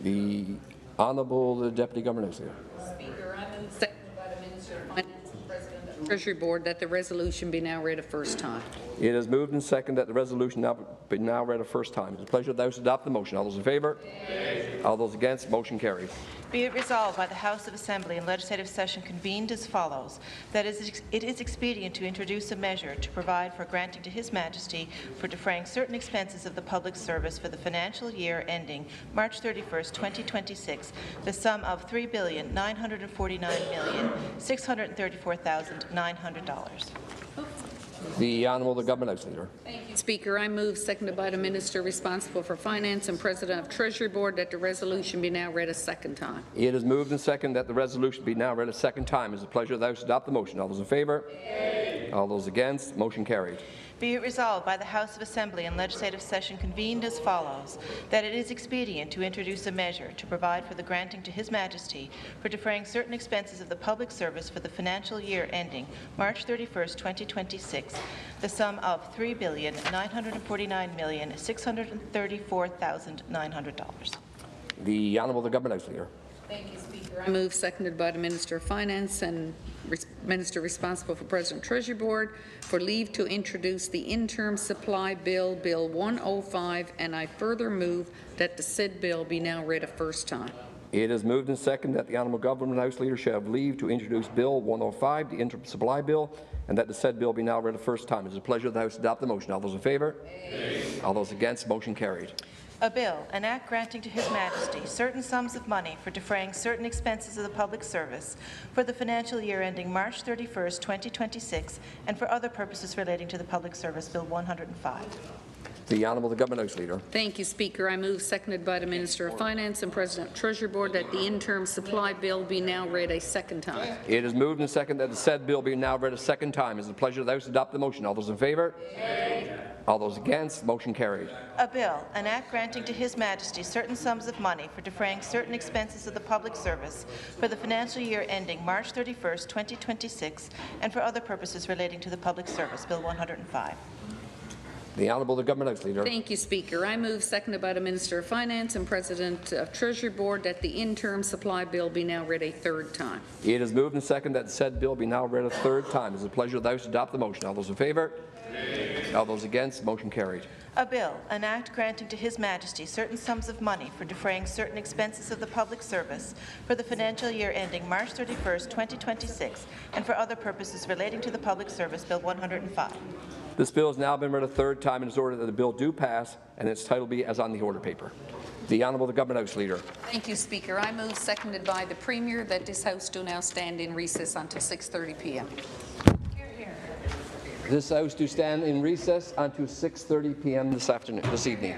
the Honourable Deputy Governor is here. Speaker, I move seconded by the Minister of Finance and President of the Treasury Board that the resolution be now read a first time. It is moved and seconded that the resolution be now read a first time. It is a pleasure of those who adopt the motion. All those in favour? All those against? Motion carries. Be it resolved by the House of Assembly in legislative session convened as follows, that it is expedient to introduce a measure to provide for granting to His Majesty for defraying certain expenses of the public service for the financial year ending March 31st, 2026, the sum of $3,949,634,900. The Honourable the Government House Leader. Thank you, Speaker. I move, seconded by the Minister responsible for Finance and President of Treasury Board, that the resolution be now read a second time. It is moved and seconded that the resolution be now read a second time. It is a pleasure of those who adopt the motion. All those in favour? All those against? Motion carried. Be it resolved by the House of Assembly in legislative session convened as follows, that it is expedient to introduce a measure to provide for the granting to His Majesty for defraying certain expenses of the public service for the financial year ending March 31st, 2026, the sum of $3,949,634,900. The Honourable the Government House Leader. Thank you, Speaker. I move, seconded by the Minister of Finance and Minister responsible for President Treasury Board, for leave to introduce the interim supply bill, Bill 105, and I further move that the said bill be now read a first time. It is moved and seconded that the Honourable Government House Leader shall have leave to introduce Bill 105, the interim supply bill, and that the said bill be now read a first time. It is a pleasure of the House to adopt the motion. All those in favour? Aye. All those against? Motion carried. A bill, an act granting to His Majesty certain sums of money for defraying certain expenses of the public service for the financial year ending March 31st, 2026, and for other purposes relating to the public service, Bill 105. The Honourable the Government House Leader. Thank you, Speaker. I move, seconded by the Minister of Finance and President of Treasury Board, that the interim supply bill be now read a second time. It is moved and seconded that the said bill be now read a second time. It is the pleasure of the House to adopt the motion. All those in favour? Aye. All those against? Motion carried. A bill, an act granting to His Majesty certain sums of money for defraying certain expenses of the public service for the financial year ending March 31st, 2026, and for other purposes relating to the public service, Bill 105. The Honourable the Government House Leader. Thank you, Speaker. I move, seconded by the Minister of Finance and President of Treasury Board, that the interim supply bill be now read a third time. It is moved and seconded that the said bill be now read a third time. It is a pleasure of the House to adopt the motion. All those in favour? Aye. All those against? Motion carried. A bill, an act granting to His Majesty certain sums of money for defraying certain expenses of the public service for the financial year ending March 31st, 2026, and for other purposes relating to the public service, Bill 105. This bill has now been read a third time and is ordered that the bill do pass and its title be as on the order paper. The Honourable the Government House Leader. Thank you, Speaker. I move, seconded by the Premier, that this House do now stand in recess until 6:30 p.m. This House do stand in recess until 6:30 p.m. this evening.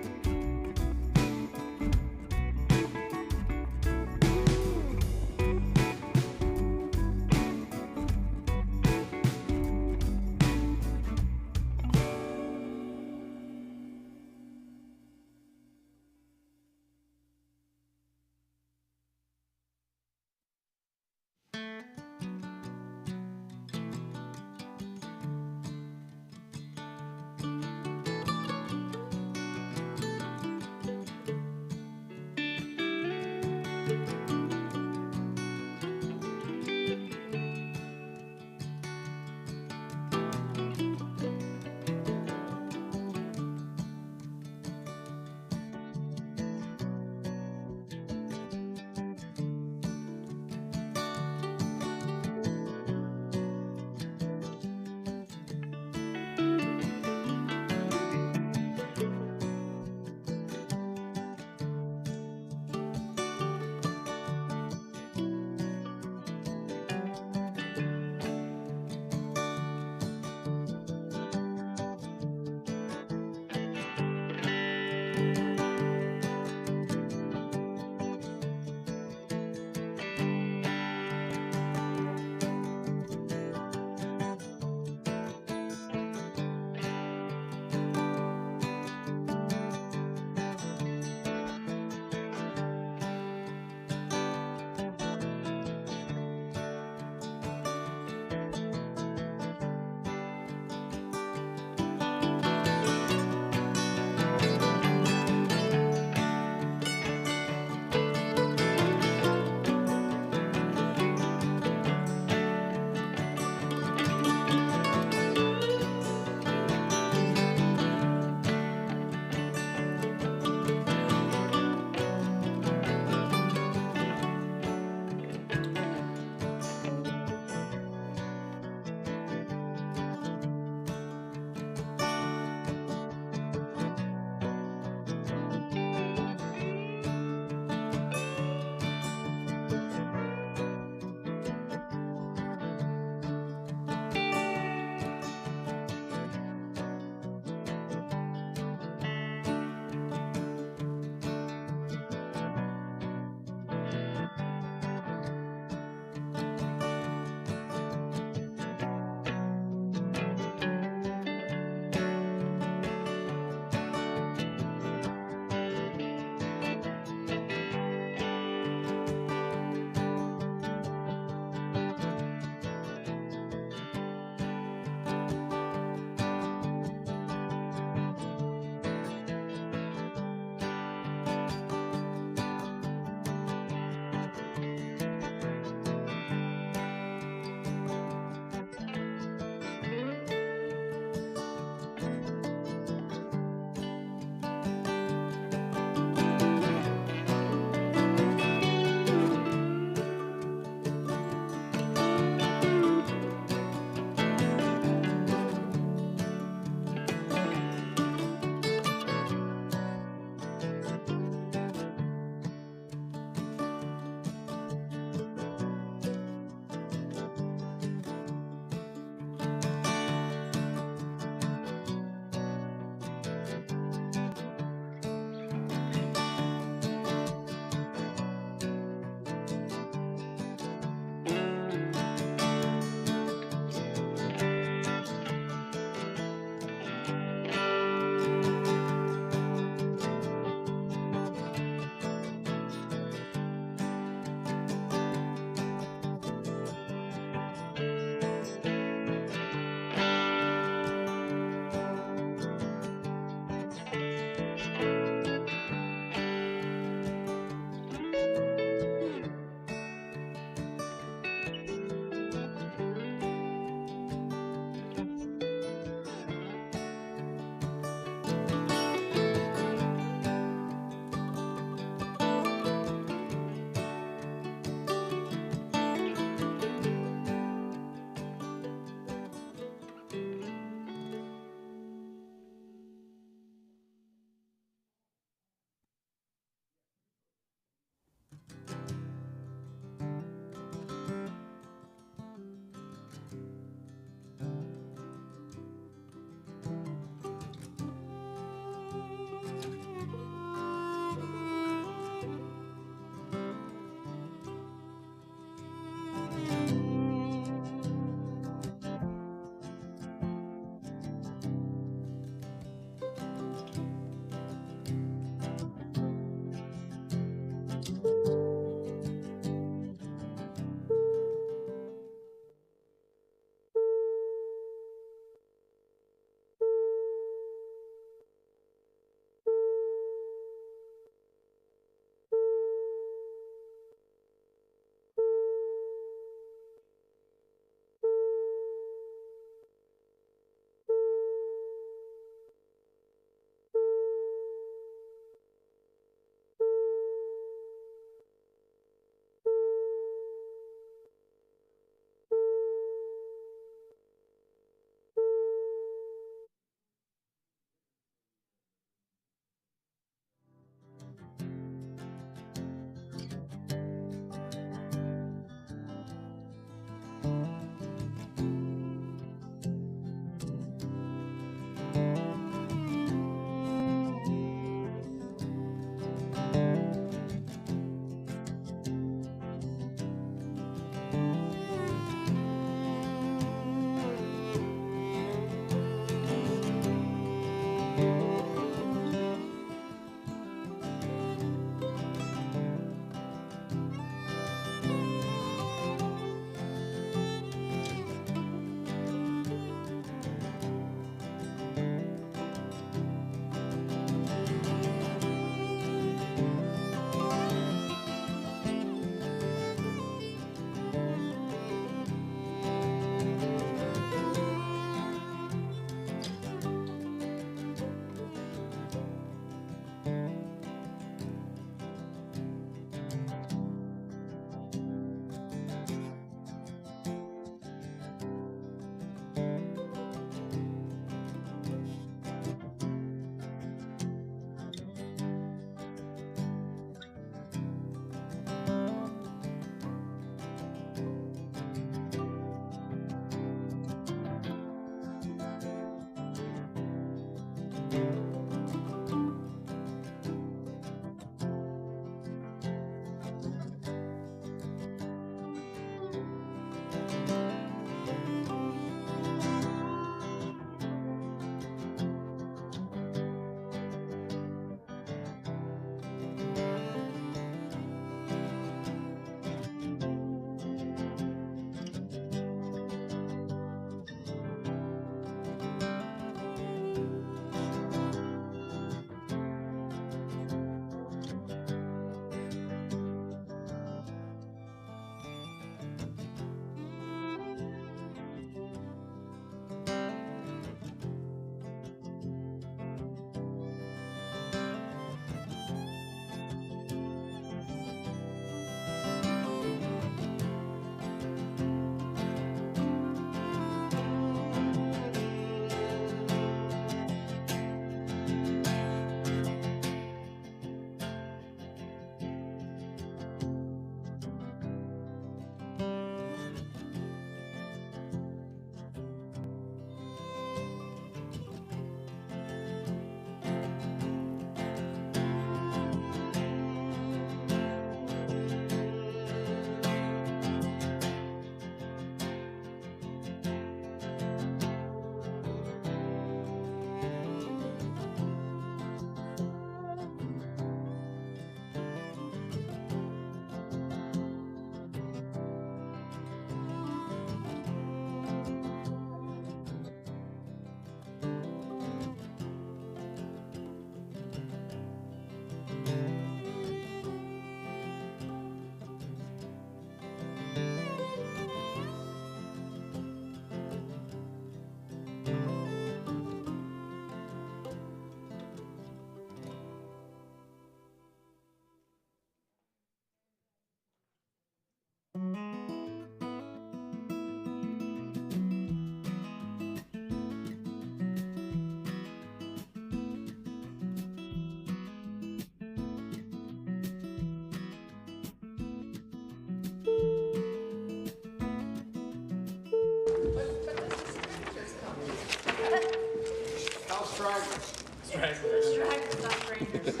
Stragglers, not strangers.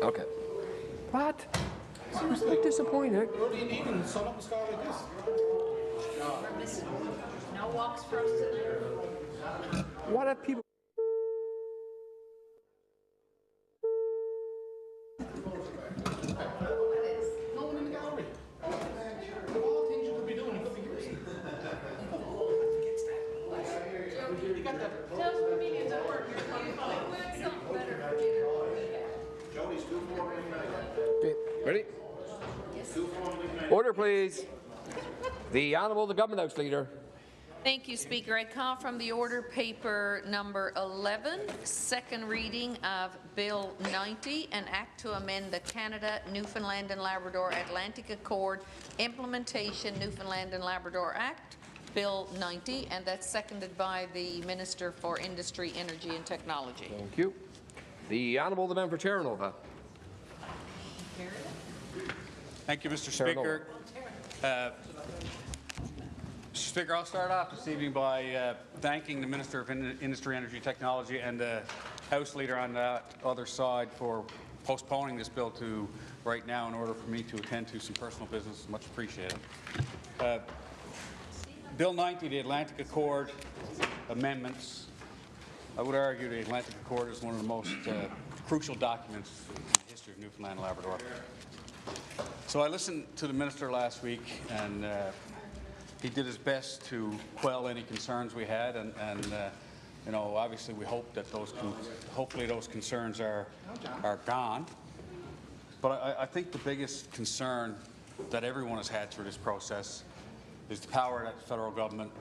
Okay. What? Seriously disappointed. What do you need in sun up a sky like this? We're missing. No walks for us tonight. What have people? No one in the gallery. All things you could be doing, you could be using. You got that. Tell us the mediums at work. Something better for dinner. Jody's 2-4 Okay, ready? Order, please. The Honourable the Government House Leader. Thank you, Speaker. I call from the order paper number 11, second reading of Bill 90, an act to amend the Canada, Newfoundland and Labrador Atlantic Accord Implementation Newfoundland and Labrador Act, Bill 90, and that's seconded by the Minister for Industry, Energy and Technology. Thank you. The Honourable the Member for Terranova. Thank you, Mr. Speaker. Mr. Speaker, I'll start off this evening by thanking the Minister of Industry, Energy, Technology and the House Leader on the other side for postponing this bill to right now in order for me to attend to some personal business. Much appreciated. Bill 90, the Atlantic Accord amendments. I would argue the Atlantic Accord is one of the most crucial documents in the history of Newfoundland and Labrador. So I listened to the Minister last week, and he did his best to quell any concerns we had, and you know, obviously we hope that hopefully those concerns are gone. But I think the biggest concern that everyone has had through this process is the power that the federal government,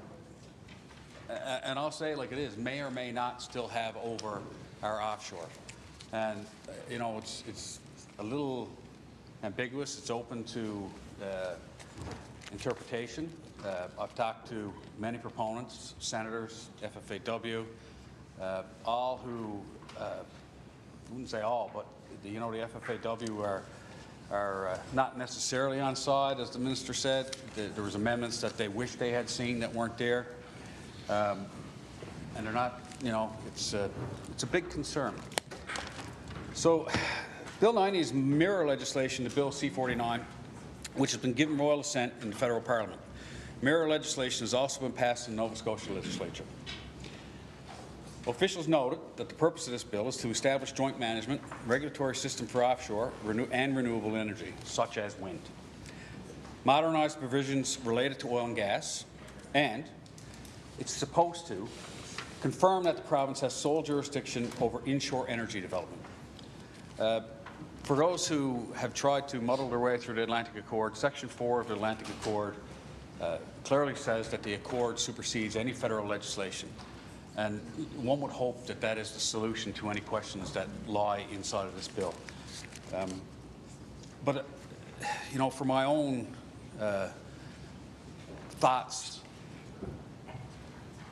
and I'll say it like it is, may or may not still have over our offshore. And you know, it's a little ambiguous. It's open to interpretation. I've talked to many proponents, senators, FFAW, all who, I wouldn't say all, but you know, the FFAW are not necessarily on side, as the minister said. There was amendments that they wish they had seen that weren't there, and they're not. You know, it's a big concern. So, Bill 90 is mirror legislation to Bill C-49, which has been given royal assent in the federal parliament. Mirror legislation has also been passed in the Nova Scotia legislature. Officials noted that the purpose of this bill is to establish joint management, regulatory system for offshore and renewable energy, such as wind, modernize provisions related to oil and gas, and it's supposed to confirm that the province has sole jurisdiction over inshore energy development. For those who have tried to muddle their way through the Atlantic Accord, Section 4 of the Atlantic Accord clearly says that the Accord supersedes any federal legislation. And one would hope that that is the solution to any questions that lie inside of this bill. But, you know, for my own thoughts,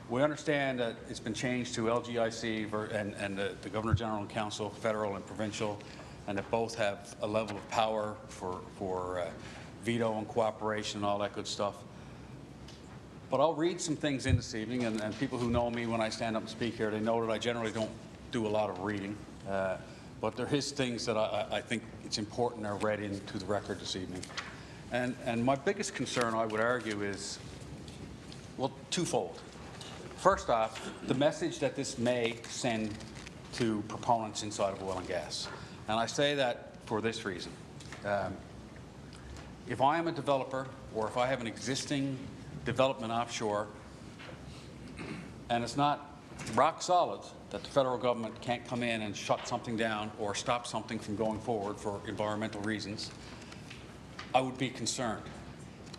we understand that it's been changed to LGIC and the Governor General and Council, federal and provincial, and that both have a level of power for veto and cooperation and all that good stuff. But I'll read some things in this evening, and people who know me when I stand up and speak here, they know that I generally don't do a lot of reading. But there is things that I think it's important are read into the record this evening. And my biggest concern, I would argue, is, well, twofold. First off, the message that this may send to proponents inside of oil and gas. And I say that for this reason. If I am a developer, or if I have an existing development offshore, and it's not rock solid that the federal government can't come in and shut something down or stop something from going forward for environmental reasons, I would be concerned.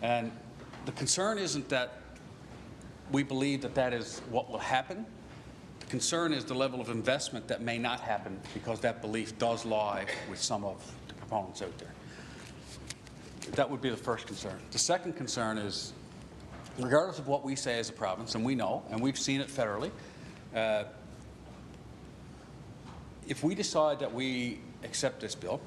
And the concern isn't that we believe that that is what will happen. The concern is the level of investment that may not happen because that belief does lie with some of the proponents out there. That would be the first concern. The second concern is, regardless of what we say as a province, and we know, and we've seen it federally, if we decide that we accept this bill,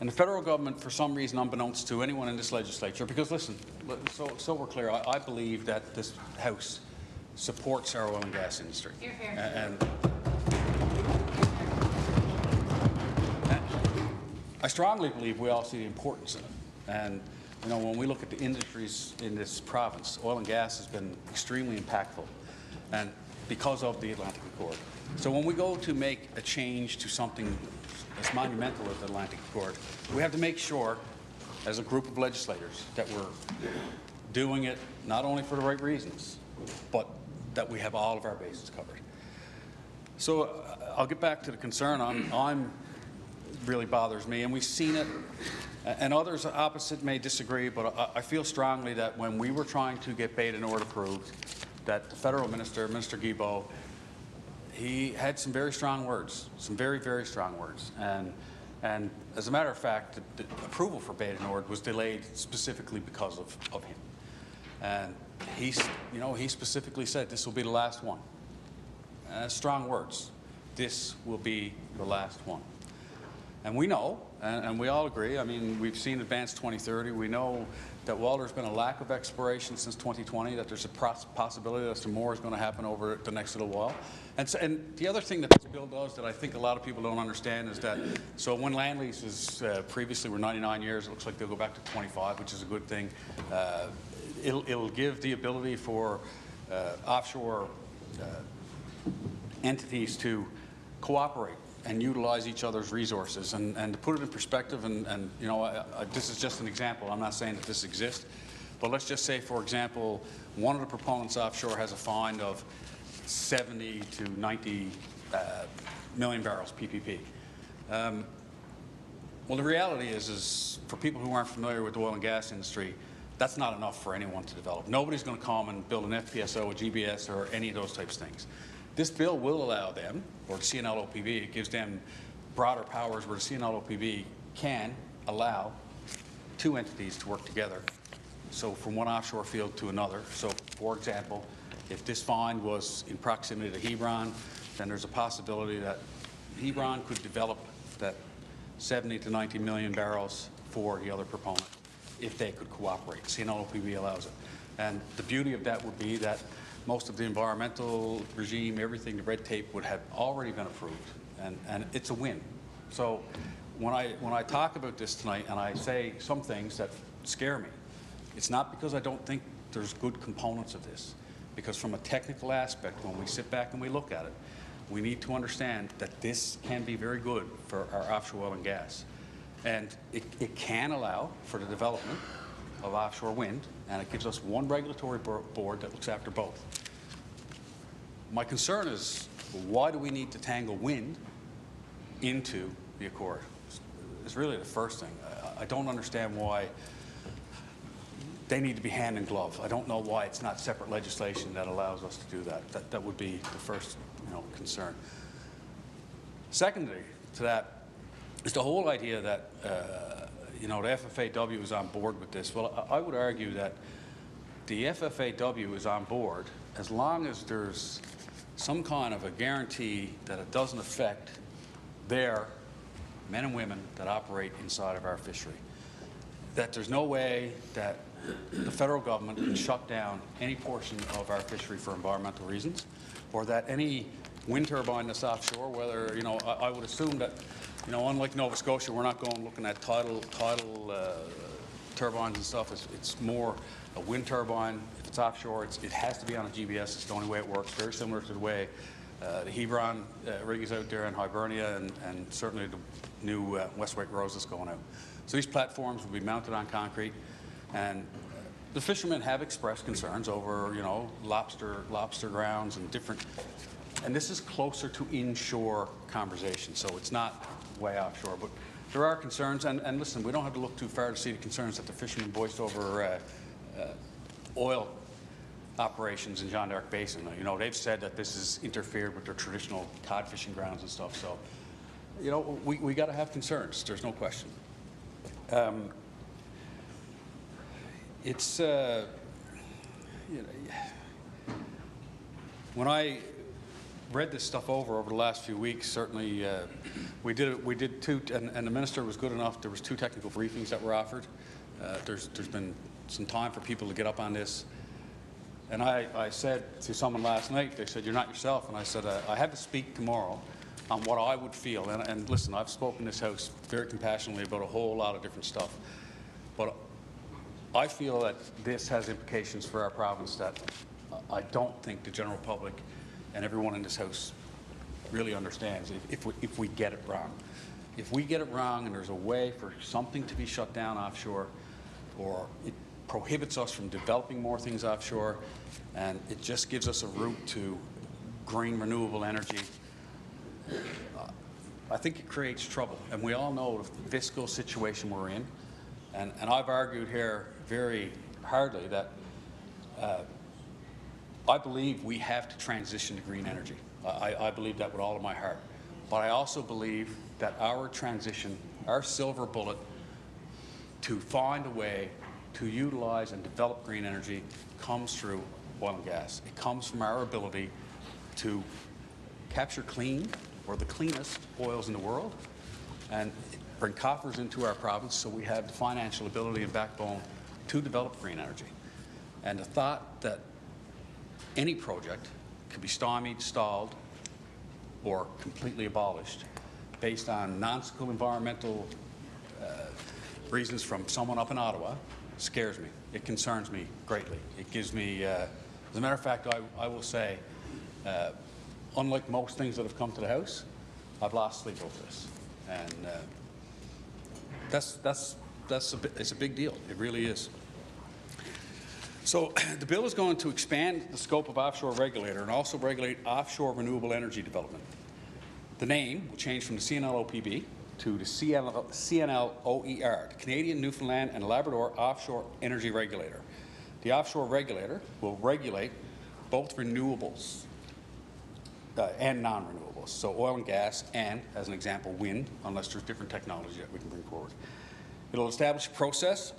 And the federal government, for some reason unbeknownst to anyone in this legislature, because listen, so we're clear, I believe that this House supports our oil and gas industry. Hear, hear. And I strongly believe we all see the importance of it. And you know, when we look at the industries in this province, oil and gas has been extremely impactful, and because of the Atlantic Accord. So when we go to make a change to something as monumental as the Atlantic Accord, we have to make sure, as a group of legislators, that we're doing it not only for the right reasons, but that we have all of our bases covered. So I'll get back to the concern I'm really bothers me, and we've seen it, and others opposite may disagree, but I feel strongly that when we were trying to get Bay du Nord approved, that the federal minister, Minister Guilbeault, he had some very strong words, some very, very strong words. And as a matter of fact, the approval for Bay du Nord was delayed specifically because of him. And he specifically said, this will be the last one. Strong words. This will be the last one. And we know, and we all agree, I mean, we've seen Advance 2030. We know that while there's been a lack of exploration since 2020, that there's a possibility that some more is going to happen over the next little while. And the other thing that this bill does that I think a lot of people don't understand is that, so when land leases previously were 99 years, it looks like they'll go back to 25, which is a good thing. It'll give the ability for offshore entities to cooperate and utilize each other's resources. And to put it in perspective, and you know, this is just an example. I'm not saying that this exists, but let's just say, for example, one of the proponents offshore has a find of 70 to 90 million barrels PPP. Well, the reality is for people who aren't familiar with the oil and gas industry, that's not enough for anyone to develop. Nobody's going to come and build an FPSO, a GBS, or any of those types of things. This bill will allow them, or the CNLOPB, it gives them broader powers where the CNLOPB can allow two entities to work together. So from one offshore field to another. So for example, if this find was in proximity to Hebron, then there's a possibility that Hebron could develop that 70 to 90 million barrels for the other proponent if they could cooperate. CNLOPB allows it. And the beauty of that would be that most of the environmental regime, everything, the red tape would have already been approved, and it's a win. So when I talk about this tonight and I say some things that scare me, it's not because I don't think there's good components of this, because from a technical aspect, when we sit back and we look at it, we need to understand that this can be very good for our offshore oil and gas. And it can allow for the development of offshore wind, and it gives us one regulatory board that looks after both. My concern is, why do we need to tangle wind into the Accord? It's really the first thing. I don't understand why they need to be hand in glove. I don't know why it's not separate legislation that allows us to do that. That would be the first, concern. Secondly to that is the whole idea that the FFAW is on board with this. Well, I would argue that the FFAW is on board as long as there's some kind of a guarantee that it doesn't affect their men and women that operate inside of our fishery. That there's no way that the federal government can shut down any portion of our fishery for environmental reasons, or that any wind turbine that's offshore, whether, I would assume that, unlike Nova Scotia, we're not going looking at tidal turbines and stuff. It's more a wind turbine. If it's offshore, it has to be on a GBS. It's the only way it works. Very similar to the way the Hebron rig is out there in Hibernia, and certainly the new Westwake Rose is going out. So these platforms will be mounted on concrete, and the fishermen have expressed concerns over, lobster grounds and different. And this is closer to inshore conversation, so it's not way offshore. But there are concerns, and listen, we don't have to look too far to see the concerns that the fishermen voiced over oil operations in Jeanne d'Arc Basin. They've said that this has interfered with their traditional cod fishing grounds and stuff. So, we got to have concerns. There's no question. It's when read this stuff over the last few weeks. Certainly, we did two, and the minister was good enough. There was 2 technical briefings that were offered. There's been some time for people to get up on this. And I said to someone last night, they said, "You're not yourself." And I said, I have to speak tomorrow on what I would feel. And listen, I've spoken in this House very compassionately about a whole lot of different stuff. But I feel that this has implications for our province that I don't think the general public and everyone in this House really understands if we get it wrong. If we get it wrong and there's a way for something to be shut down offshore, or it prohibits us from developing more things offshore, and it just gives us a route to green renewable energy, I think it creates trouble. And we all know the fiscal situation we're in. And I've argued here very hardly that I believe we have to transition to green energy. I believe that with all of my heart. But I also believe that our transition, our silver bullet to find a way to utilize and develop green energy comes through oil and gas. It comes from our ability to capture clean, or the cleanest oils in the world, and bring coffers into our province so we have the financial ability and backbone to develop green energy. And the thought that any project could be stymied, stalled, or completely abolished based on nonsensical environmental reasons from someone up in Ottawa scares me. It concerns me greatly. It gives me, as a matter of fact, I will say, unlike most things that have come to the House, I've lost sleep over this. And it's a big deal. It really is. So the bill is going to expand the scope of offshore regulator and also regulate offshore renewable energy development. The name will change from the CNLOPB to the CNLOER, the Canadian, Newfoundland and Labrador Offshore Energy Regulator. The offshore regulator will regulate both renewables and non-renewables, so oil and gas and, as an example, wind, unless there's different technology that we can bring forward. It will establish a process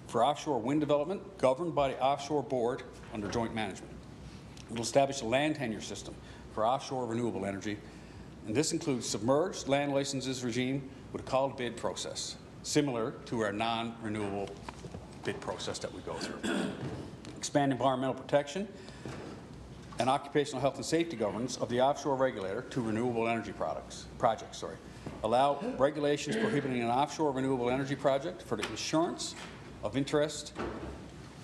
for offshore wind development governed by the Offshore Board under joint management. It will establish a land tenure system for offshore renewable energy, and this includes submerged land licenses regime with a called bid process, similar to our non-renewable bid process that we go through. Expand environmental protection and occupational health and safety governance of the offshore regulator to renewable energy projects. Allow regulations prohibiting an offshore renewable energy project for the insurance of interest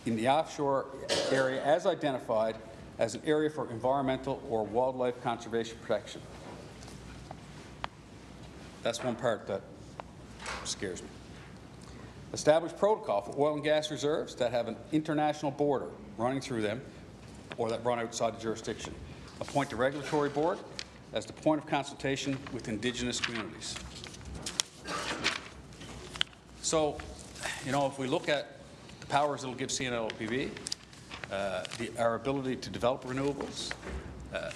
in the offshore area as identified as an area for environmental or wildlife conservation protection. That's one part that scares me. Establish protocol for oil and gas reserves that have an international border running through them or that run outside the jurisdiction. Appoint the regulatory board as the point of consultation with Indigenous communities. So, you know, if we look at the powers it will give CNLOPB, our ability to develop renewables,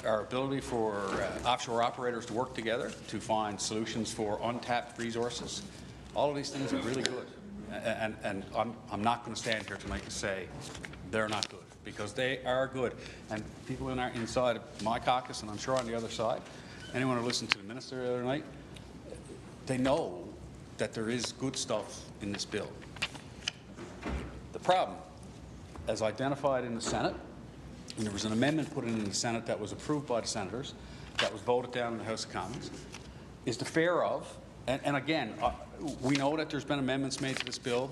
our ability for offshore operators to work together to find solutions for untapped resources, all of these things are really good. And I'm not going to stand here tonight and say they're not good, because they are good. And people inside of my caucus, and I'm sure on the other side, anyone who listened to the minister the other night, they know that there is good stuff in this bill. The problem, as identified in the Senate, and there was an amendment put in the Senate that was approved by the senators, that was voted down in the House of Commons, is the fear of, and again, we know that there's been amendments made to this bill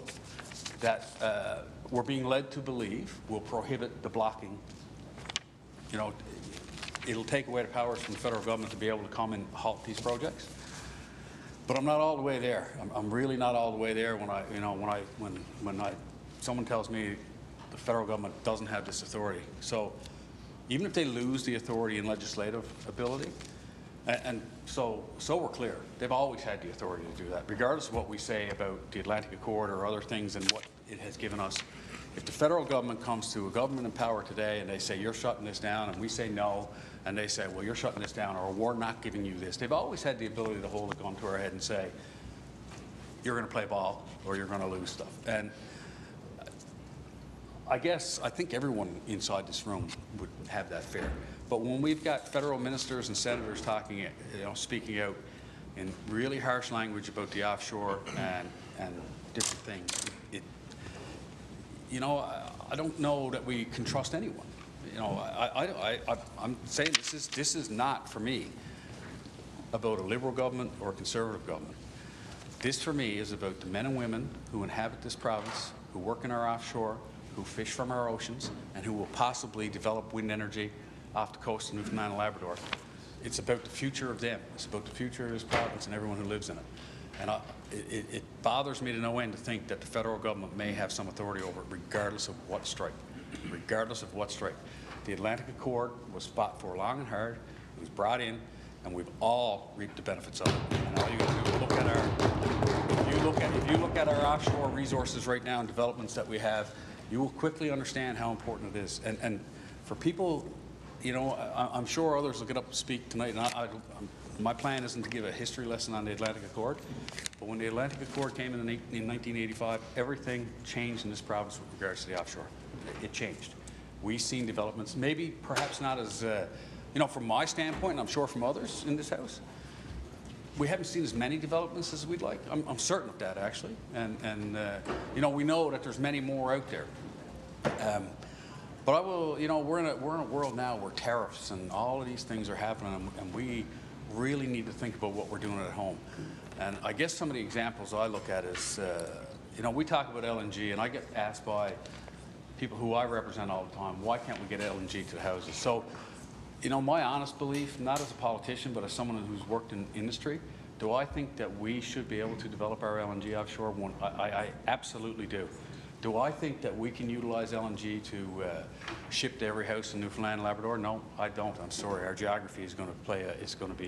that we're being led to believe will prohibit the blocking. You know, it'll take away the powers from the federal government to be able to come and halt these projects. But I'm not all the way there. I'm really not all the way there when someone tells me the federal government doesn't have this authority. So even if they lose the authority and legislative ability, and so we're clear, they've always had the authority to do that, regardless of what we say about the Atlantic Accord or other things and what it has given us. If the federal government comes to a government in power today and they say, you're shutting this down, and we say no, and they say, well, you're shutting this down, or we're not giving you this, they've always had the ability to hold a gun to our head and say, you're going to play ball or you're going to lose stuff. And I think everyone inside this room would have that fear. But when we've got federal ministers and senators talking, speaking out in really harsh language about the offshore and different things, I don't know that we can trust anyone. I'm saying this is not for me about a Liberal government or a Conservative government. This for me is about the men and women who inhabit this province, who work in our offshore, who fish from our oceans, and who will possibly develop wind energy off the coast of Newfoundland and Labrador. It's about the future of them. It's about the future of this province and everyone who lives in it. And it bothers me to no end to think that the federal government may have some authority over it, regardless of what strike. Regardless of what strike. The Atlantic Accord was fought for long and hard. It was brought in, and we've all reaped the benefits of it. And all you got to do is look at if you look at our offshore resources right now and developments that we have, you will quickly understand how important it is. And for people, I'm sure others will get up and speak tonight. And my plan isn't to give a history lesson on the Atlantic Accord, but when the Atlantic Accord came in 1985, everything changed in this province with regards to the offshore. It changed. We've seen developments, maybe perhaps not as, from my standpoint, and I'm sure from others in this House, we haven't seen as many developments as we'd like. I'm certain of that, actually. And we know that there's many more out there. But I will, we're in a world now where tariffs and all of these things are happening, and we really need to think about what we're doing at home. And I guess some of the examples I look at is, we talk about LNG, and I get asked by people who I represent all the time, why can't we get LNG to the houses? So, my honest belief, not as a politician, but as someone who's worked in industry, do I think that we should be able to develop our LNG offshore? I absolutely do. Do I think that we can utilize LNG to ship to every house in Newfoundland and Labrador? No, I don't. I'm sorry. Our geography is going to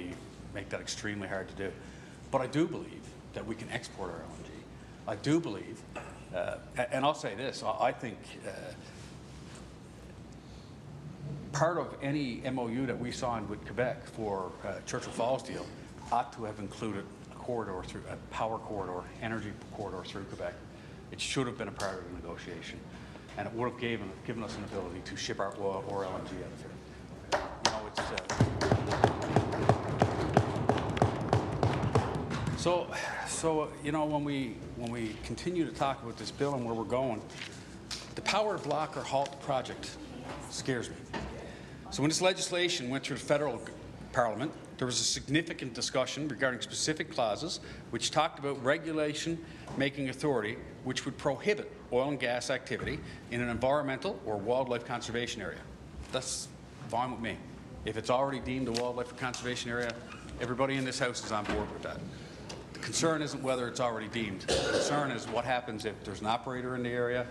make that extremely hard to do. But I do believe that we can export our LNG. I do believe, and I'll say this, I think part of any MOU that we signed with Quebec for Churchill Falls deal ought to have included a power corridor, energy corridor through Quebec. It should have been a part of the negotiation, and it would have given us an ability to ship our oil or LNG out of here. When we continue to talk about this bill and where we're going, the power to block or halt the project scares me. So when this legislation went through the federal Parliament, there was a significant discussion regarding specific clauses which talked about regulation-making authority which would prohibit oil and gas activity in an environmental or wildlife conservation area. That's fine with me. If it's already deemed a wildlife or conservation area, everybody in this House is on board with that. The concern isn't whether it's already deemed. The concern is what happens if there's an operator in the area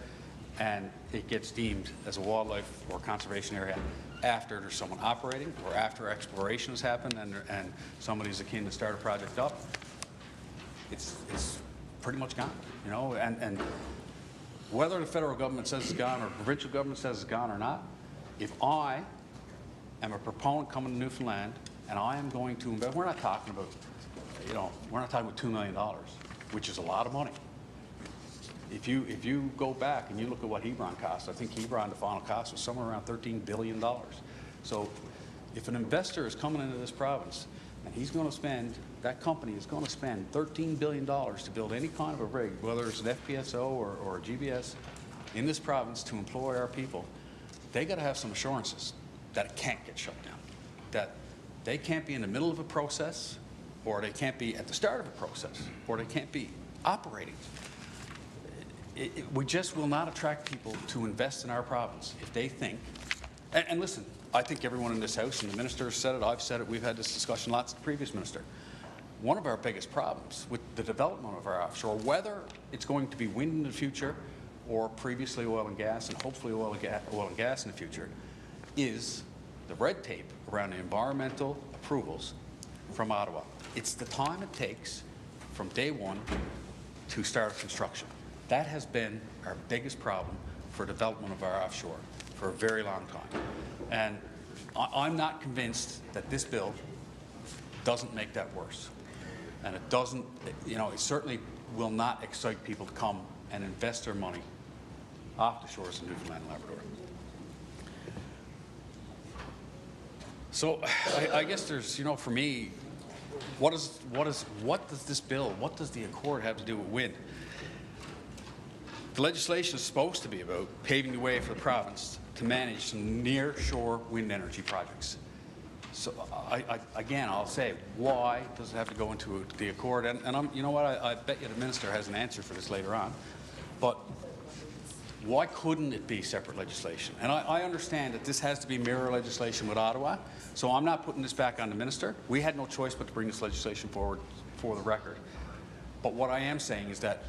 and it gets deemed as a wildlife or conservation area after there's someone operating or after exploration has happened and somebody's akin to start a project up. It's pretty much gone, and whether the federal government says it's gone or the provincial government says it's gone or not, if I am a proponent coming to Newfoundland and I am going to invest, we're not talking about, we're not talking about $2 million, which is a lot of money. If you go back and you look at what Hebron cost, I think Hebron, the final cost was somewhere around $13 billion. So if an investor is coming into this province and he's going to spend, that company is going to spend $13 billion to build any kind of a rig, whether it's an FPSO or a GBS, in this province to employ our people, they got to have some assurances that it can't get shut down, that they can't be in the middle of a process, or they can't be at the start of a process, or they can't be operating. We just will not attract people to invest in our province if they think, and listen, I think everyone in this House, and the minister has said it, I've said it, we've had this discussion lots with the previous minister. One of our biggest problems with the development of our offshore, whether it's going to be wind in the future or previously oil and gas, and hopefully oil and gas in the future, is the red tape around the environmental approvals from Ottawa. It's the time it takes from day one to start construction. That has been our biggest problem for development of our offshore for a very long time. And I'm not convinced that this bill doesn't make that worse. And it doesn't, it certainly will not excite people to come and invest their money off the shores of Newfoundland and Labrador. So I guess there's, you know, for me, what does this bill, what does the Accord have to do with wind? The legislation is supposed to be about paving the way for the province to manage some near-shore wind energy projects. So again, I'll say, why does it have to go into the Accord? And you know what, I bet you the minister has an answer for this later on. But why couldn't it be separate legislation? And I understand that this has to be mirror legislation with Ottawa, so I'm not putting this back on the minister. We had no choice but to bring this legislation forward for the record. But what I am saying is that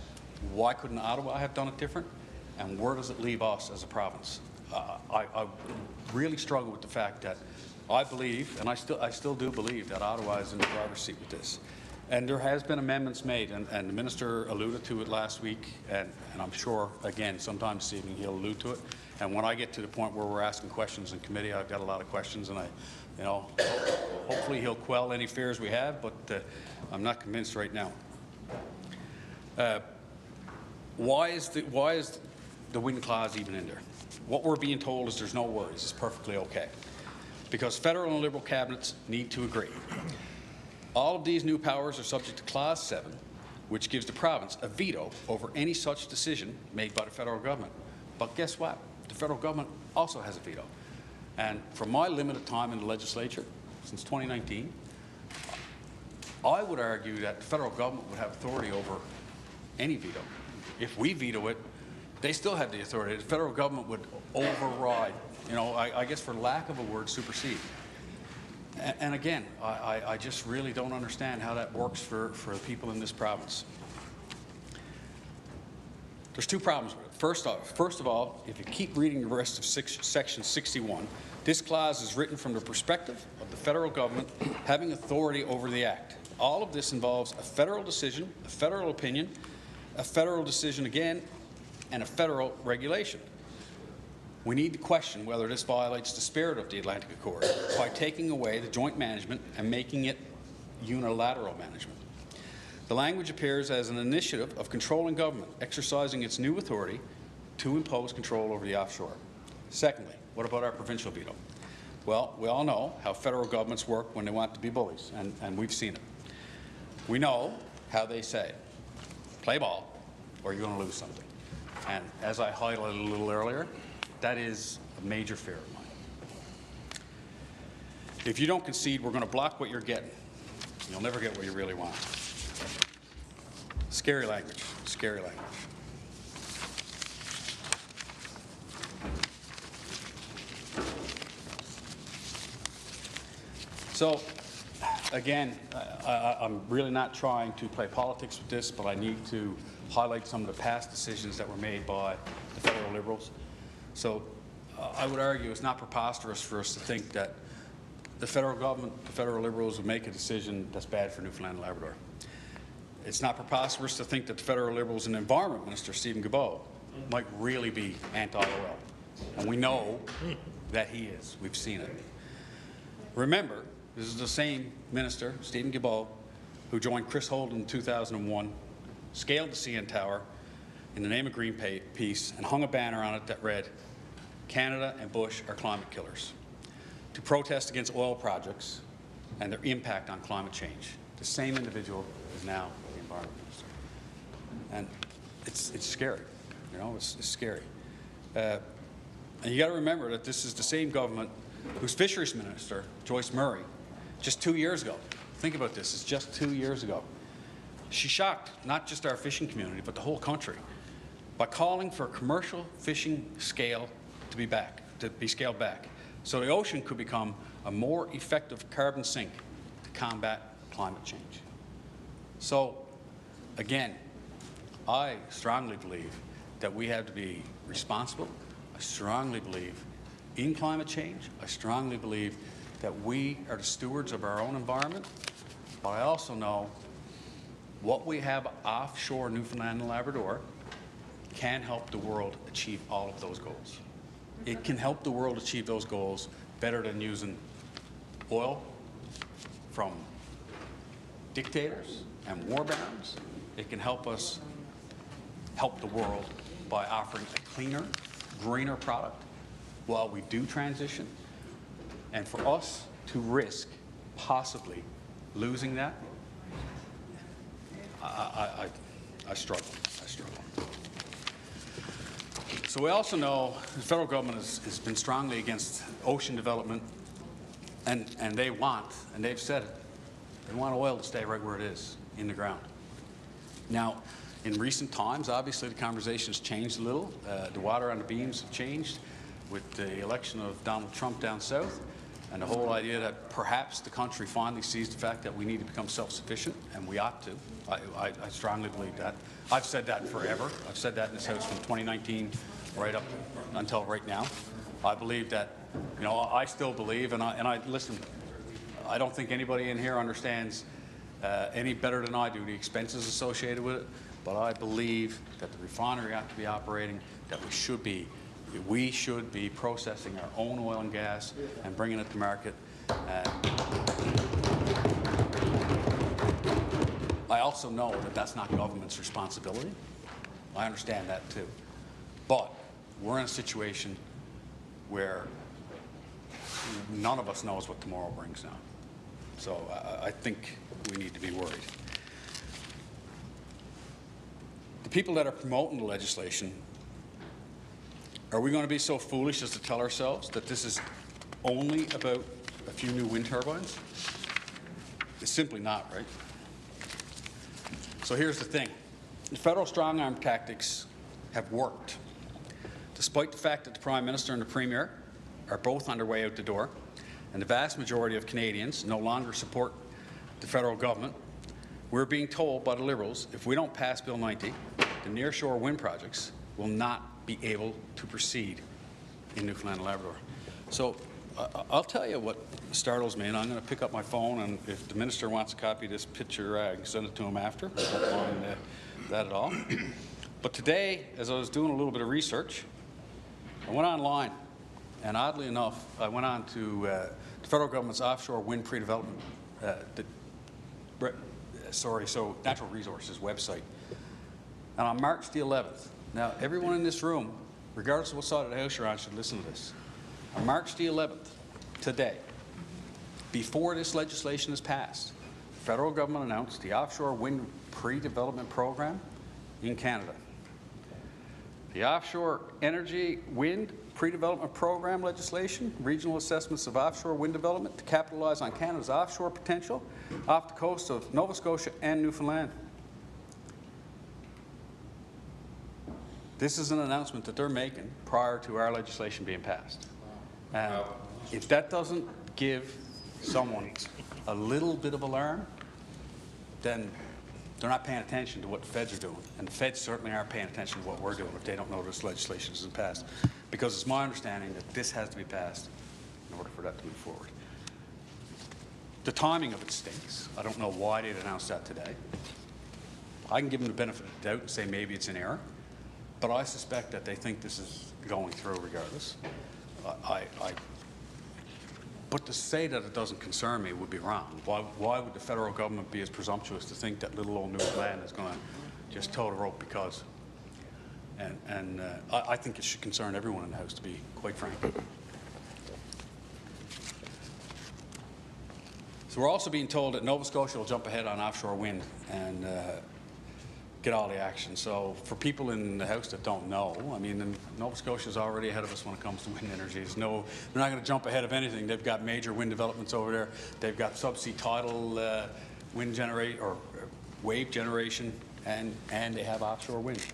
why couldn't Ottawa have done it different? And where does it leave us as a province? I really struggle with the fact that I believe, and I still do believe, that Ottawa is in the driver's seat with this. And there has been amendments made, and the minister alluded to it last week, and I'm sure, again, sometime this evening he'll allude to it. And when I get to the point where we're asking questions in committee, I've got a lot of questions, and you know, hopefully he'll quell any fears we have, but I'm not convinced right now. Why is the wind clause even in there? What we're being told is there's no worries, it's perfectly okay. Because federal and Liberal cabinets need to agree. All of these new powers are subject to Clause 7, which gives the province a veto over any such decision made by the federal government. But guess what? The federal government also has a veto. And from my limited time in the legislature, since 2019, I would argue that the federal government would have authority over any veto. If we veto it, they still have the authority. The federal government would override, you know, I guess for lack of a word, supersede. And again, I just really don't understand how that works for the people in this province. There's two problems with it. First of all, if you keep reading the rest of Section 61, this clause is written from the perspective of the federal government having authority over the Act. All of this involves a federal decision, a federal opinion, a federal decision again, and a federal regulation. We need to question whether this violates the spirit of the Atlantic Accord by taking away the joint management and making it unilateral management. The language appears as an initiative of controlling government, exercising its new authority to impose control over the offshore. Secondly, what about our provincial veto? Well, we all know how federal governments work when they want to be bullies, and we've seen it. We know how they say, play ball or you're going to lose something. And as I highlighted a little earlier, that is a major fear of mine. If you don't concede, we're going to block what you're getting. You'll never get what you really want. Scary language, scary language. So, again, I'm really not trying to play politics with this, but I need to highlight some of the past decisions that were made by the federal Liberals. So I would argue it's not preposterous for us to think that the federal government, the federal Liberals, would make a decision that's bad for Newfoundland and Labrador. It's not preposterous to think that the federal Liberals and Environment Minister, Stephen Guilbeault, might really be anti-oil. And we know that he is. We've seen it. Remember, this is the same minister, Stephen Guilbeault, who joined Chris Holden in 2001, scaled the CN Tower in the name of Greenpeace and hung a banner on it that read, "Canada and Bush are climate killers," to protest against oil projects and their impact on climate change. The same individual is now the Environment Minister. And it's scary, you know, it's scary. And you got to remember that this is the same government whose Fisheries Minister, Joyce Murray, just 2 years ago, think about this, it's just 2 years ago, she shocked not just our fishing community, but the whole country by calling for commercial fishing scale to be scaled back, so the ocean could become a more effective carbon sink to combat climate change. So, again, I strongly believe that we have to be responsible. I strongly believe in climate change. I strongly believe that we are the stewards of our own environment, but I also know what we have offshore Newfoundland and Labrador can help the world achieve all of those goals. It can help the world achieve those goals better than using oil from dictators and war barons. It can help us help the world by offering a cleaner, greener product while we do transition. And for us to risk possibly losing that, I struggle. I struggle. So we also know the federal government has been strongly against ocean development, and they want, and they've said it, they want oil to stay right where it is, in the ground. Now, in recent times, obviously the conversation has changed a little. The water on the beams have changed with the election of Donald Trump down south, and the whole idea that perhaps the country finally sees the fact that we need to become self-sufficient, and we ought to. I strongly believe that. I've said that forever. I've said that in this House from 2019 right up until right now. I believe that, you know, I still believe, and I listen, I don't think anybody in here understands any better than I do the expenses associated with it, but I believe that the refinery ought to be operating, that we should be processing our own oil and gas and bringing it to market. I also know that that's not government's responsibility. I understand that too. But we're in a situation where none of us knows what tomorrow brings now. So I think we need to be worried. The people that are promoting the legislation, are we going to be so foolish as to tell ourselves that this is only about a few new wind turbines? It's simply not, right? So here's the thing. The federal strong-arm tactics have worked. Despite the fact that the Prime Minister and the Premier are both on their way out the door, and the vast majority of Canadians no longer support the federal government, we're being told by the Liberals if we don't pass Bill 90, the nearshore wind projects will not be able to proceed in Newfoundland and Labrador. So I'll tell you what startles me, and I'm going to pick up my phone, and if the minister wants a copy of this picture, I can send it to him after. I don't mind that at all. But today, as I was doing a little bit of research, I went online, and oddly enough, I went on to the federal government's offshore wind pre-development, natural resources website. And on March the 11th, now everyone in this room, regardless of what side of the house you're on, should listen to this. On March the 11th, today, before this legislation is passed, the federal government announced the offshore wind pre-development program in Canada. The offshore energy wind pre-development program legislation, regional assessments of offshore wind development to capitalize on Canada's offshore potential off the coast of Nova Scotia and Newfoundland. This is an announcement that they're making prior to our legislation being passed. And if that doesn't give someone a little bit of alarm, then they're not paying attention to what the feds are doing. And the feds certainly aren't paying attention to what we're doing if they don't know this legislation isn't passed. Because it's my understanding that this has to be passed in order for that to move forward. The timing of it stinks. I don't know why they'd announced that today. I can give them the benefit of the doubt and say maybe it's an error. But I suspect that they think this is going through regardless. But to say that it doesn't concern me would be wrong. Why would the federal government be as presumptuous to think that little old Newfoundland is going to just toe the rope because? And I think it should concern everyone in the House, to be quite frank. So we're also being told that Nova Scotia will jump ahead on offshore wind and get all the action. So for people in the House that don't know, I mean, Nova Scotia is already ahead of us when it comes to wind energy. They're not going to jump ahead of anything. They've got major wind developments over there. They've got subsea tidal wind generate or wave generation, and they have offshore wind.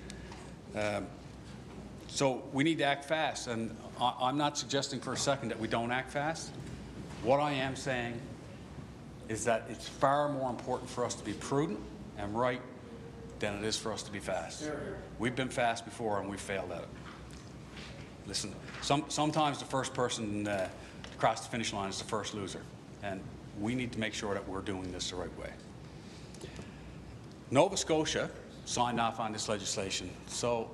So we need to act fast, and I'm not suggesting for a second that we don't act fast. What I am saying is that it's far more important for us to be prudent and right than it is for us to be fast. We've been fast before and we've failed at it. Listen, sometimes the first person to cross the finish line is the first loser, and we need to make sure that we're doing this the right way. Nova Scotia signed off on this legislation, so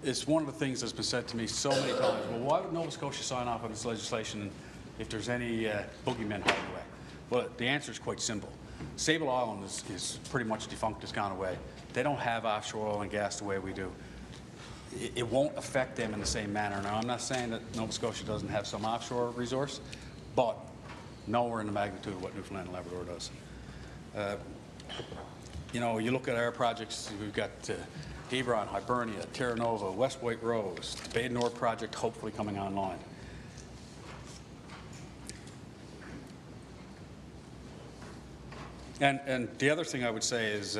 it's one of the things that's been said to me so many times. Well, why would Nova Scotia sign off on this legislation if there's any boogeymen hiding away? Well, the answer is quite simple. Sable Island is pretty much defunct, it's gone away. They don't have offshore oil and gas the way we do. It won't affect them in the same manner. Now, I'm not saying that Nova Scotia doesn't have some offshore resource, but nowhere in the magnitude of what Newfoundland and Labrador does. You know, you look at our projects, we've got Hebron, Hibernia, Terra Nova, West White Rose, the Bay North project hopefully coming online. And the other thing I would say is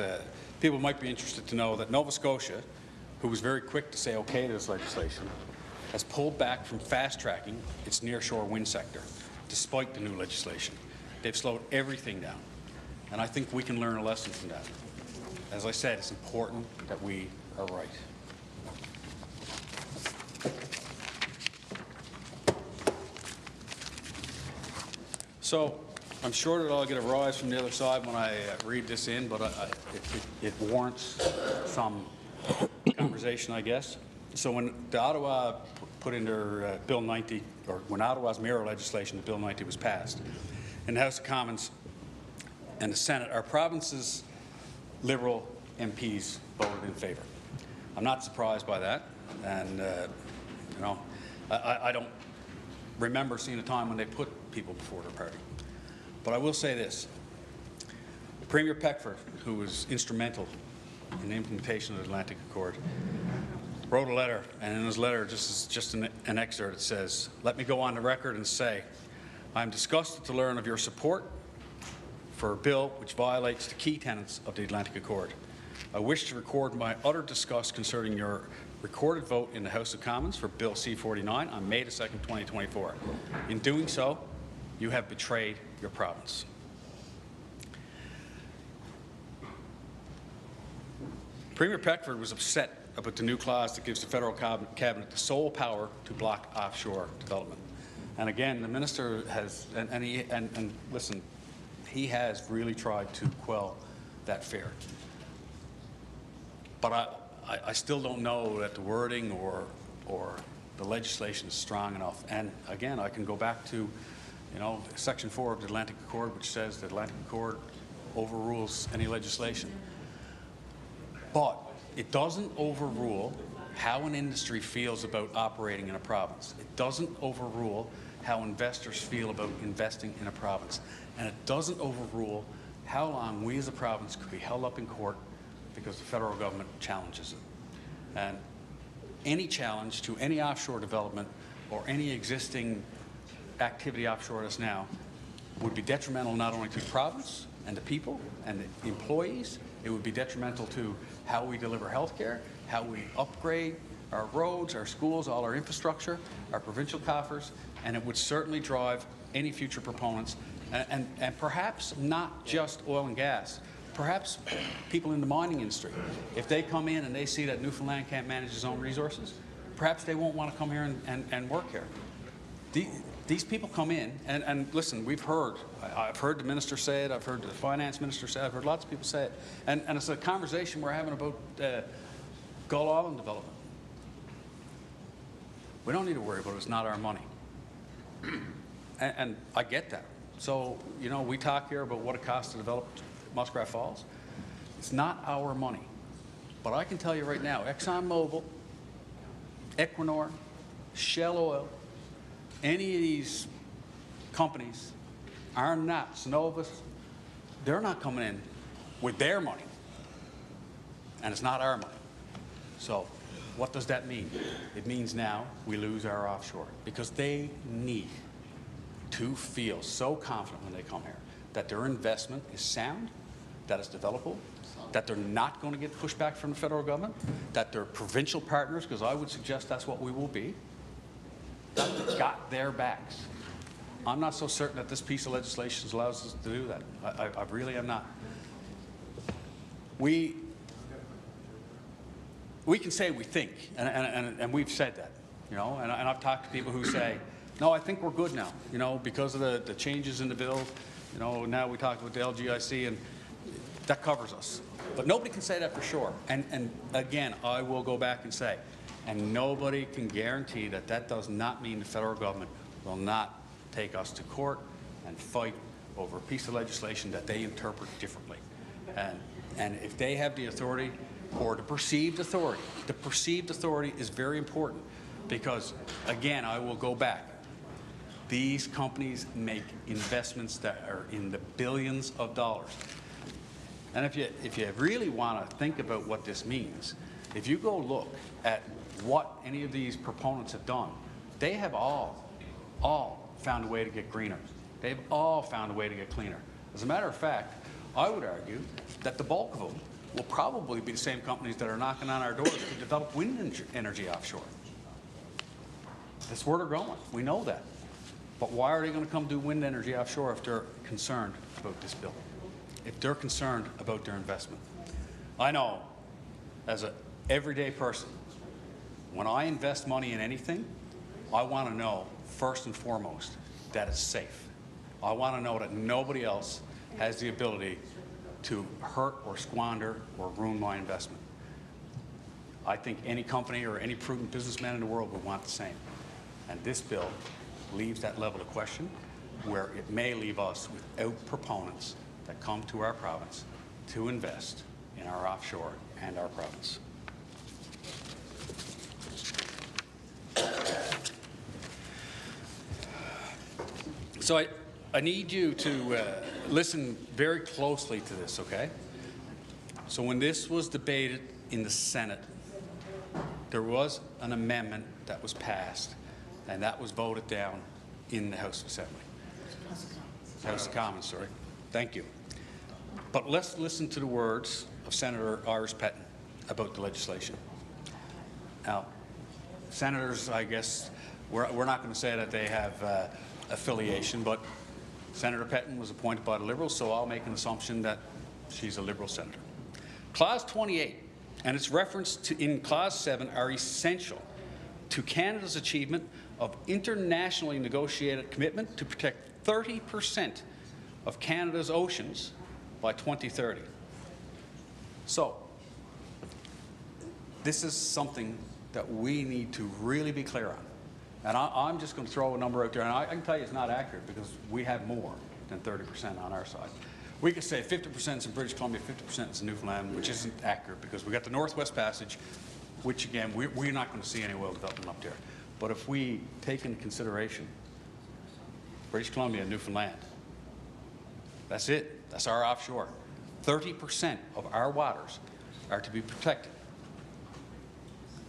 people might be interested to know that Nova Scotia, who was very quick to say okay to this legislation, has pulled back from fast-tracking its nearshore wind sector, despite the new legislation. They've slowed everything down. And I think we can learn a lesson from that. As I said, it's important that we are right. So I'm sure that I'll get a rise from the other side when I read this in, but it warrants some conversation, I guess. So when the Ottawa put in their Bill 90, or when Ottawa's mirror legislation, the Bill 90 was passed, in the House of Commons and the Senate, our province's Liberal MPs voted in favour. I'm not surprised by that, and you know, I don't remember seeing a time when they put people before their party. But I will say this: Premier Peckford, who was instrumental in the implementation of the Atlantic Accord, wrote a letter, and in his letter, just an excerpt, it says, "Let me go on the record and say, I am disgusted to learn of your support for a bill which violates the key tenets of the Atlantic Accord. I wish to record my utter disgust concerning your recorded vote in the House of Commons for Bill C-49 on May 2nd, 2024. In doing so, you have betrayed your province." Premier Peckford was upset about the new clause that gives the federal cabinet the sole power to block offshore development. And again, the minister has, and listen, he has really tried to quell that fear. But I still don't know that the wording or the legislation is strong enough. And again, I can go back to, you know, Section 4 of the Atlantic Accord, which says the Atlantic Accord overrules any legislation. But it doesn't overrule how an industry feels about operating in a province. It doesn't overrule how investors feel about investing in a province. And it doesn't overrule how long we as a province could be held up in court because the federal government challenges it. And any challenge to any offshore development or any existing activity offshore us now would be detrimental not only to the province and the people and the employees, it would be detrimental to how we deliver health care, how we upgrade our roads, our schools, all our infrastructure, our provincial coffers, and it would certainly drive any future proponents, and perhaps not just oil and gas, perhaps people in the mining industry. If they come in and they see that Newfoundland can't manage its own resources, perhaps they won't want to come here and work here. These people come in, and listen, I've heard the minister say it, I've heard the finance minister say it, I've heard lots of people say it, and it's a conversation we're having about Gull Island development. We don't need to worry about it, it's not our money. And I get that. So, you know, we talk here about what it costs to develop Muskrat Falls. It's not our money. But I can tell you right now, ExxonMobil, Equinor, Shell Oil, any of these companies are not, Synovus, they're not coming in with their money. And it's not our money. So what does that mean? It means now we lose our offshore because they need to feel so confident when they come here that their investment is sound, that it's developable, that they're not going to get pushed back from the federal government, that their provincial partners, because I would suggest that's what we will be, that they've got their backs. I'm not so certain that this piece of legislation allows us to do that. I really am not. We can say we think, and we've said that, you know, and I've talked to people who say, no, I think we're good now, you know, because of the changes in the bill. You know, now we talked about the LGIC, and that covers us. But nobody can say that for sure. And again, I will go back and say, and nobody can guarantee that that does not mean the federal government will not take us to court and fight over a piece of legislation that they interpret differently. And if they have the authority, or the perceived authority is very important because, again, I will go back. These companies make investments that are in the billions of dollars. And if you really want to think about what this means, if you go look at what any of these proponents have done, they have all found a way to get greener. They've all found a way to get cleaner. As a matter of fact, I would argue that the bulk of them will probably be the same companies that are knocking on our doors to develop wind energy offshore. That's where they're going. We know that. But why are they going to come do wind energy offshore if they're concerned about this bill? If they're concerned about their investment? I know, as an everyday person, when I invest money in anything, I want to know, first and foremost, that it's safe. I want to know that nobody else has the ability to hurt or squander or ruin my investment. I think any company or any prudent businessman in the world would want the same. And this bill leaves that level of question where it may leave us without proponents that come to our province to invest in our offshore and our province. So I need you to listen very closely to this, okay? So when this was debated in the Senate, there was an amendment that was passed, and that was voted down in the House of Assembly. House of Commons, sorry. Thank you. But let's listen to the words of Senator Iris Petton about the legislation. Now, senators, I guess, we're not going to say that they have affiliation, but Senator Petton was appointed by the Liberals, so I'll make an assumption that she's a Liberal senator. Clause 28 and its reference to in Clause 7 are essential to Canada's achievement of internationally negotiated commitment to protect 30% of Canada's oceans by 2030. So, this is something that we need to really be clear on. And I'm just going to throw a number out there, and I can tell you it's not accurate because we have more than 30% on our side. We could say 50% is in British Columbia, 50% is in Newfoundland, which isn't accurate because we got the Northwest Passage, which again, we're not going to see any oil development up there. But if we take into consideration British Columbia and Newfoundland, that's it. That's our offshore. 30% of our waters are to be protected.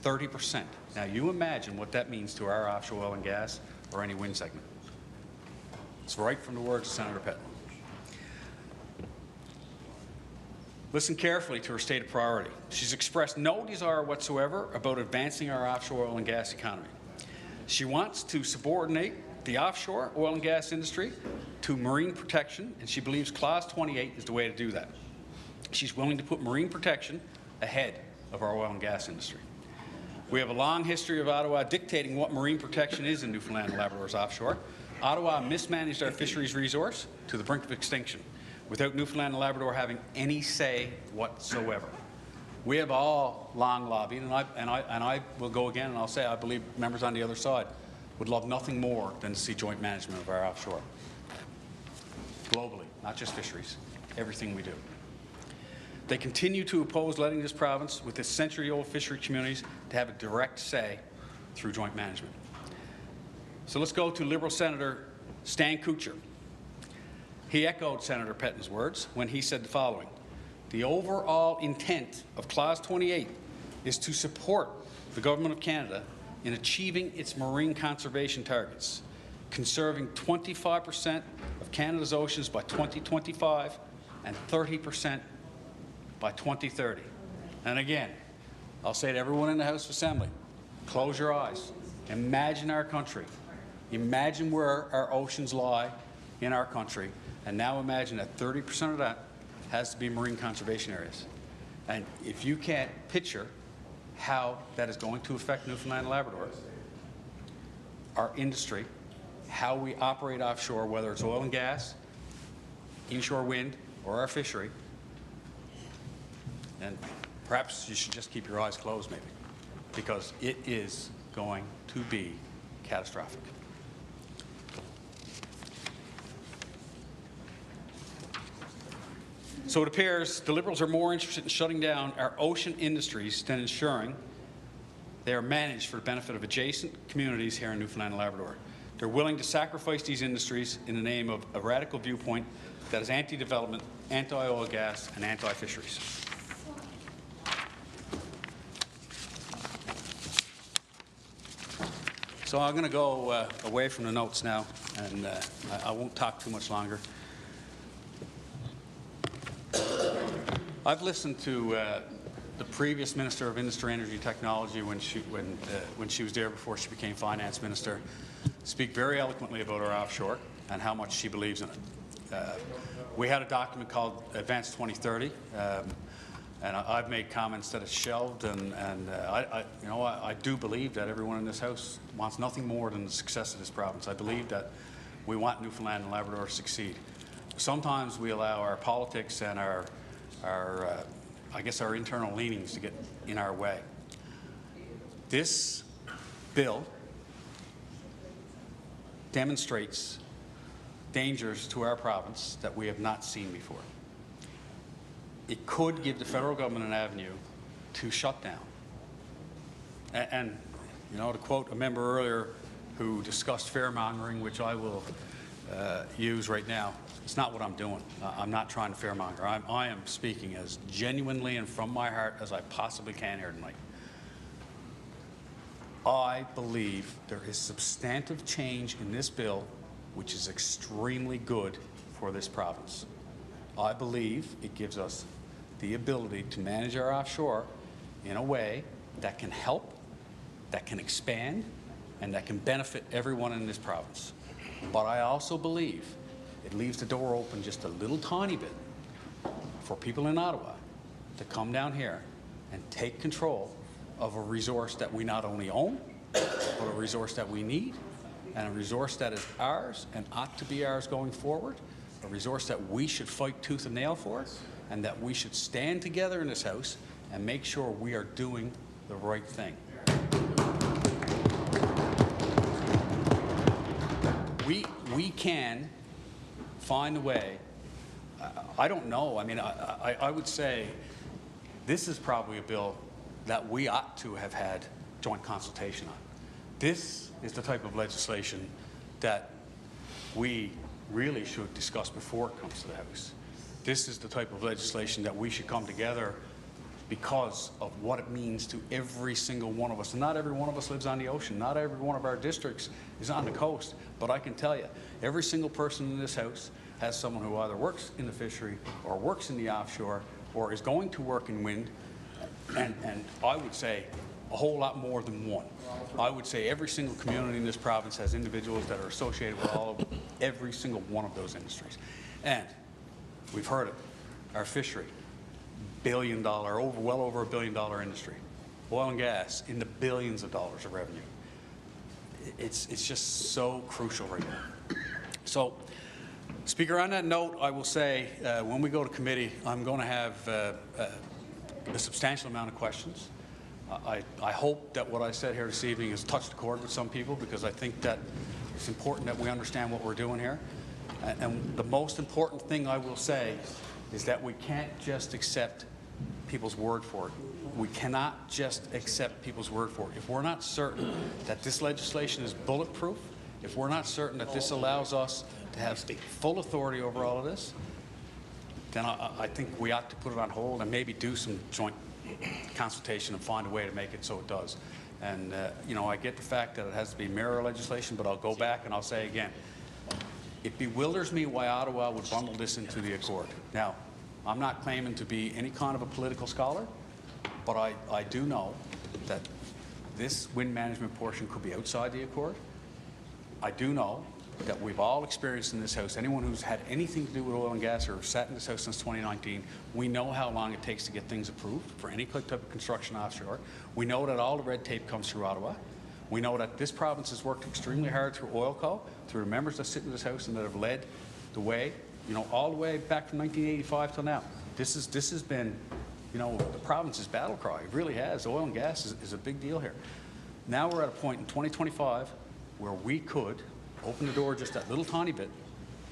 30%. Now you imagine what that means to our offshore oil and gas or any wind segment. It's right from the words of Senator Petton. Listen carefully to her stated priority. She's expressed no desire whatsoever about advancing our offshore oil and gas economy. She wants to subordinate the offshore oil and gas industry to marine protection, and she believes Clause 28 is the way to do that. She's willing to put marine protection ahead of our oil and gas industry. We have a long history of Ottawa dictating what marine protection is in Newfoundland and Labrador's offshore. Ottawa mismanaged our fisheries resource to the brink of extinction, without Newfoundland and Labrador having any say whatsoever. We have all long lobbied, and I will go again and I'll say I believe members on the other side would love nothing more than to see joint management of our offshore. Globally, not just fisheries, everything we do. They continue to oppose letting this province, with its century-old fishery communities, to have a direct say through joint management. So let's go to Liberal Senator Stan Kuchar. He echoed Senator Petton's words when he said the following: the overall intent of Clause 28 is to support the Government of Canada in achieving its marine conservation targets, conserving 25% of Canada's oceans by 2025 and 30% by 2030. And again, I'll say to everyone in the House of Assembly, close your eyes. Imagine our country. Imagine where our oceans lie in our country. And now imagine that 30% of that has to be marine conservation areas. And if you can't picture how that is going to affect Newfoundland and Labrador, our industry, how we operate offshore, whether it's oil and gas, inshore wind, or our fishery, and perhaps you should just keep your eyes closed maybe, because it is going to be catastrophic. So it appears the Liberals are more interested in shutting down our ocean industries than ensuring they are managed for the benefit of adjacent communities here in Newfoundland and Labrador. They're willing to sacrifice these industries in the name of a radical viewpoint that is anti-development, anti-oil gas, and anti-fisheries. So I'm going to go away from the notes now, and I won't talk too much longer. I've listened to the previous Minister of Industry, Energy and Technology when she was there before she became Finance Minister speak very eloquently about our offshore and how much she believes in it. We had a document called Advance 2030, and I've made comments that it's shelved, and I do believe that everyone in this House wants nothing more than the success of this province. I believe that we want Newfoundland and Labrador to succeed. Sometimes we allow our politics and our internal leanings to get in our way. This bill demonstrates dangers to our province that we have not seen before. It could give the federal government an avenue to shut down. And to quote a member earlier who discussed fairmongering, which I will use right now, it's not what I'm doing. I'm not trying to fairmonger. I am speaking as genuinely and from my heart as I possibly can here tonight. I believe there is substantive change in this bill which is extremely good for this province. I believe it gives us the ability to manage our offshore in a way that can help, that can expand, and that can benefit everyone in this province. But I also believe it leaves the door open just a little tiny bit for people in Ottawa to come down here and take control of a resource that we not only own, but a resource that we need, and a resource that is ours and ought to be ours going forward, a resource that we should fight tooth and nail for, and that we should stand together in this House and make sure we are doing the right thing. We can find a way. I don't know. I mean, I would say this is probably a bill that we ought to have had joint consultation on. This is the type of legislation that we really should discuss before it comes to the House. This is the type of legislation that we should come together because of what it means to every single one of us. And not every one of us lives on the ocean. Not every one of our districts is on the coast. But I can tell you, every single person in this House has someone who either works in the fishery or works in the offshore or is going to work in wind. And I would say a whole lot more than one. I would say every single community in this province has individuals that are associated with every single one of those industries. And we've heard it, our fishery, billion-dollar, well over $1 billion industry. Oil and gas in the billions of dollars of revenue. It's just so crucial right now. So, Speaker, on that note, I will say when we go to committee, I'm going to have a substantial amount of questions. I hope that what I said here this evening has touched a chord with some people, because I think that it's important that we understand what we're doing here. And the most important thing I will say is that we can't just accept people's word for it. We cannot just accept people's word for it. If we're not certain that this legislation is bulletproof, if we're not certain that this allows us to have full authority over all of this, then I think we ought to put it on hold and maybe do some joint consultation and find a way to make it so it does. And, I get the fact that it has to be mirror legislation, but I'll go back and I'll say again, it bewilders me why Ottawa would bundle this into the Accord. Now, I'm not claiming to be any kind of a political scholar, but I do know that this wind management portion could be outside the Accord. I do know that we've all experienced in this House, anyone who's had anything to do with oil and gas or sat in this House since 2019, we know how long it takes to get things approved for any type of construction offshore. We know that all the red tape comes through Ottawa. We know that this province has worked extremely hard through OilCo, through the members that sit in this House and that have led the way, all the way back from 1985 till now. This has been, the province's battle cry. It really has. Oil and gas is a big deal here. Now we're at a point in 2025 where we could open the door just that little tiny bit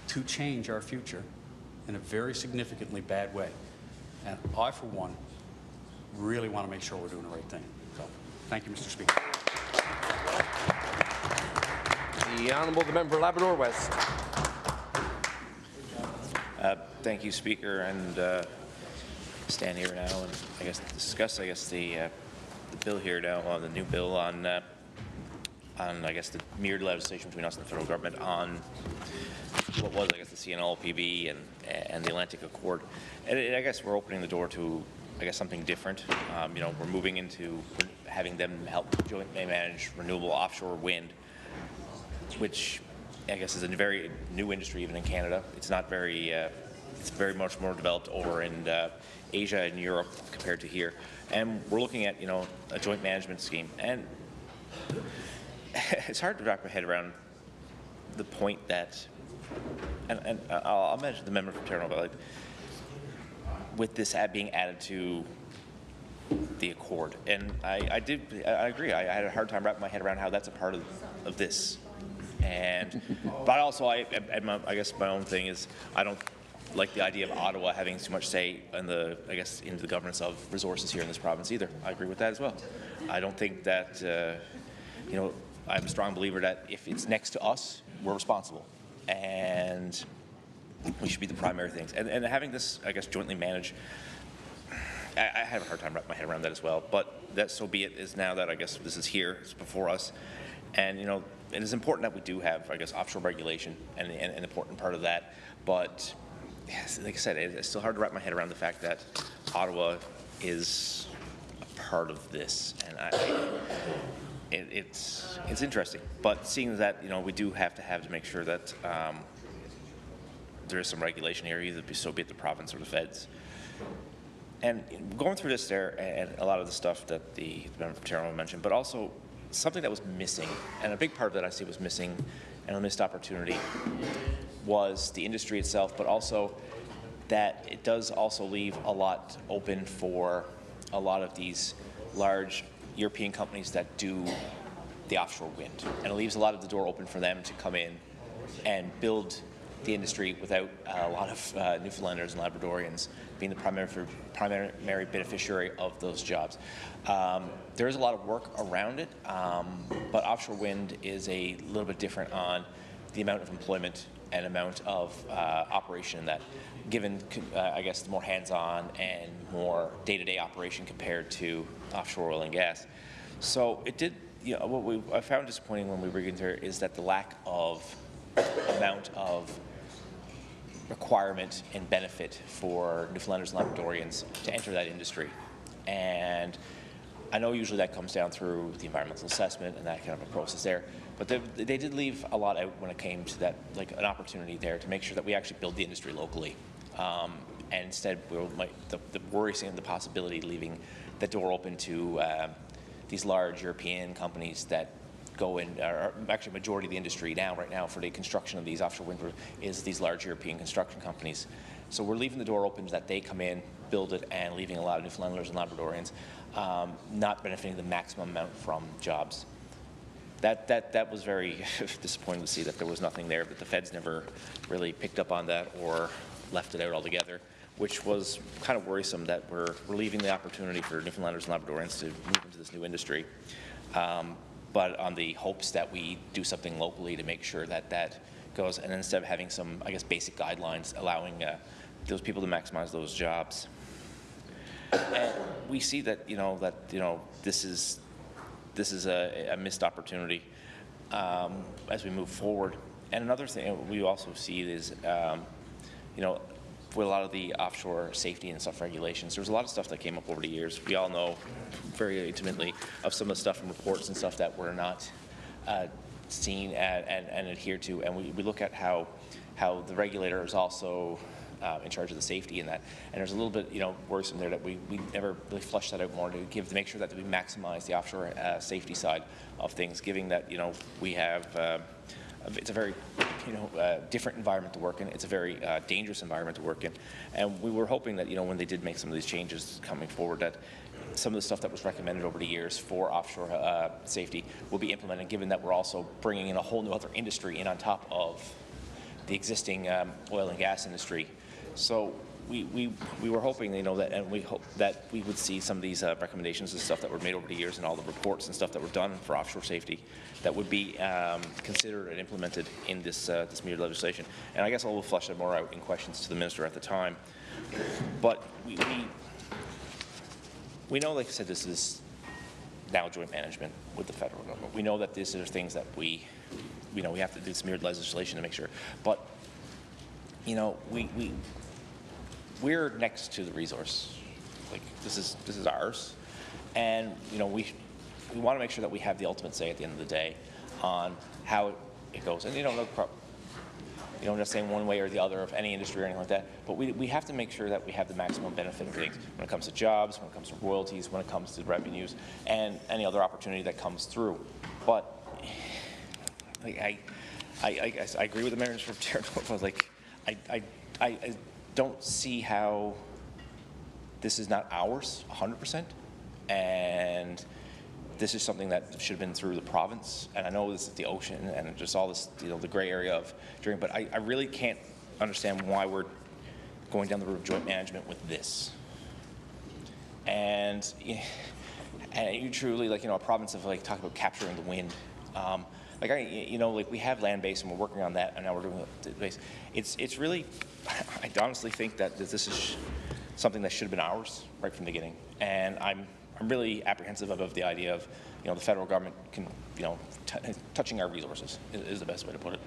to change our future in a very significantly bad way. And I, for one, really want to make sure we're doing the right thing. So, thank you, Mr. Speaker. The Honourable the Member for Labrador West. Thank you, Speaker, and stand here now and I guess discuss the bill here now, the new bill on I guess the mirrored legislation between us and the federal government on what was I guess the CNLPB and the Atlantic Accord. And I guess we're opening the door to I guess something different. You know, we're moving into having them help jointly manage renewable offshore wind, which I guess is a very new industry even in Canada. It's not very, it's very much more developed over in Asia and Europe compared to here. And we're looking at, you know, a joint management scheme. And it's hard to wrap my head around the point that, and I'll mention the member from Terranova, like, with this being added to the Accord. And I agree. I had a hard time wrapping my head around how that's a part of this. And, but also, I guess my own thing is I don't like the idea of Ottawa having too much say in the, I guess, into the governance of resources here in this province either. I agree with that as well. I don't think that, you know, I'm a strong believer that if it's next to us, we're responsible, and we should be the primary things. And having this, I guess, jointly managed, I have a hard time wrapping my head around that as well. But that, so be it, is now that I guess this is here, it's before us, and you know. It is important that we do have, I guess, offshore regulation and an important part of that. But yes, like I said, it's still hard to wrap my head around the fact that Ottawa is a part of this, and it's interesting. But seeing that, you know, we do have to make sure that there is some regulation here, either so be it the province or the feds. And going through this there, and a lot of the stuff that the member from Terranova mentioned, but also something that was missing, and a big part of that I see was missing, and a missed opportunity, was the industry itself, but also that it does also leave a lot open for a lot of these large European companies that do the offshore wind. And it leaves a lot of the door open for them to come in and build the industry without a lot of Newfoundlanders and Labradorians being the primary beneficiary of those jobs. There is a lot of work around it, but offshore wind is a little bit different on the amount of employment and amount of operation in that, given, I guess, the more hands-on and more day-to-day operation compared to offshore oil and gas. So it did, you know, what I found disappointing when we were getting here is that the lack of amount of requirement and benefit for Newfoundlanders and Labradorians to enter that industry. And I know usually that comes down through the environmental assessment and that kind of a process there, but they did leave a lot out when it came to that, like an opportunity there to make sure that we actually build the industry locally. And instead, the worrisome, the possibility of leaving the door open to these large European companies that go in, or actually majority of the industry now, right now, for the construction of these offshore wind is these large European construction companies. So we're leaving the door open that they come in, build it, and leaving a lot of Newfoundlanders and Labradorians not benefiting the maximum amount from jobs. That was very disappointing to see that there was nothing there, but the feds never really picked up on that or left it out altogether, which was kind of worrisome that we're leaving the opportunity for Newfoundlanders and Labradorians to move into this new industry. But on the hopes that we do something locally to make sure that that goes, and instead of having some, I guess, basic guidelines allowing those people to maximize those jobs. And we see that, this is a missed opportunity as we move forward. And another thing we also see is, with a lot of the offshore safety and stuff regulations, there was a lot of stuff that came up over the years. We all know very intimately of some of the stuff and reports and stuff that were not seen and adhered to. And we look at how the regulator is also in charge of the safety in that. And there's a little bit, worrisome there that we never really flushed that out more to make sure that we maximize the offshore safety side of things, given that, we have, it's a very, different environment to work in. It's a very dangerous environment to work in. And we were hoping that, when they did make some of these changes coming forward, that some of the stuff that was recommended over the years for offshore safety will be implemented, given that we're also bringing in a whole new other industry in on top of the existing oil and gas industry. So we were hoping, that, and we hope that we would see some of these recommendations and stuff that were made over the years and all the reports and stuff that were done for offshore safety that would be considered and implemented in this this mere legislation. And I guess I will flesh that more out in questions to the minister at the time. But we know, like I said, this is now joint management with the federal government. We know that these are things that we have to do smeared legislation to make sure. But we're next to the resource. Like this is ours, and we want to make sure that we have the ultimate say at the end of the day on how it goes. And just saying one way or the other of any industry or anything like that. But we have to make sure that we have the maximum benefit of things when it comes to jobs, when it comes to royalties, when it comes to revenues, and any other opportunity that comes through. But I agree with the mayor from Terranova. Like I don't see how this is not ours 100%, and this is something that should have been through the province. And I know this is the ocean and just all this, the gray area of drinking, but I really can't understand why we're going down the route of joint management with this. And you truly, a province of talking about capturing the wind. We have land base and we're working on that, and now we're doing the base. It's really, I honestly think that this is something that should have been ours right from the beginning. And I'm really apprehensive of the idea of, the federal government touching our resources is the best way to put it.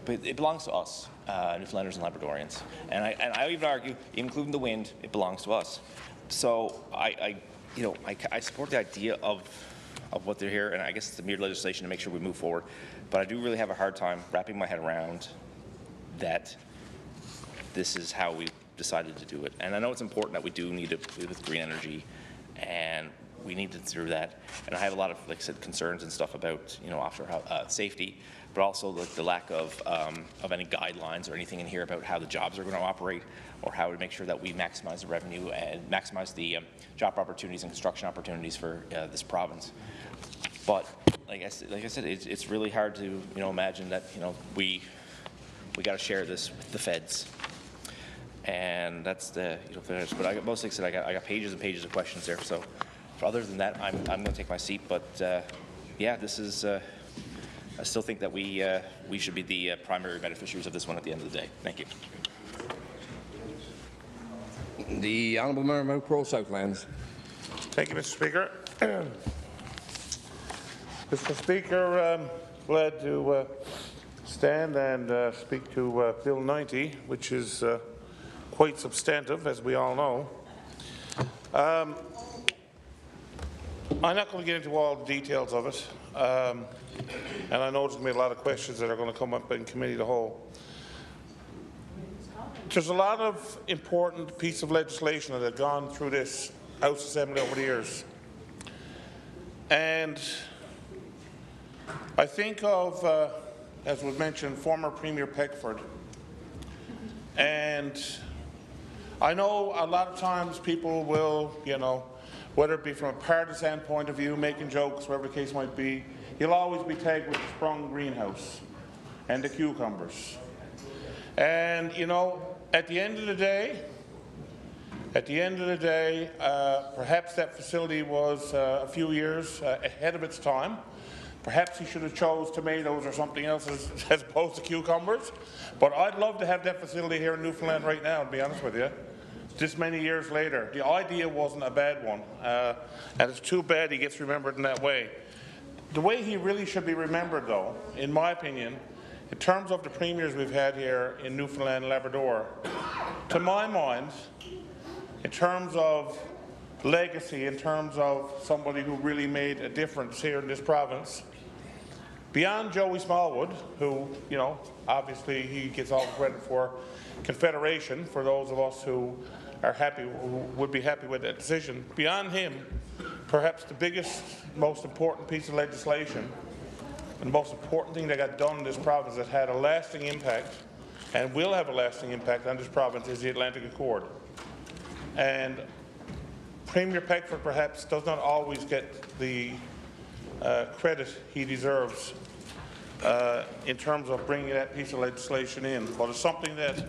But it belongs to us, Newfoundlanders and Labradorians. And I even argue, including the wind, it belongs to us. So I support the idea of what they're here, and I guess it's the mere legislation to make sure we move forward. But I do really have a hard time wrapping my head around that this is how we decided to do it. And I know it's important that we do need to with green energy, and we need to through that. And I have a lot of, like I said, concerns and stuff about offshore safety, but also the lack of any guidelines or anything in here about how the jobs are going to operate, or how to make sure that we maximize the revenue and maximize the job opportunities and construction opportunities for this province. But like I said, it's really hard to imagine that we got to share this with the feds. And that's the finish. But mostly said I got pages and pages of questions there. So other than that, I'm going to take my seat. But yeah, this is. I still think that we should be the primary beneficiaries of this one at the end of the day. Thank you. The honourable member of Crow Southlands. Thank you, Mr. Speaker. Mr. Speaker, glad to stand and speak to Bill 90, which is quite substantive, as we all know. I'm not going to get into all the details of it, and I know there's going to be a lot of questions that are going to come up in committee of the whole. There's a lot of important pieces of legislation that have gone through this House Assembly over the years, and I think of, as was mentioned, former Premier Peckford, and I know a lot of times people will, whether it be from a partisan point of view, making jokes, whatever the case might be, you'll always be tagged with the sprung greenhouse and the cucumbers. And, at the end of the day, perhaps that facility was a few years ahead of its time. Perhaps he should have chose tomatoes or something else as opposed to cucumbers. But I'd love to have that facility here in Newfoundland right now, to be honest with you. This many years later. The idea wasn't a bad one. And it's too bad he gets remembered in that way. The way he really should be remembered, though, in my opinion, in terms of the premiers we've had here in Newfoundland and Labrador, to my mind, in terms of legacy, in terms of somebody who really made a difference here in this province, beyond Joey Smallwood, who, obviously he gets all the credit for Confederation, for those of us who are happy, who would be happy with that decision. Beyond him, perhaps the biggest, most important piece of legislation and the most important thing that got done in this province that had a lasting impact and will have a lasting impact on this province is the Atlantic Accord. And Premier Peckford perhaps does not always get the credit he deserves in terms of bringing that piece of legislation in, but it's something that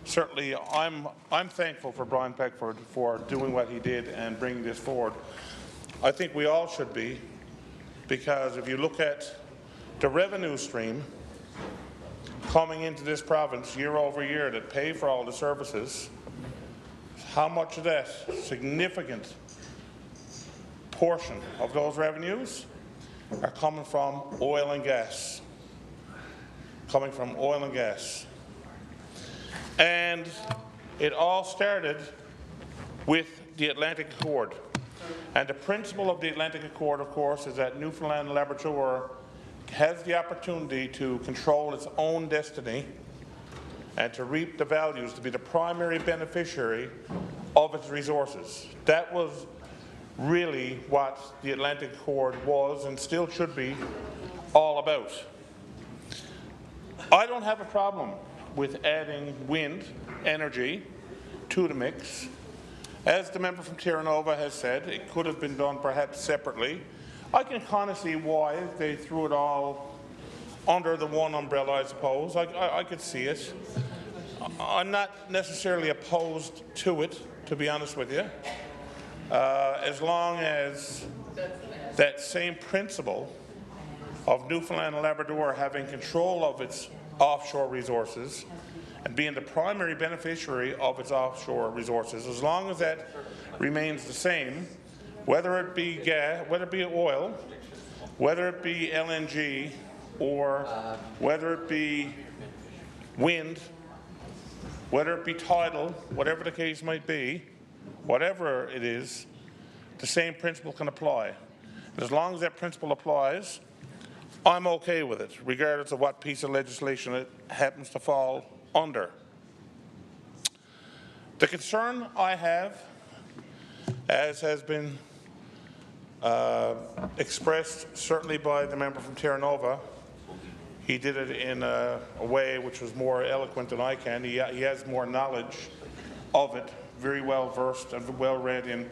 certainly I'm thankful for Brian Peckford for doing what he did and bringing this forward. I think we all should be, because if you look at the revenue stream coming into this province year over year that pay for all the services, how much of that significant portion of those revenues are coming from oil and gas. Coming from oil and gas. And it all started with the Atlantic Accord. And the principle of the Atlantic Accord, of course, is that Newfoundland and Labrador has the opportunity to control its own destiny and to reap the values, to be the primary beneficiary of its resources. That was really what the Atlantic Accord was and still should be all about. I don't have a problem with adding wind energy to the mix. As the member from Terranova has said, it could have been done perhaps separately. I can kind of see why they threw it all under the one umbrella, I suppose. I could see it. I'm not necessarily opposed to it, to be honest with you, as long as that same principle of Newfoundland and Labrador having control of its offshore resources and being the primary beneficiary of its offshore resources, as long as that remains the same, whether it be gas, whether it be oil, whether it be LNG, or whether it be wind, whether it be tidal, whatever the case might be, whatever it is, the same principle can apply. And as long as that principle applies, I'm okay with it, regardless of what piece of legislation it happens to fall under. The concern I have, as has been expressed certainly by the member from Terranova, he did it in a way which was more eloquent than I can. He has more knowledge of it, very well versed and well read in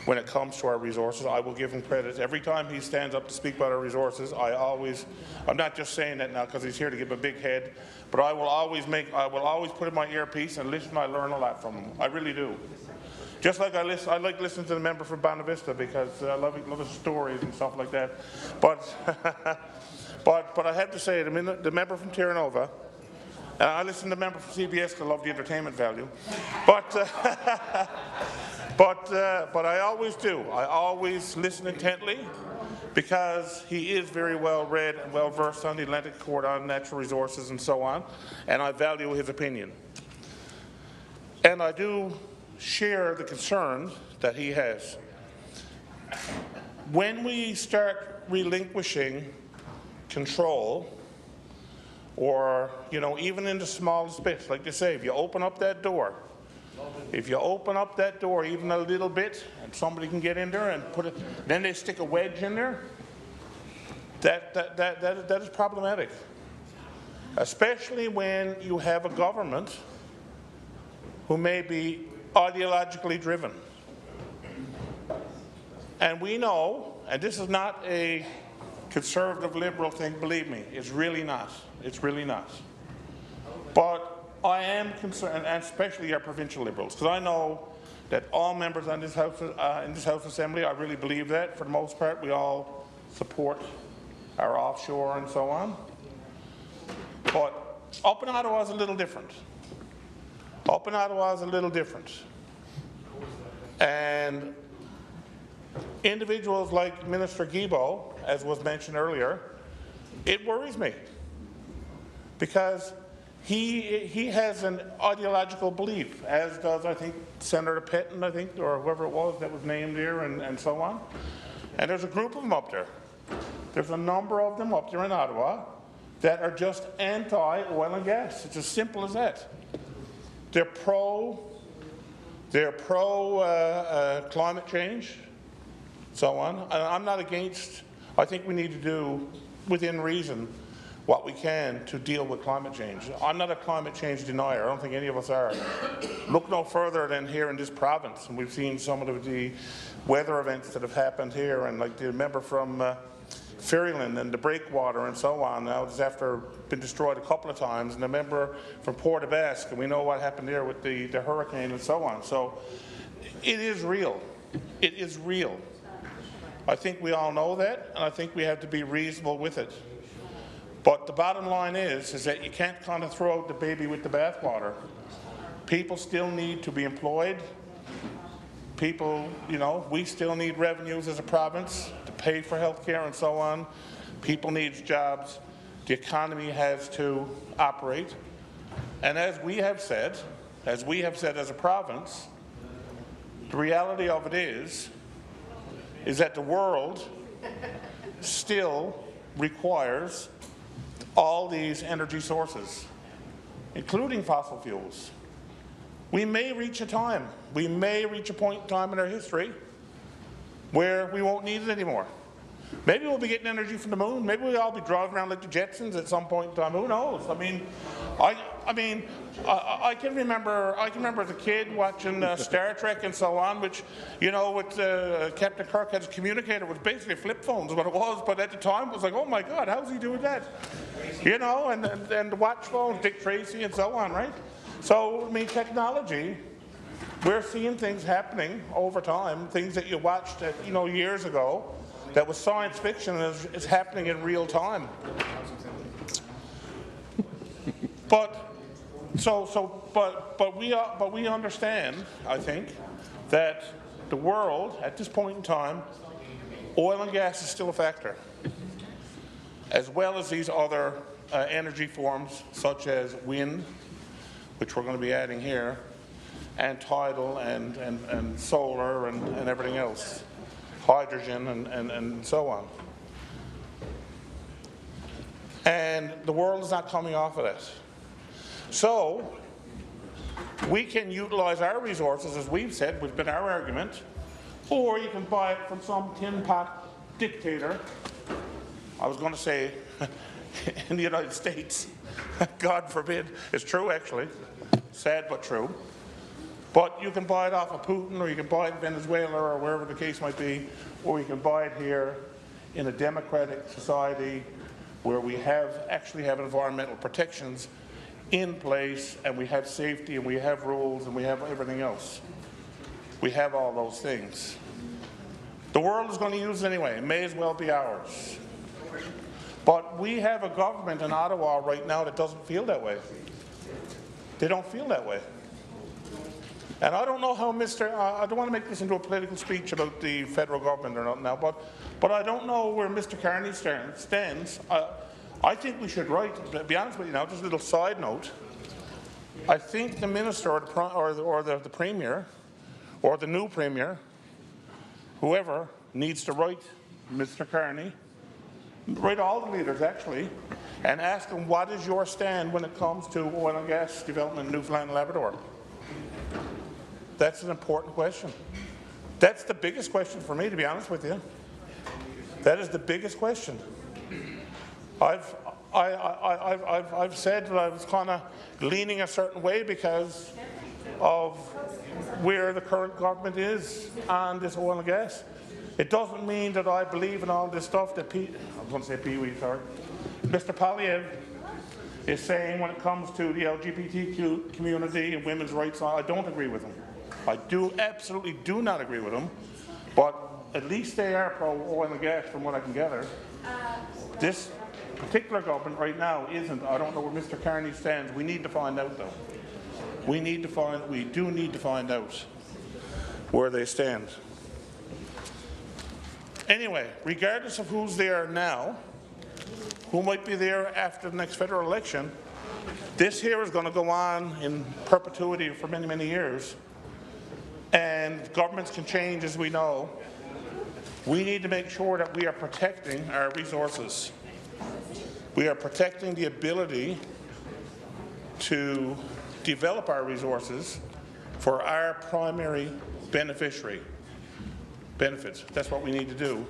when it comes to our resources. I will give him credit. Every time he stands up to speak about our resources, I'm not just saying that now because he's here to give a big head, but I will always put in my earpiece and listen. I learn a lot from him. I really do. Just like I like listening to the member from Bonavista because I love his stories and stuff like that. But but I have to say, the member from Terranova, and I listen to the member from CBS because I love the entertainment value, but I always do. I always listen intently because he is very well read and well versed on the Atlantic Accord, on natural resources and so on, and I value his opinion. And I do share the concern that he has. When we start relinquishing control, or even in the smallest bits, like they say, if you open up that door, even a little bit, and somebody can get in there and put it, then they stick a wedge in there, that is problematic. Especially when you have a government who may be ideologically driven. And we know, and this is not a conservative liberal thing, believe me, it's really not. It's really not. But I am concerned, and especially our provincial liberals, because I know that all members in this House Assembly, I really believe that, for the most part, we all support our offshore and so on. But up in Ottawa is a little different. Up in Ottawa is a little different. And individuals like Minister Guilbeault, as was mentioned earlier, it worries me because he has an ideological belief, as does, I think, Senator Petton, or whoever it was that was named here, and so on. And there's a group of them up there. There's a number of them up there in Ottawa that are just anti-oil and gas. It's as simple as that. They're pro climate change, so on. And I'm not against. I think we need to do, within reason, what we can to deal with climate change. I'm not a climate change denier. I don't think any of us are. Look no further than here in this province, and we've seen some of the weather events that have happened here, and like the member from Ferryland and the breakwater and so on. Now it's after been destroyed a couple of times, and the member from Port Basque, and we know what happened there with the hurricane and so on. So it is real. It is real. I think we all know that, and I think we have to be reasonable with it. But the bottom line is that you can't kind of throw out the baby with the bathwater. People still need to be employed. People, you know, we still need revenues as a province to pay for health care and so on. People need jobs. The economy has to operate. And as we have said as a province, the reality of it is that the world still requires all these energy sources, including fossil fuels. We may reach a time, we may reach a point in time in our history where we won't need it anymore. Maybe we'll be getting energy from the moon. Maybe we'll all be driving around like the Jetsons at some point in time. Who knows? I can remember as a kid watching Star Trek and so on, which, you know, with Captain Kirk had his communicator was basically flip phones, what it was. But at the time, it was like, oh my God, how's he doing that? You know, and the watch phones, Dick Tracy, and so on, right? So I mean, technology. We're seeing things happening over time, things that you watched, you know, years ago. That was science fiction and is happening in real time. But we understand, I think, that the world at this point in time, oil and gas is still a factor, as well as these other energy forms such as wind, which we're going to be adding here, and tidal and solar and everything else. Hydrogen and so on. And the world is not coming off of it. So we can utilize our resources, as we've said, which has been our argument, or you can buy it from some tin pot dictator. I was going to say in the United States. God forbid. It's true, actually. Sad but true. But you can buy it off of Putin, or you can buy it in Venezuela, or wherever the case might be, or you can buy it here in a democratic society where we actually have environmental protections in place, and we have safety, and we have rules, and we have everything else. We have all those things. The world is going to use it anyway. It may as well be ours. But we have a government in Ottawa right now that doesn't feel that way. They don't feel that way. And I don't know how I don't want to make this into a political speech about the federal government or not now, but I don't know where Mr. Carney stands. I think we should write, to be honest with you now, just a little side note. I think the minister or the premier or the new premier, whoever, needs to write Mr. Carney, write all the leaders actually, and ask them, what is your stand when it comes to oil and gas development in Newfoundland and Labrador? That's an important question. That's the biggest question for me, to be honest with you. That is the biggest question. I've said that I was kind of leaning a certain way because of where the current government is on this oil and gas. It doesn't mean that I believe in all this stuff that I was going to say Pee-wee, sorry. Mr. Polyev is saying when it comes to the LGBTQ community and women's rights. I don't agree with him. I absolutely do not agree with them, but at least they are pro-oil and gas from what I can gather. This particular government right now isn't. I don't know where Mr. Carney stands. We need to find out, though. We do need to find out where they stand. Anyway, regardless of who's there now, who might be there after the next federal election, this here is going to go on in perpetuity for many, many years. And governments can change, as we know. We need to make sure that we are protecting our resources. We are protecting the ability to develop our resources for our primary benefits. That's what we need to do.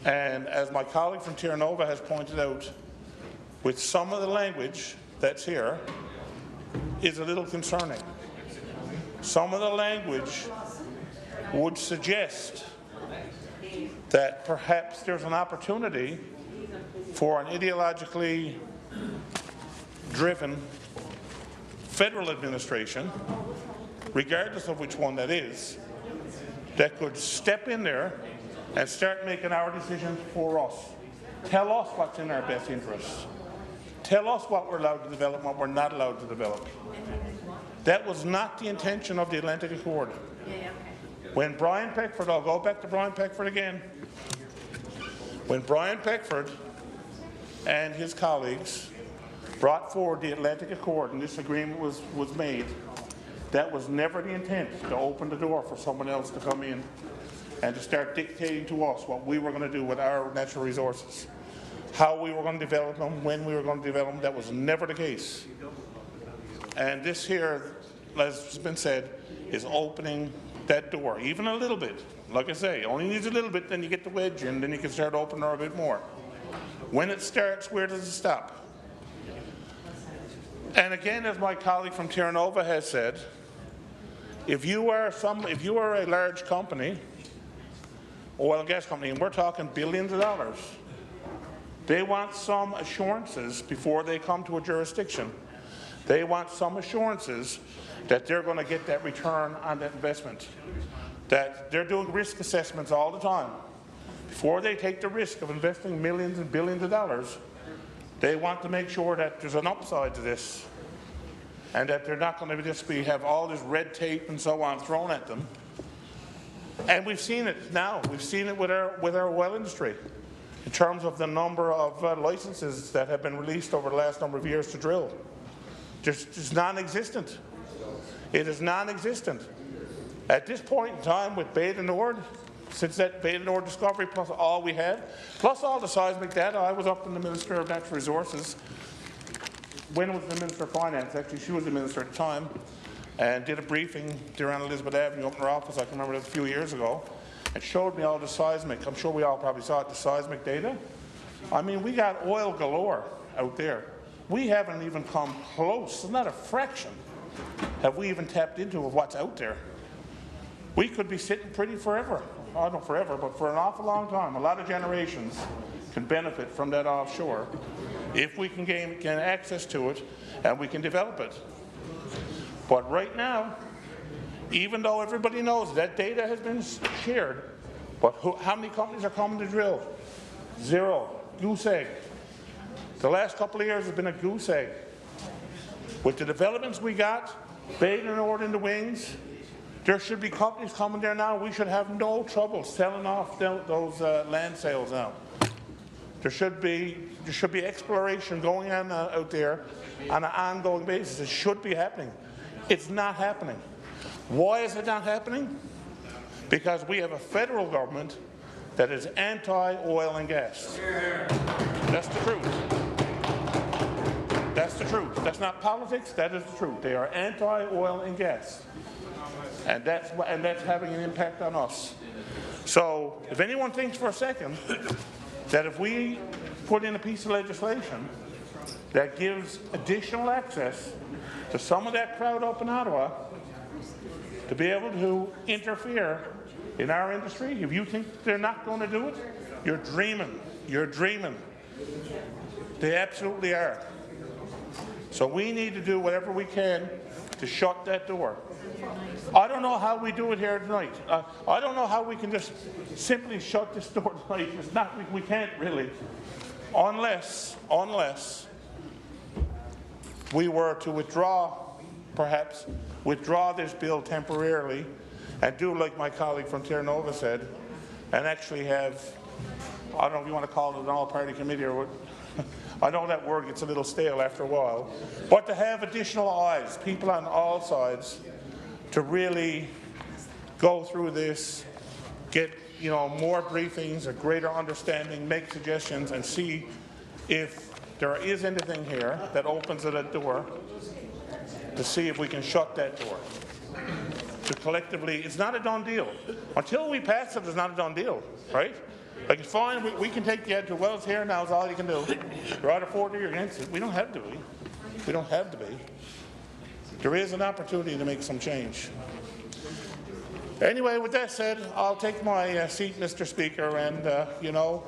And as my colleague from Terranova has pointed out, with some of the language that's here is a little concerning. Some of the language would suggest that perhaps there's an opportunity for an ideologically driven federal administration, regardless of which one that is, that could step in there and start making our decisions for us. Tell us what's in our best interests. Tell us what we're allowed to develop and what we're not allowed to develop. That was not the intention of the Atlantic Accord. When Brian Peckford, I'll go back to Brian Peckford again. When Brian Peckford and his colleagues brought forward the Atlantic Accord and this agreement was made, that was never the intent to open the door for someone else to come in and to start dictating to us what we were going to do with our natural resources, how we were going to develop them, when we were going to develop them. That was never the case. And this here, as has been said, is opening that door, even a little bit. Like I say, only needs a little bit, then you get the wedge in, then you can start opening her a bit more. When it starts, where does it stop? And again, as my colleague from Terranova has said, if you are a large company, oil and gas company, and we're talking billions of dollars, they want some assurances before they come to a jurisdiction. They want some assurances that they're going to get that return on that investment, that they're doing risk assessments all the time. Before they take the risk of investing millions and billions of dollars, they want to make sure that there's an upside to this and that they're not going to just have all this red tape and so on thrown at them. And we've seen it now. We've seen it with our oil industry in terms of the number of licenses that have been released over the last number of years to drill. Just non-existent. It is non-existent. At this point in time with Beta Nord, since that Beta Nord discovery plus all we had, plus all the seismic data, I was up in the Minister of Natural Resources. When was the Minister of Finance? Actually, she was the Minister at the time, and did a briefing around Elizabeth Avenue up in her office. I can remember that a few years ago. It showed me all the seismic. I'm sure we all probably saw it, the seismic data. I mean, we got oil galore out there. We haven't even come close, not a fraction, have we even tapped into of what's out there. We could be sitting pretty forever. Oh, not forever, but for an awful long time. A lot of generations can benefit from that offshore if we can gain access to it and we can develop it. But right now, even though everybody knows that data has been shared, but how many companies are coming to drill? Zero. Goose egg. The last couple of years has been a goose egg. With the developments we got, Beta Nord in the wings, there should be companies coming there now. We should have no trouble selling off those land sales now. There should be exploration going on out there on an ongoing basis. It should be happening. It's not happening. Why is it not happening? Because we have a federal government that is anti-oil and gas. That's the truth. That's the truth. That's not politics. That is the truth. They are anti-oil and gas. And that's having an impact on us. So if anyone thinks for a second that if we put in a piece of legislation that gives additional access to some of that crowd up in Ottawa to be able to interfere in our industry, if you think they're not going to do it, you're dreaming. You're dreaming. They absolutely are. So we need to do whatever we can to shut that door. I don't know how we do it here tonight. I don't know how we can just simply shut this door tonight. It's not, we can't really, unless we were to perhaps withdraw this bill temporarily and do like my colleague from Terranova said, and actually have, I don't know if you want to call it an all-party committee or what. I know that word gets a little stale after a while, but to have additional eyes, people on all sides, to really go through this, get more briefings, a greater understanding, make suggestions, and see if there is anything here that opens that door, to see if we can shut that door. To collectively, it's not a done deal. Until we pass it, it's not a done deal, right? Like, it's fine, we can take the edge of wells here now is all you can do. You're either for it or you're against it. We don't have to be. We don't have to be. There is an opportunity to make some change. Anyway, with that said, I'll take my seat, Mr. Speaker, and, you know,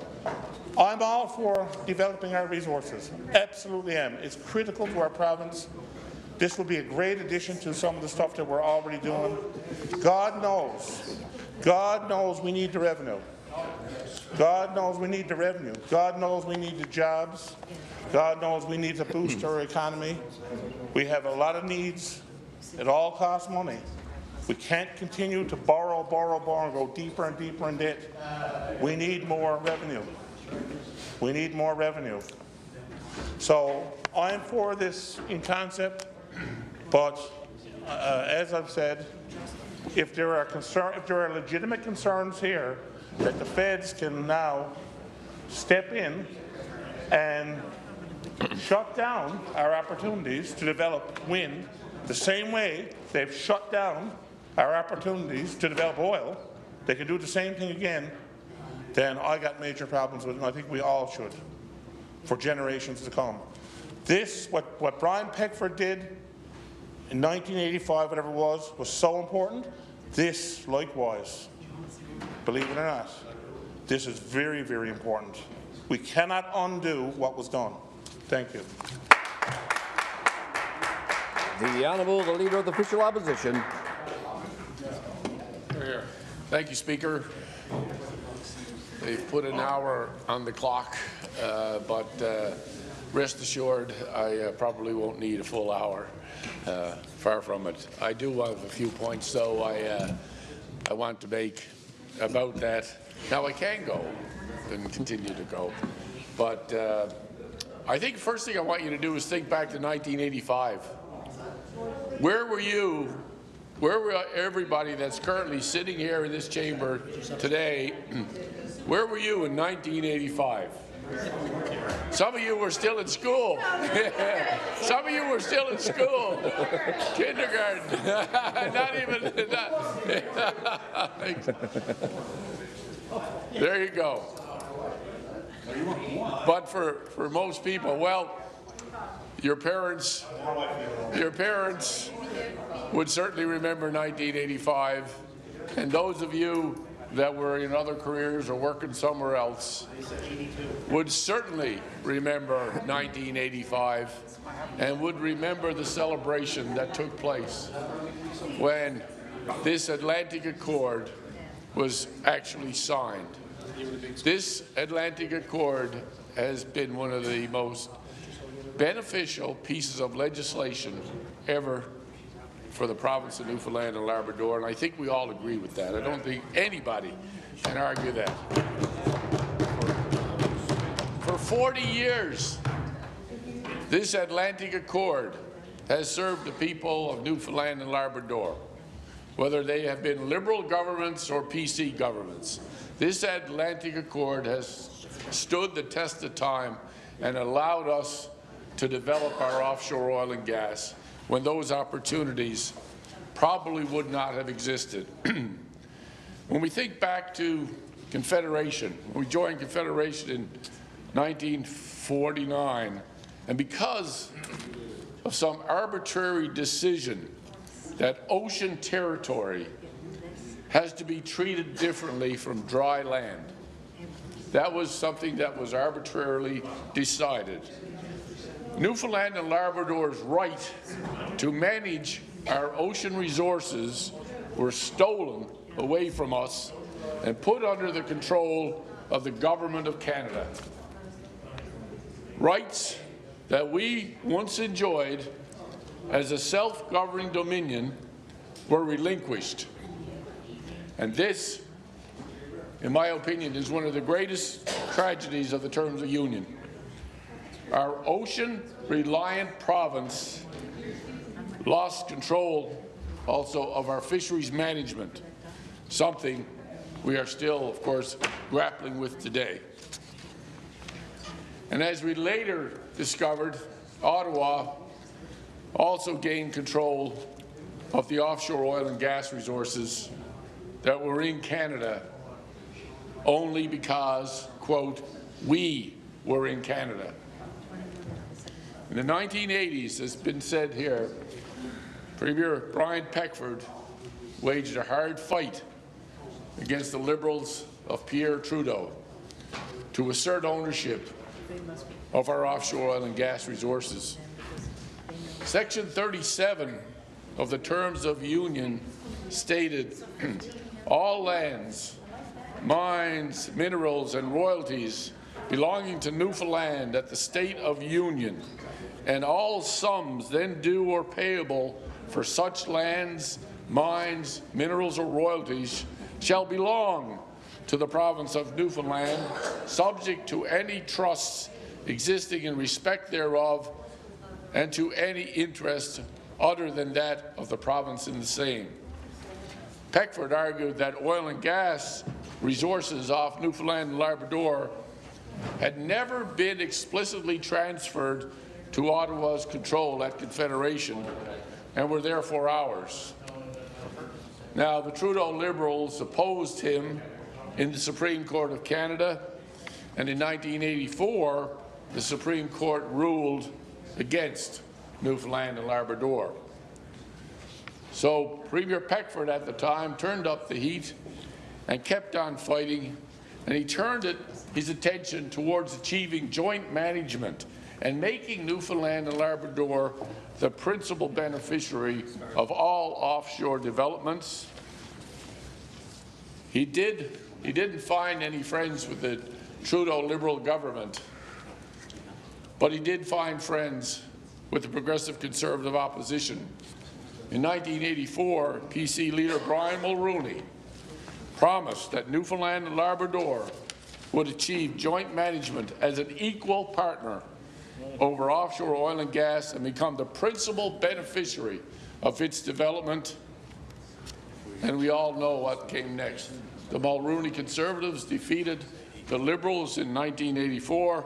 I'm all for developing our resources. Absolutely am. It's critical to our province. This will be a great addition to some of the stuff that we're already doing. God knows we need the revenue. God knows we need the revenue. God knows we need the jobs. God knows we need to boost our economy. We have a lot of needs. It all costs money. We can't continue to borrow, and go deeper and deeper in debt. We need more revenue. We need more revenue. So I'm for this in concept, but as I've said, if there are legitimate concerns here that the feds can now step in and shut down our opportunities to develop wind the same way they've shut down our opportunities to develop oil, they can do the same thing again, then I got major problems with it, and I think we all should for generations to come. This, what Brian Peckford did in 1985, whatever it was so important. This, likewise, believe it or not, this is very, very important. We cannot undo what was done. Thank you. The Honourable, the Leader of the Official Opposition. Thank you, Speaker. They've put an hour on the clock, but rest assured I probably won't need a full hour. Far from it. I do have a few points, though, I want to make about that. Now, I can go and continue to go, but I think the first thing I want you to do is think back to 1985. Where were you? Where were everybody that's currently sitting here in this chamber today? Where were you in 1985? Some of you were still in school. Some of you were still in school. Kindergarten. Not even. There you go. But for most people, well, your parents would certainly remember 1985, and those of you that were in other careers or working somewhere else would certainly remember 1985 and would remember the celebration that took place when this Atlantic Accord was actually signed. This Atlantic Accord has been one of the most beneficial pieces of legislation ever for the province of Newfoundland and Labrador, and I think we all agree with that. I don't think anybody can argue that. For 40 years, this Atlantic Accord has served the people of Newfoundland and Labrador, whether they have been Liberal governments or PC governments. This Atlantic Accord has stood the test of time and allowed us to develop our offshore oil and gas when those opportunities probably would not have existed. When we think back to Confederation, we joined Confederation in 1949, and because of some arbitrary decision that ocean territory has to be treated differently from dry land, that was something that was arbitrarily decided. Newfoundland and Labrador's right to manage our ocean resources were stolen away from us and put under the control of the Government of Canada. Rights that we once enjoyed as a self-governing dominion were relinquished. And this, in my opinion, is one of the greatest tragedies of the terms of union. Our ocean-reliant province lost control also of our fisheries management, something we are still, of course, grappling with today. And as we later discovered, Ottawa also gained control of the offshore oil and gas resources that were in Canada only because, quote, we were in Canada. In the 1980s, as has been said here, Premier Brian Peckford waged a hard fight against the Liberals of Pierre Trudeau to assert ownership of our offshore oil and gas resources. Section 37 of the Terms of Union stated, all lands, mines, minerals and royalties belonging to Newfoundland at the State of Union, and all sums then due or payable for such lands, mines, minerals or royalties shall belong to the province of Newfoundland, subject to any trusts existing in respect thereof, and to any interest other than that of the province in the same. Peckford argued that oil and gas resources off Newfoundland and Labrador had never been explicitly transferred to Ottawa's control at Confederation and were therefore ours. Now, the Trudeau Liberals opposed him in the Supreme Court of Canada, and in 1984, the Supreme Court ruled against Newfoundland and Labrador. So Premier Peckford at the time turned up the heat and kept on fighting, and he turned his attention towards achieving joint management and making Newfoundland and Labrador the principal beneficiary of all offshore developments. He didn't find any friends with the Trudeau Liberal government, but he did find friends with the Progressive Conservative opposition. In 1984, PC leader Brian Mulroney promised that Newfoundland and Labrador would achieve joint management as an equal partner over offshore oil and gas and become the principal beneficiary of its development. And we all know what came next. The Mulroney Conservatives defeated the Liberals in 1984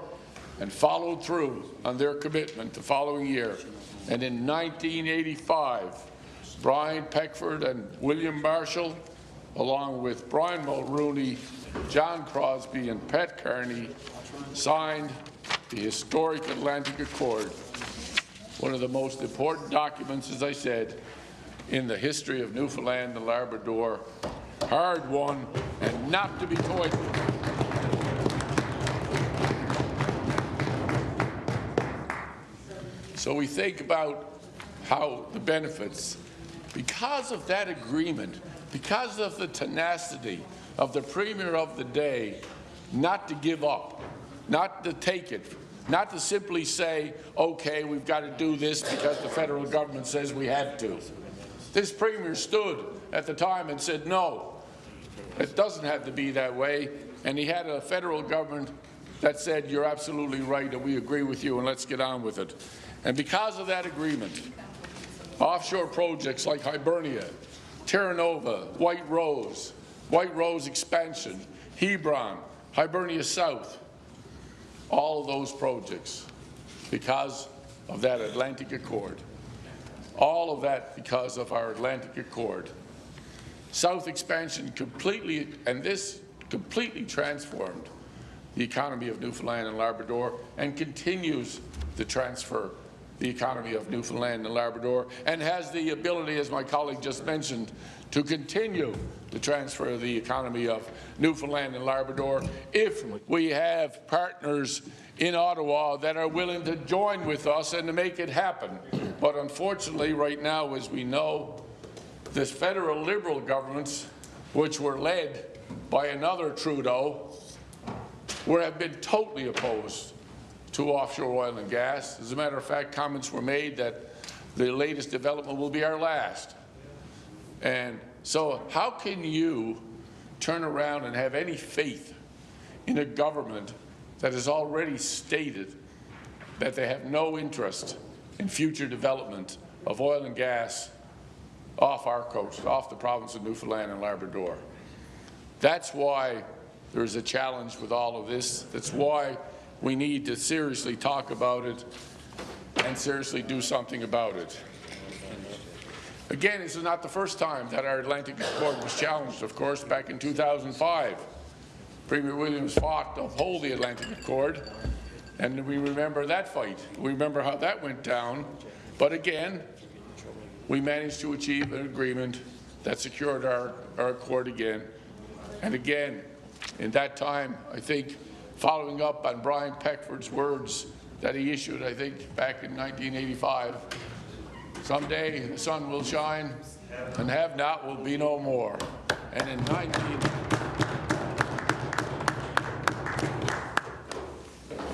and followed through on their commitment the following year. And in 1985, Brian Peckford and William Marshall, along with Brian Mulroney, John Crosby and Pat Carney, signed the historic Atlantic Accord, one of the most important documents, as I said, in the history of Newfoundland and Labrador. Hard won and not to be toyed with. So we think about how the benefits, because of that agreement, because of the tenacity of the Premier of the day, not to give up, not to take it, not to simply say, okay, we've got to do this because the federal government says we have to. This Premier stood at the time and said, no, it doesn't have to be that way, and he had a federal government that said, you're absolutely right, and we agree with you, and let's get on with it. And because of that agreement, offshore projects like Hibernia, Terra Nova, White Rose expansion, Hebron, Hibernia South, all of those projects, because of that Atlantic Accord. All of that because of our Atlantic Accord. South expansion completely transformed the economy of Newfoundland and Labrador and continues to transfer the economy of Newfoundland and Labrador and has the ability, as my colleague just mentioned, to continue to transfer the economy of Newfoundland and Labrador if we have partners in Ottawa that are willing to join with us and to make it happen. But unfortunately, right now, as we know, this federal Liberal governments, which were led by another Trudeau, have been totally opposed to offshore oil and gas. As a matter of fact, comments were made that the latest development will be our last. And so how can you turn around and have any faith in a government that has already stated that they have no interest in future development of oil and gas off our coast, off the province of Newfoundland and Labrador? That's why there's a challenge with all of this. That's why we need to seriously talk about it and seriously do something about it. Again, this is not the first time that our Atlantic Accord was challenged, of course, back in 2005. Premier Williams fought to uphold the Atlantic Accord, and we remember that fight. We remember how that went down. But again, we managed to achieve an agreement that secured our accord again. And again, in that time, I think, following up on Brian Peckford's words that he issued, I think, back in 1985, someday the sun will shine and have not will be no more.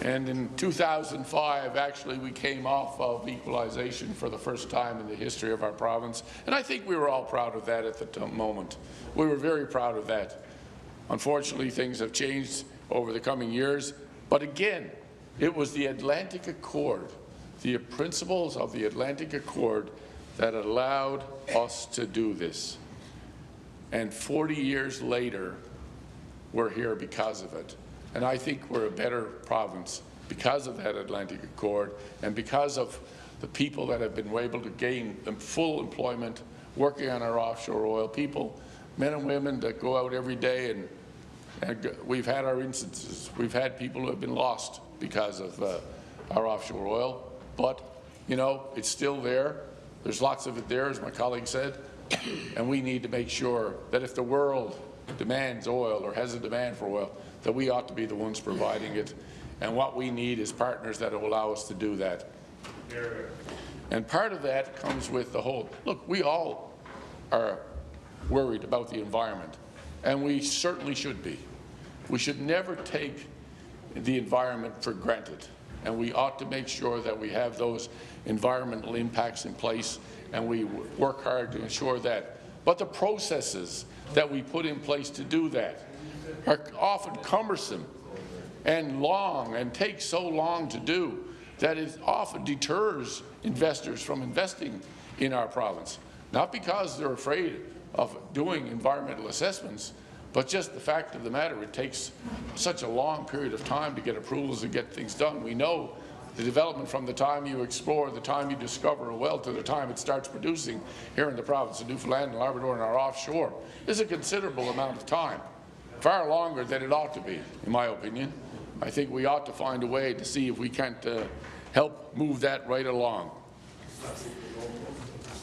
And in 2005, actually, we came off of equalization for the first time in the history of our province. And I think we were all proud of that at the moment. We were very proud of that. Unfortunately, things have changed over the coming years. But again, it was the Atlantic Accord, the principles of the Atlantic Accord that allowed us to do this. And 40 years later, we're here because of it. And I think we're a better province because of that Atlantic Accord and because of the people that have been able to gain full employment working on our offshore oil. People, men and women that go out every day, and we've had our instances. We've had people who have been lost because of our offshore oil. But, you know, it's still there. There's lots of it there, as my colleague said. And we need to make sure that if the world demands oil or has a demand for oil, that we ought to be the ones providing it. And what we need is partners that will allow us to do that. And part of that comes with the whole, look, we all are worried about the environment, and we certainly should be. We should never take the environment for granted, and we ought to make sure that we have those environmental impacts in place, and we work hard to ensure that. But the processes that we put in place to do that are often cumbersome and long and take so long to do that it often deters investors from investing in our province. Not because they're afraid of doing environmental assessments, but just the fact of the matter, it takes such a long period of time to get approvals and get things done. We know the development from the time you explore, the time you discover a well, to the time it starts producing here in the province of Newfoundland and Labrador and our offshore is a considerable amount of time, far longer than it ought to be, in my opinion. I think we ought to find a way to see if we can't help move that right along.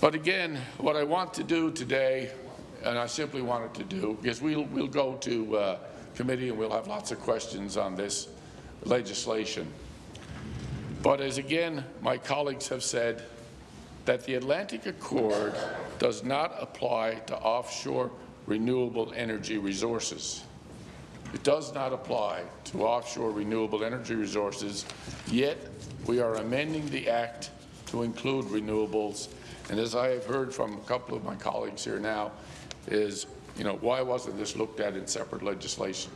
But again, what I want to do today, and I simply wanted to do, because we'll go to committee and we'll have lots of questions on this legislation. But as again, my colleagues have said, that the Atlantic Accord does not apply to offshore renewable energy resources. It does not apply to offshore renewable energy resources, yet we are amending the Act to include renewables. And as I have heard from a couple of my colleagues here now, is, you know, why wasn't this looked at in separate legislation?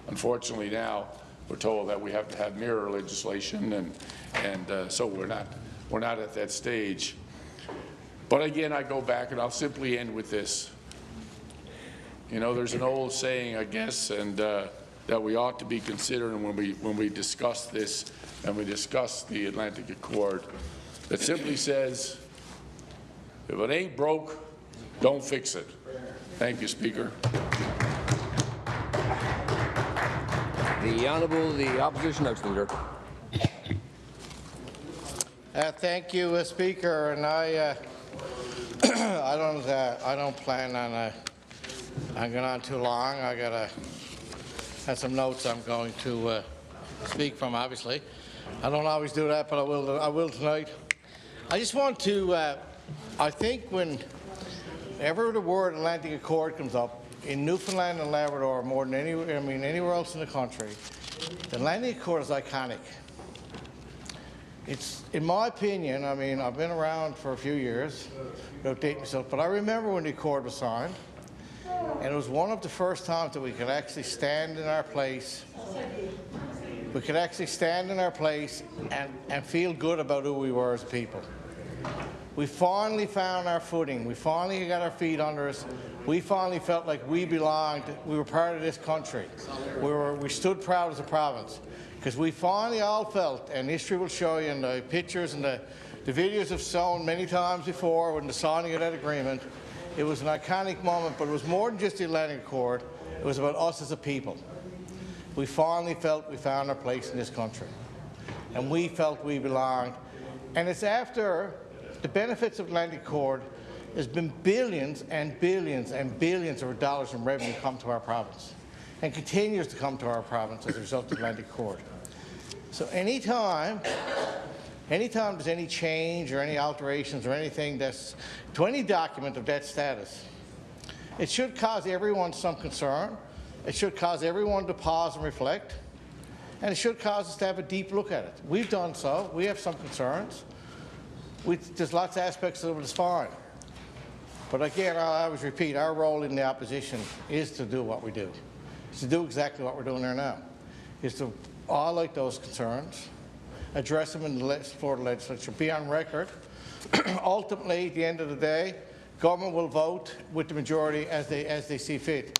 Unfortunately now, we're told that we have to have mirror legislation, and so we're not at that stage. But again, I go back, and I'll simply end with this. You know, there's an old saying, I guess, and that we ought to be considering when we discuss this and we discuss the Atlantic Accord, that simply says, if it ain't broke, don't fix it. Thank you, Speaker. The Honourable, the Opposition House Leader. Thank you, Speaker. And I don't plan on going on too long. I have some notes I'm going to speak from. Obviously, I don't always do that, but I will tonight. I just want to. I think whenever the word Atlantic Accord comes up, in Newfoundland and Labrador, more than anywhere else in the country, the Atlantic Accord is iconic. It's, in my opinion, I mean, I've been around for a few years, don't date myself, but I remember when the Accord was signed, and it was one of the first times that we could actually stand in our place. We could actually stand in our place and feel good about who we were as people. We finally found our footing. We finally got our feet under us. We finally felt like we belonged. We were part of this country. We stood proud as a province because we finally all felt, and history will show you, and the pictures and the videos have shown many times before when the signing of that agreement, it was an iconic moment, but it was more than just the Atlantic Accord. It was about us as a people. we finally felt we found our place in this country, and we felt we belonged. And it's after the benefits of Atlantic Accord. There's been billions and billions and billions of dollars in revenue come to our province, and continues to come to our province as a result of Atlantic Accord. So anytime there's any change or any alterations or anything that's to any document of that status, it should cause everyone some concern. It should cause everyone to pause and reflect, and it should cause us to have a deep look at it. We've done so. We have some concerns. There's lots of aspects of it that's fine. But again, I always repeat, our role in the opposition is to do what we do. It's to do exactly what we're doing there now, is to highlight those concerns, address them in the Florida legislature, be on record. Ultimately, at the end of the day, government will vote with the majority as they see fit.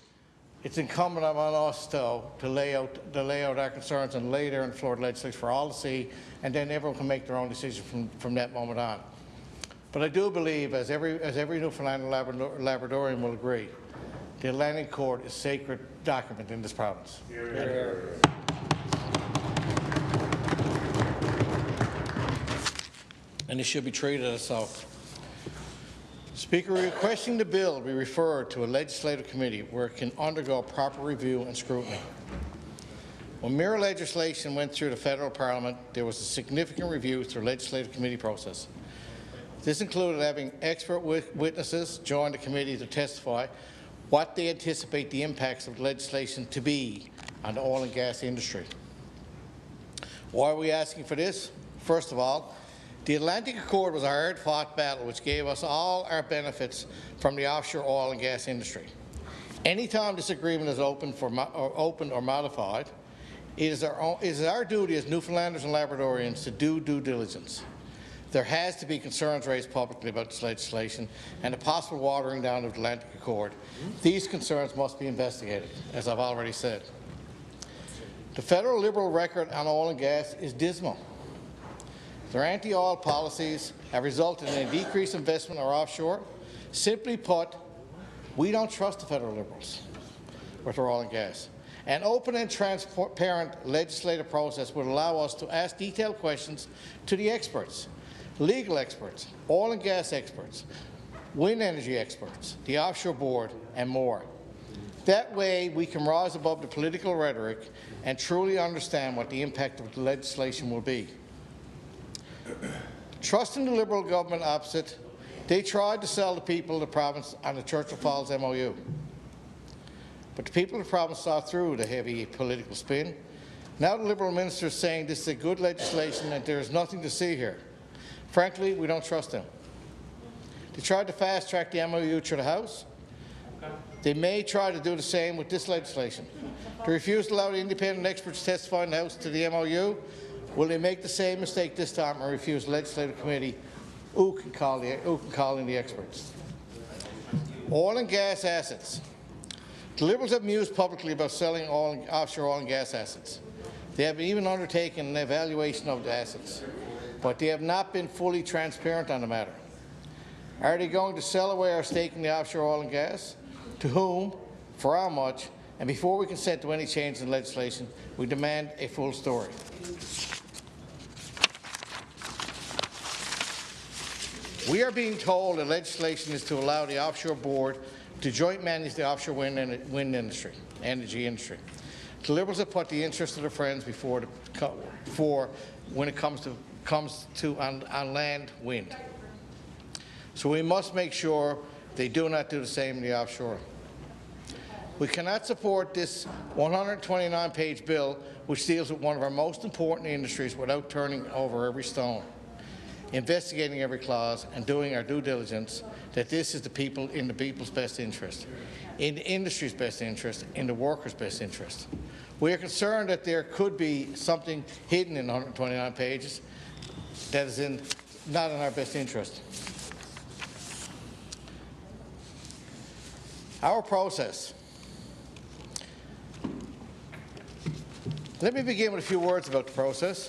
It's incumbent on us, though, to lay out our concerns and lay there in the Florida legislature for all to see, and then everyone can make their own decision from that moment on. But I do believe, as every Newfoundland and Labradorian will agree, the Atlantic Accord is a sacred document in this province. And it should be treated as so. Speaker, requesting the bill be referred to a legislative committee where it can undergo proper review and scrutiny. When mirror legislation went through the federal parliament, there was a significant review through the legislative committee process. This included having expert witnesses join the committee to testify what they anticipate the impacts of the legislation to be on the oil and gas industry. Why are we asking for this? First of all, the Atlantic Accord was a hard-fought battle which gave us all our benefits from the offshore oil and gas industry. Anytime this agreement is opened or modified, it is our duty as Newfoundlanders and Labradorians to do due diligence. There has to be concerns raised publicly about this legislation and the possible watering down of the Atlantic Accord. These concerns must be investigated, as I've already said. The federal Liberal record on oil and gas is dismal. Their anti-oil policies have resulted in a decreased investment in our offshore. Simply put, we don't trust the federal Liberals with our oil and gas. An open and transparent legislative process would allow us to ask detailed questions to the experts, legal experts, oil and gas experts, wind energy experts, the offshore board, and more. That way, we can rise above the political rhetoric and truly understand what the impact of the legislation will be. Trusting the Liberal government opposite, they tried to sell the people of the province on the Churchill Falls MOU. But the people of the province saw through the heavy political spin. Now the Liberal minister is saying this is a good legislation and there is nothing to see here. Frankly, we don't trust them. They tried to fast-track the MOU through the House. They may try to do the same with this legislation. To refuse to allow the independent experts to testify in the House to the MOU, will they make the same mistake this time and refuse the legislative committee who can call in the experts? Oil and gas assets. The Liberals have mused publicly about selling offshore oil and gas assets. They have even undertaken an evaluation of the assets, but they have not been fully transparent on the matter. Are they going to sell away our stake in the offshore oil and gas? To whom? For how much? And before we consent to any change in legislation, we demand a full story. We are being told that legislation is to allow the offshore board to joint manage the offshore wind industry, energy industry. The Liberals have put the interests of their friends before when it comes to on land wind. So we must make sure they do not do the same in the offshore. We cannot support this 129-page bill which deals with one of our most important industries without turning over every stone, investigating every clause and doing our due diligence that this is in the people's best interest, in the industry's best interest, in the workers' best interest. We are concerned that there could be something hidden in 129 pages that is not in our best interest. Our process. Let me begin with a few words about the process.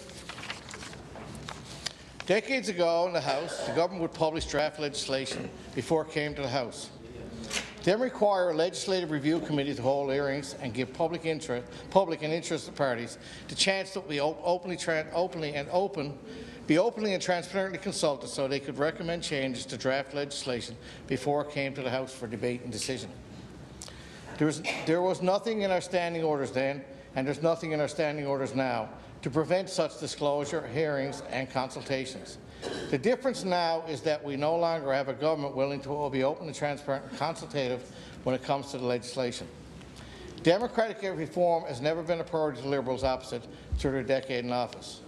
Decades ago in the House, the government would publish draft legislation before it came to the House. Then require a legislative review committee to hold hearings and give public and interested parties the chance to be openly and transparently consulted so they could recommend changes to draft legislation before it came to the House for debate and decision. There was nothing in our standing orders then, and there's nothing in our standing orders now, to prevent such disclosure, hearings and consultations. The difference now is that we no longer have a government willing to be open and transparent and consultative when it comes to the legislation. Democratic reform has never been a priority to Liberals opposite through their decade in office.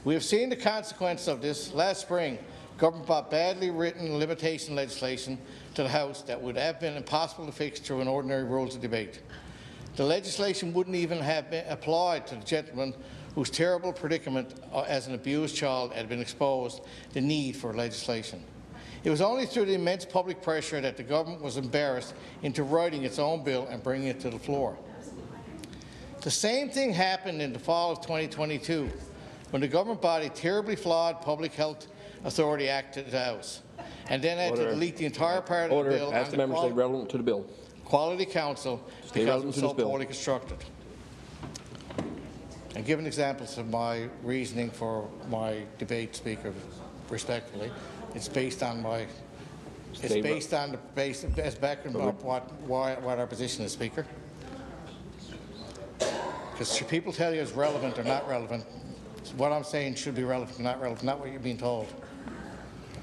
We have seen the consequence of this. Last spring, government brought badly written limitation legislation to the House that would have been impossible to fix through an ordinary rules of debate. The legislation wouldn't even have been applied to the gentleman whose terrible predicament as an abused child had been exposed the need for legislation. It was only through the immense public pressure that the government was embarrassed into writing its own bill and bringing it to the floor. The same thing happened in the fall of 2022 when the government body terribly flawed Public Health Authority Act to the House and then had to delete the entire part of the bill. Ask the member to stay relevant to the bill. Quality Council because it was so poorly constructed. And given examples of my reasoning for my debate, Speaker, respectfully, it's based on my, as background of what our position is, Speaker. Because people tell you it's relevant or not relevant, what I'm saying should be relevant or not relevant, not what you're being told.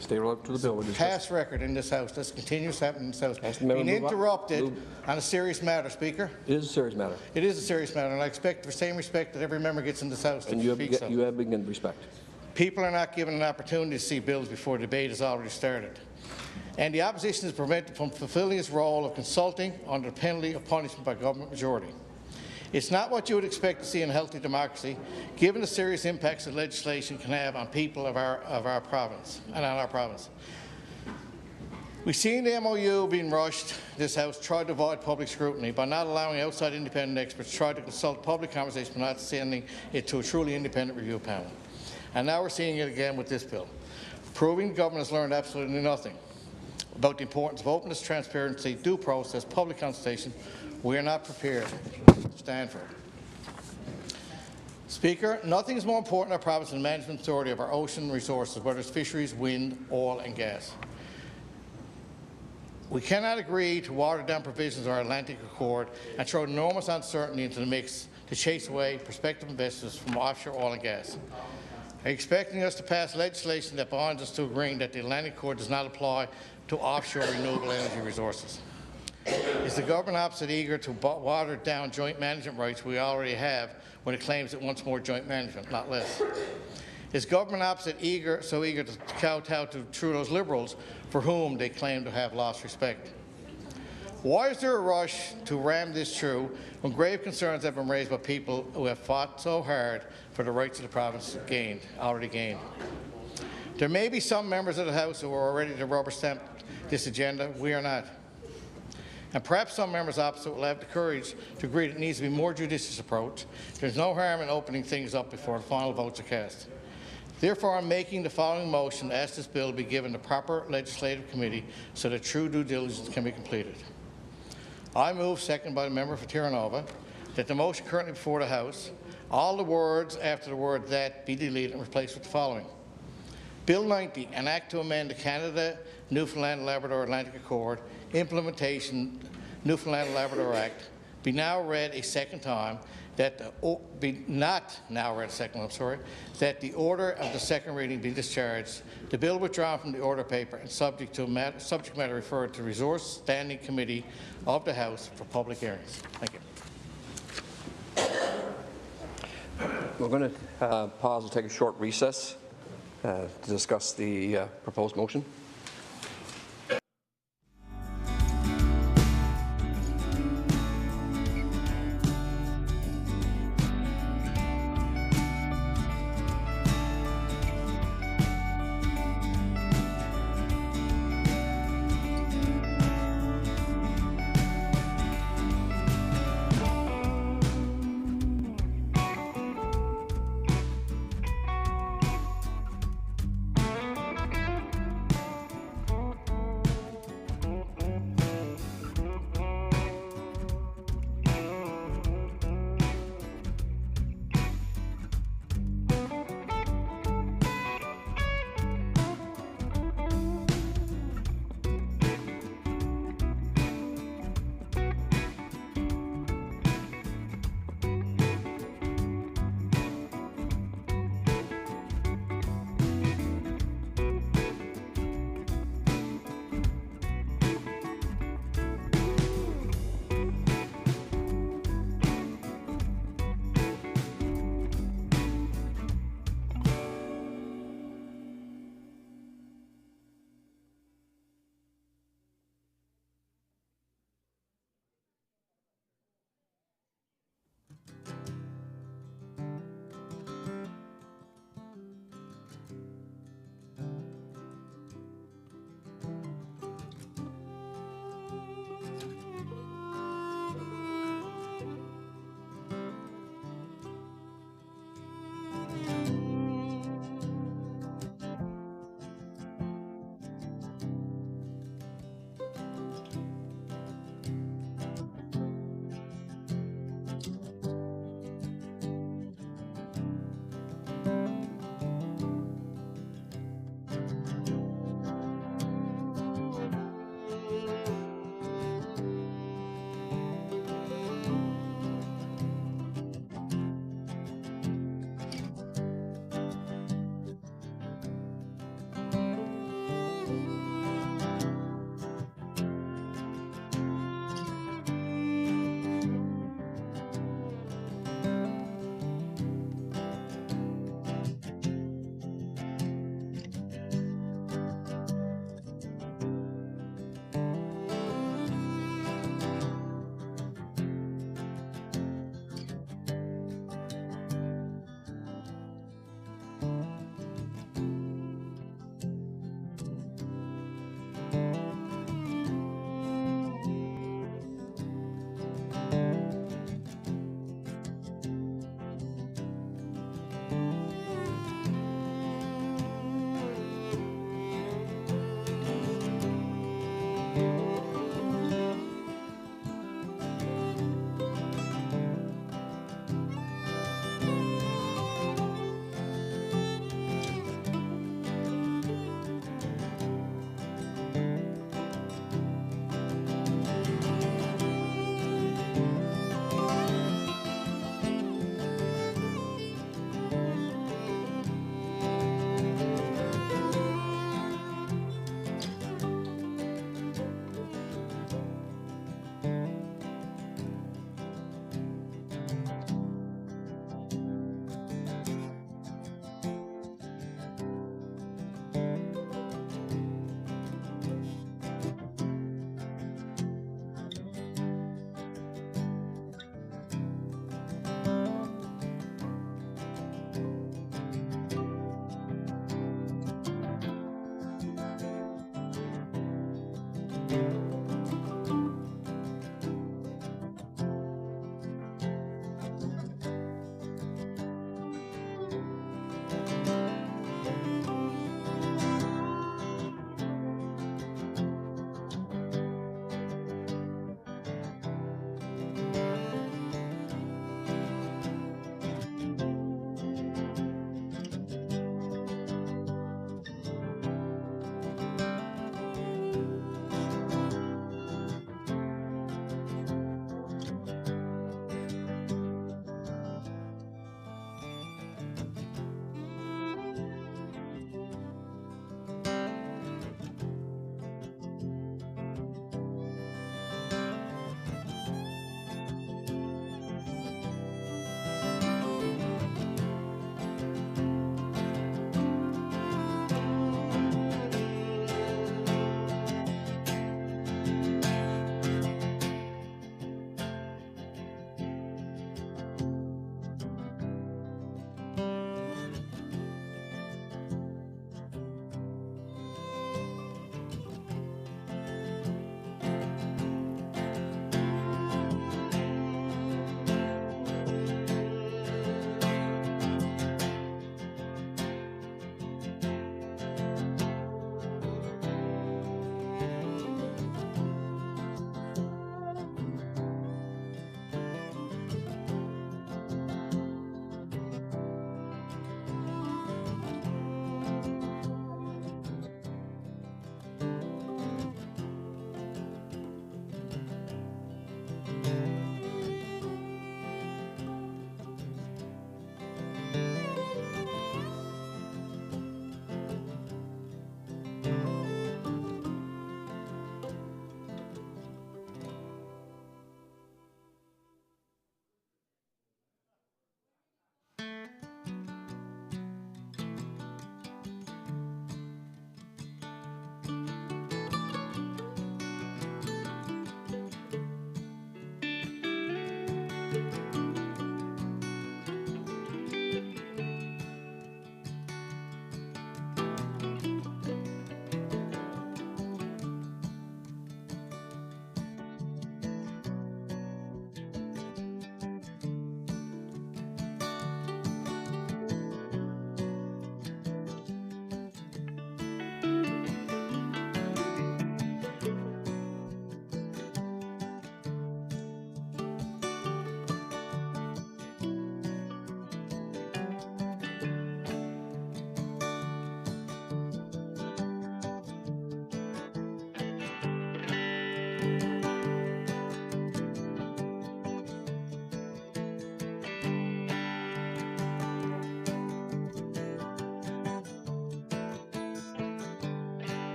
Stay relevant to the bill. Past record in this House. This continues to happen in this House. Being interrupted on a serious matter, Speaker. It is a serious matter. It is a serious matter, and I expect the same respect that every member gets in this House. And you have begun respect. People are not given an opportunity to see bills before debate has already started. And the opposition is prevented from fulfilling its role of consulting under the penalty of punishment by government majority. It's not what you would expect to see in a healthy democracy, given the serious impacts that legislation can have on people of our province and on our province. We've seen the MOU being rushed. This House tried to avoid public scrutiny by not allowing outside independent experts, tried to consult public conversation, but not sending it to a truly independent review panel. And now we're seeing it again with this bill, proving the government has learned absolutely nothing about the importance of openness, transparency, due process, public consultation. We are not prepared to stand for it. Speaker, nothing is more important in our province than the management authority of our ocean resources, whether it's fisheries, wind, oil and gas. We cannot agree to water down provisions of our Atlantic Accord and throw enormous uncertainty into the mix to chase away prospective investors from offshore oil and gas. Are you expecting us to pass legislation that binds us to agreeing that the Atlantic Accord does not apply to offshore renewable energy resources? Is the government opposite eager to water down joint management rights we already have when it claims it wants more joint management, not less? Is government opposite so eager to kowtow to Trudeau's Liberals for whom they claim to have lost respect? Why is there a rush to ram this through when grave concerns have been raised by people who have fought so hard for the rights of the province already gained? There may be some members of the House who are ready to rubber stamp this agenda. We are not. And perhaps some members opposite will have the courage to agree that it needs to be a more judicious approach. There's no harm in opening things up before the final votes are cast. Therefore, I'm making the following motion to ask this bill to be given the proper legislative committee so that true due diligence can be completed. I move, seconded by the member for Terranova, that the motion currently before the House, all the words after the word "that" be deleted and replaced with the following. Bill 90, an act to amend the Canada, Newfoundland and Labrador Atlantic Accord, implementation Newfoundland and Labrador Act, be now read a second time, that the order of the second reading be discharged, the bill withdrawn from the order paper and subject matter referred to Resource Standing Committee of the House for public hearings. Thank you. We're going to pause and take a short recess to discuss the proposed motion.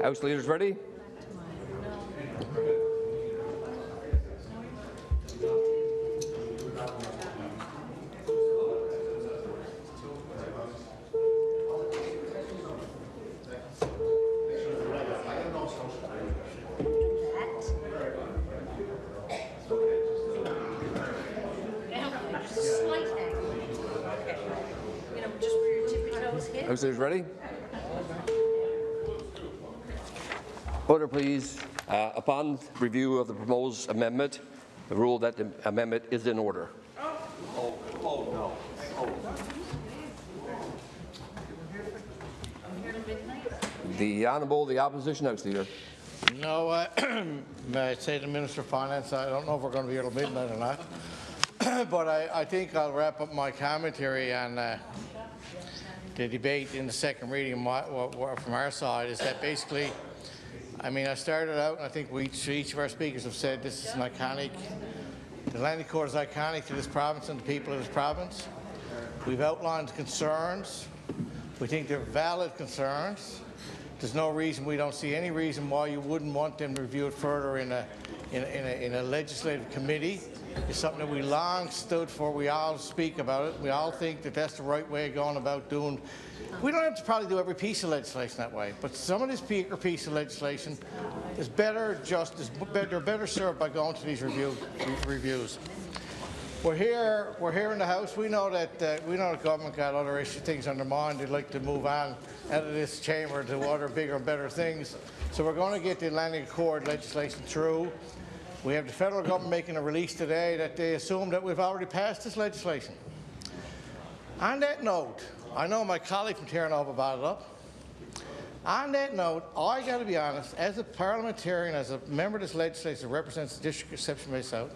House leaders ready? House leaders ready? Order, please. Upon review of the proposed amendment, the rule that the amendment is in order. The Honourable, the Opposition House Leader. No, may I say to the Minister of Finance, I don't know if we're going to be here till midnight or not, but I think I'll wrap up my commentary on the debate in the second reading from our side is that basically, I mean, I started out, and I think each of our speakers have said this is an iconic, the Atlantic Court is iconic to this province and the people of this province. We've outlined concerns. We think they're valid concerns. There's no reason, we don't see any reason why you wouldn't want them to review it further in a legislative committee. It's something that we long stood for. We all speak about it. We all think that that's the right way of going about doing. We don't have to probably do every piece of legislation that way, but some of this piece of legislation is better they're better served by going to these reviews. We're here in the House. We know that the government got other things on their mind. They'd like to move on out of this chamber to other bigger and better things. So we're going to get the Atlantic Accord legislation through. We have the federal government making a release today that they assume that we've already passed this legislation. On that note, I know my colleague from Terranova brought it up. On that note, I got to be honest, as a parliamentarian, as a member of this legislature that represents the District of Exception Bay South,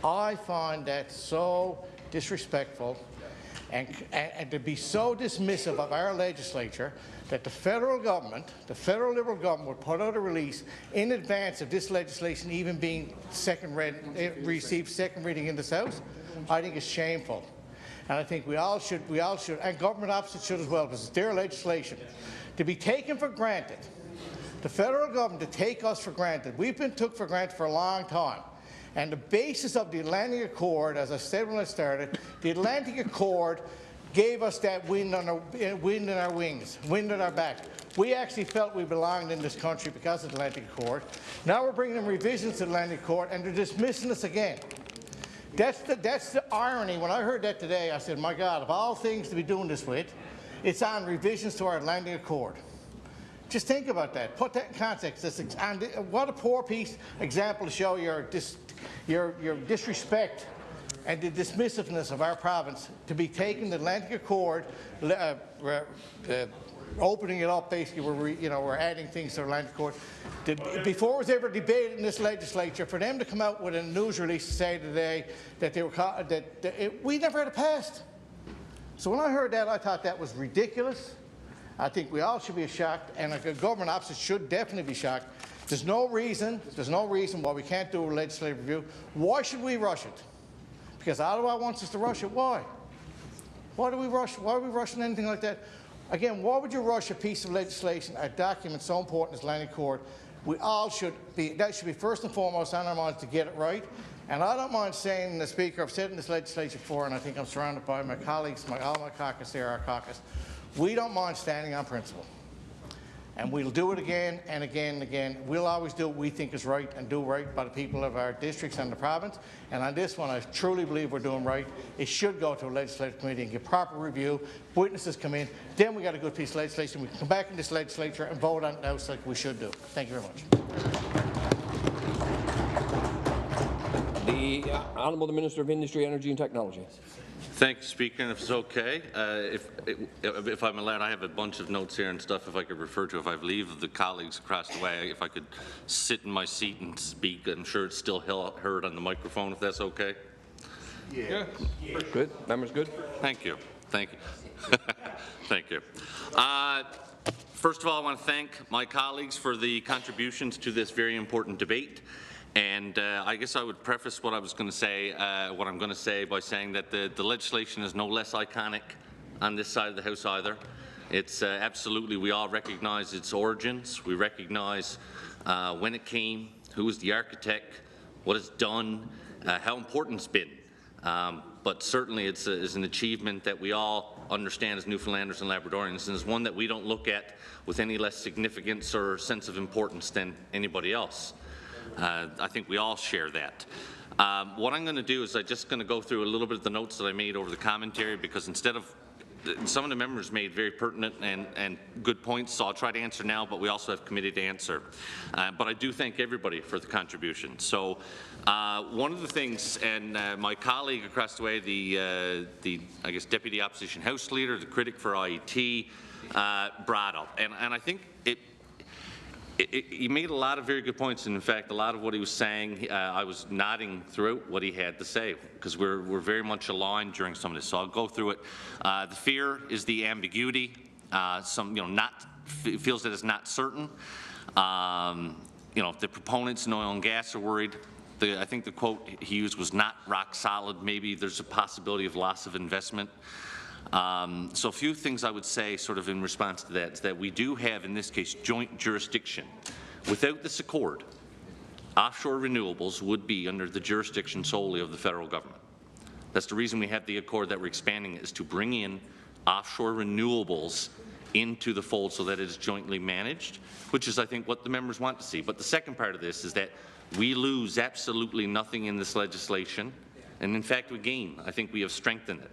I find that so disrespectful and to be so dismissive of our legislature that the federal government, the federal Liberal government, would put out a release in advance of this legislation even being received second reading in this House. I think it's shameful. And I think we all should, and government opposites should as well, because it's their legislation. To be taken for granted, the federal government to take us for granted. We've been took for granted for a long time. And the basis of the Atlantic Accord, as I said when I started, the Atlantic Accord gave us that wind in our wings, wind at our back. We actually felt we belonged in this country because of the Atlantic Accord. Now we're bringing in revisions to the Atlantic Accord, and they're dismissing us again. That's the irony. When I heard that today, I said, my God, of all things to be doing this with, it's on revisions to our Atlantic Accord. Just think about that. Put that in context. And what a poor example to show your disrespect and the dismissiveness of our province to be taking the Atlantic Accord, opening it up. Basically, we're adding things to the Atlantic Accord. Before it was ever debated in this legislature, for them to come out with a news release to say today that we never had it passed. So when I heard that, I thought that was ridiculous. I think we all should be shocked, and a government opposite should definitely be shocked. There's no reason why we can't do a legislative review. Why should we rush it? Because Ottawa wants us to rush it. Why? Why do we rush? Why are we rushing anything like that? Again, why would you rush a piece of legislation, a document so important as Atlantic Accord? We all should be, that should be first and foremost on our minds to get it right. And I don't mind saying, the Speaker, I've said in this legislature before, and I think I'm surrounded by my colleagues, all my caucus there, our caucus, we don't mind standing on principle. And we'll do it again and again and again. We'll always do what we think is right and do right by the people of our districts and the province. And on this one, I truly believe we're doing right. It should go to a legislative committee and get proper review. Witnesses come in. Then we got a good piece of legislation. We can come back in this legislature and vote on it now like we should do. Thank you very much. The Honourable Minister of Industry, Energy and Technology. Thank you, Speaker, and if it's okay, if I'm allowed, I have a bunch of notes here and stuff if I could refer to. If I leave the colleagues across the way, if I could sit in my seat and speak, I'm sure it's still heard on the microphone, if that's okay. Yeah. Good. Members good? Thank you. Thank you. Thank you. First of all, I want to thank my colleagues for the contributions to this very important debate. And I guess I would preface what I was going to say, what I'm going to say, by saying that the legislation is no less iconic on this side of the House either. It's absolutely, we all recognize its origins. We recognize when it came, who was the architect, what it's done, how important it's been. But certainly it's an achievement that we all understand as Newfoundlanders and Labradorians, and is one that we don't look at with any less significance or sense of importance than anybody else. I think we all share that. What I'm going to do is I'm just going to go through a little bit of the notes that I made over the commentary, because instead of some of the members made very pertinent and good points, so I'll try to answer now, but we also have committee to answer. But I do thank everybody for the contribution. So one of the things, and my colleague across the way, the I guess Deputy Opposition House Leader, the critic for IET, brought up, and I think he made a lot of very good points, and in fact, a lot of what he was saying, I was nodding throughout what he had to say, because we're very much aligned during some of this. So I'll go through it. The fear is the ambiguity. Feels that it's not certain. The proponents in oil and gas are worried. I think the quote he used was not rock solid. Maybe there's a possibility of loss of investment. So a few things I would say sort of in response to that is that we do have, in this case, joint jurisdiction. Without this accord, offshore renewables would be under the jurisdiction solely of the federal government. That's the reason we have the accord that we're expanding, is to bring in offshore renewables into the fold so that it is jointly managed, which is, I think, what the members want to see. But the second part of this is that we lose absolutely nothing in this legislation, and in fact we gain. I think we have strengthened it.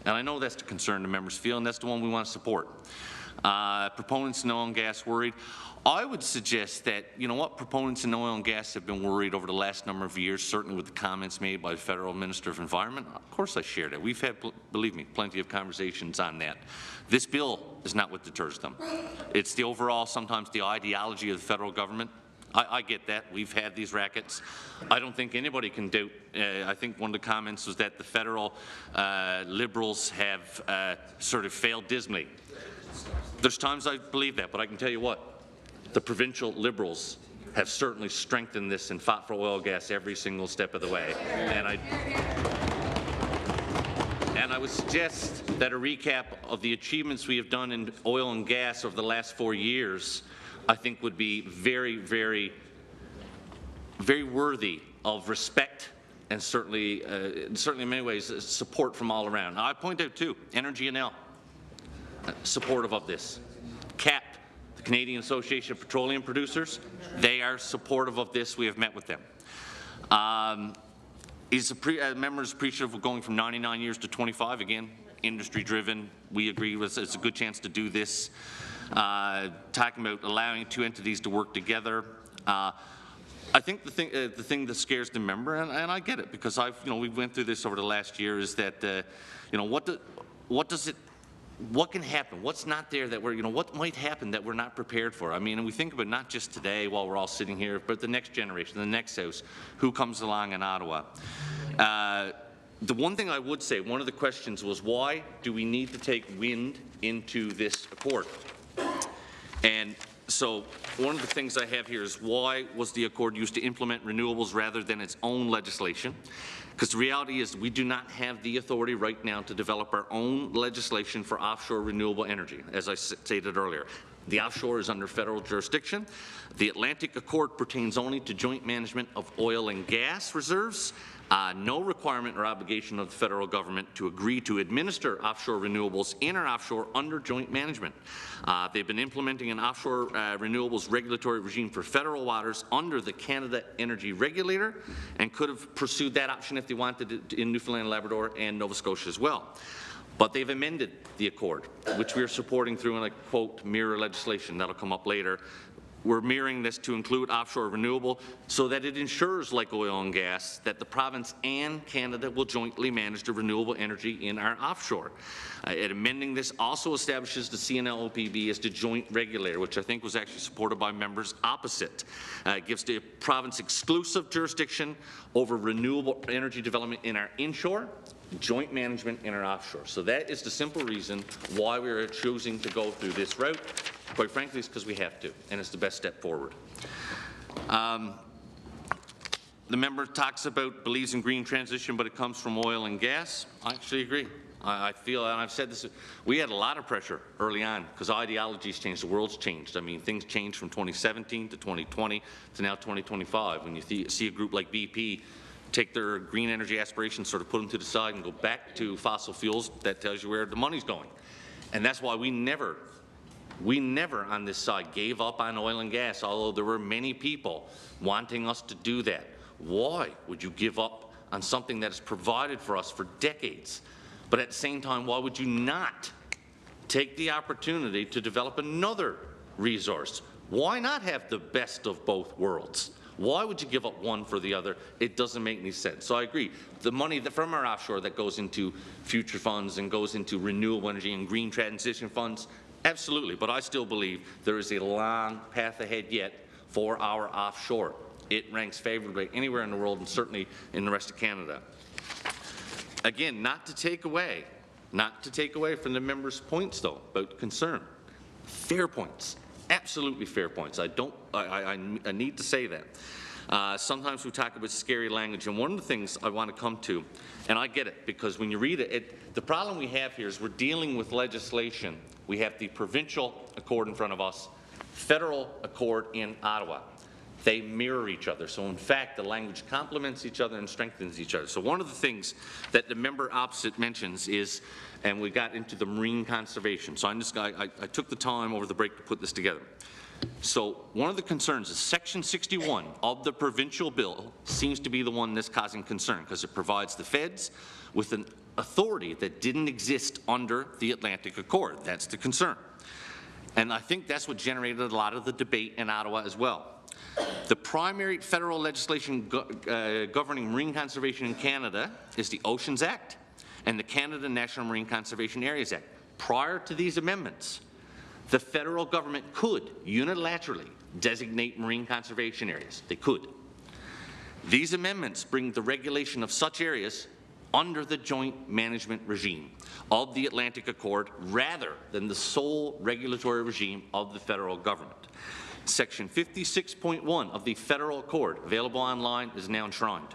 And I know that's the concern the members feel, and that's the one we want to support. Proponents in oil and gas worried. I would suggest that, proponents in oil and gas have been worried over the last number of years, certainly with the comments made by the Federal Minister of Environment. Of course I share that. We've had, believe me, plenty of conversations on that. This bill is not what deters them. It's the overall, sometimes the ideology of the federal government. I get that. We've had these rackets. I don't think anybody can doubt. I think one of the comments was that the federal Liberals have sort of failed dismally. There's times I believe that, but I can tell you what, the provincial Liberals have certainly strengthened this and fought for oil and gas every single step of the way. And I would suggest that a recap of the achievements we have done in oil and gas over the last 4 years, I think, would be very, very, very worthy of respect, and certainly in many ways support from all around. Now, I point out too, Energy NL, supportive of this. CAP, the Canadian Association of Petroleum Producers, they are supportive of this. We have met with them. Is members appreciative of going from 99 years to 25? Again, industry driven. We agree with it's a good chance to do this. Talking about allowing two entities to work together. I think the thing that scares the member, and I get it, because we went through this over the last year, is that what can happen? What's not there that we're, what might happen that we're not prepared for? I mean, and we think about not just today while we're all sitting here, but the next generation, the next house, who comes along in Ottawa. The one thing I would say, one of the questions was, why do we need to take wind into this accord? And so one of the things I have here is, why was the accord used to implement renewables rather than its own legislation? Because the reality is we do not have the authority right now to develop our own legislation for offshore renewable energy, as I stated earlier. The offshore is under federal jurisdiction. The Atlantic Accord pertains only to joint management of oil and gas reserves. No requirement or obligation of the federal government to agree to administer offshore renewables in or offshore under joint management. They've been implementing an offshore renewables regulatory regime for federal waters under the Canada Energy Regulator, and could have pursued that option if they wanted it in Newfoundland, Labrador, and Nova Scotia as well. But they've amended the accord, which we are supporting through, and I quote, mirror legislation. That'll come up later. We're mirroring this to include offshore renewable so that it ensures, like oil and gas, that the province and Canada will jointly manage the renewable energy in our offshore. Amending this also establishes the CNLOPB as the joint regulator, which I think was actually supported by members opposite. It gives the province exclusive jurisdiction over renewable energy development in our inshore, joint management in our offshore. So that is the simple reason why we are choosing to go through this route. Quite frankly, it's because we have to, and it's the best step forward. The member talks about, believes in green transition, but it comes from oil and gas. I actually agree. I feel, and I've said this, we had a lot of pressure early on because ideologies changed, the world's changed. I mean, things changed from 2017 to 2020 to now 2025. When you see a group like BP take their green energy aspirations, sort of put them to the side and go back to fossil fuels, that tells you where the money's going. And that's why we never on this side gave up on oil and gas, although there were many people wanting us to do that. Why would you give up on something that has provided for us for decades? But at the same time, why would you not take the opportunity to develop another resource? Why not have the best of both worlds? Why would you give up one for the other? It doesn't make any sense. So I agree. The money from our offshore that goes into future funds and goes into renewable energy and green transition funds, absolutely. But I still believe there is a long path ahead yet for our offshore. It ranks favorably anywhere in the world and certainly in the rest of Canada. Again, not to take away from the members' points, though, about concern. Fair points, absolutely fair points. I need to say that. Sometimes we talk about scary language, and one of the things I want to come to, and I get it, because when you read it, the problem we have here is we're dealing with legislation. We have the provincial accord in front of us, federal accord in Ottawa. They mirror each other. So in fact, the language complements each other and strengthens each other. So one of the things that the member opposite mentions is, and we got into the marine conservation. So I took the time over the break to put this together. So one of the concerns is Section 61 of the provincial bill seems to be the one that's causing concern because it provides the feds with an authority that didn't exist under the Atlantic Accord. That's the concern. And I think that's what generated a lot of the debate in Ottawa as well. The primary federal legislation governing marine conservation in Canada is the Oceans Act and the Canada National Marine Conservation Areas Act. Prior to these amendments, the federal government could unilaterally designate marine conservation areas. They could. These amendments bring the regulation of such areas under the joint management regime of the Atlantic Accord rather than the sole regulatory regime of the federal government. Section 56.1 of the Federal Accord, available online, is now enshrined.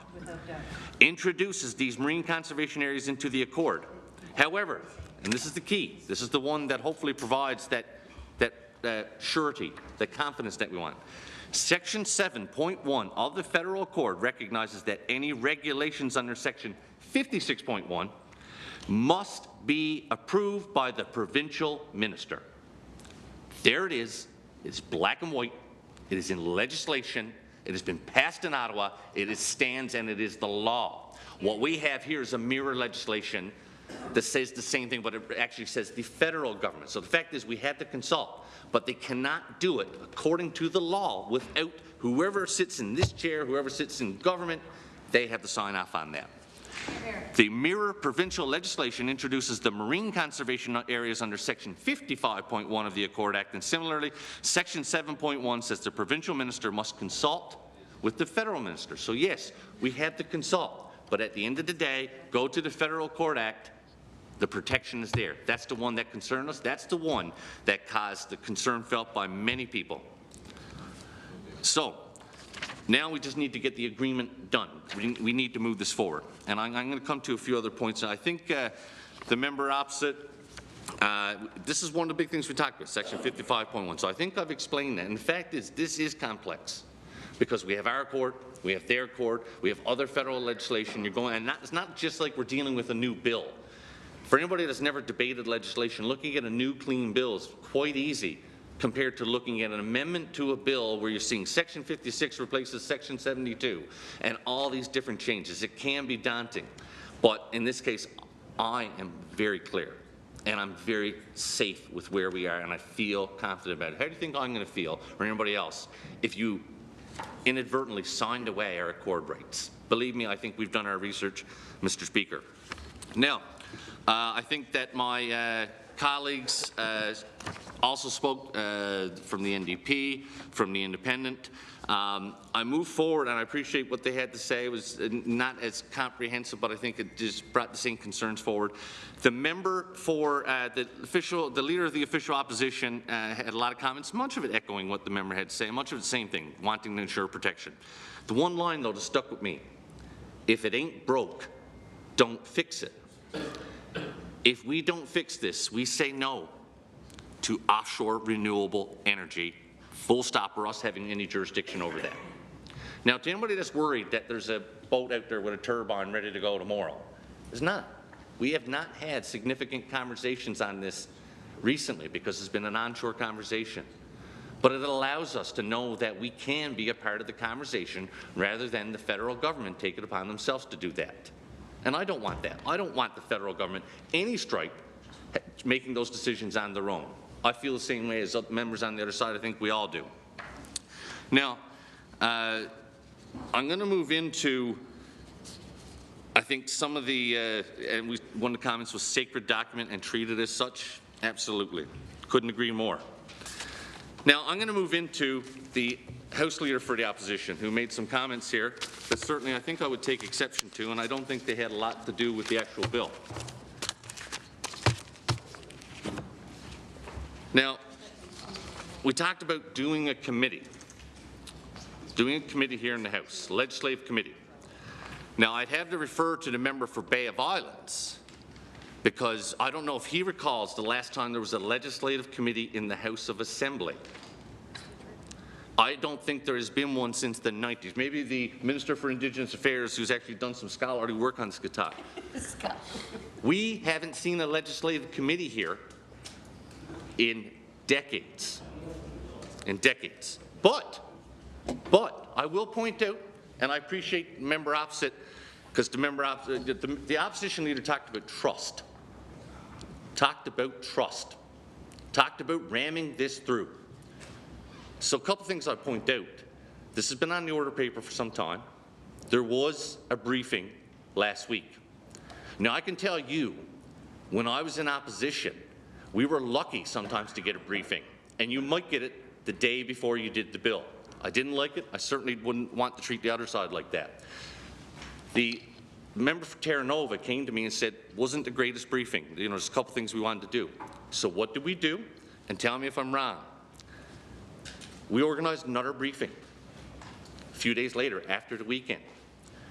Introduces these marine conservation areas into the Accord. However, and this is the key, this is the one that hopefully provides that surety, the confidence that we want. Section 7.1 of the Federal Accord recognizes that any regulations under Section 56.1 must be approved by the provincial minister. There it is. It's black and white. It is in legislation. It has been passed in Ottawa. It stands and it is the law. What we have here is a mirror legislation that says the same thing, but it actually says the federal government. So the fact is we had to consult, but they cannot do it according to the law without whoever sits in this chair, whoever sits in government, they have to sign off on that. The mirror provincial legislation introduces the marine conservation areas under Section 55.1 of the Accord Act, and similarly, Section 7.1 says the provincial minister must consult with the federal minister. So yes, we had to consult, but at the end of the day, go to the Federal Accord Act, the protection is there. That's the one that concerned us. That's the one that caused the concern felt by many people. So now we just need to get the agreement done. We need to move this forward. And I'm going to come to a few other points. I think the member opposite, this is one of the big things we talked about, Section 55.1. So I think I've explained that. And the fact is, this is complex because we have our court, we have their court, we have other federal legislation. It's not just like we're dealing with a new bill. For anybody that's never debated legislation, looking at a new clean bill is quite easy compared to looking at an amendment to a bill where you're seeing Section 56 replaces Section 72 and all these different changes. It can be daunting. But in this case, I am very clear and I'm very safe with where we are and I feel confident about it. How do you think I'm going to feel, or anybody else, if you inadvertently signed away our accord rights? Believe me, I think we've done our research, Mr. Speaker. Now, I think that my colleagues also spoke from the NDP, from the Independent. I moved forward and I appreciate what they had to say. It was not as comprehensive, but I think it just brought the same concerns forward. The member for the leader of the official opposition had a lot of comments, much of it echoing what the member had to say, much of it the same thing, wanting to ensure protection. The one line, though, that stuck with me: if it ain't broke, don't fix it. If we don't fix this, we say no to offshore renewable energy, full stop, or us having any jurisdiction over that. Now, to anybody that's worried that there's a boat out there with a turbine ready to go tomorrow, there's not. We have not had significant conversations on this recently because it's been an onshore conversation. But it allows us to know that we can be a part of the conversation rather than the federal government take it upon themselves to do that. And I don't want that. I don't want the federal government, any stripe, making those decisions on their own. I feel the same way as members on the other side. I think we all do. Now, I'm going to move into, I think, some of the, one of the comments was sacred document and treated as such. Absolutely. Couldn't agree more. Now, I'm going to move into the House Leader for the Opposition, who made some comments here that certainly I think I would take exception to, and I don't think they had a lot to do with the actual bill. Now, we talked about doing a committee here in the House, legislative committee. Now, I'd have to refer to the member for Bay of Islands, because I don't know if he recalls the last time there was a legislative committee in the House of Assembly. I don't think there has been one since the 90s. Maybe the Minister for Indigenous Affairs, who's actually done some scholarly work on Skatak. We haven't seen a legislative committee here in decades. But I will point out, and I appreciate the member opposite, because the opposition leader talked about trust. Talked about ramming this through. So a couple things I point out. This has been on the order paper for some time. There was a briefing last week. Now, I can tell you, when I was in opposition, we were lucky sometimes to get a briefing, and you might get it the day before you did the bill. I didn't like it. I certainly wouldn't want to treat the other side like that. The member for Terra Nova came to me and said, wasn't the greatest briefing. You know, there's a couple things we wanted to do. So what did we do? And tell me if I'm wrong. We organized another briefing a few days later after the weekend.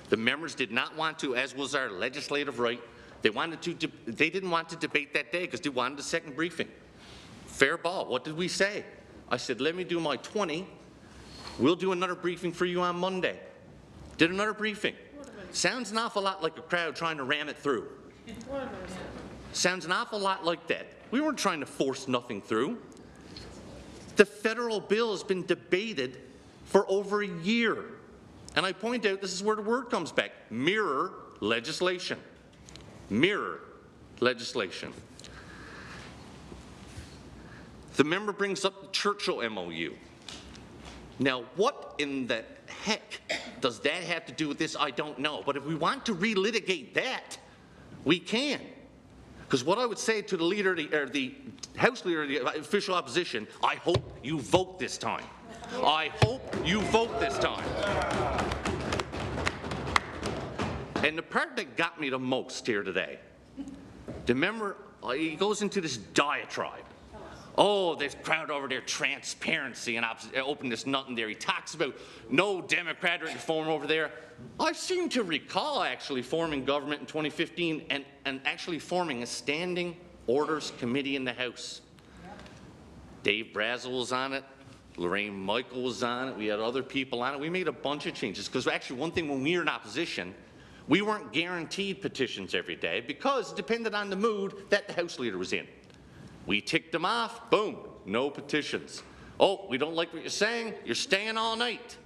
The members did not want to, as was our legislative right, they didn't want to debate that day because they wanted a second briefing. Fair ball. What did we say? I said, let me do my 20. We'll do another briefing for you on Monday. Did another briefing. Sounds an awful lot like a crowd trying to ram it through. Sounds an awful lot like that. We weren't trying to force nothing through. The federal bill has been debated for over a year. And I point out, this is where the word comes back, mirror legislation. Mirror legislation. The member brings up the Churchill MOU. Now, what in the heck does that have to do with this? I don't know. But if we want to relitigate that, we can. Because what I would say to the leader, or the House Leader of the official opposition, I hope you vote this time. I hope you vote this time. And the part that got me the most here today, the member, he goes into this diatribe. Oh, this crowd over there, transparency and openness, nothing there. He talks about no democratic reform over there. I seem to recall actually forming government in 2015 and actually forming a standing orders committee in the House. Dave Brazel was on it. Lorraine Michael was on it. We had other people on it. We made a bunch of changes because actually one thing when we were in opposition, we weren't guaranteed petitions every day because it depended on the mood that the House Leader was in. We ticked them off, boom, no petitions. Oh, we don't like what you're saying, you're staying all night.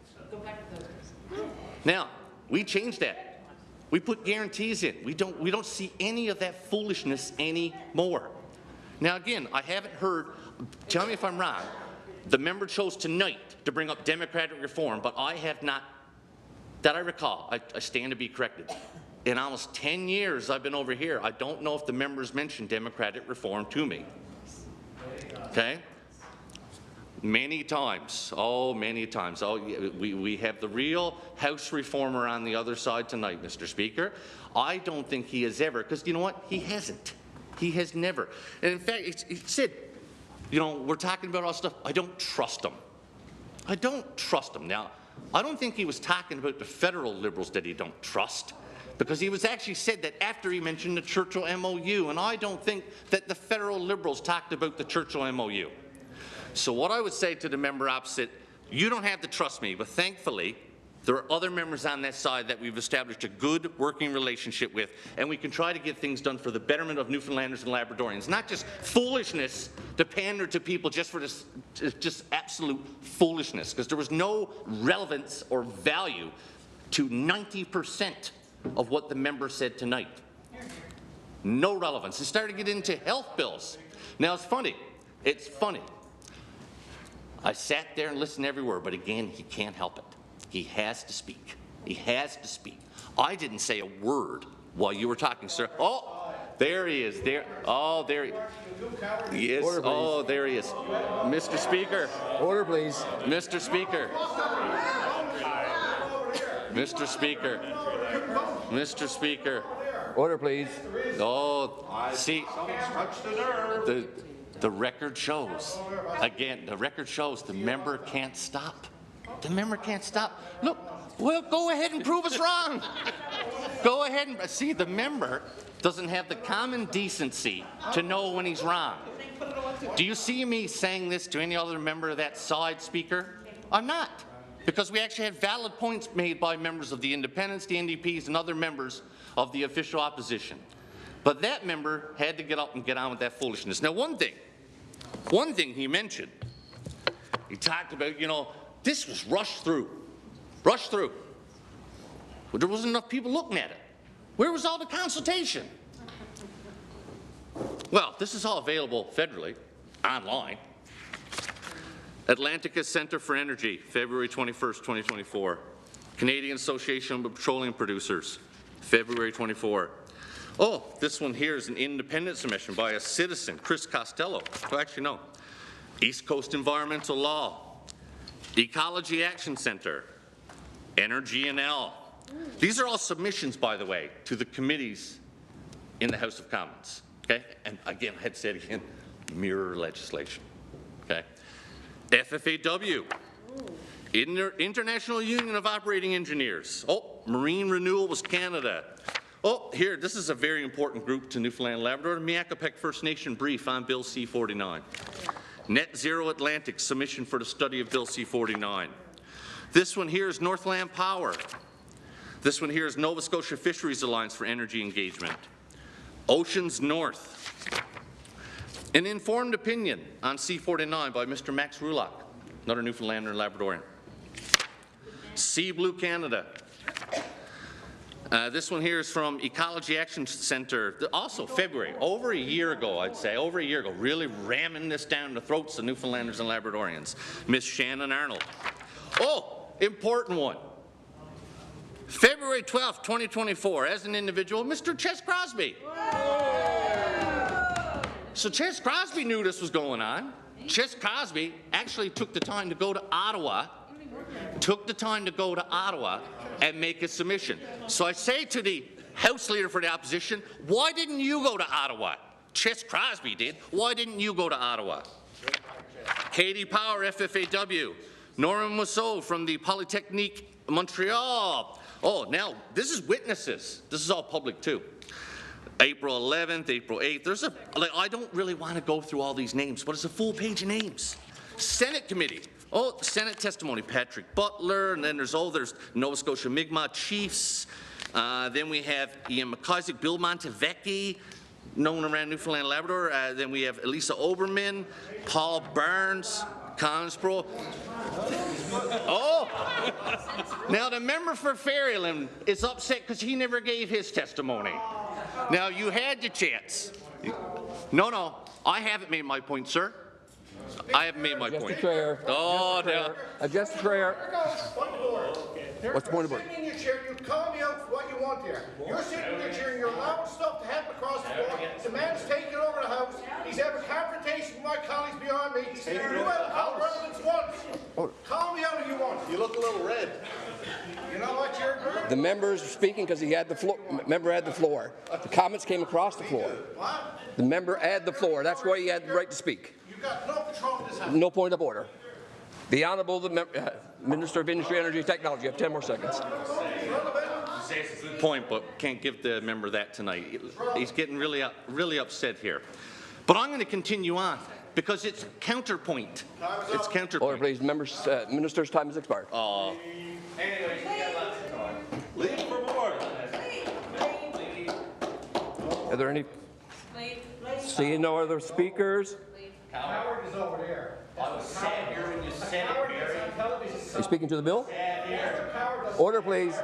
Now, we changed that. We put guarantees in. We don't see any of that foolishness anymore. Now again, I haven't heard, tell me if I'm wrong, the member chose tonight to bring up democratic reform, but I have not, that I recall, I stand to be corrected. In almost 10 years I've been over here, I don't know if the members mentioned democratic reform to me. Okay? Many times. Oh, many times. Oh, we have the real House reformer on the other side tonight, Mr. Speaker. I don't think he has ever, because you know what? He hasn't. He has never. And in fact, he said, you know, we're talking about all stuff. I don't trust him. I don't trust him. Now, I don't think he was talking about the federal Liberals that he don't trust. because he was actually said that after he mentioned the Churchill MOU, and I don't think that the federal Liberals talked about the Churchill MOU. So what I would say to the member opposite, you don't have to trust me, but thankfully, there are other members on that side that we've established a good working relationship with, and we can try to get things done for the betterment of Newfoundlanders and Labradorians. Not just foolishness to pander to people just for this, just absolute foolishness, because there was no relevance or value to 90% of what the member said tonight. No relevance. It started to get into health bills. Now it's funny. It's funny. I sat there and listened everywhere, but again, he can't help it. He has to speak. He has to speak. I didn't say a word while you were talking, sir. Oh, there he is. There. Oh, there he is. Order, oh, there he is. Mr. Speaker. Order, please. Mr. Speaker. Mr. Speaker. Mr. Speaker. Order, please. Oh, see, the record shows, again, the record shows the member can't stop. The member can't stop. Look, well, go ahead and prove us wrong. Go ahead and see, the member doesn't have the common decency to know when he's wrong. Do you see me saying this to any other member of that side, Speaker? I'm not, because we actually had valid points made by members of the Independents, the NDPs, and other members of the official opposition. But that member had to get up and get on with that foolishness. Now, one thing he mentioned, he talked about, you know, this was rushed through. Rushed through. But there wasn't enough people looking at it. Where was all the consultation? Well, this is all available federally, online. Atlantica Centre for Energy, February 21st, 2024. Canadian Association of Petroleum Producers, February 24. Oh, this one here is an independent submission by a citizen, Chris Costello. Oh, actually, no. East Coast Environmental Law, Ecology Action Centre, Energy NL. These are all submissions, by the way, to the committees in the House of Commons. Okay? And again, I had to say it again, mirror legislation. Okay? FFAW, International Union of Operating Engineers. Oh, Marine Renewables Canada. Oh, here, this is a very important group to Newfoundland and Labrador, Miakapek First Nation brief on Bill C-49. Net Zero Atlantic submission for the study of Bill C-49. This one here is Northland Power. This one here is Nova Scotia Fisheries Alliance for Energy Engagement. Oceans North. An informed opinion on C-49 by Mr. Max Rulock, another Newfoundlander and Labradorian. Sea Blue Canada. This one here is from Ecology Action Centre, also February, over a year ago, I'd say, over a year ago, really ramming this down the throats of Newfoundlanders and Labradorians. Miss Shannon Arnold. Oh, important one. February 12th, 2024, as an individual, Mr. Ches Crosby. So Ches Crosby knew this was going on. Ches Crosby actually took the time to go to Ottawa, and make a submission. So I say to the House Leader for the Opposition, why didn't you go to Ottawa? Ches Crosby did. Why didn't you go to Ottawa? Katie Power, FFAW. Norman Mousseau from the Polytechnique Montreal. Oh, now, this is witnesses. This is all public, too. April 11th, April 8th. I don't really want to go through all these names, but it's a full page of names. Senate Committee. Oh, Senate testimony, Patrick Butler, and then there's Nova Scotia Mi'kmaq Chiefs. Then we have Ian McIsaac, Bill Montevecchi, known around Newfoundland and Labrador. Then we have Elisa Oberman, Paul Barnes, Collins Pro. Oh! Now the member for Ferryland is upset because he never gave his testimony. Now you had your chance. No, I haven't made my point, sir. I haven't made my point. Oh, no. Adjust the prayer. What's the point of order? You're sitting in your chair, you call me out for what you want here. You're sitting in your chair and you're allowing stuff to happen across the floor. The man's taking over the House. He's having a confrontation with my colleagues beyond me. You haven't held relevance once. Call me out if you want. You look a little red. You know what, you're The member's speaking because he had the floor. Member had the floor. The comments came across the floor. What? The member had the floor. That's why he had the right to speak. You've got no control of this House. No point of order. The Honourable Minister of Industry, Energy and Technology. You have 10 more seconds. say it's a good point, but can't give the member that tonight. He's getting really upset here. But I'm going to continue on because it's counterpoint. It's counterpoint. Order, please. Members, minister's time has expired. Anyways, leave for more. Are there any? Seeing no other speakers? Howard is over there. I was sat here when you said it, Barry. Are you speaking to the bill? Order, please.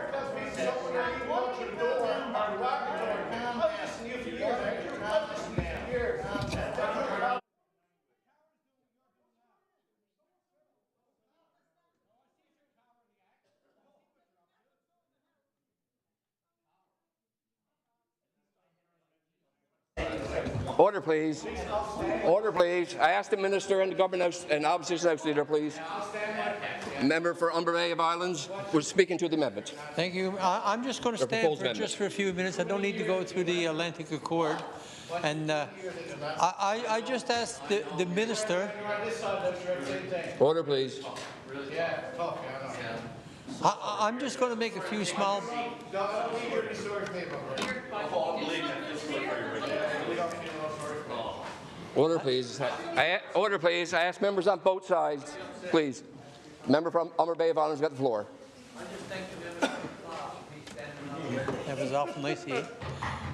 Order, please. Order, please. I ask the Minister and the Government House and Opposition House Leader, please. Member for Humber Bay of Islands, we're speaking to the amendment. Thank you. I'm just going to stand just for a few minutes. I don't need to go through the Atlantic Accord. And I just asked the Minister. Order, please. I'm just going to make a few small. Order, please. Order, please. I ask members on both sides, please. Member from Humber Bay of Islands got the floor. That was awful nice of you.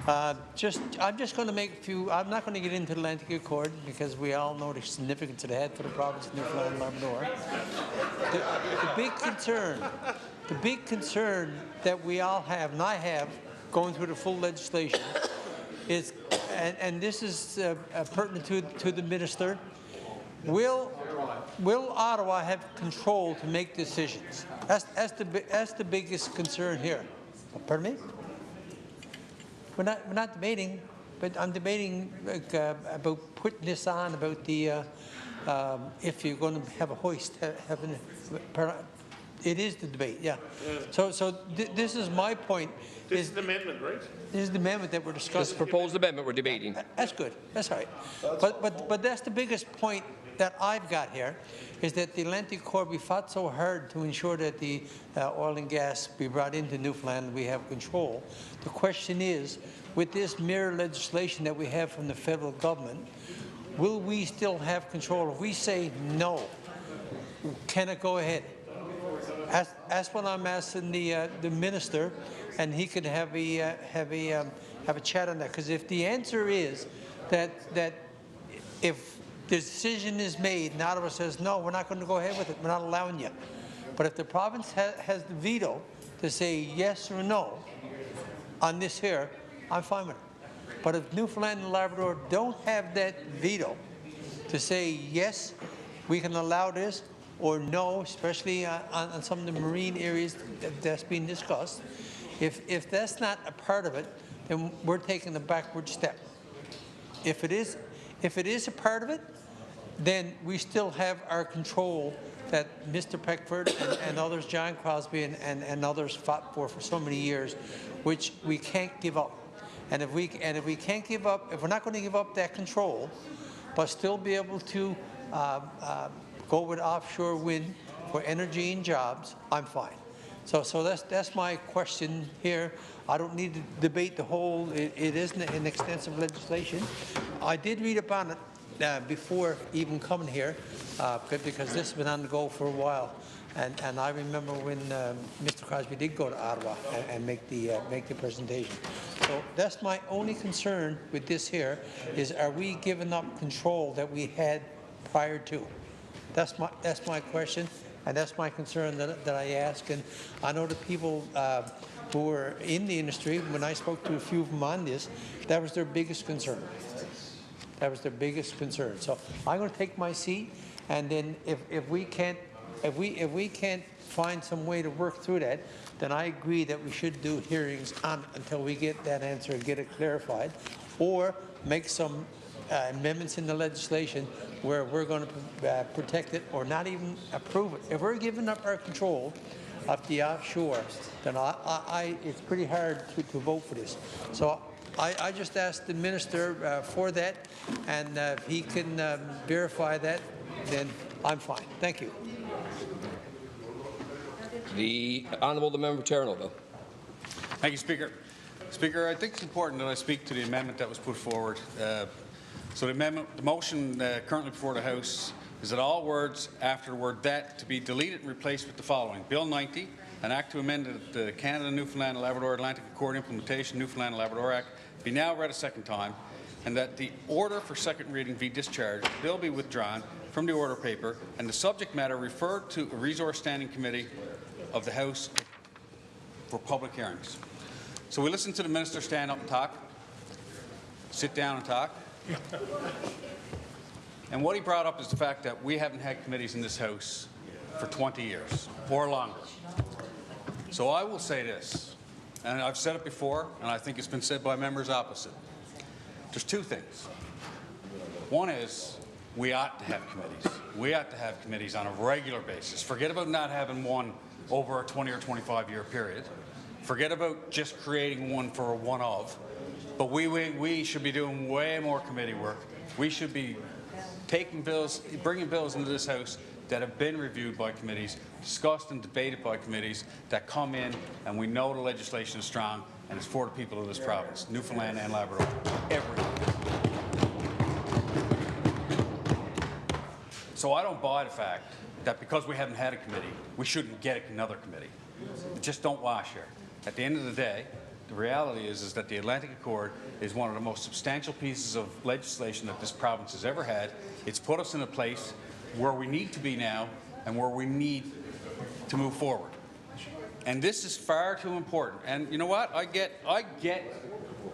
I'm just going to make a few. I'm not going to get into the Atlantic Accord because we all know the significance it had for the province of Newfoundland and Labrador. The big concern that we all have, and I have, going through the full legislation, is, and this is pertinent to the minister. Will Ottawa have control to make decisions? That's the biggest concern here. Pardon me? We're not debating, but I'm debating about putting this on about the if you're going to have a hoist. It is the debate, yeah. So this is my point. This is the amendment, right? This is the amendment that we're discussing. This proposed amendment we're debating. That's good. That's all right. But that's the biggest point that I've got here, is that the Atlantic Accord, we fought so hard to ensure that the oil and gas be brought into Newfoundland, we have control. The question is, with this mirror legislation that we have from the federal government, will we still have control? If we say no, can it go ahead? That's what I'm asking the minister, and he could have a chat on that. Because if the answer is that if the decision is made and Ottawa says no, we're not going to go ahead with it, we're not allowing you. But if the province has the veto to say yes or no on this here, I'm fine with it. But if Newfoundland and Labrador don't have that veto to say yes, we can allow this, or no, especially on some of the marine areas that's being discussed, if that's not a part of it, then we're taking a backward step. If it is a part of it, then we still have our control that Mr. Peckford and others, John Crosby and others fought for so many years, which we can't give up. And if we can't give up, if we're not going to give up that control, but still be able to go with offshore wind for energy and jobs, I'm fine. So that's my question here. I don't need to debate the whole. It is an extensive legislation. I did read up on it before even coming here, because this has been on the go for a while. And I remember when Mr. Crosby did go to Ottawa and make the presentation. So that's my only concern with this here, is are we giving up control that we had prior to? That's my question, and that's my concern that I ask. And I know the people who were in the industry, when I spoke to a few of them on this, that was their biggest concern. That was their biggest concern. So I'm going to take my seat, and then if we can't find some way to work through that, then I agree that we should do hearings on until we get that answer and get it clarified, or make some amendments in the legislation where we're going to protect it or not even approve it. If we're giving up our control of the offshore, then it's pretty hard to vote for this. So I just asked the minister for that, and if he can verify that, then I'm fine. Thank you. The Honourable the Member for Terranova. Thank you, Speaker. Speaker, I think it's important that I speak to the amendment that was put forward. So the motion currently before the House is that all words after the word "that" to be deleted and replaced with the following: Bill 90, an act to amend the Canada, Newfoundland and Labrador Atlantic Accord Implementation Newfoundland and Labrador Act, be now read a second time, and that the order for second reading be discharged, the bill be withdrawn from the order paper, and the subject matter referred to a Resource Standing Committee of the House for public hearings. So we listen to the Minister stand up and talk, sit down and talk. And what he brought up is the fact that we haven't had committees in this House for 20 years or longer. So I will say this, and I've said it before, and I think it's been said by members opposite. There's two things. One is we ought to have committees. We ought to have committees on a regular basis. Forget about not having one over a 20 or 25-year period. Forget about just creating one for a one-of. But we should be doing way more committee work. We should be taking bills, bringing bills into this House that have been reviewed by committees, discussed and debated by committees, that come in and we know the legislation is strong and it's for the people of this province, Newfoundland and Labrador, everyone. So I don't buy the fact that because we haven't had a committee, we shouldn't get another committee. It just don't wash here. At the end of the day, the reality is that the Atlantic Accord is one of the most substantial pieces of legislation that this province has ever had. It's put us in a place where we need to be now and where we need to move forward. And this is far too important. And you know what? I get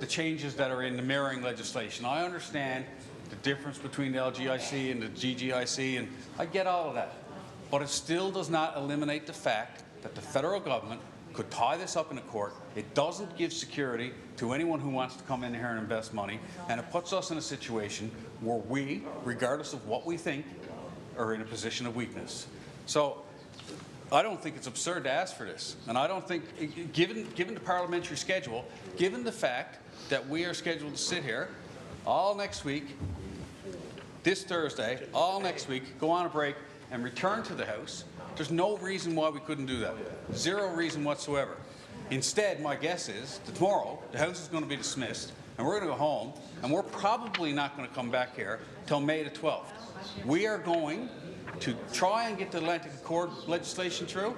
the changes that are in the mirroring legislation. I understand the difference between the LGIC and the GGIC, and I get all of that. But it still does not eliminate the fact that the federal government could tie this up in a court. It doesn't give security to anyone who wants to come in here and invest money, and it puts us in a situation where we, regardless of what we think, are in a position of weakness. So I don't think it's absurd to ask for this, and I don't think, given the parliamentary schedule, given the fact that we are scheduled to sit here all next week, this Thursday, all next week, go on a break, and return to the House, there's no reason why we couldn't do that. Zero reason whatsoever. Instead, my guess is that tomorrow the House is going to be dismissed, and we're going to go home, and we're probably not going to come back here till May the 12th. We are going to try and get the Atlantic Accord legislation through,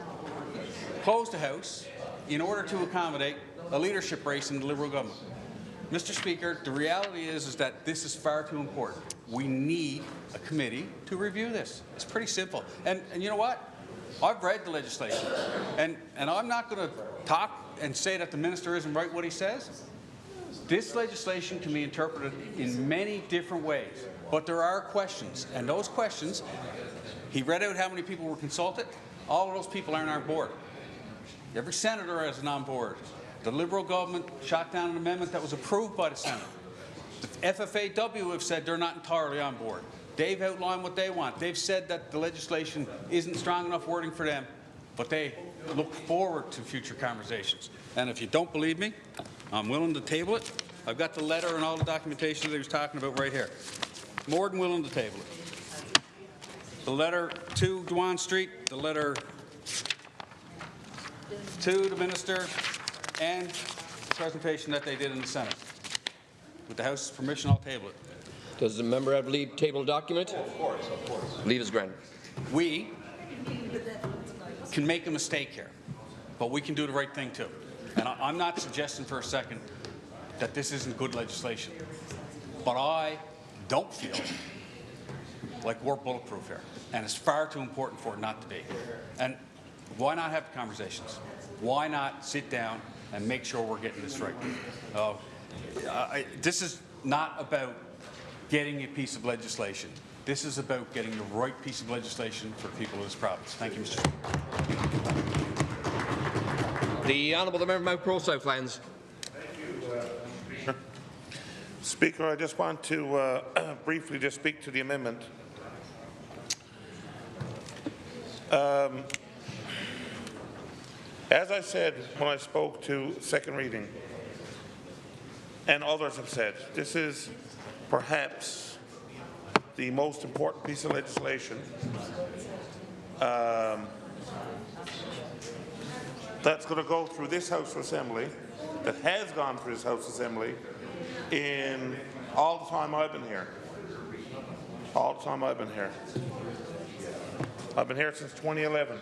close the House, in order to accommodate a leadership race in the Liberal government. Mr. Speaker, the reality is that this is far too important. We need a committee to review this. It's pretty simple. And you know what? I've read the legislation, and I'm not going to talk and say that the minister isn't right what he says. This legislation can be interpreted in many different ways, but there are questions, and those questions, he read out how many people were consulted. All of those people aren't on board. Every senator isn't on board. The Liberal government shot down an amendment that was approved by the Senate. The FFAW have said they're not entirely on board. They've outlined what they want. They've said that the legislation isn't strong enough wording for them, but they look forward to future conversations. And if you don't believe me, I'm willing to table it. I've got the letter and all the documentation that he was talking about right here. More than willing to table it. The letter to Dwan Street, the letter to the minister, and the presentation that they did in the Senate. With the House's permission, I'll table it. Does the member have leave table document? Of course, of course. Leave is granted. We can make a mistake here, but we can do the right thing too. And I'm not suggesting for a second that this isn't good legislation, but I don't feel like we're bulletproof here, and it's far too important for it not to be. And why not have conversations? Why not sit down and make sure we're getting this right? This is not about getting a piece of legislation. This is about getting the right piece of legislation for the people of this province. Thank you, Mr. Speaker. The Honourable Member Mount Pro Southlands. Speaker, I just want to briefly just speak to the amendment. As I said when I spoke to second reading, and others have said, this is perhaps the most important piece of legislation that's going to go through this House of Assembly, that has gone through this House of Assembly in all the time I've been here. All the time I've been here. I've been here since 2011.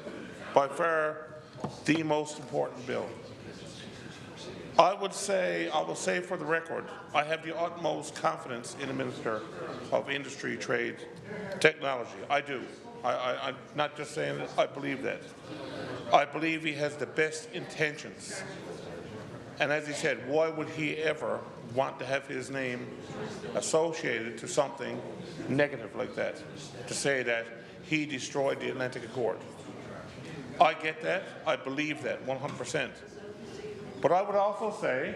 By far, the most important bill. I will say for the record, I have the utmost confidence in the Minister of Industry, Trade, Technology. I do. I'm not just saying it, I believe that. I believe he has the best intentions. And as he said, why would he ever want to have his name associated to something negative like that, to say that he destroyed the Atlantic Accord? I get that. I believe that 100%. But I would also say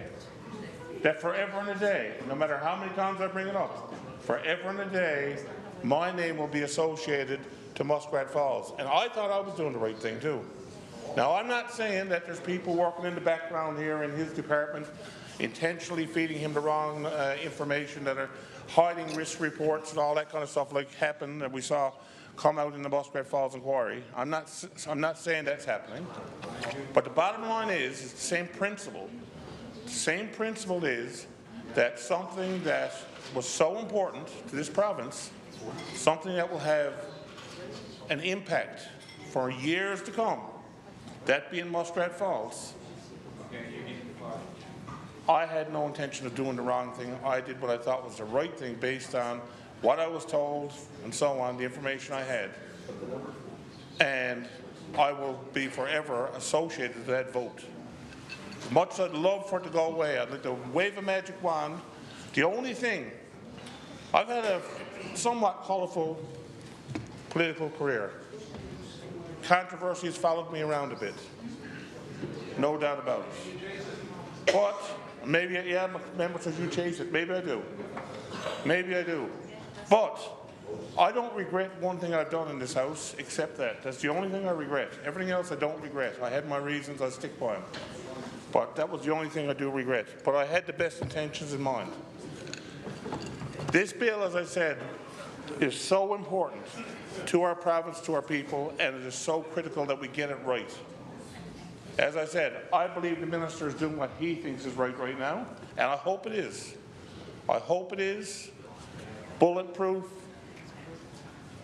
that forever and a day, no matter how many times I bring it up, forever and a day, my name will be associated to Muskrat Falls. And I thought I was doing the right thing too. Now, I'm not saying that there's people working in the background here in his department intentionally feeding him the wrong information, that are hiding risk reports and all that kind of stuff like happened that we saw come out in the Muskrat Falls inquiry. I'm not saying that's happening. But the bottom line is it's the same principle. The same principle is that something that was so important to this province, something that will have an impact for years to come, that being Muskrat Falls, I had no intention of doing the wrong thing. I did what I thought was the right thing based on what I was told and so on, the information I had. And I will be forever associated with that vote. As much as I'd love for it to go away, I'd like to wave a magic wand. The only thing, I've had a somewhat colourful political career. Controversy has followed me around a bit. No doubt about it. But maybe, yeah, member says you chase it. Maybe I do. Maybe I do. But I don't regret one thing I've done in this House, except that. That's the only thing I regret. Everything else I don't regret. I had my reasons, I stick by them. But that was the only thing I do regret. But I had the best intentions in mind. This bill, as I said, is so important to our province, to our people, and it is so critical that we get it right. As I said, I believe the minister is doing what he thinks is right now, and I hope it is. I hope it is bulletproof,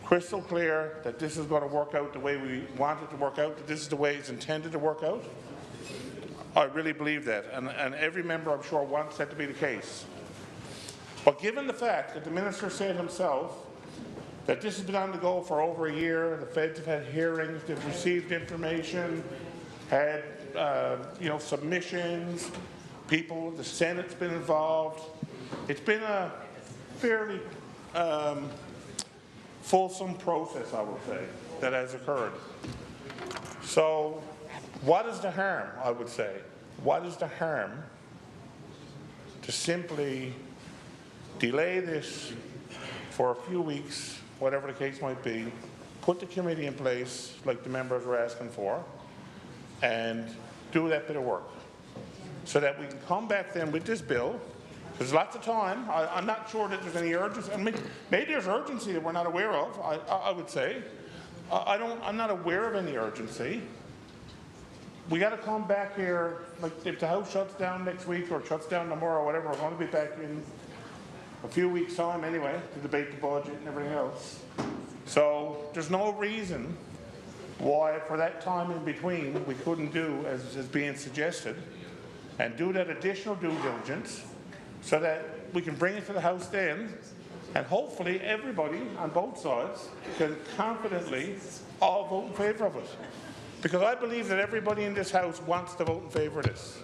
crystal clear, that this is going to work out the way we want it to work out, that this is the way it's intended to work out. I really believe that, and every member, I'm sure, wants that to be the case. But given the fact that the minister said himself that this has been on the go for over a year, the feds have had hearings, they've received information, had submissions, people, the Senate's been involved. It's been a fairly fulsome process, I would say, that has occurred. So what is the harm, I would say? What is the harm to simply delay this for a few weeks, whatever the case might be, put the committee in place like the members were asking for, and do that bit of work so that we can come back then with this bill. There's lots of time. I'm not sure that there's any urgency. I mean, maybe there's urgency that we're not aware of, I would say. I'm not aware of any urgency. We got to come back here, like if the House shuts down next week or shuts down tomorrow or whatever, we're going to be back in a few weeks' time anyway to debate the budget and everything else. So there's no reason why for that time in between we couldn't do as is being suggested and do that additional due diligence so that we can bring it to the House then, and hopefully everybody on both sides can confidently all vote in favour of it. Because I believe that everybody in this House wants to vote in favour of this.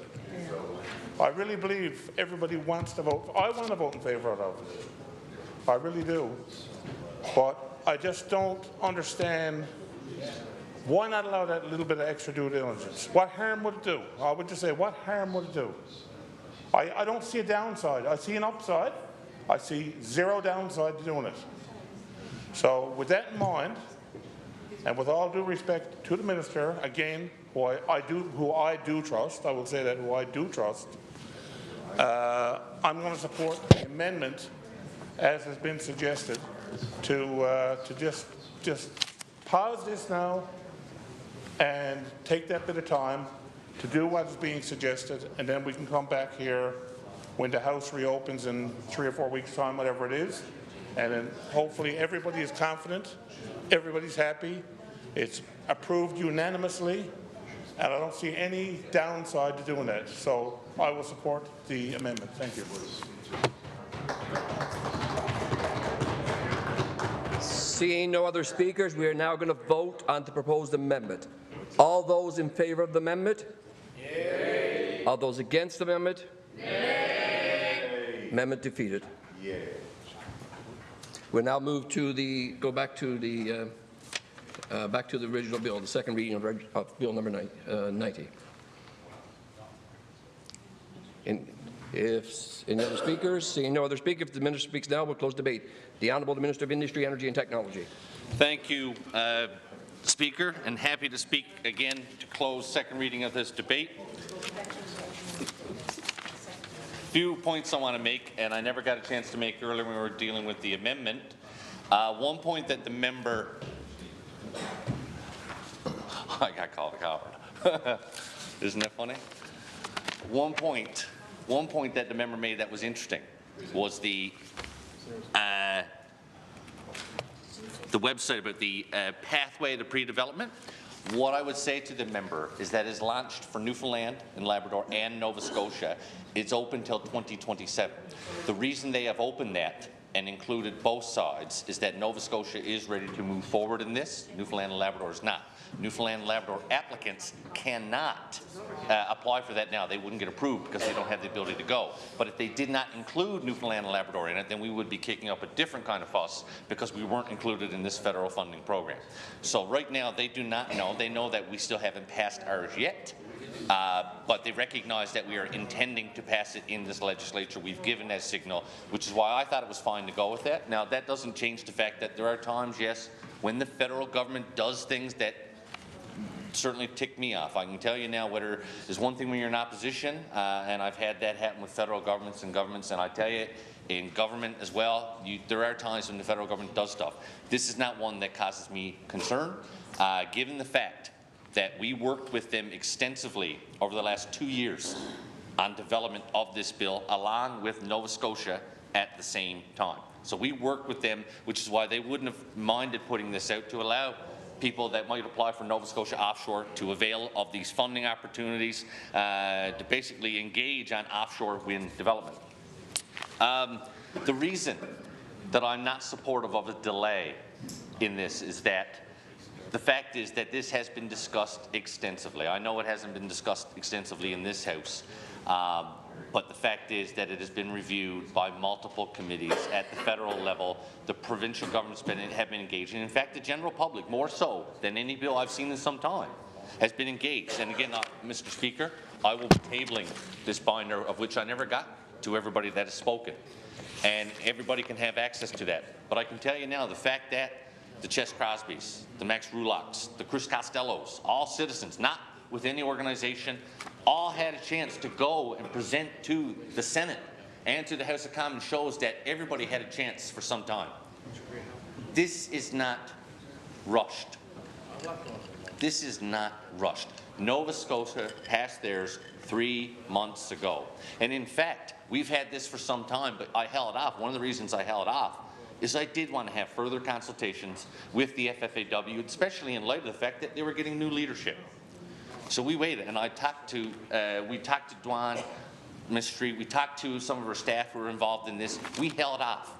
I really believe everybody wants to vote. I want to vote in favour of it. I really do. But I just don't understand why not allow that little bit of extra due diligence. What harm would it do? I would just say, what harm would it do? I don't see a downside. I see an upside. I see zero downside to doing it. So with that in mind, and with all due respect to the minister, again, who I do trust, I will say that, who I do trust, I'm going to support the amendment as has been suggested to just pause this now and take that bit of time, to do what's being suggested, and then we can come back here when the House reopens in 3 or 4 weeks' time, whatever it is, and then hopefully everybody is confident, everybody's happy, it's approved unanimously, and I don't see any downside to doing that. So I will support the amendment. Thank you. Seeing no other speakers, we are now going to vote on the proposed amendment. All those in favour of the amendment? Yay. All those against the amendment? Yay. Amendment defeated. Yay. We'll now move to go back to the original bill, the second reading of Bill number 90. If any other speakers, seeing no other speakers, if the minister speaks now, we'll close debate. The Honourable Minister of Industry, Energy and Technology. Thank you, Speaker, and happy to speak again to close second reading of this debate. Few points I want to make, and I never got a chance to make earlier when we were dealing with the amendment. One point that the member I got called a coward. Isn't that funny? One point that the member made that was interesting was the website about the pathway to pre-development. What I would say to the member is that is launched for Newfoundland and Labrador and Nova Scotia. It's open till 2027. The reason they have opened that and included both sides is that Nova Scotia is ready to move forward in this. Newfoundland and Labrador is not. Newfoundland and Labrador applicants cannot apply for that now. They wouldn't get approved because they don't have the ability to go. But if they did not include Newfoundland and Labrador in it, then we would be kicking up a different kind of fuss because we weren't included in this federal funding program. So right now they do not know. They know that we still haven't passed ours yet. But they recognize that we are intending to pass it in this legislature. We've given that signal, which is why I thought it was fine to go with that. Now, that doesn't change the fact that there are times, yes, when the federal government does things that certainly tick me off. I can tell you now, whether there's one thing when you're in opposition, and I've had that happen with federal governments, and I tell you, in government as well, there are times when the federal government does stuff. This is not one that causes me concern, given the fact that we worked with them extensively over the last 2 years on development of this bill, along with Nova Scotia at the same time. So we worked with them, which is why they wouldn't have minded putting this out to allow people that might apply for Nova Scotia offshore to avail of these funding opportunities to basically engage on offshore wind development. The reason that I'm not supportive of a delay in this is that the fact is that this has been discussed extensively. I know it hasn't been discussed extensively in this House, but the fact is that it has been reviewed by multiple committees at the federal level. The provincial governments have been engaged, and in fact the general public, more so than any bill I've seen in some time, has been engaged. And again, Mr. Speaker, I will be tabling this binder, of which I never got to everybody that has spoken, and everybody can have access to that. But I can tell you now, the fact that the Ches Crosbys, the Max Rulocks, the Chris Costellos, all citizens, not with any organization, all had a chance to go and present to the Senate and to the House of Commons, shows that everybody had a chance for some time. This is not rushed. This is not rushed. Nova Scotia passed theirs 3 months ago. And in fact, we've had this for some time, but I held off. One of the reasons I held off is I did want to have further consultations with the FFAW, especially in light of the fact that they were getting new leadership. So we waited, and we talked to Dwan Mystery, we talked to some of our staff who were involved in this. We held off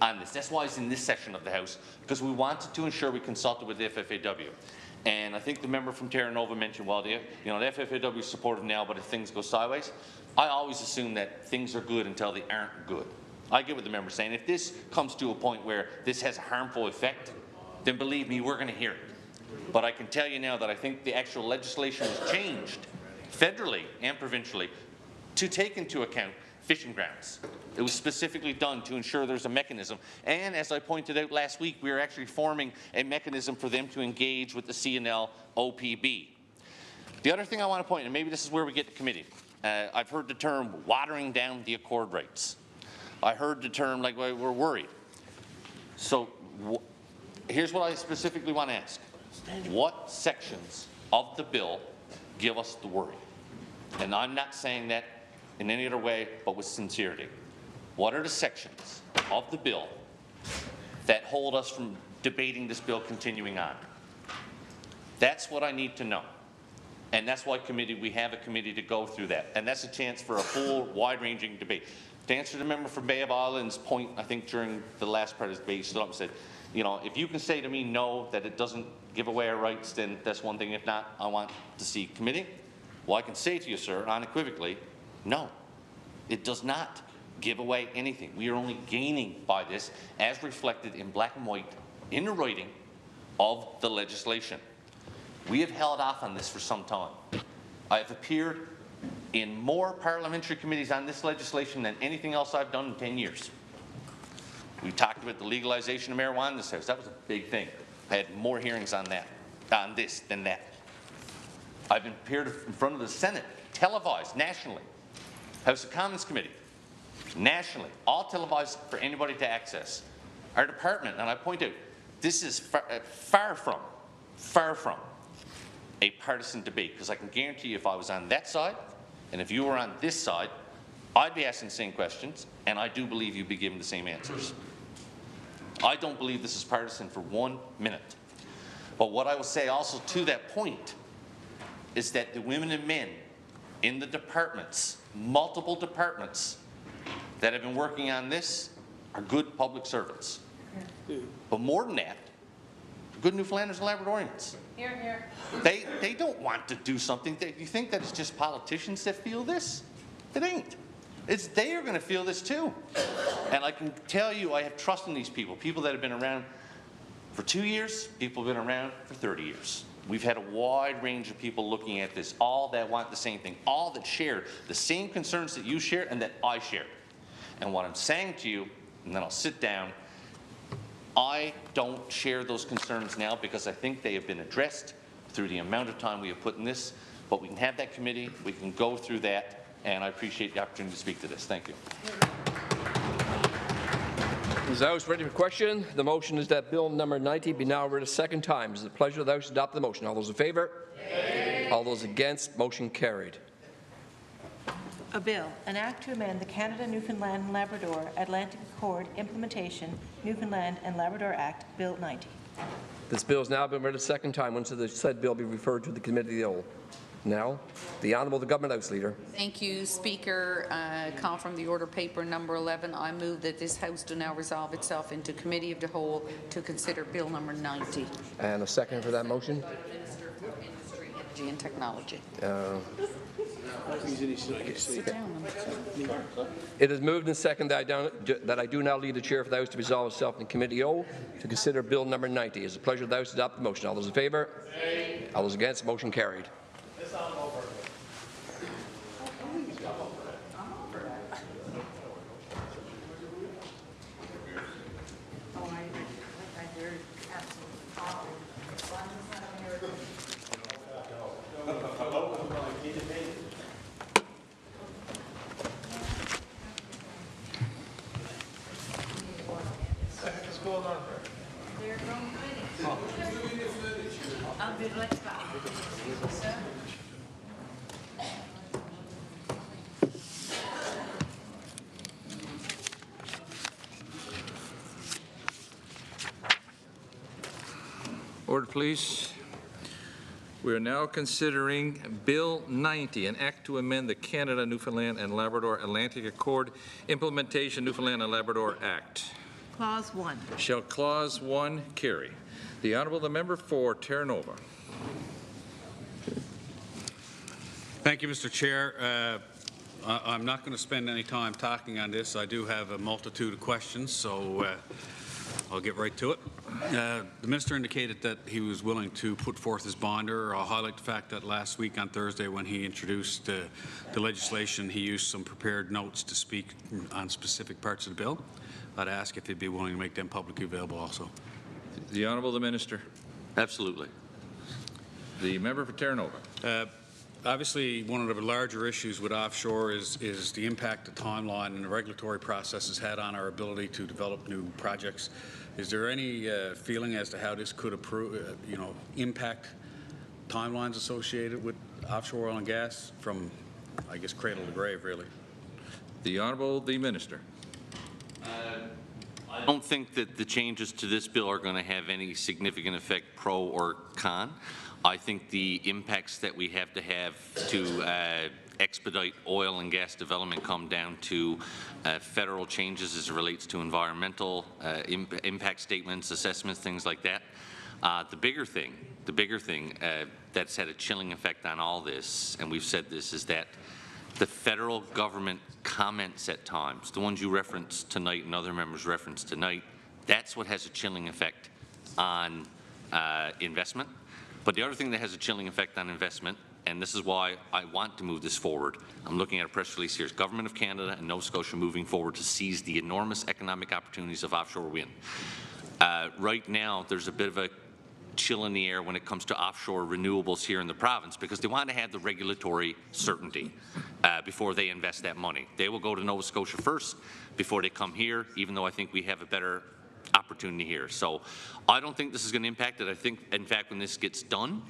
on this. That's why it's in this session of the House, because we wanted to ensure we consulted with the FFAW. And I think the member from Terra Nova mentioned, well, the FFAW is supportive now, but if things go sideways, I always assume that things are good until they aren't good. I get what the member is saying. If this comes to a point where this has a harmful effect, then believe me, we're going to hear it. But I can tell you now that I think the actual legislation has changed federally and provincially to take into account fishing grounds. It was specifically done to ensure there's a mechanism. And as I pointed out last week, we are actually forming a mechanism for them to engage with the CNL OPB. The other thing I want to point out, and maybe this is where we get to committee, I've heard the term watering down the accord rights. I heard the term like we're worried. So here's what I specifically want to ask. What sections of the bill give us the worry? and I'm not saying that in any other way but with sincerity. What are the sections of the bill that hold us from debating this bill continuing on? That's what I need to know. And that's why we have a committee to go through that. And that's a chance for a full, wide-ranging debate. To answer the member from Bay of Islands' point, I think during the last part of the debate, he stood up and said, you know, if you can say to me no, that it doesn't give away our rights, then that's one thing. If not, I want to see committee. Well, I can say to you, sir, unequivocally, no, it does not give away anything. We are only gaining by this, as reflected in black and white in the writing of the legislation. We have held off on this for some time. I have appeared in more parliamentary committees on this legislation than anything else I've done in 10 years. We talked about the legalization of marijuana in this House. That was a big thing. I had more hearings on that, on this than that. I've appeared in front of the Senate, televised nationally. House of Commons Committee, nationally, all televised for anybody to access. Our department, and I point out, this is far from a partisan debate, because I can guarantee you if I was on that side and if you were on this side, I'd be asking the same questions, and I do believe you'd be giving the same answers. I don't believe this is partisan for 1 minute. But what I will say also to that point is that the women and men in the departments, multiple departments, that have been working on this are good public servants. But more than that, good Newfoundlanders and Labradorians. Here, here. They don't want to do something. You think that it's just politicians that feel this? It ain't. They are going to feel this too. And I can tell you, I have trust in these people. People that have been around for 2 years, people have been around for 30 years. We've had a wide range of people looking at this, all that want the same thing, all that share the same concerns that you share and that I share. And what I'm saying to you, and then I'll sit down, I don't share those concerns now because I think they have been addressed through the amount of time we have put in this. But we can have that committee, we can go through that, and I appreciate the opportunity to speak to this. Thank you. Is the House ready for question? The motion is that Bill number 90 be now read a second time. Is it the pleasure of the House to adopt the motion? All those in favour? Aye. All those against? Motion carried. A bill, an act to amend the Canada, Newfoundland and Labrador Atlantic Accord Implementation, Newfoundland and Labrador Act, Bill 90. This bill has now been read a second time. When should the said bill be referred to the Committee of the Whole? Now, the Honourable the Government House Leader. Thank you, Speaker. Call from the order paper number 11. I move that this House do now resolve itself into Committee of the Whole to consider Bill number 90. And a second for that motion. Minister for Industry, Energy and Technology. Sit down. It is moved and second that I do now lead the chair for the House to resolve itself in Committee O to consider Bill number 90. It is a pleasure of the House to adopt the motion. All those in favour? Aye. All those against? Motion carried. Order, please. We are now considering Bill 90, an act to amend the Canada, Newfoundland and Labrador Atlantic Accord Implementation Newfoundland and Labrador Act. Clause 1. Shall Clause 1 carry? The Honourable the Member for Terranova. Thank you, Mr. Chair. I'm not going to spend any time talking on this. I do have a multitude of questions, so I'll get right to it. The Minister indicated that he was willing to put forth his bonder. I'll highlight the fact that last week on Thursday when he introduced the legislation, he used some prepared notes to speak on specific parts of the bill. I'd ask if he'd be willing to make them publicly available also. The Honourable the Minister. Absolutely. The Member for Terranova. Obviously, one of the larger issues with offshore is the impact the timeline and the regulatory process has had on our ability to develop new projects. Is there any feeling as to how this could impact timelines associated with offshore oil and gas from I guess, cradle to grave, really. The Honourable the Minister. I don't think that the changes to this bill are going to have any significant effect, pro or con. I think the impacts that we have to expedite oil and gas development come down to federal changes as it relates to environmental impact statements, assessments, things like that. The bigger thing that's had a chilling effect on all this, and we've said this, is that the federal government comments at times, the ones you referenced tonight and other members referenced tonight, that's what has a chilling effect on investment. But the other thing that has a chilling effect on investment, and this is why I want to move this forward, I'm looking at a press release here, is Government of Canada and Nova Scotia moving forward to seize the enormous economic opportunities of offshore wind. Right now, there's a bit of a chill in the air when it comes to offshore renewables here in the province because they want to have the regulatory certainty before they invest that money. They will go to Nova Scotia first before they come here, even though I think we have a better opportunity here. So I don't think this is going to impact it. I think, in fact, when this gets done,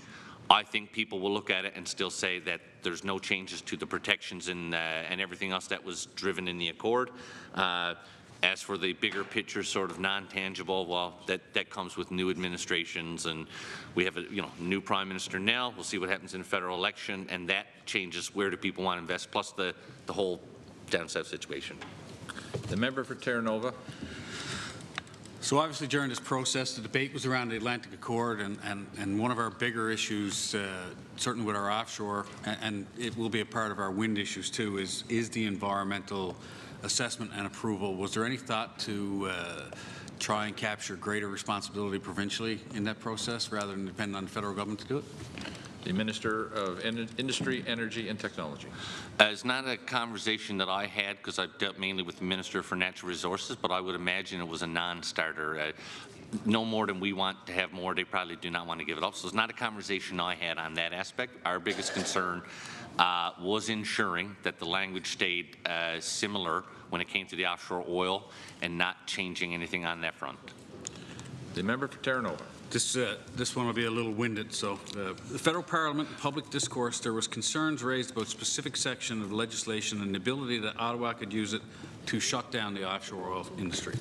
I think people will look at it and still say that there's no changes to the protections and everything else that was driven in the Accord. As for the bigger picture, sort of non-tangible, well, that comes with new administrations, and we have a new Prime Minister now. We'll see what happens in a federal election, and that changes where do people want to invest, plus the whole down south situation. The member for Terranova. So obviously during this process, the debate was around the Atlantic Accord, and one of our bigger issues, certainly with our offshore, and it will be a part of our wind issues too, is the environmental assessment and approval. Was there any thought to try and capture greater responsibility provincially in that process rather than depend on the federal government to do it? The Minister of Industry, Energy and Technology. It's not a conversation that I had because I've dealt mainly with the Minister for Natural Resources, but I would imagine it was a non-starter. No more than we want to have more, they probably do not want to give it up. So it's not a conversation I had on that aspect. Our biggest concern was ensuring that the language stayed similar when it came to the offshore oil and not changing anything on that front. The member for Terranova. This one will be a little winded. So the federal parliament public discourse, there was concerns raised about specific section of legislation and the ability that Ottawa could use it to shut down the offshore oil industry.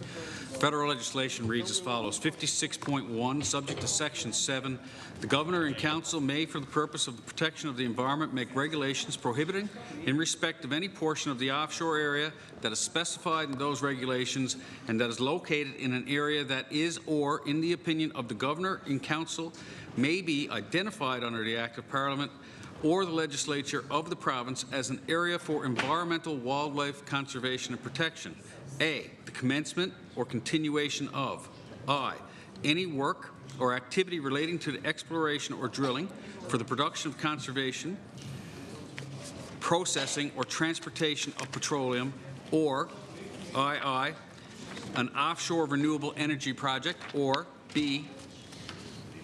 Federal legislation reads as follows: 56.1, subject to Section 7, the Governor and Council may, for the purpose of the protection of the environment, make regulations prohibiting, in respect of any portion of the offshore area that is specified in those regulations and that is located in an area that is, or, in the opinion of the Governor and Council, may be identified under the Act of Parliament or the legislature of the province as an area for environmental wildlife conservation and protection. A, the commencement or continuation of I, any work or activity relating to the exploration or drilling for the production of conservation, processing or transportation of petroleum, or II, an offshore renewable energy project, or B,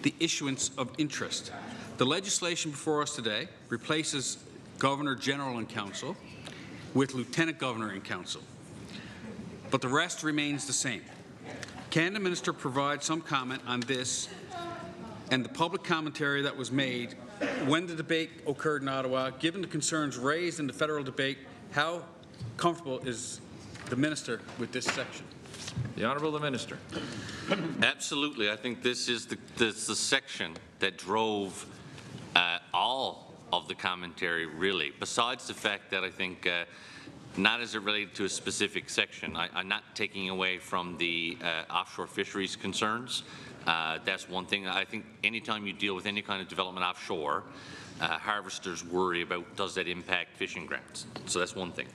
the issuance of interest. The legislation before us today replaces Governor General and Council with Lieutenant Governor and Council, but the rest remains the same. Can the minister provide some comment on this and the public commentary that was made when the debate occurred in Ottawa? Given the concerns raised in the federal debate, how comfortable is the minister with this section? The Honourable the Minister. Absolutely. I think this is the section that drove all of the commentary, really, besides the fact that I think not as it related to a specific section. I'm not taking away from the offshore fisheries concerns. That's one thing. I think anytime you deal with any kind of development offshore, harvesters worry about, does that impact fishing grounds? So that's one thing.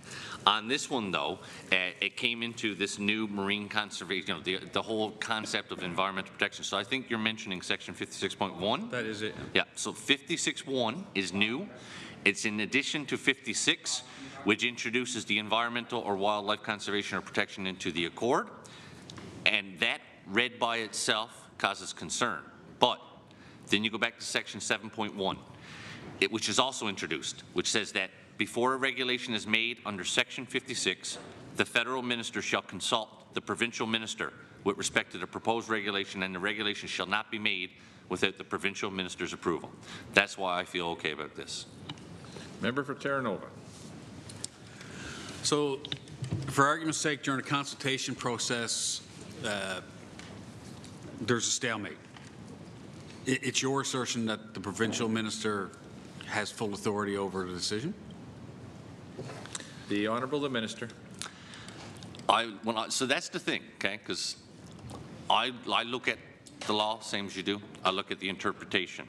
On this one, though, it came into this new marine conservation, the whole concept of environmental protection. So I think you're mentioning section 56.1. That is it. Yeah, so 56.1 is new. It's in addition to 56, which introduces the environmental or wildlife conservation or protection into the Accord. And that, read by itself, causes concern. But then you go back to section 7.1. Which is also introduced, which says that before a regulation is made under section 56, the federal minister shall consult the provincial minister with respect to the proposed regulation, and the regulation shall not be made without the provincial minister's approval. That's why I feel okay about this. Member for Terranova. So, for argument's sake, during the consultation process, there's a stalemate. It's your assertion that the provincial minister has full authority over the decision? The Honourable the Minister. So that's the thing, okay? Because I look at the law, same as you do. I look at the interpretation.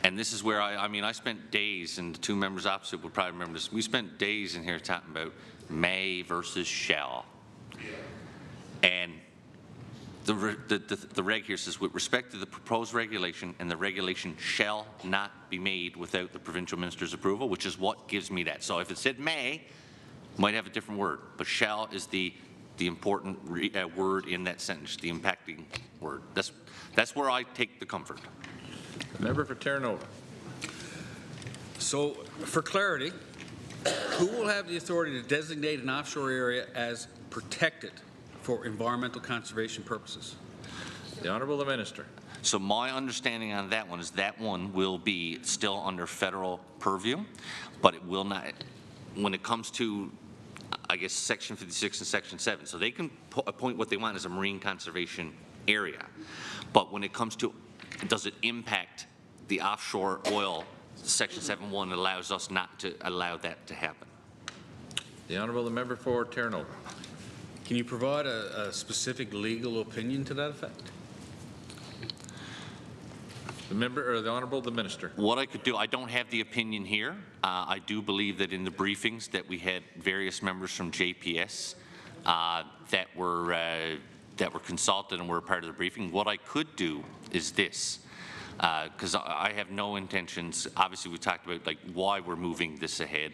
And this is where I spent days, and the two members opposite would probably remember this. We spent days in here talking about may versus shall. And the reg here says, with respect to the proposed regulation, and the regulation shall not be made without the provincial minister's approval, which is what gives me that. So if it said may, might have a different word, but shall is the important word in that sentence, the impacting word. That's where I take the comfort. The member for Terranova. So, for clarity, who will have the authority to designate an offshore area as protected for environmental conservation purposes? The Honourable the Minister. So my understanding on that one is that one will be still under federal purview, but it will not, when it comes to, I guess, Section 56 and Section 7, so they can appoint what they want as a marine conservation area. But when it comes to, does it impact the offshore oil, Section 7.1 allows us not to allow that to happen. The Honourable the Member for Terranova. Can you provide a specific legal opinion to that effect? The member, or the Honourable the Minister. What I could do, I don't have the opinion here. I do believe that in the briefings that we had various members from JPS that were consulted and were a part of the briefing. What I could do is this, because I have no intentions. Obviously, we talked about like why we're moving this ahead,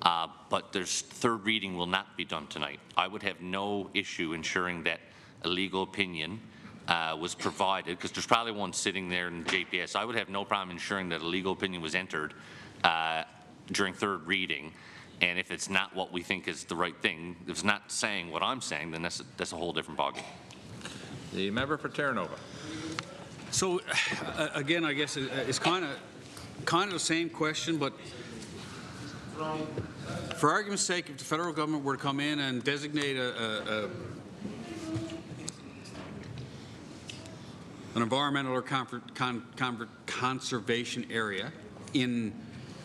but there's third reading will not be done tonight. I would have no issue ensuring that a legal opinion was provided, because there's probably one sitting there in JPS. I would have no problem ensuring that a legal opinion was entered during third reading. And if it's not what we think is the right thing, if it's not saying what I'm saying, then that's a whole different ballgame. The member for Terranova. So again, I guess it's kind of the same question, but for argument's sake, if the federal government were to come in and designate an environmental or conservation area in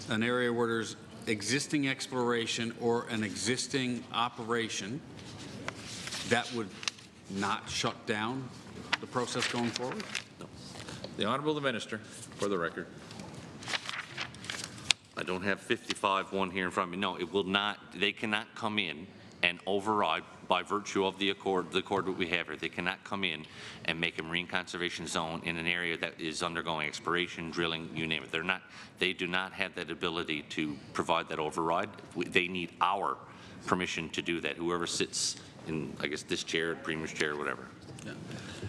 an area where there's existing exploration or an existing operation, that would not shut down the process going forward? No. The Honourable the Minister, for the record. I don't have 55-1 here in front of me. No, it will not. They cannot come in and override, by virtue of the accord that we have here, they cannot come in and make a marine conservation zone in an area that is undergoing exploration, drilling, you name it. They do not have that ability to provide that override. They need our permission to do that, whoever sits in, I guess, this chair, Premier's chair, whatever. Yeah.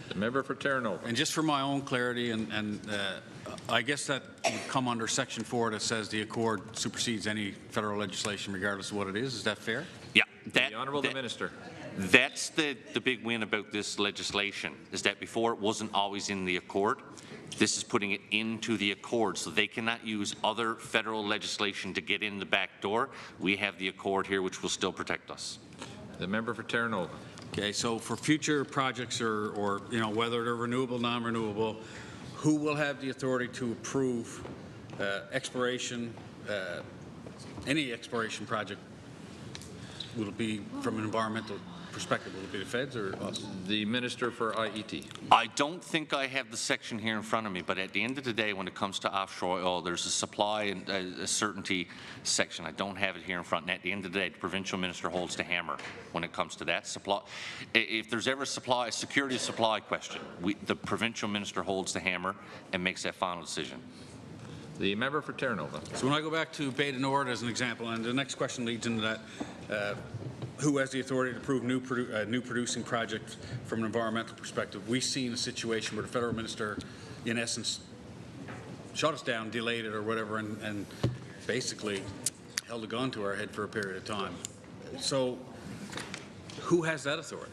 The member for Terranova. And just for my own clarity, and I guess that would come under Section 4 that says the accord supersedes any federal legislation regardless of what it is. Is that fair? Yeah. The Honourable the Minister. That's the big win about this legislation, is that before it wasn't always in the accord. This is putting it into the accord, so they cannot use other federal legislation to get in the back door. We have the accord here, which will still protect us. The member for Terranova. Okay, so for future projects or you know, whether they're renewable, non-renewable, who will have the authority to approve exploration, any exploration project? Will it be from an environmental perspective? Will it be the feds or us? The Minister for IET. I don't think I have the section here in front of me, but at the end of the day, when it comes to offshore oil, there's a supply and a certainty section. I don't have it here in front. And at the end of the day, the provincial minister holds the hammer when it comes to that supply. If there's ever a security supply question, the provincial minister holds the hammer and makes that final decision. The member for Terranova. So when I go back to Bay du Nord as an example, and the next question leads into that, who has the authority to approve new producing projects from an environmental perspective? We've seen a situation where the federal minister, in essence, shut us down, delayed it or whatever, and basically held a gun to our head for a period of time. So who has that authority?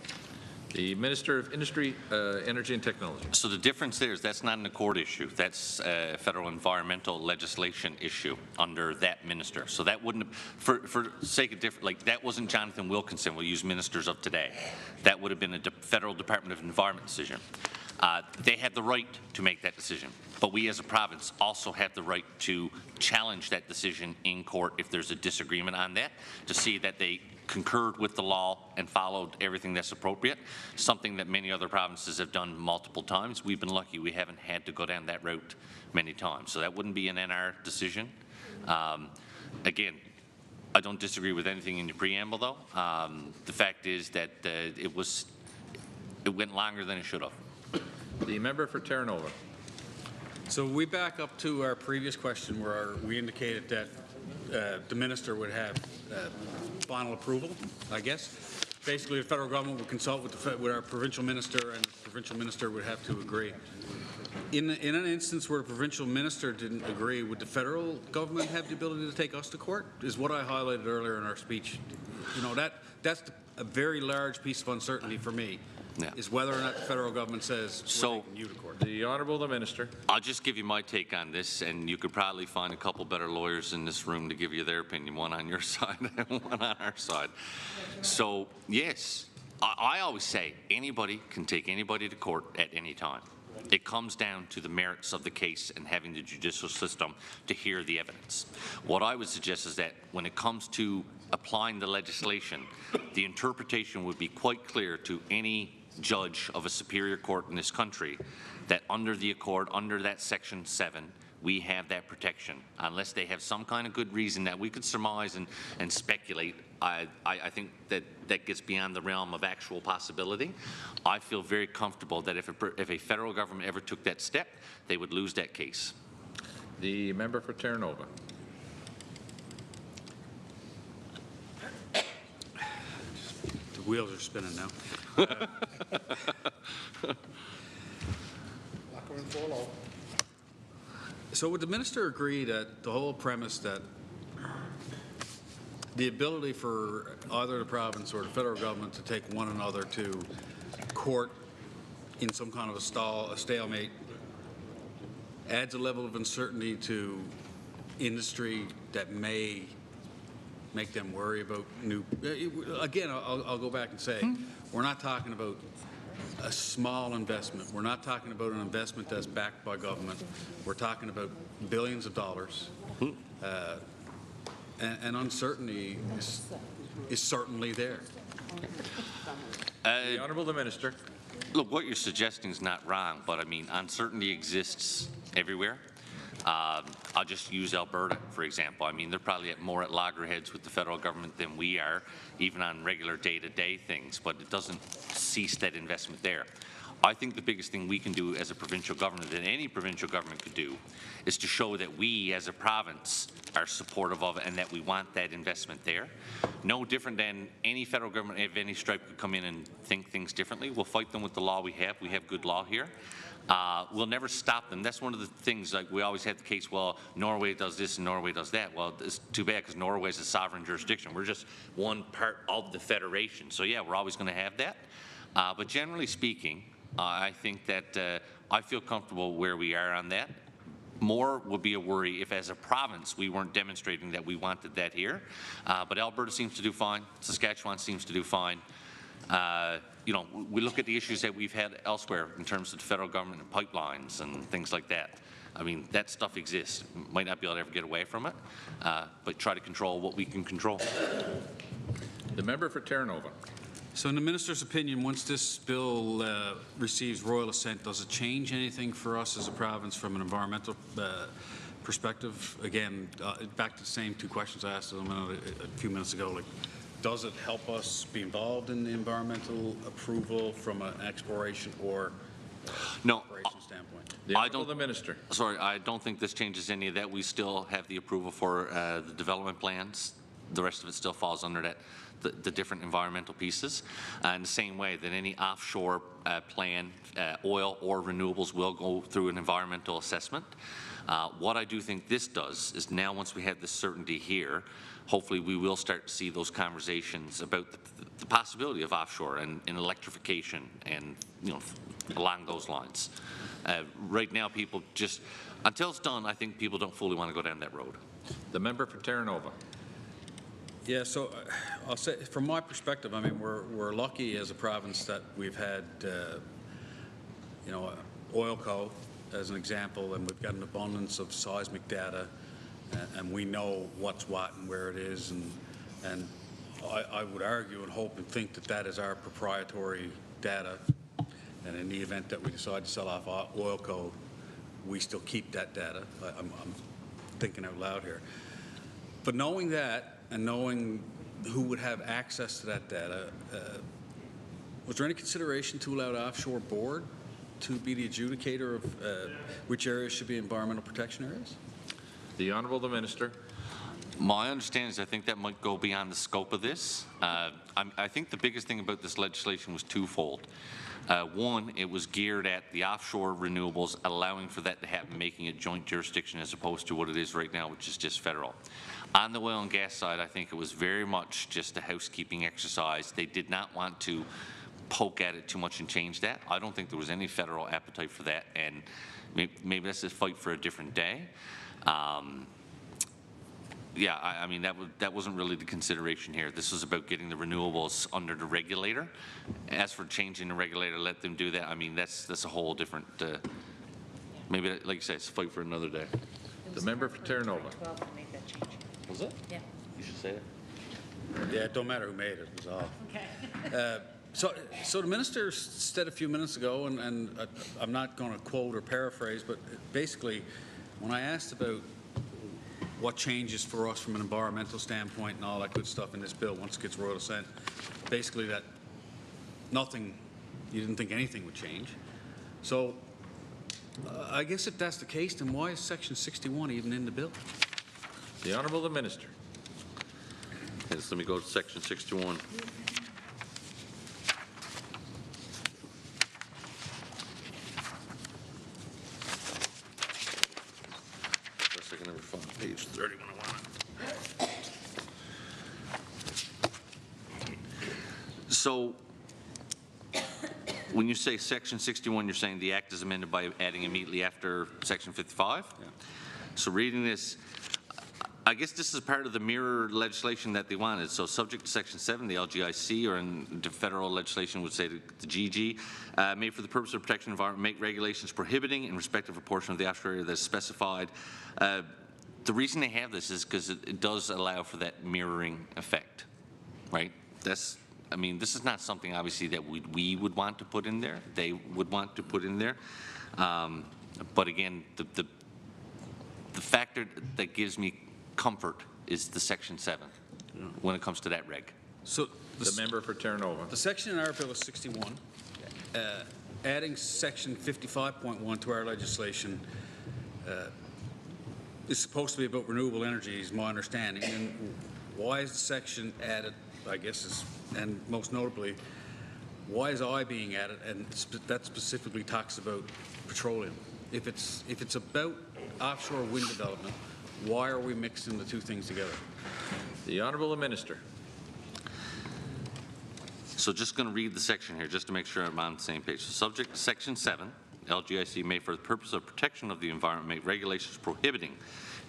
The Minister of Industry, Energy and Technology. So the difference there is that's not an Accord issue. That's a federal environmental legislation issue under that minister. So that wouldn't, for sake of different, like that wasn't Jonathan Wilkinson. We'll use ministers of today. That would have been a federal Department of Environment decision. They had the right to make that decision, but we as a province also have the right to challenge that decision in court if there's a disagreement on that, to see that they concurred with the law and followed everything that's appropriate, something that many other provinces have done multiple times. We've been lucky we haven't had to go down that route many times. So that wouldn't be an NR decision. Again, I don't disagree with anything in your preamble though. The fact is that it went longer than it should have. The member for Terranova. So we back up to our previous question where we indicated that the minister would have final approval, I guess. Basically, the federal government would consult with our provincial minister, and the provincial minister would have to agree. In an instance where the provincial minister didn't agree, would the federal government have the ability to take us to court? Is what I highlighted earlier in our speech. You know, that's a very large piece of uncertainty for me. Yeah. Is whether or not the federal government says we're taking you to court. The Honourable the Minister. I'll just give you my take on this, and you could probably find a couple better lawyers in this room to give you their opinion, one on your side and one on our side. So, yes, I always say anybody can take anybody to court at any time. It comes down to the merits of the case and having the judicial system to hear the evidence. What I would suggest is that when it comes to applying the legislation, the interpretation would be quite clear to any judge of a superior court in this country that under the Accord, under that Section 7, we have that protection. Unless they have some kind of good reason that we could surmise and speculate, I think that gets beyond the realm of actual possibility. I feel very comfortable that if a federal government ever took that step, they would lose that case. The member for Terranova. The wheels are spinning now. So would the minister agree that the whole premise that the ability for either the province or the federal government to take one another to court in some kind of a stalemate adds a level of uncertainty to industry that may make them worry about new. Again, I'll go back and say, we're not talking about a small investment. We're not talking about an investment that's backed by government. We're talking about billions of dollars. And uncertainty is certainly there. The Honourable the Minister. Look, what you're suggesting is not wrong, but I mean, uncertainty exists everywhere. I'll just use Alberta, for example. I mean, they're probably more at loggerheads with the federal government than we are, even on regular day-to-day things, but it doesn't cease that investment there. I think the biggest thing we can do as a provincial government, that any provincial government could do, is to show that we as a province are supportive of it and that we want that investment there. No different than any federal government of any stripe could come in and think things differently. We'll fight them with the law we have. We have good law here. We'll never stop them. That's one of the things, like we always had the case, well, Norway does this and Norway does that. Well, it's too bad because Norway is a sovereign jurisdiction. We're just one part of the federation. So yeah, we're always going to have that. But generally speaking, I think that I feel comfortable where we are on that. More would be a worry if as a province we weren't demonstrating that we wanted that here. But Alberta seems to do fine. Saskatchewan seems to do fine. You know, we look at the issues that we've had elsewhere in terms of the federal government and pipelines and things like that. I mean, that stuff exists. Might not be able to ever get away from it, but try to control what we can control. The member for Terranova. So in the minister's opinion, once this bill receives royal assent, does it change anything for us as a province from an environmental perspective? Again, back to the same two questions I asked a few minutes ago. Like, does it help us be involved in the environmental approval from an exploration or operation standpoint? I don't. The minister. Sorry, I don't think this changes any of that. We still have the approval for the development plans the rest of it still falls under that, the different environmental pieces. In the same way that any offshore plan, oil or renewables will go through an environmental assessment. What I do think this does is now once we have this certainty here, hopefully we will start to see those conversations about the possibility of offshore and electrification and, you know, along those lines. Right now people just, until it's done, I think people don't fully want to go down that road. The member for Terranova. Yeah, so I'll say from my perspective, I mean, we're lucky as a province that we've had, you know, oil co as an example, and we've got an abundance of seismic data, and we know what's what and where it is, and I would argue and hope and think that that is our proprietary data, and in the event that we decide to sell off oil co, we still keep that data. I'm thinking out loud here. But knowing that and knowing who would have access to that data, was there any consideration to allow the offshore board to be the adjudicator of which areas should be environmental protection areas? The Honourable the Minister. My understanding is I think that might go beyond the scope of this. I think the biggest thing about this legislation was twofold. One, it was geared at the offshore renewables, allowing for that to happen, making it joint jurisdiction as opposed to what it is right now, which is just federal. On the oil and gas side, I think it was very much just a housekeeping exercise. They did not want to poke at it too much and change that. I don't think there was any federal appetite for that, and maybe that's a fight for a different day. Yeah, I mean, that wasn't really the consideration here. This was about getting the renewables under the regulator. As for changing the regulator, let them do that. I mean, that's a whole different, maybe, like you say, it's a fight for another day. The member for Terranova. Was it? Yeah. You should say it. Yeah, it don't matter who made it, was all. Okay. So the minister said a few minutes ago, and I'm not going to quote or paraphrase, but basically, when I asked about what changes for us from an environmental standpoint and all that good stuff in this bill once it gets royal assent, basically that nothing, you didn't think anything would change. So I guess if that's the case, then why is Section 61 even in the bill? The Honourable the Minister. Yes, let me go to Section 61. Page 30 when I want it. So, when you say Section 61, you're saying the Act is amended by adding immediately after Section 55? Yeah. So reading this, I guess this is part of the mirror legislation that they wanted. So subject to Section 7, the LGIC, or in the federal legislation would say the GG, made for the purpose of protection of the environment, make regulations prohibiting in respect of a portion of the offshore area that is specified. The reason they have this is because it does allow for that mirroring effect, right? That's, I mean, this is not something obviously that we would want to put in there. They would want to put in there. But again, the factor that gives me comfort is the Section 7 when it comes to that reg. So the member for Terranova. The section in our bill is 61. Adding Section 55.1 to our legislation is supposed to be about renewable energy, is my understanding. And why is the section added, I guess, and most notably, why is I being added, and that specifically talks about petroleum? If it's about offshore wind development, why are we mixing the two things together? The Honourable the Minister. So just going to read the section here just to make sure I'm on the same page. So subject to Section 7, LGIC may, for the purpose of protection of the environment, make regulations prohibiting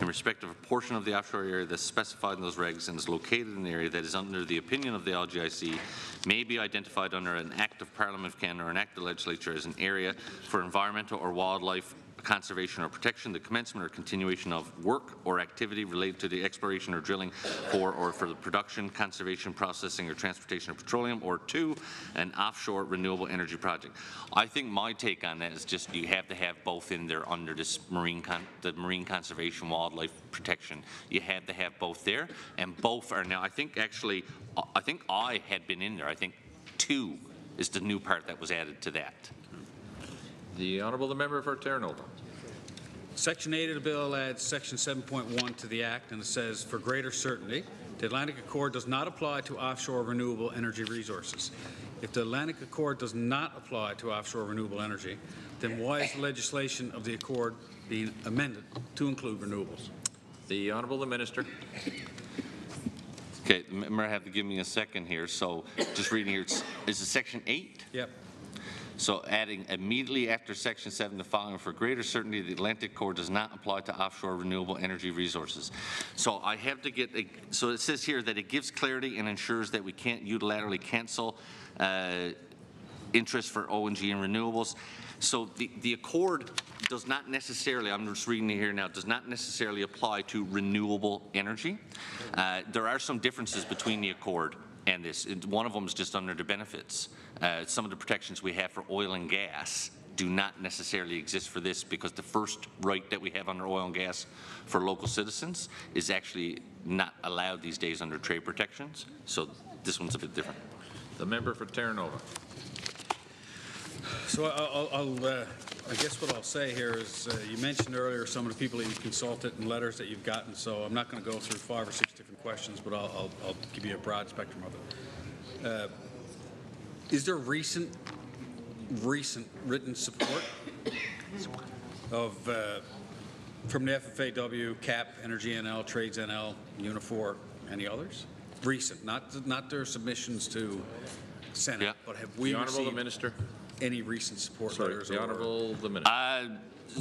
in respect of a portion of the offshore area that's specified in those regs and is located in an area that is under the opinion of the LGIC may be identified under an Act of Parliament of Canada or an Act of Legislature as an area for environmental or wildlife conservation or protection, the commencement or continuation of work or activity related to the exploration or drilling for or for the production, conservation, processing, or transportation of petroleum, or 2, an offshore renewable energy project. I think my take on that is just you have to have both in there under this the marine conservation, wildlife protection. You have to have both there, and both are now. I think actually, I think I had been in there. I think 2 is the new part that was added to that. The Honourable the Member for Terranova. Section 8 of the bill adds Section 7.1 to the Act, and it says, for greater certainty, The Atlantic Accord does not apply to offshore renewable energy resources. If the Atlantic Accord does not apply to offshore renewable energy, then why is the legislation of the Accord being amended to include renewables? The Honourable the Minister. Okay, the member have to give me a second here. So just reading here, is it Section 8? Yep. So adding immediately after Section 7 the following: for greater certainty, the Atlantic Accord does not apply to offshore renewable energy resources. So I have to get, so it says here that it gives clarity and ensures that we can't unilaterally cancel interest for O&G and renewables. So the Accord does not necessarily, I'm just reading it here now, does not necessarily apply to renewable energy. There are some differences between the Accord and this. One of them is just under the benefits. Some of the protections we have for oil and gas do not necessarily exist for this, because the first right that we have under oil and gas for local citizens is actually not allowed these days under trade protections. So this one's a bit different. The member for Terranova. So I guess what I'll say here is you mentioned earlier some of the people that you consulted and letters that you've gotten, so I'm not going to go through 5 or 6 different questions, but I'll give you a broad spectrum of it. Is there recent written support of from the FFAW, CAP, Energy NL, Trades NL, Unifor, any others? Recent, not their submissions to Senate, yeah. But have we received the Minister any recent support letters? The Honourable the Minister.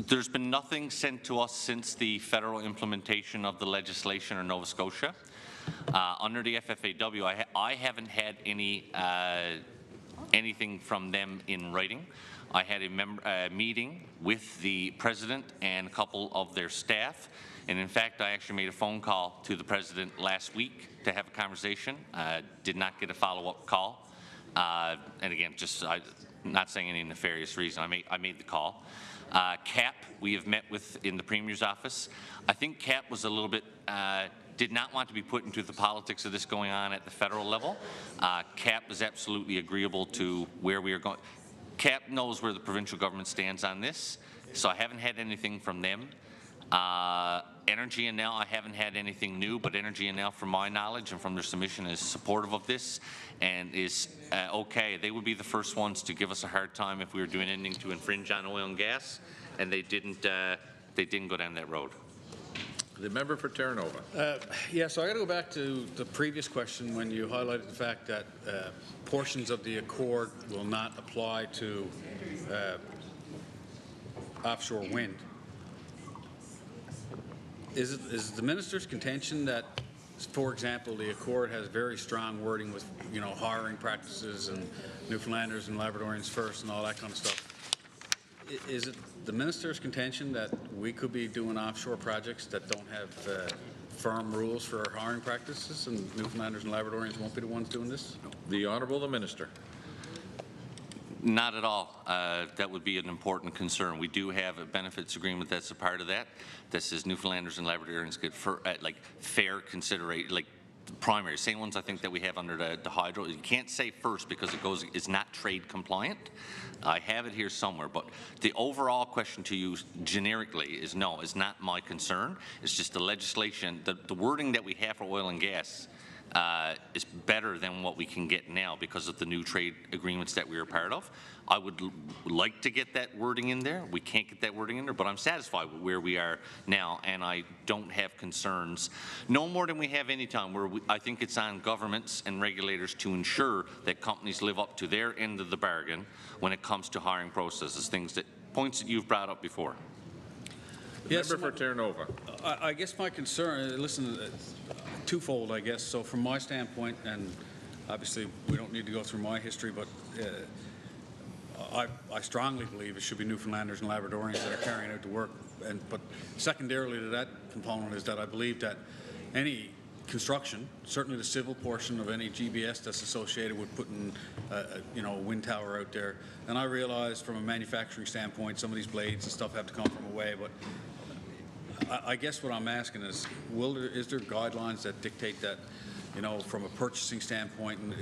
There's been nothing sent to us since the federal implementation of the legislation in Nova Scotia. Under the FFAW, I haven't had any anything from them in writing. I had a meeting with the President and a couple of their staff, and in fact I actually made a phone call to the President last week to have a conversation. Did not get a follow-up call, and again, just not saying any nefarious reason, I made the call. CAP, we have met with in the Premier's office. I think CAP was a little bit, did not want to be put into the politics of this going on at the federal level. CAP is absolutely agreeable to where we are going. CAP knows where the provincial government stands on this, so I haven't had anything from them. Energy NL, I haven't had anything new, but Energy NL, from my knowledge and from their submission, is supportive of this and is okay. They would be the first ones to give us a hard time if we were doing anything to infringe on oil and gas, and they didn't go down that road. The member for Terranova. Yeah, so I got to go back to the previous question when you highlighted the fact that portions of the Accord will not apply to offshore wind. Is the minister's contention that, for example, the Accord has very strong wording with, hiring practices and Newfoundlanders and Labradorians first and all that kind of stuff? Is it the minister's contention that we could be doing offshore projects that don't have firm rules for our hiring practices, and Newfoundlanders and Labradorians won't be the ones doing this? The Honourable the Minister. Not at all. That would be an important concern. We do have a benefits agreement that's a part of that. This is Newfoundlanders and Labradorians get fair consideration, like the primary, same ones I think that we have under the hydro. You can't say first because it's not trade compliant. I have it here somewhere, but the overall question to you generically is no, it's not my concern. It's just the legislation, the wording that we have for oil and gas is better than what we can get now because of the new trade agreements that we are part of. I would like to get that wording in there. We can't get that wording in there, but I'm satisfied with where we are now, and I don't have concerns, no more than we have any time, where I think it's on governments and regulators to ensure that companies live up to their end of the bargain when it comes to hiring processes, points that you've brought up before. Yes, member for Terranova. I guess my concern, listen, twofold, I guess. So from my standpoint, and obviously we don't need to go through my history, but I strongly believe it should be Newfoundlanders and Labradorians that are carrying out the work. But secondarily to that component is that I believe that any construction, certainly the civil portion of any GBS that's associated with putting a wind tower out there, and I realize from a manufacturing standpoint some of these blades and stuff have to come from away, but I guess what I'm asking is, is there guidelines that dictate that, from a purchasing standpoint, and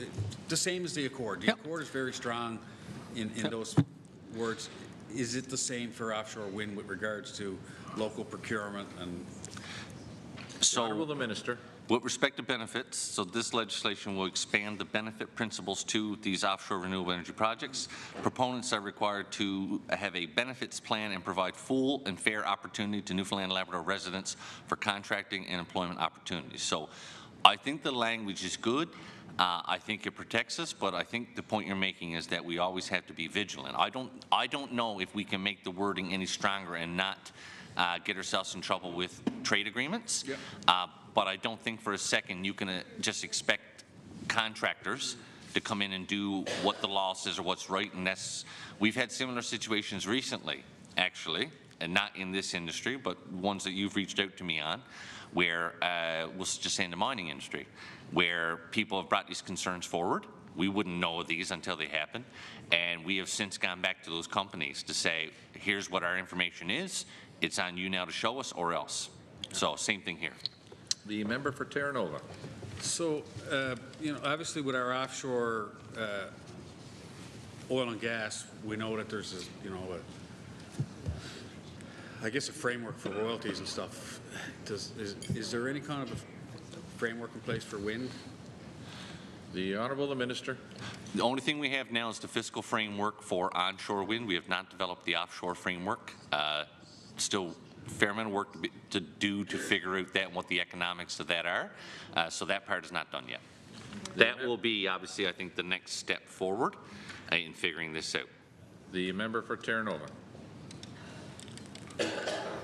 the same as the Accord? The Accord is very strong in those words. Is it the same for offshore wind with regards to local procurement? And so, Honourable the Minister. With respect to benefits, so this legislation will expand the benefit principles to these offshore renewable energy projects. Proponents are required to have a benefits plan and provide full and fair opportunity to Newfoundland and Labrador residents for contracting and employment opportunities. So I think the language is good. I think it protects us, but I think the point you're making is that we always have to be vigilant. I don't know if we can make the wording any stronger and not get ourselves in trouble with trade agreements. Yep. But I don't think for a second you can just expect contractors to come in and do what the law says or what's right. And we've had similar situations recently, actually, and not in this industry, but ones that you've reached out to me on, where we'll just say in the mining industry, where people have brought these concerns forward. We wouldn't know of these until they happen. And we have since gone back to those companies to say, here's what our information is. It's on you now to show us or else. So same thing here. The member for Terranova. So, obviously with our offshore oil and gas, we know that there's, I guess a framework for royalties and stuff. Is there any kind of a framework in place for wind? The Honourable the Minister. The only thing we have now is the fiscal framework for onshore wind. We have not developed the offshore framework. Still a fair amount of work to do to figure out that and what the economics of that are. So that part is not done yet. That will be, obviously, I think, the next step forward in figuring this out. The member for Terranova.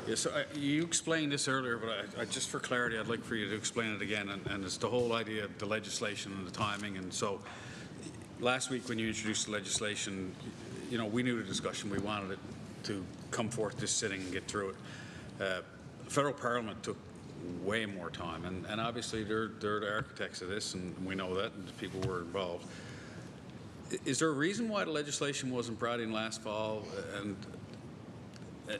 Yeah, so you explained this earlier, but just for clarity, I'd like for you to explain it again. And it's the whole idea of the legislation and the timing. And so last week when you introduced the legislation, we knew the discussion. We wanted it to come forth this sitting and get through it. Federal Parliament took way more time, and obviously they're the architects of this, and we know that, and the people were involved. Is there a reason why the legislation wasn't brought in last fall?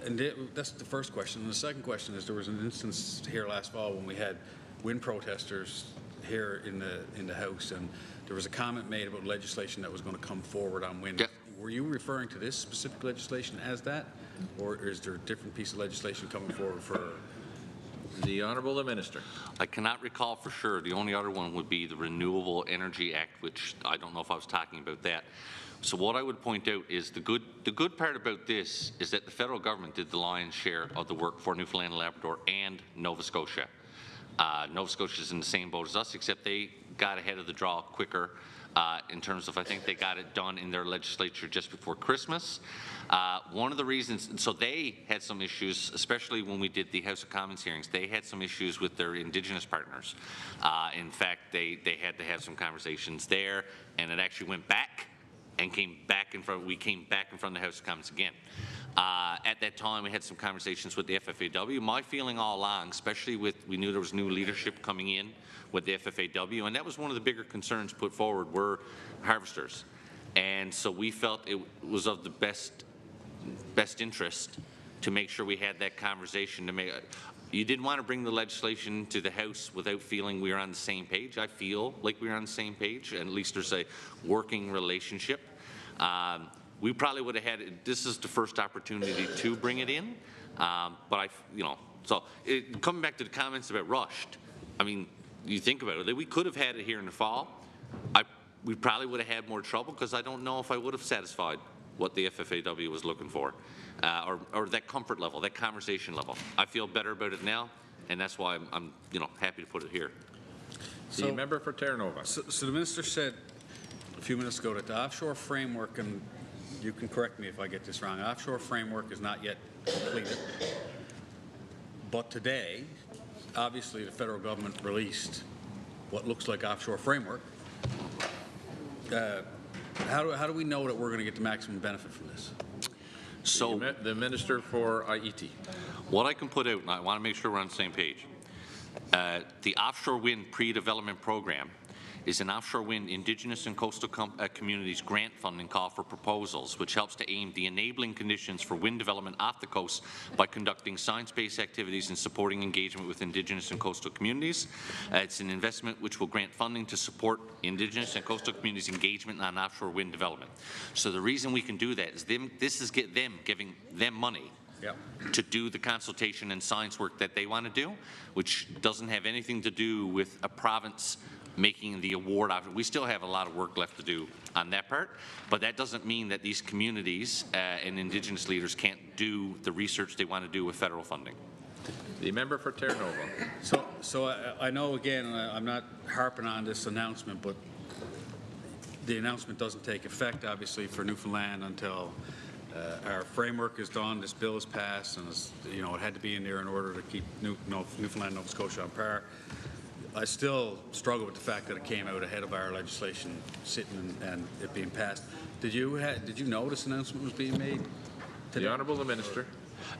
And that's the first question. And the second question is, there was an instance here last fall when we had wind protesters here in the House, and there was a comment made about legislation that was going to come forward on wind. Yep. Were you referring to this specific legislation as that, or is there a different piece of legislation coming forward for? The Honourable the Minister. I cannot recall for sure. The only other one would be the Renewable Energy Act, which I don't know if I was talking about that. So what I would point out is the good part about this is that the federal government did the lion's share of the work for Newfoundland and Labrador and Nova Scotia. Nova Scotia is in the same boat as us, except they got ahead of the draw quicker in terms of, I think they got it done in their legislature just before Christmas. One of the reasons, so they had some issues, especially when we did the House of Commons hearings, they had some issues with their Indigenous partners. In fact, they had to have some conversations there, and it actually went back and came back in front, we came back in front of the House of Commons again. At that time, we had some conversations with the FFAW. My feeling all along, especially we knew there was new leadership coming in with the FFAW, and that was one of the bigger concerns put forward were harvesters. And so we felt it was of the best interest to make sure we had that conversation to make. You didn't want to bring the legislation to the House without feeling we were on the same page. I feel like we're on the same page, and at least there's a working relationship. We probably would have had, this is the first opportunity to bring it in, but coming back to the comments about rushed, I mean, you think about it, we could have had it here in the fall. We probably would have had more trouble because I don't know if I would have satisfied what the FFAW was looking for, or that comfort level, that conversation level. I feel better about it now, and that's why I'm happy to put it here. So, the member for Terranova. So the minister said a few minutes ago that the offshore framework, and you can correct me if I get this wrong, offshore framework is not yet completed. But today, obviously the federal government released what looks like offshore framework. How do we know that we're going to get the maximum benefit from this? So the Minister for IET. What I can put out, and I want to make sure we're on the same page, the Offshore Wind Pre-Development Program is an offshore wind Indigenous and coastal communities grant funding call for proposals, which helps to aim the enabling conditions for wind development off the coast by conducting science-based activities and supporting engagement with Indigenous and coastal communities. It's an investment which will grant funding to support Indigenous and coastal communities' engagement on offshore wind development. So the reason we can do that is giving them money to do the consultation and science work that they want to do, which doesn't have anything to do with a province making the award of it. We still have a lot of work left to do on that part, but that doesn't mean that these communities and Indigenous leaders can't do the research they want to do with federal funding. The member for Terranova. So I know, again, I'm not harping on this announcement, but the announcement doesn't take effect, obviously, for Newfoundland until our framework is done, this bill is passed, and it had to be in there in order to keep Newfoundland, Nova Scotia on par. I still struggle with the fact that it came out ahead of our legislation sitting and it being passed. Did you know this announcement was being made today? The Honourable Minister.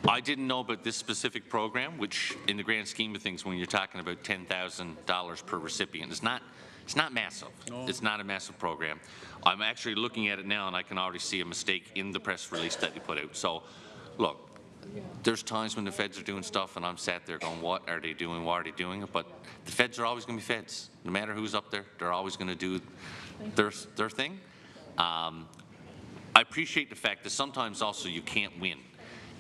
I didn't know about this specific program, which in the grand scheme of things, when you're talking about $10,000 per recipient, it's not massive. No. It's not a massive program. I'm actually looking at it now, and I can already see a mistake in the press release that they put out. So, look, there's times when the feds are doing stuff, and I'm sat there going, what are they doing? Why are they doing it? But the feds are always going to be feds. No matter who's up there, they're always going to do their thing. I appreciate the fact that sometimes also you can't win.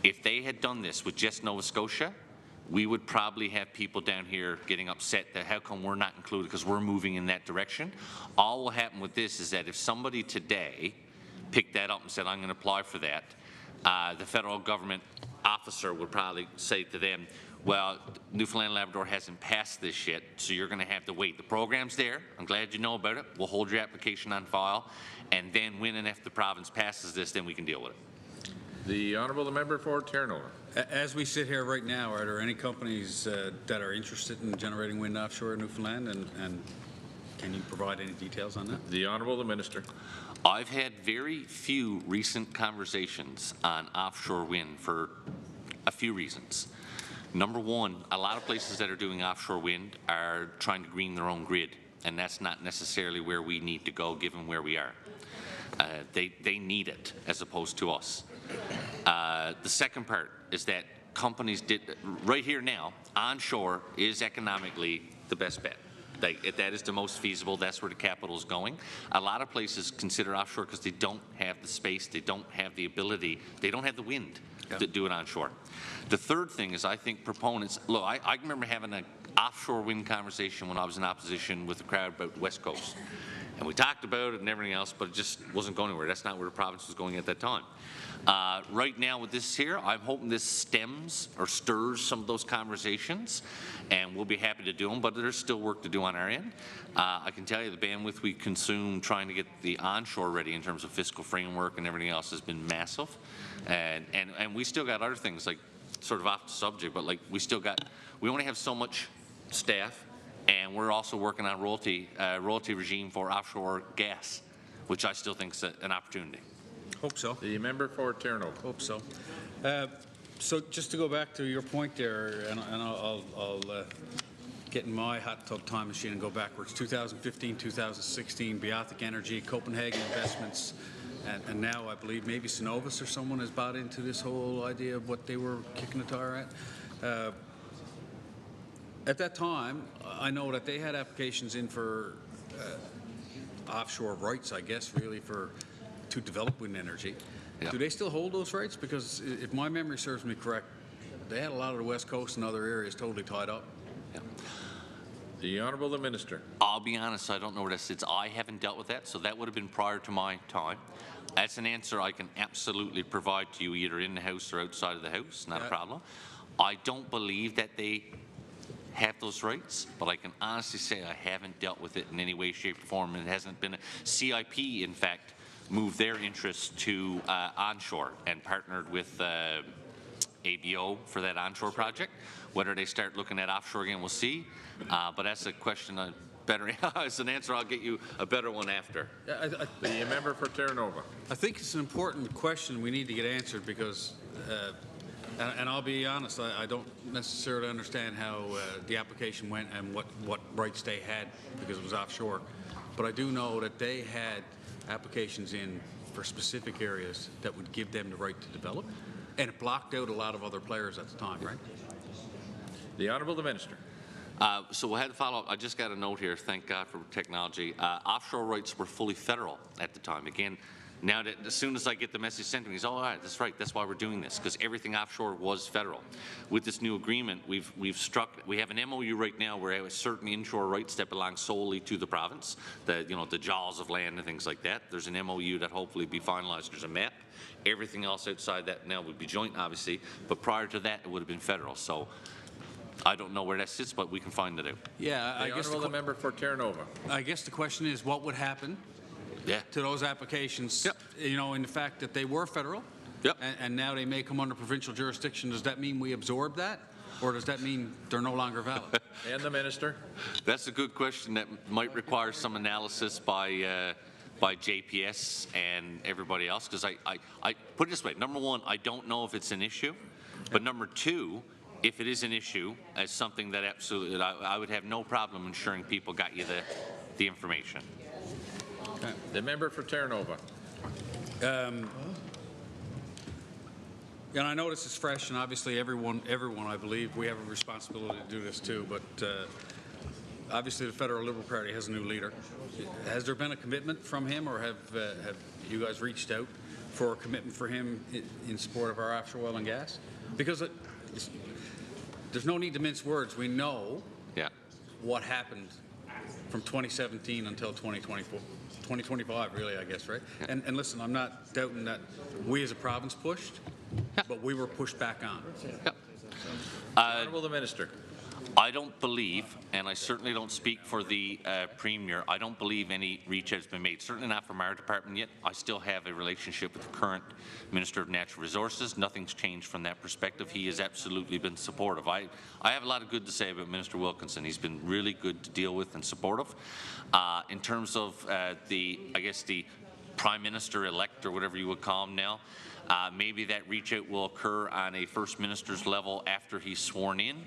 If they had done this with just Nova Scotia, we would probably have people down here getting upset that how come we're not included because we're moving in that direction. All will happen with this is that if somebody today picked that up and said, I'm going to apply for that, the federal government officer would probably say to them, well, Newfoundland Labrador hasn't passed this yet, so you're going to have to wait. The program's there. I'm glad you know about it. We'll hold your application on file, and then when and if the province passes this, then we can deal with it. The Honourable Member for Terranova. As we sit here right now, are there any companies that are interested in generating wind offshore in Newfoundland, and can you provide any details on that? The Honourable Minister. I've had very few recent conversations on offshore wind for a few reasons. Number one, a lot of places that are doing offshore wind are trying to green their own grid, and that's not necessarily where we need to go given where we are. They need it as opposed to us. The second part is that companies right here now, onshore is economically the best bet. That is the most feasible. That's where the capital is going. A lot of places consider offshore because they don't have the space, they don't have the ability, they don't have the wind to do it onshore. The third thing is I think proponents, look, I remember having an offshore wind conversation when I was in opposition with the crowd about the West Coast. And we talked about it and everything else, but it just wasn't going anywhere. That's not where the province was going at that time. Right now with this here, I'm hoping this stems or stirs some of those conversations, and we'll be happy to do them, but there's still work to do on our end. I can tell you the bandwidth we consume trying to get the onshore ready in terms of fiscal framework and everything else has been massive. And we still got other things, like sort of off the subject, but like we only have so much staff, and we're also working on royalty regime for offshore gas, which I still think is an opportunity. Hope so. The member for Terranova. Hope so. So just to go back to your point there, and I'll get in my hot tub time machine and go backwards. 2015, 2016, Beothic Energy, Copenhagen Investments, and now I believe maybe Synovus or someone has bought into this whole idea of what they were kicking the tire at. At that time, I know that they had applications in for offshore rights, I guess, really to develop wind energy. Yeah. Do they still hold those rights? Because if my memory serves me correct, they had a lot of the West Coast and other areas totally tied up. Yeah. The Honourable Minister. I'll be honest, I don't know where that sits. I haven't dealt with that, so that would have been prior to my time. That's an answer I can absolutely provide to you either in the House or outside of the House, not a problem. I don't believe that they have those rights, but I can honestly say I haven't dealt with it in any way, shape, or form. It hasn't been CIP, in fact, moved their interest to onshore and partnered with ABO for that onshore project. Whether they start looking at offshore again, we'll see. But that's a question it's an answer I'll get you a better one after. The member for Terranova. I think it's an important question we need to get answered because and I'll be honest, I don't necessarily understand how the application went and what rights they had because it was offshore. But I do know that they had applications in for specific areas that would give them the right to develop, and it blocked out a lot of other players at the time, right? The Honourable Minister. So we'll have to follow up. I just got a note here. Thank God for technology. Offshore rights were fully federal at the time. Again, Now that as soon as I get the message sent to me, he's all right, that's right, that's why we're doing this, because everything offshore was federal. With this new agreement, we have an MOU right now where we have certain inshore rights that belong solely to the province, the jaws of land and things like that. There's an MOU that hopefully be finalized. There's a map. Everything else outside that now would be joint, obviously, but prior to that, it would have been federal. So I don't know where that sits, but we can find it out. Yeah, I guess the member for Terranova. I guess the question is, what would happen to those applications, you know, in the fact that they were federal, and now they may come under provincial jurisdiction? Does that mean we absorb that, or does that mean they're no longer valid? And the minister? That's a good question that might require some analysis by JPS and everybody else, because I put it this way. Number one, I don't know if it's an issue, but number two, if it is an issue, as something that absolutely I would have no problem ensuring people got you the information. Okay. The member for Terranova. And I know this is fresh, and obviously everyone, I believe, we have a responsibility to do this too, but obviously the Federal Liberal Party has a new leader. Has there been a commitment from him, or have you guys reached out for a commitment for him in support of our offshore oil and gas? Because there's no need to mince words. We know what happened from 2017 until 2024. 2025, really, I guess, right? And listen, I'm not doubting that we as a province pushed, but we were pushed back on. Honourable the Minister. I don't believe, and I certainly don't speak for the Premier, I don't believe any reach has been made, certainly not from our department yet. I still have a relationship with the current Minister of Natural Resources. Nothing's changed from that perspective. He has absolutely been supportive. I have a lot of good to say about Minister Wilkinson. He's been really good to deal with and supportive. In terms of I guess the Prime Minister-elect, or whatever you would call him now, maybe that reach out will occur on a First Minister's level after he's sworn in.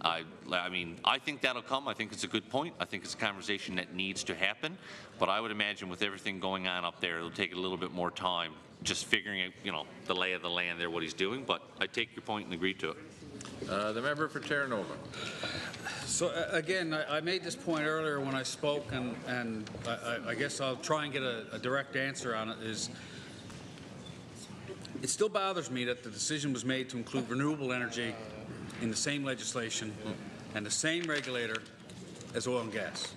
I mean, I think that'll come. I think it's a good point. I think it's a conversation that needs to happen. But I would imagine with everything going on up there, it'll take a little bit more time just figuring out, you know, the lay of the land there, what he's doing. But I take your point and agree to it. The member for Terranova. So again, I made this point earlier when I spoke, and I guess I'll try and get a direct answer on it. It still bothers me that the decision was made to include renewable energy in the same legislation and the same regulator as oil and gas.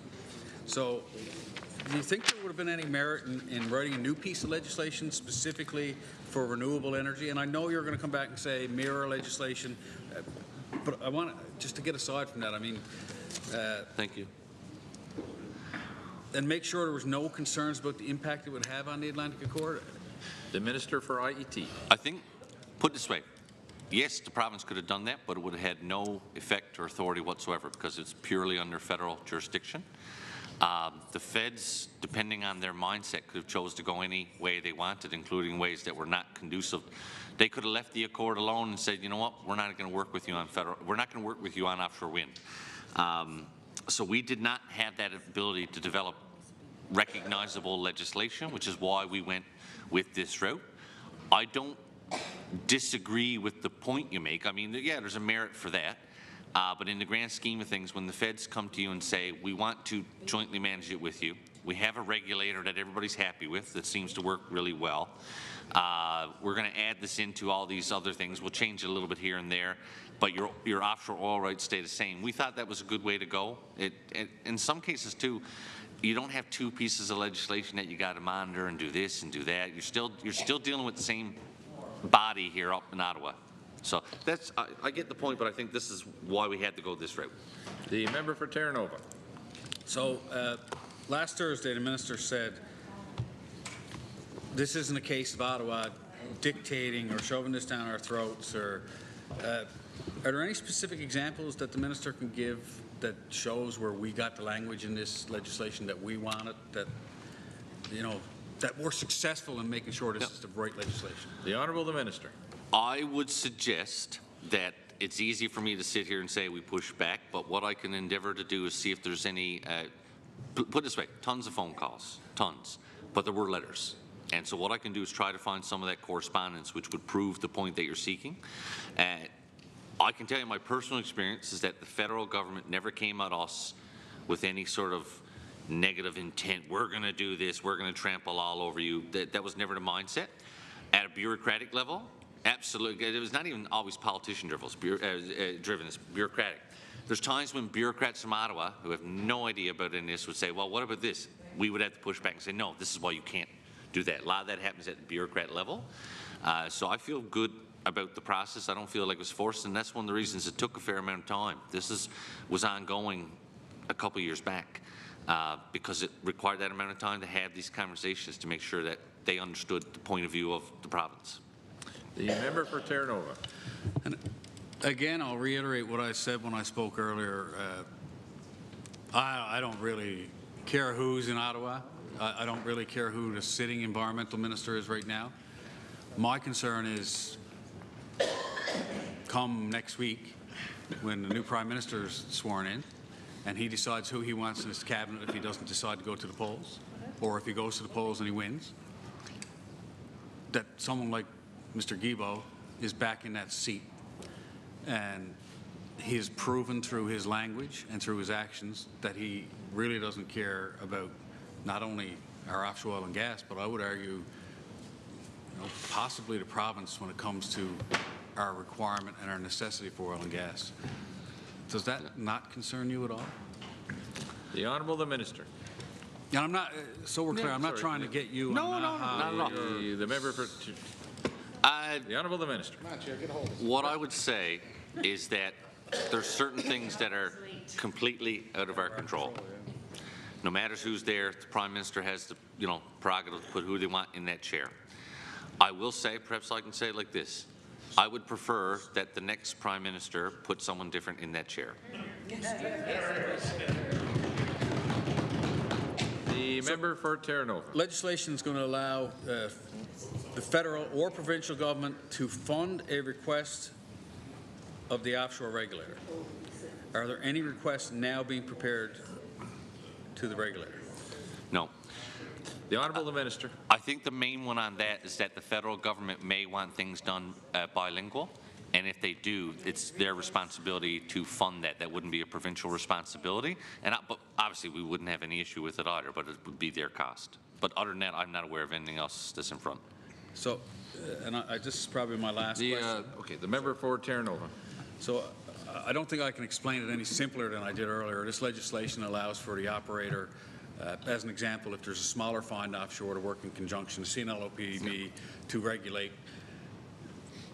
So do you think there would have been any merit in writing a new piece of legislation specifically for renewable energy? And I know you're going to come back and say mirror legislation, but I want just to get aside from that, I mean, thank you. And make sure there was no concerns about the impact it would have on the Atlantic Accord. The Minister for IET. I think, put it this way, yes, the province could have done that, but it would have had no effect or authority whatsoever because it's purely under federal jurisdiction. The feds, depending on their mindset, could have chose to go any way they wanted, including ways that were not conducive. They could have left the accord alone and said, you know what, we're not going to work with you on we're not going to work with you on offshore wind. So we did not have that ability to develop recognizable legislation, which is why we went with this route. I don't disagree with the point you make. I mean, yeah, there's a merit for that. But in the grand scheme of things, when the feds come to you and say, we want to jointly manage it with you, we have a regulator that everybody's happy with that seems to work really well. We're going to add this into all these other things. We'll change it a little bit here and there, but your offshore oil rights stay the same. We thought that was a good way to go. In some cases, too, you don't have two pieces of legislation that you got to monitor and do this and do that. You're still dealing with the same body here up in Ottawa. So that's I get the point, but I think this is why we had to go this route. The member for Terranova. So last Thursday, the minister said this isn't a case of Ottawa dictating or shoving this down our throats. Or are there any specific examples that the minister can give that shows where we got the language in this legislation that we wanted, that, you know, that we're successful in making sure this is the right legislation? The Honourable the Minister. I would suggest that it's easy for me to sit here and say we push back, but what I can endeavour to do is see if there's any, put it this way, tons of phone calls, tons, but there were letters. And so what I can do is try to find some of that correspondence which would prove the point that you're seeking. I can tell you my personal experience is that the federal government never came at us with any sort of negative intent. We're going to do this. We're going to trample all over you. That was never the mindset. At a bureaucratic level, absolutely. It was not even always politician driven. It's bureaucratic. There's times when bureaucrats from Ottawa who have no idea about any of this would say, well, what about this? We would have to push back and say, no, this is why you can't do that. A lot of that happens at the bureaucrat level. So I feel good about the process. I don't feel like it was forced, and that's one of the reasons it took a fair amount of time. This was ongoing a couple years back because it required that amount of time to have these conversations to make sure that they understood the point of view of the province. The member for Terranova. And again, I'll reiterate what I said when I spoke earlier. I don't really care who's in Ottawa. I don't really care who the sitting environmental minister is right now. My concern is come next week when the new prime minister is sworn in and he decides who he wants in his cabinet if he doesn't decide to go to the polls, or if he goes to the polls and he wins, that someone like Mr. Guilbeault is back in that seat. And he has proven through his language and through his actions that he really doesn't care about not only our offshore oil and gas, but I would argue, possibly the province when it comes to our requirement and our necessity for oil and gas. Does that not concern you at all? The Honourable the Minister. And I'm not, so we're clear, I'm not trying to get you on The member for the Honourable the Minister. What I would say is that there's certain things that are completely out of our control. No matter who's there, the Prime Minister has the prerogative to put who they want in that chair. I will say, perhaps I can say it like this, I would prefer that the next Prime Minister put someone different in that chair. The member for Terranova. Legislation is going to allow the federal or provincial government to fund a request of the offshore regulator. Are there any requests now being prepared to the regulator? No. The Honourable the Minister. I think the main one on that is that the federal government may want things done bilingual, and if they do, it's their responsibility to fund that. That wouldn't be a provincial responsibility, and but obviously we wouldn't have any issue with it either, but it would be their cost. But other than that, I'm not aware of anything else that's in front. So, and this is probably my last question. Okay, the member for Terranova. So I don't think I can explain it any simpler than I did earlier. This legislation allows for the operator, as an example, if there's a smaller find offshore, to work in conjunction, the CNLOPB to regulate.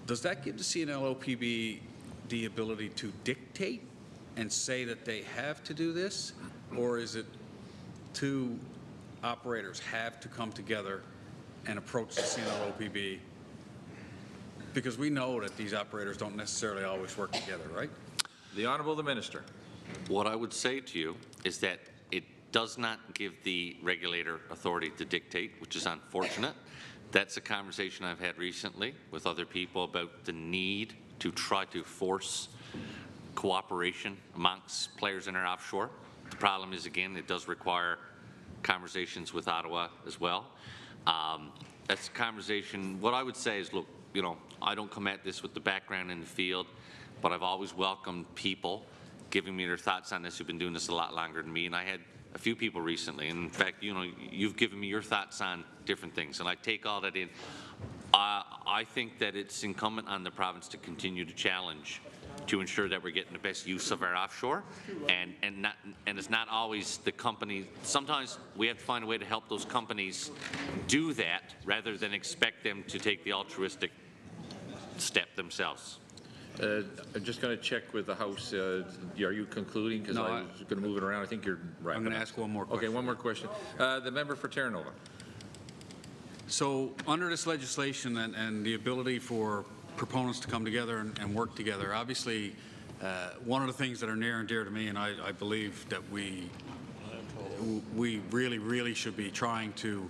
Does that give the CNLOPB the ability to dictate and say that they have to do this? Or is it two operators have to come together and approach the CNLOPB? Because we know that these operators don't necessarily always work together, right? The Honourable the Minister. What I would say to you is that it does not give the regulator authority to dictate, which is unfortunate. That's a conversation I've had recently with other people about the need to try to force cooperation amongst players in our offshore. The problem is, again, it does require conversations with Ottawa as well. That's a conversation. What I would say is, look, I don't come at this with the background in the field, but I've always welcomed people giving me their thoughts on this who've been doing this a lot longer than me. And I had a few people recently, and in fact, you've given me your thoughts on different things, and I take all that in. I think that it's incumbent on the province to continue to challenge to ensure that we're getting the best use of our offshore, and it's not always the company. Sometimes we have to find a way to help those companies do that rather than expect them to take the altruistic step themselves. I'm just going to check with the House. Are you concluding? Because I was going to move it around. I think you're right. I'm going to ask one more question. Okay, one more question. The member for Terranova. So under this legislation and the ability for proponents to come together and work together, obviously one of the things that are near and dear to me, and I believe that we really should be trying to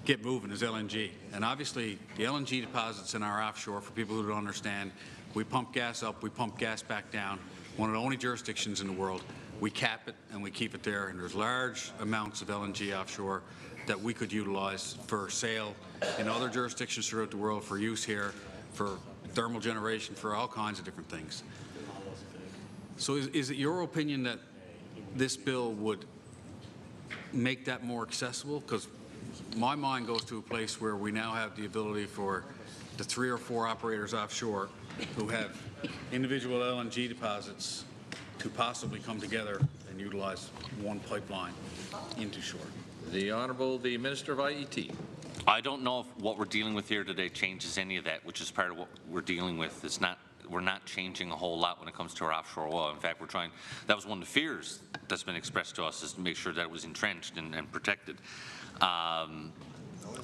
get moving, is LNG. And obviously the LNG deposits in our offshore, for people who don't understand, we pump gas up, we pump gas back down. One of the only jurisdictions in the world. We cap it and we keep it there, and there's large amounts of LNG offshore that we could utilize for sale in other jurisdictions throughout the world, for use here, for thermal generation, for all kinds of different things. So is it your opinion that this bill would make that more accessible, because my mind goes to a place where we now have the ability for the 3 or 4 operators offshore who have individual LNG deposits to possibly come together and utilize one pipeline into shore. The Honourable, the Minister of IET. I don't know if what we're dealing with here today changes any of that, which is part of what we're dealing with. It's not, we're not changing a whole lot when it comes to our offshore oil. In fact, we're trying, that was one of the fears that's been expressed to us, is to make sure that it was entrenched and protected.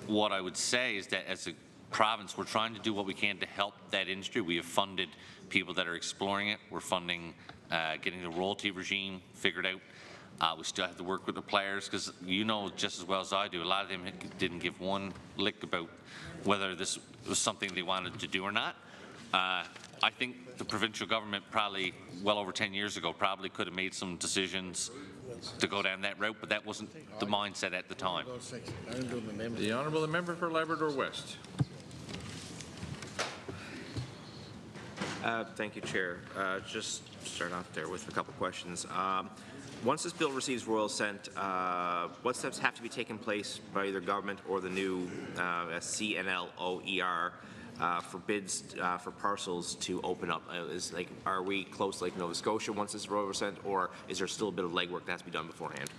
What I would say is that as a province, we're trying to do what we can to help that industry. We have funded people that are exploring it. We're funding getting the royalty regime figured out. We still have to work with the players, because you know just as well as I do, a lot of them didn't give one lick about whether this was something they wanted to do or not. I think the provincial government probably well over 10 years ago probably could have made some decisions to go down that route, but that wasn't the mindset at the time. The Honourable, the Member for Labrador West. Thank you, Chair. Just start off there with a couple questions. Once this bill receives royal assent, what steps have to be taken place by either government or the new CNLOER for bids for parcels to open up? Are we close like Nova Scotia once this royal assent, or is there still a bit of legwork that has to be done beforehand?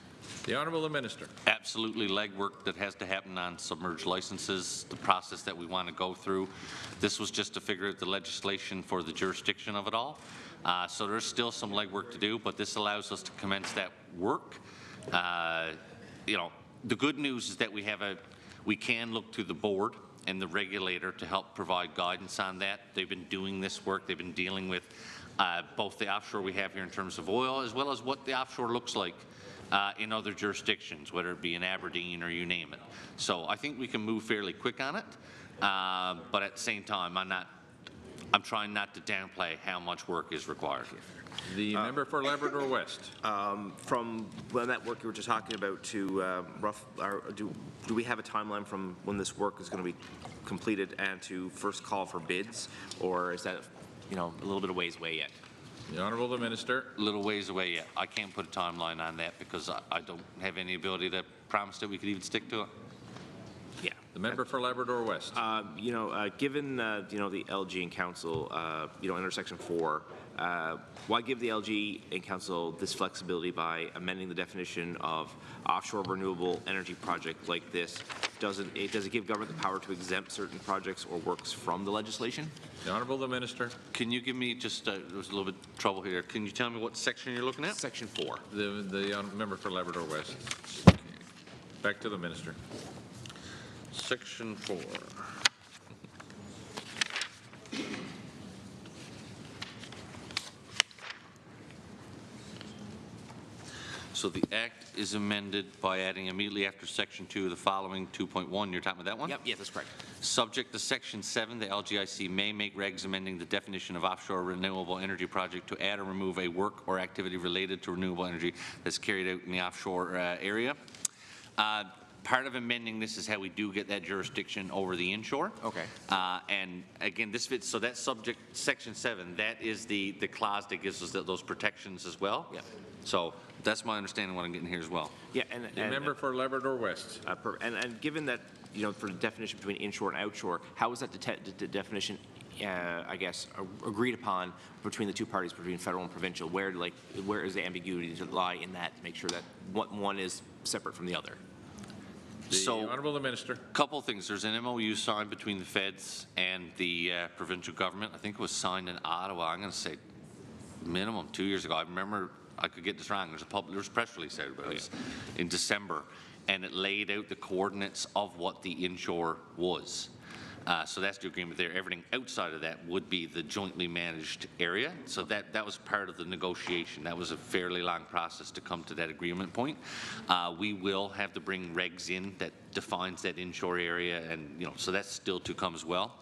The Honourable the Minister. Absolutely legwork that has to happen on submerged licenses, the process that we want to go through. This was just to figure out the legislation for the jurisdiction of it all. So there's still some legwork to do, but this allows us to commence that work. You know, the good news is that we can look to the board and the regulator to help provide guidance on that. They've been doing this work. They've been dealing with both the offshore we have here in terms of oil, as well as what the offshore looks like in other jurisdictions, whether it be in Aberdeen or you name it. So I think we can move fairly quick on it, but at the same time, I'm trying not to downplay how much work is required. The Member for Labrador West. From when that work you were just talking about to do we have a timeline from when this work is going to be completed and to first call for bids, or is that a little bit of ways away yet? The Honourable the Minister. A little ways away yet. I can't put a timeline on that because I don't have any ability to promise that we could even stick to it. Yeah. The Member for Labrador West. Given the LG and Council, under Section 4, why give the LG and Council this flexibility by amending the definition of offshore renewable energy project like this? Does it give government the power to exempt certain projects or works from the legislation? The Honourable the Minister. Can you give me just there was a little bit of trouble here. Can you tell me what section you're looking at? Section 4. The Member for Labrador West. Okay. Back to the Minister. Section 4. So the Act is amended by adding immediately after Section 2 the following 2.1. You're talking about that one? Yep, yes, that's correct. Subject to Section 7, the LGIC may make regs amending the definition of offshore renewable energy project to add or remove a work or activity related to renewable energy that's carried out in the offshore area. Part of amending this is how we do get that jurisdiction over the inshore. Okay. And again, this fits, so that subject, Section 7, that is the clause that gives us those protections as well. Yeah. So that's my understanding of what I'm getting here as well. Yeah, The Member for Labrador West. And given that, for the definition between inshore and outshore, how is that the definition, I guess, agreed upon between the two parties, between federal and provincial? Where is the ambiguity to lie in that to make sure that one is separate from the other? The Honourable the Minister. A couple of things. There's an MOU signed between the feds and the provincial government. I think it was signed in Ottawa. I'm going to say minimum 2 years ago. I remember, I could get this wrong. There was a press release out about it in December, and it laid out the coordinates of what the inshore was. So that's the agreement there. Everything outside of that would be the jointly managed area. So that was part of the negotiation. That was a fairly long process to come to that agreement point. We will have to bring regs in that defines that inshore area, and so that's still to come as well.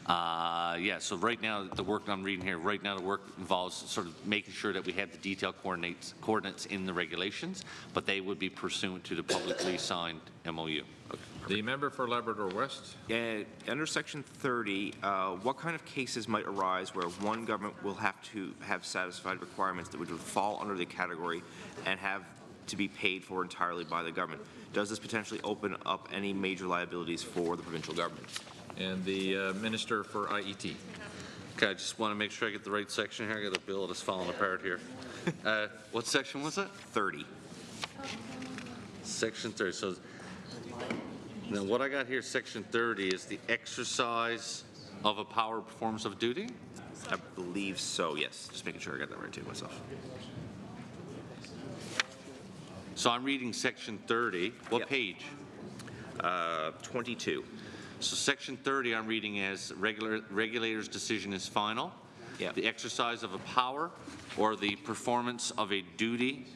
Yeah, so right now, the work I'm reading here, right now the work involves sort of making sure that we have the detailed coordinates in the regulations, but they would be pursuant to the publicly signed MOU. Okay. The member for Labrador West. Under Section 30, what kind of cases might arise where one government will have to have satisfied requirements that would fall under the category and have to be paid for entirely by the government? Does this potentially open up any major liabilities for the provincial government? And the Minister for IET. Okay, I just want to make sure I get the right section here. I got a bill that's falling apart here. What section was that? 30. Section 30. So now what I got here, Section 30, is the exercise of a power performance of duty? I believe so, yes. Just making sure I got that right too myself. So I'm reading Section 30. What page? 22. So Section 30 I'm reading as regulator's decision is final. Yeah. The exercise of a power or the performance of a duty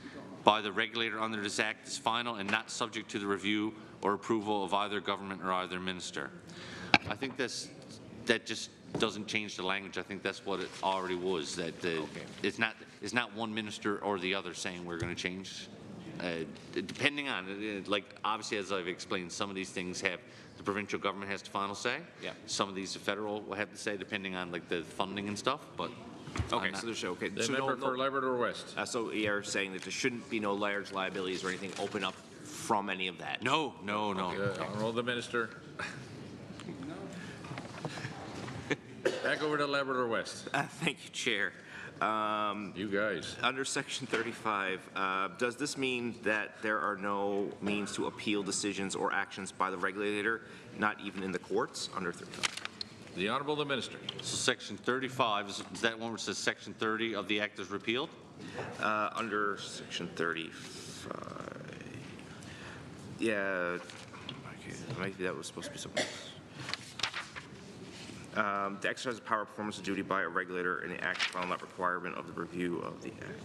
by the regulator under this act is final and not subject to the review or approval of either government or either minister. I think that just doesn't change the language. I think that's what it already was. That it's not one minister or the other saying we're going to change. Depending on like obviously as I've explained, some of these things have the provincial government has the final say. Yeah. Some of these the federal will have to say depending on like the funding and stuff. But okay, so there's okay. The so member for Labrador West. So you're saying that there shouldn't be no large liabilities or anything open up from any of that? No. Honourable the Minister. Back over to Labrador West. Thank you, Chair. You guys. Under Section 35, does this mean that there are no means to appeal decisions or actions by the regulator, not even in the courts? Under 35. The Honourable the Minister. So Section 35 is that one where it says Section 30 of the Act is repealed? Under Section 35. Yeah. Okay. Maybe that was supposed to be something else. The exercise of power, performance of duty by a regulator in the act found not requirement of the review of the act.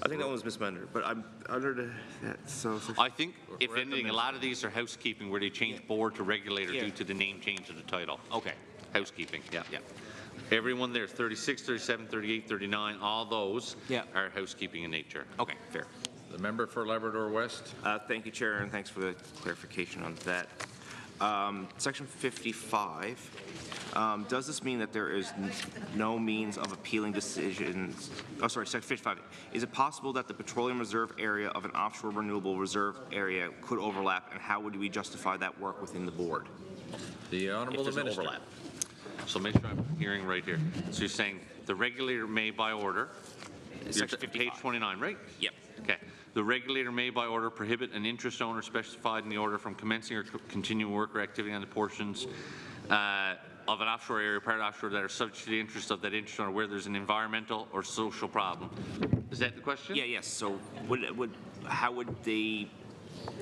I think that one was mismendered, but I'm under that. So I think, if anything, a lot of these are housekeeping where they change board to regulator due to the name change of the title. Okay. Housekeeping, yeah. Everyone there, 36, 37, 38, 39, all those are housekeeping in nature. Okay, fair. The member for Labrador West. Thank you, Chair, and thanks for the clarification on that. Section 55, does this mean that there is no means of appealing decisions? Oh, sorry, Section 55. Is it possible that the petroleum reserve area of an offshore renewable reserve area could overlap, and how would we justify that work within the board? The Honourable the Minister. Overlap. So make sure I'm hearing right here. So you're saying the regulator may by order, Section 55. page 29, right? Yep. Okay. The regulator may by order prohibit an interest owner specified in the order from commencing or continuing work or activity on the portions of an offshore area, part of offshore that are subject to the interest of that interest owner where there's an environmental or social problem. Is that the question? Yeah, yes. So how would they,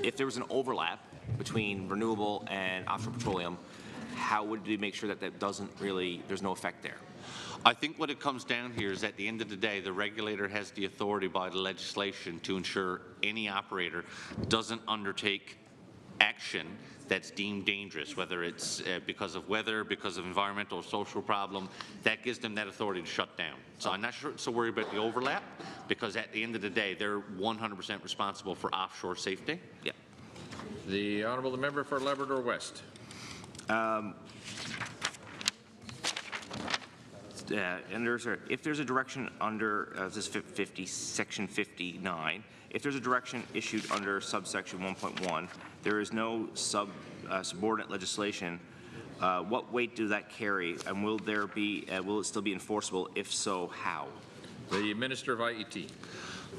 if there was an overlap between renewable and offshore petroleum, how would they make sure that that doesn't really, there's no effect there? I think what it comes down here is at the end of the day, the regulator has the authority by the legislation to ensure any operator doesn't undertake action that's deemed dangerous, whether it's because of weather, because of environmental or social problem. That gives them that authority to shut down. So I'm not so worried about the overlap, because at the end of the day, they're 100% responsible for offshore safety. Yeah. The Honourable the Member for Labrador West. And if there's a direction under this Section 59, if there's a direction issued under subsection 1.1, there is no subordinate legislation. What weight do that carry, and will it still be enforceable? If so, how? The Minister of IET.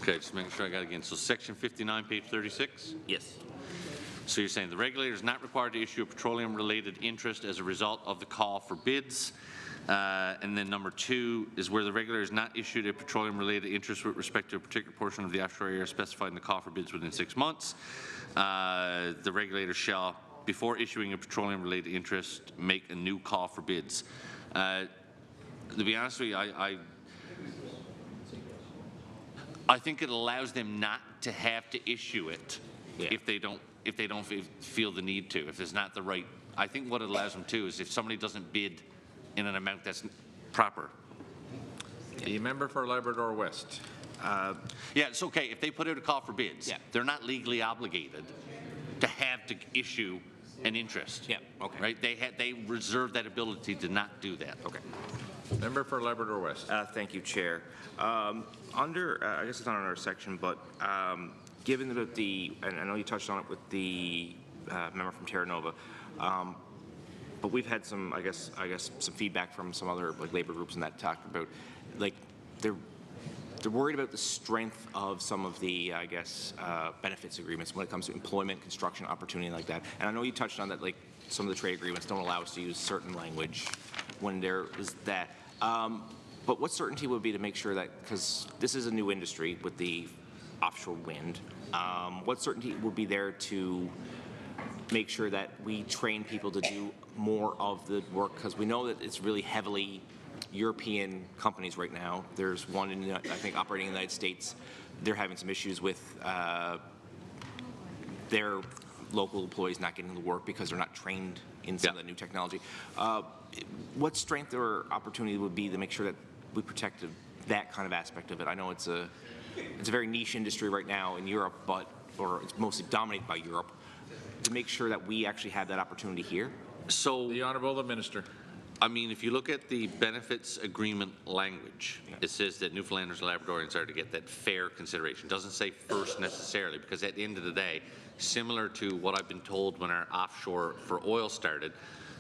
Okay, just making sure I got it again. So Section 59, page 36. Yes. So you're saying the regulator is not required to issue a petroleum-related interest as a result of the call for bids. And then number 2 is where the regulator has not issued a petroleum-related interest with respect to a particular portion of the offshore area specified in the call for bids within 6 months. The regulator shall, before issuing a petroleum-related interest, make a new call for bids. To be honest with you, I think it allows them not to have to issue it if they don't feel the need to, if there's not the right I think what it allows them to is if somebody doesn't bid in an amount that's proper. The member for Labrador West. Yeah, it's okay. If they put out a call for bids, they're not legally obligated to have to issue an interest. Yeah, okay. Right? They reserve that ability to not do that. Okay. Member for Labrador West. Thank you, Chair. Under, I guess it's not in our section, but given that and I know you touched on it with the member from Terra Nova, but we've had some, I guess, some feedback from some other like labor groups and that talk about, like, they're worried about the strength of some of the, I guess, benefits agreements when it comes to employment, construction, opportunity, like that. And I know you touched on that, like some of the trade agreements don't allow us to use certain language when there is that. But what certainty would be to make sure that, because this is a new industry with the offshore wind, what certainty would be there to make sure that we train people to do more of the work? Because we know that it's really heavily European companies right now. There's one, in, I think, operating in the United States. They're having some issues with their local employees not getting the work because they're not trained in some of the new technology. What strength or opportunity would be to make sure that we protect that kind of aspect of it? I know it's a very niche industry right now in Europe, or it's mostly dominated by Europe, to make sure that we actually have that opportunity here. So the Honourable Minister. I mean, if you look at the benefits agreement language, it says that Newfoundlanders and Labradorians are to get that fair consideration. It doesn't say first necessarily, because at the end of the day, similar to what I've been told when our offshore for oil started,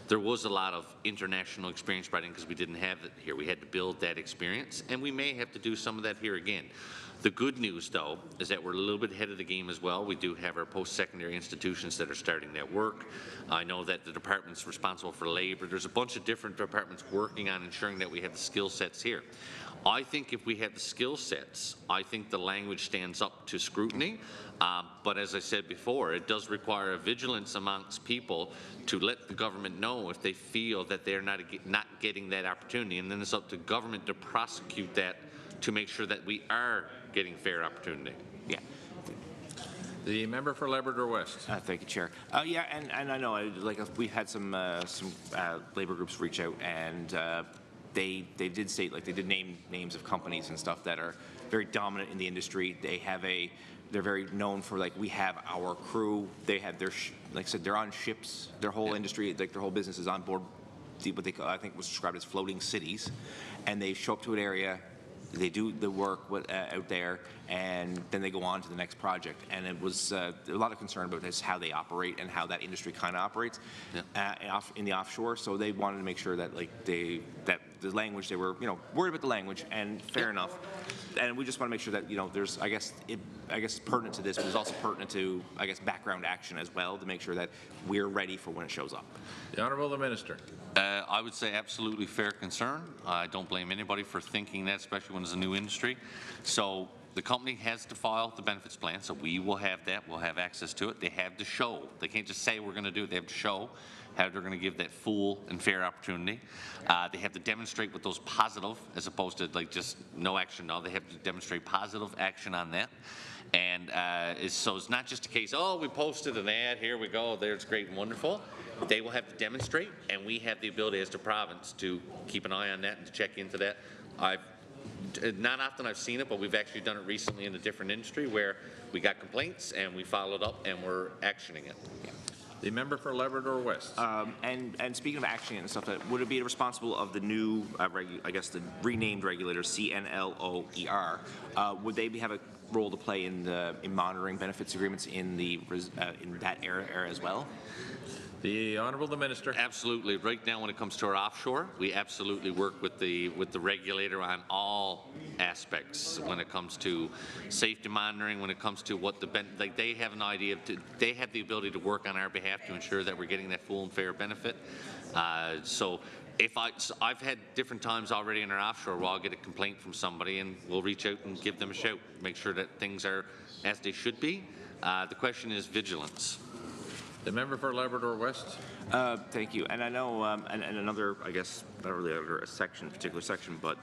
there was a lot of international experience spreading because we didn't have it here. We had to build that experience, and we may have to do some of that here again. The good news, though, is that we're a little bit ahead of the game as well. We do have our post-secondary institutions that are starting that work. I know that the department's responsible for labor. There's a bunch of different departments working on ensuring that we have the skill sets here. I think if we have the skill sets, I think the language stands up to scrutiny. But as I said before, it does require a vigilance amongst people to let the government know if they feel that they're not getting that opportunity. And then it's up to government to prosecute that to make sure that we are getting fair opportunity. Yeah. The member for Labrador West. Thank you, Chair. Yeah, and I know, like, we've had some labor groups reach out, and they did state, like, they did name names of companies and stuff that are very dominant in the industry. They're very known for, like, we have our crew. They have their, like I said, they're on ships. Their whole industry, like their whole business is on board what they I think was described as floating cities, and they show up to an area. They do the work out there, and then they go on to the next project. And it was a lot of concern about this, how they operate and how that industry kind of operates in the offshore. So they wanted to make sure that, like, that the language, they were, worried about the language, and fair enough. And we just want to make sure that, there's, I guess it's pertinent to this, but it's also pertinent to, I guess, background action as well, to make sure that we're ready for when it shows up. The Honourable Minister. I would say absolutely fair concern. I don't blame anybody for thinking that, especially when it's a new industry. So the company has to file the benefits plan, so we will have that. We'll have access to it. They have to show. They can't just say we're going to do it. They have to show how they're going to give that full and fair opportunity. They have to demonstrate with those positive, as opposed to, like, just no action. No, they have to demonstrate positive action on that. And so it's not just a case, oh, we posted an ad, here we go, there's great and wonderful. They will have to demonstrate, and we have the ability as the province to keep an eye on that and to check into that. Not often I've seen it, but we've actually done it recently in a different industry where we got complaints and we followed up and we're actioning it. Yeah. The member for Labrador West. And speaking of actioning and stuff, would it be responsible of the new, I guess the renamed regulator, CNLOER, would they have a role to play in monitoring benefits agreements in that era as well? The Honourable Minister. Absolutely. Right now, when it comes to our offshore, we absolutely work with the regulator on all aspects. When it comes to safety monitoring, when it comes to what they have an idea they have the ability to work on our behalf to ensure that we're getting that full and fair benefit. So I've had different times already in our offshore where I'll get a complaint from somebody and we'll reach out and give them a shout, make sure that things are as they should be. The question is vigilance. The member for Labrador West. Thank you. And I know, and another, I guess, not really under a particular section, but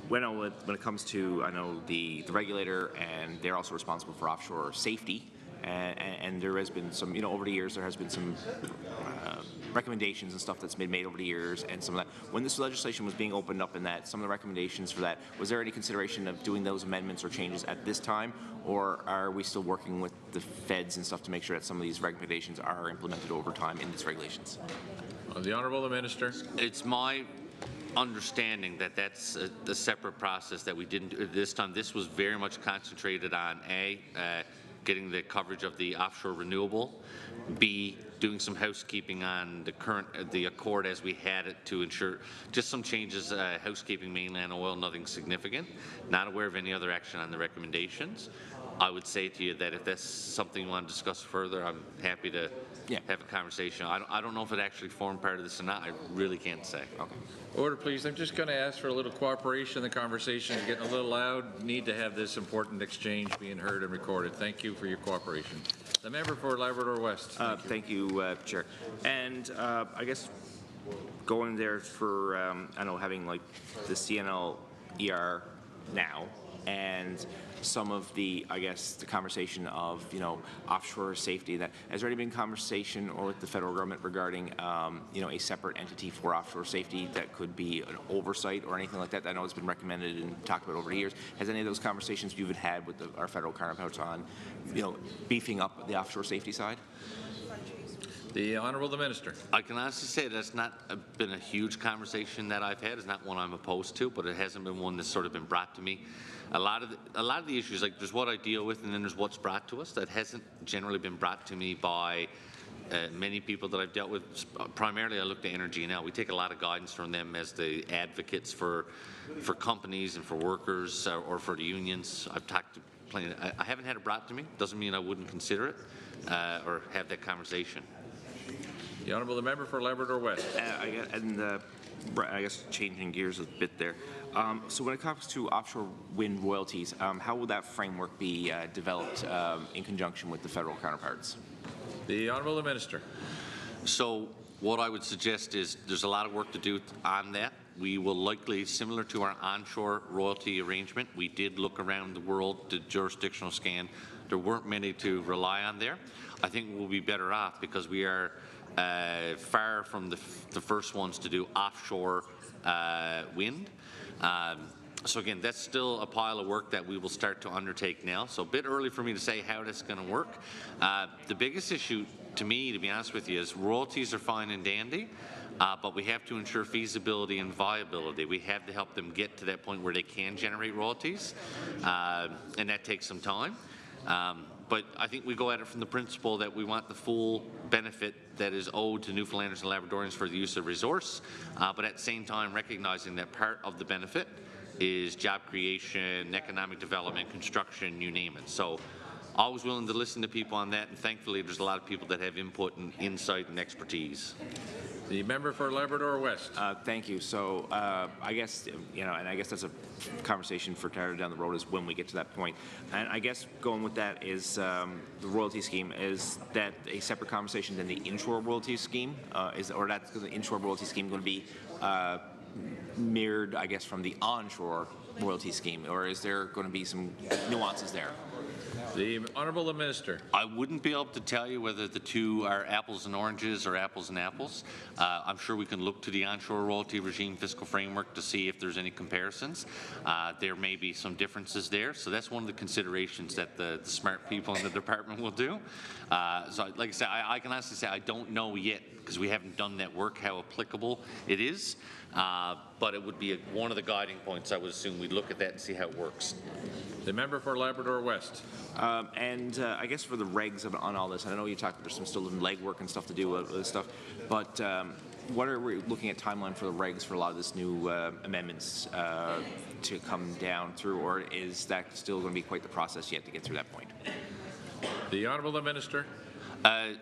when it comes to, I know the regulator, and they're also responsible for offshore safety And there has been some, over the years, there has been some recommendations and stuff that's been made over the years, and some of that. When this legislation was being opened up in that, some of the recommendations for that, was there any consideration of doing those amendments or changes at this time, or are we still working with the feds and stuff to make sure that some of these recommendations are implemented over time in these regulations? The Honourable Minister. It's my understanding that that's a separate process that we didn't do this time. This was very much concentrated on getting the coverage of the offshore renewable, B, doing some housekeeping on the Accord as we had it to ensure just some changes, housekeeping, mainland oil, nothing significant. Not aware of any other action on the recommendations. I would say to you that if that's something you want to discuss further, I'm happy to have a conversation. I don't know if it actually formed part of this or not. I really can't say. Okay. Order, please. I'm just going to ask for a little cooperation. The conversation is getting a little loud. Need to have this important exchange being heard and recorded. Thank you for your cooperation. The member for Labrador West. Thank you, Chair. And I guess going there for, I know, having like the CNL-ER now, and some of the, I guess, the conversation of, offshore safety. That has already been conversation or with the federal government regarding, a separate entity for offshore safety that could be an oversight or anything like that. I know it's been recommended and talked about over the years. Has any of those conversations you've had with our federal counterparts on, beefing up the offshore safety side? The Honourable the Minister. I can honestly say that's not been a huge conversation that I've had. It's not one I'm opposed to, but it hasn't been one that's sort of been brought to me. A lot of the issues, like there's what I deal with and then there's what's brought to us, that hasn't generally been brought to me by many people that I've dealt with. Primarily I look to Energy Now. We take a lot of guidance from them as the advocates for companies and for workers or for the unions. I've talked to plenty. I haven't had it brought to me. Doesn't mean I wouldn't consider it or have that conversation. The Honourable the Member for Labrador West. I guess changing gears a bit there. So when it comes to offshore wind royalties, how will that framework be developed in conjunction with the federal counterparts? The Honourable the Minister. So what I would suggest is there's a lot of work to do on that. We will likely, similar to our onshore royalty arrangement, we did look around the world to jurisdictional scan. There weren't many to rely on there. I think we'll be better off because we are far from the first ones to do offshore wind. So again, that's still a pile of work that we will start to undertake now. So a bit early for me to say how that's going to work. The biggest issue to me, to be honest with you, is royalties are fine and dandy, but we have to ensure feasibility and viability. We have to help them get to that point where they can generate royalties, and that takes some time. But I think we go at it from the principle that we want the full benefit that is owed to Newfoundlanders and Labradorians for the use of resource, but at the same time recognizing that part of the benefit is job creation, economic development, construction, you name it. So always willing to listen to people on that, and thankfully there's a lot of people that have input and insight and expertise. The member for Labrador West. Thank you. So I guess, and I guess that's a conversation for Tyler down the road is when we get to that point. And I guess going with that is the royalty scheme. Is that a separate conversation than the inshore royalty scheme? Or that's the inshore royalty scheme going to be mirrored, I guess, from the onshore royalty scheme? Or is there going to be some nuances there? The Honourable Minister. I wouldn't be able to tell you whether the two are apples and oranges or apples and apples. I'm sure we can look to the onshore royalty regime fiscal framework to see if there's any comparisons. There may be some differences there, so that's one of the considerations that the smart people in the department will do. So like I said, I can honestly say I don't know yet because we haven't done that work how applicable it is, but it would be one of the guiding points. I would assume we'd look at that and see how it works. The member for Labrador West. I guess for the regs on all this, I know you talked there's some still legwork and stuff to do with this stuff, but what are we looking at timeline for the regs for a lot of this new amendments to come down through, or is that still going to be quite the process yet to get through that point? The Honourable Minister.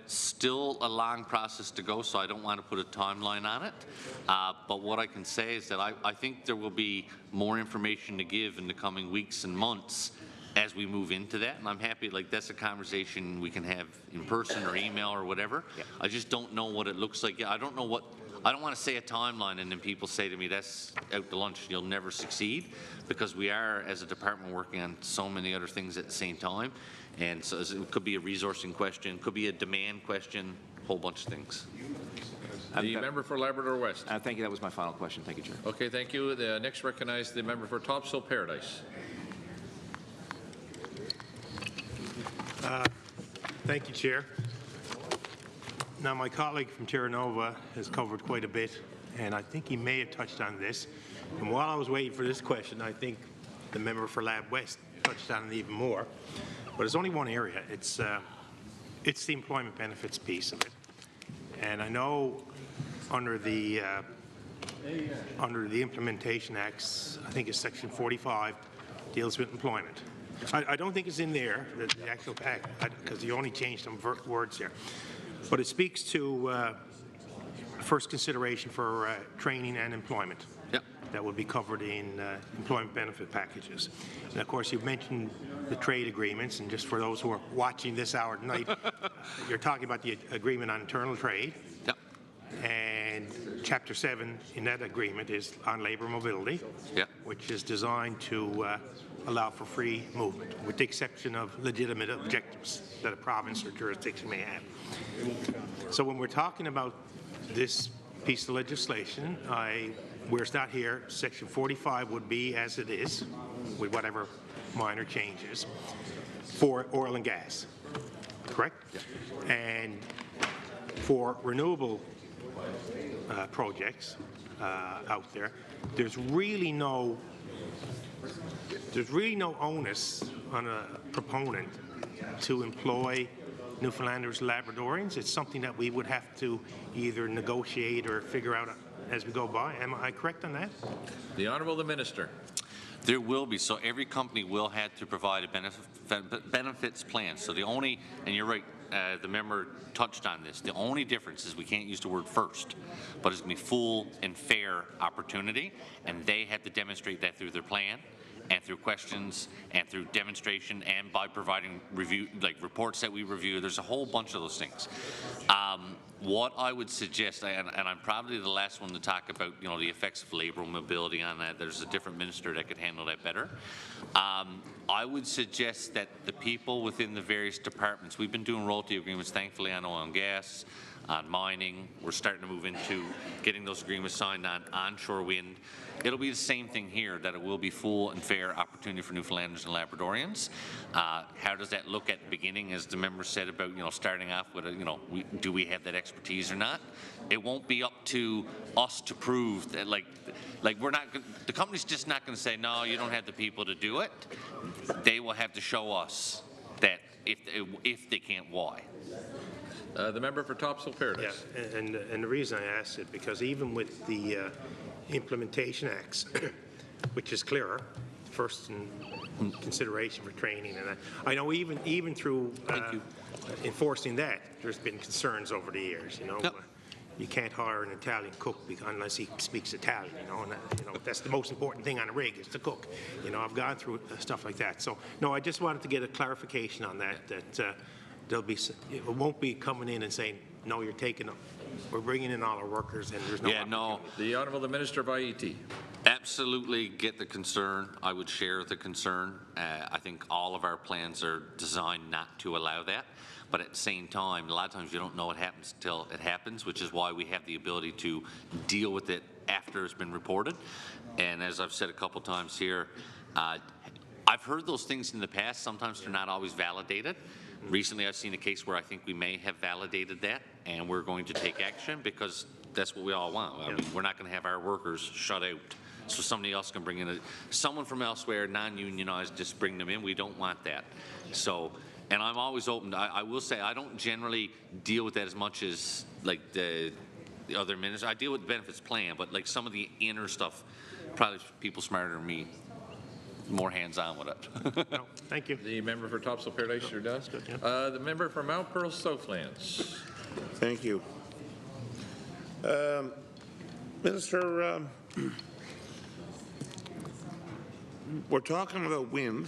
Still a long process to go, so I don't want to put a timeline on it. But what I can say is that I think there will be more information to give in the coming weeks and months as we move into that, and I'm happy, like, that's a conversation we can have in person or email or whatever. Yeah. I just don't know what it looks like. I don't know what, I don't want to say a timeline and then people say to me, that's out to lunch, you'll never succeed, because we are, as a department, working on so many other things at the same time. And so it could be a resourcing question, could be a demand question, a whole bunch of things. The member for Labrador West. Thank you. That was my final question. Thank you, Chair. Okay, thank you. The next recognize the member for Topsail Paradise. Thank you, Chair. Now, my colleague from Terranova has covered quite a bit, and I think he may have touched on this. And while I was waiting for this question, I think the member for Lab West touched on it even more. But it's only one area. It's the employment benefits piece of it. And I know under the Implementation Acts, I think it's Section 45, deals with employment. I don't think it's in there, the actual act, because you only changed some words here. But it speaks to first consideration for training and employment. Yep. That would be covered in employment benefit packages. And of course, you've mentioned the trade agreements, and just for those who are watching this hour tonight, you're talking about the agreement on internal trade. Yep. And Chapter 7 in that agreement is on labor mobility, yep, which is designed to allow for free movement, with the exception of legitimate objectives that a province or jurisdiction may have. So when we're talking about this piece of legislation, where it's not here, Section 45 would be as it is, with whatever minor changes, for oil and gas, correct? Yeah. And for renewable projects out there, there's really no onus on a proponent to employ Newfoundlanders, Labradorians. It's something that we would have to either negotiate or figure out as we go by. Am I correct on that? The Honourable the Minister. There will be. So every company will have to provide a benefits plan. So the only, and you're right, the member touched on this, the only difference is we can't use the word first, but it's going to be full and fair opportunity, and they have to demonstrate that through their plan and through questions and through demonstration and by providing review, like reports that we review. There's a whole bunch of those things. What I would suggest, and I'm probably the last one to talk about, you know, the effects of labor mobility on that. There's a different minister that could handle that better. I would suggest that the people within the various departments, we've been doing royalty agreements, thankfully, on oil and gas, on mining. We're starting to move into getting those agreements signed on onshore wind. It'll be the same thing here, that it will be full and fair opportunity for Newfoundlanders and Labradorians. How does that look at the beginning, as the member said about, you know, starting off with, do we have that expertise or not? It won't be up to us to prove that, like we're not, the company's just not going to say, no, you don't have the people to do it. They will have to show us that if they can't, why. The member for Topsail Paradise. Yeah, and the reason I asked it, because even with the Implementation Acts, which is clearer, first in consideration for training, and I know even through enforcing that, there's been concerns over the years. You know, you can't hire an Italian cook unless he speaks Italian. And that's the most important thing on a rig is to cook. I've gone through stuff like that. So no, I just wanted to get a clarification on that. It won't be coming in and saying, no, we're bringing in all our workers and there's no. Yeah, no. The Honourable the Minister of IET. Absolutely get the concern. I would share the concern. I think all of our plans are designed not to allow that. But at the same time, a lot of times you don't know what happens until it happens, which is why we have the ability to deal with it after it's been reported. And as I've said a couple times here, I've heard those things in the past. Sometimes they're not always validated. Recently, I've seen a case where I think we may have validated that, and we're going to take action because that's what we all want. I mean, we're not going to have our workers shut out so somebody else can bring in someone from elsewhere, non-unionized, just bring them in. We don't want that. So, and I'm always open. I will say I don't generally deal with that as much as like the other ministers. I deal with the benefits plan, but like some of the inner stuff, probably people smarter than me, more hands-on with it. No, thank you. The member for Topsail Paradise, you're done. The member for Mount Pearl Southlands. Thank you. Minister, we're talking about wind,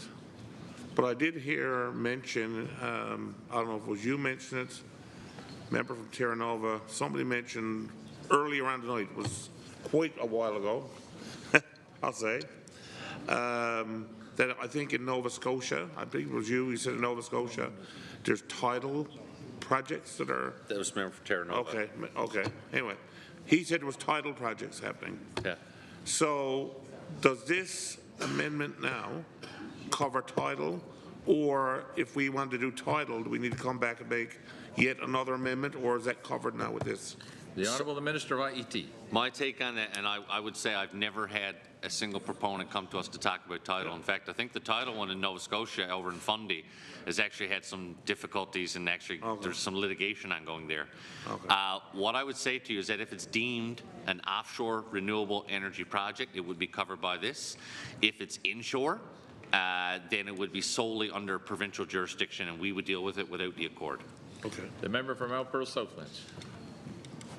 but I did hear mention, I don't know if it was you mentioned it, member from Terra Nova, somebody mentioned earlier on tonight, was quite a while ago, I'll say, that I think in Nova Scotia, I think it was you said in Nova Scotia, there's tidal projects that are... That was member for Terra Nova. Okay. Anyway, he said there was tidal projects happening. Yeah. So does this amendment now cover tidal? Or if we want to do tidal, do we need to come back and make yet another amendment, or is that covered now with this? The Honourable the Minister of IET. My take on that, and I would say I've never had a single proponent come to us to talk about tidal. In fact, I think the tidal one in Nova Scotia over in Fundy has actually had some difficulties, and actually there's some litigation ongoing there. What I would say to you is that if it's deemed an offshore renewable energy project, it would be covered by this. If it's inshore, then it would be solely under provincial jurisdiction, and we would deal with it without the accord. Okay. The member from Mount Pearl Southlands.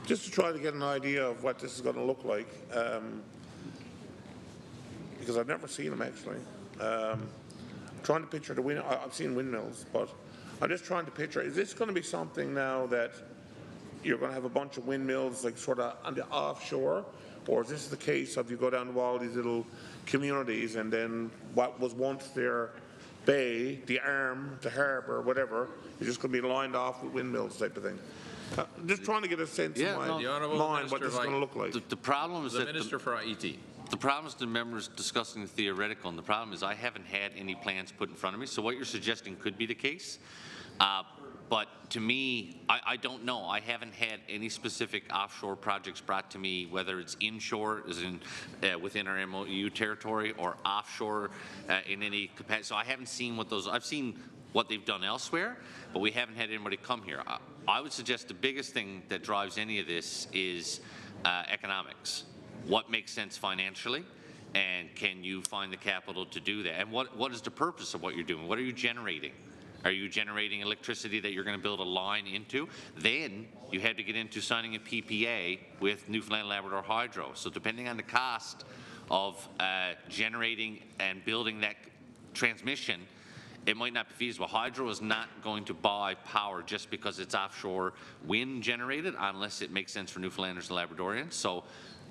Just to try to get an idea of what this is going to look like, because I've never seen them actually. Trying to picture the wind. I've seen windmills, but I'm just trying to picture. Is this going to be something now that you're going to have a bunch of windmills, like sort of on the offshore, or is this the case of you go down to all these little communities and then what was once their bay, the arm, the harbour, whatever, is just going to be lined off with windmills type of thing? Just trying to get a sense in my mind what this is going to look like. The problem is the Minister for IET. The problem is the members discussing the theoretical, and the problem is I haven't had any plans put in front of me. So what you're suggesting could be the case. But to me, I don't know. I haven't had any specific offshore projects brought to me, whether it's inshore, as in within our MOU territory, or offshore in any capacity. So I haven't seen what those. I've seen what they've done elsewhere, but we haven't had anybody come here. I would suggest the biggest thing that drives any of this is economics. What makes sense financially, and can you find the capital to do that? And what is the purpose of what you're doing? What are you generating? Are you generating electricity that you're going to build a line into? Then you had to get into signing a PPA with Newfoundland Labrador Hydro. So depending on the cost of generating and building that transmission, it might not be feasible. Hydro is not going to buy power just because it's offshore wind generated unless it makes sense for Newfoundlanders and Labradorians. So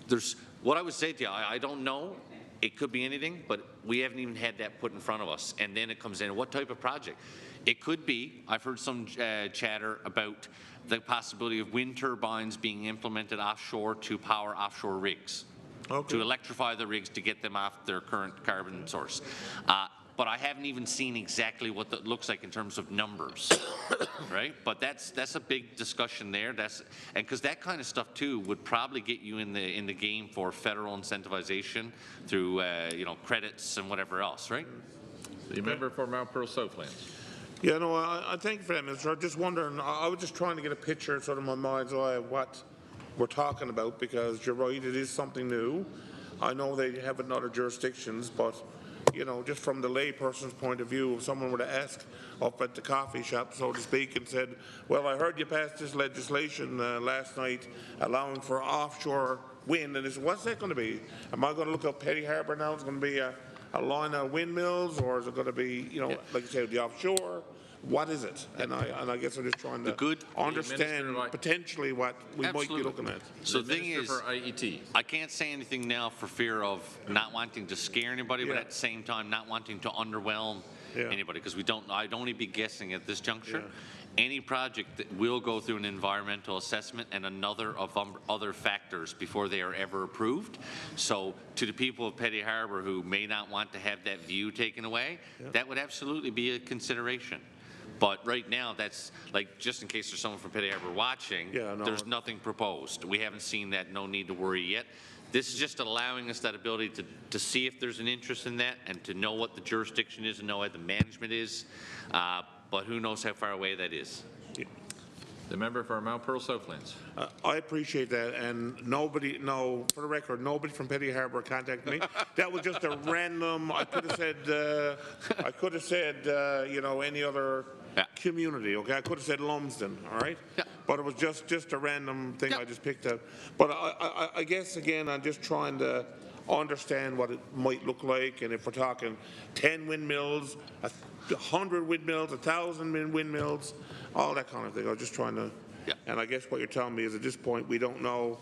there's what I would say to you, I don't know. It could be anything, but we haven't even had that put in front of us. And then it comes in, what type of project? It could be, I've heard some chatter about the possibility of wind turbines being implemented offshore to power offshore rigs, to electrify the rigs to get them off their current carbon source. But I haven't even seen exactly what that looks like in terms of numbers, right? But that's a big discussion there. And because that kind of stuff too would probably get you in the game for federal incentivization through credits and whatever else, right? The member for Mount Pearl Southlands. Yeah, no, I thank you for that, Minister. I'm just wondering. I was just trying to get a picture, sort of, in my mind's eye of what we're talking about, because you're right, it is something new. I know they have it in other jurisdictions, but you know, just from the layperson's point of view, if someone were to ask up at the coffee shop, so to speak, and said, well, I heard you passed this legislation last night allowing for offshore wind, and it's, what's that going to be? Am I going to look up Petty Harbour now? It's going to be a line of windmills, or is it going to be, you know, like you said, the offshore? What is it? And I guess I'm just trying to understand potentially what we might be looking at. So the thing is, I can't say anything now for fear of not wanting to scare anybody, but at the same time not wanting to underwhelm anybody, because I'd only be guessing at this juncture. Any project that will go through an environmental assessment and another of other factors before they are ever approved. So to the people of Petty Harbour who may not want to have that view taken away, that would absolutely be a consideration. But right now, that's like, just in case there's someone from Petty Harbour watching, there's nothing proposed. We haven't seen that, no need to worry yet. This is just allowing us that ability to see if there's an interest in that and to know what the jurisdiction is and know what the management is. But who knows how far away that is. The member for Mount Pearl Southlands. I appreciate that, and for the record, nobody from Petty Harbour contacted me. That was just a random. I could have said, you know, any other community. Okay, I could have said Lumsden. All right, but it was just a random thing I just picked up. But I guess again, I'm just trying to understand what it might look like, and if we're talking 10 windmills, 100 windmills, 1,000 windmills, all that kind of thing. I was just trying to, and I guess what you're telling me is at this point we don't know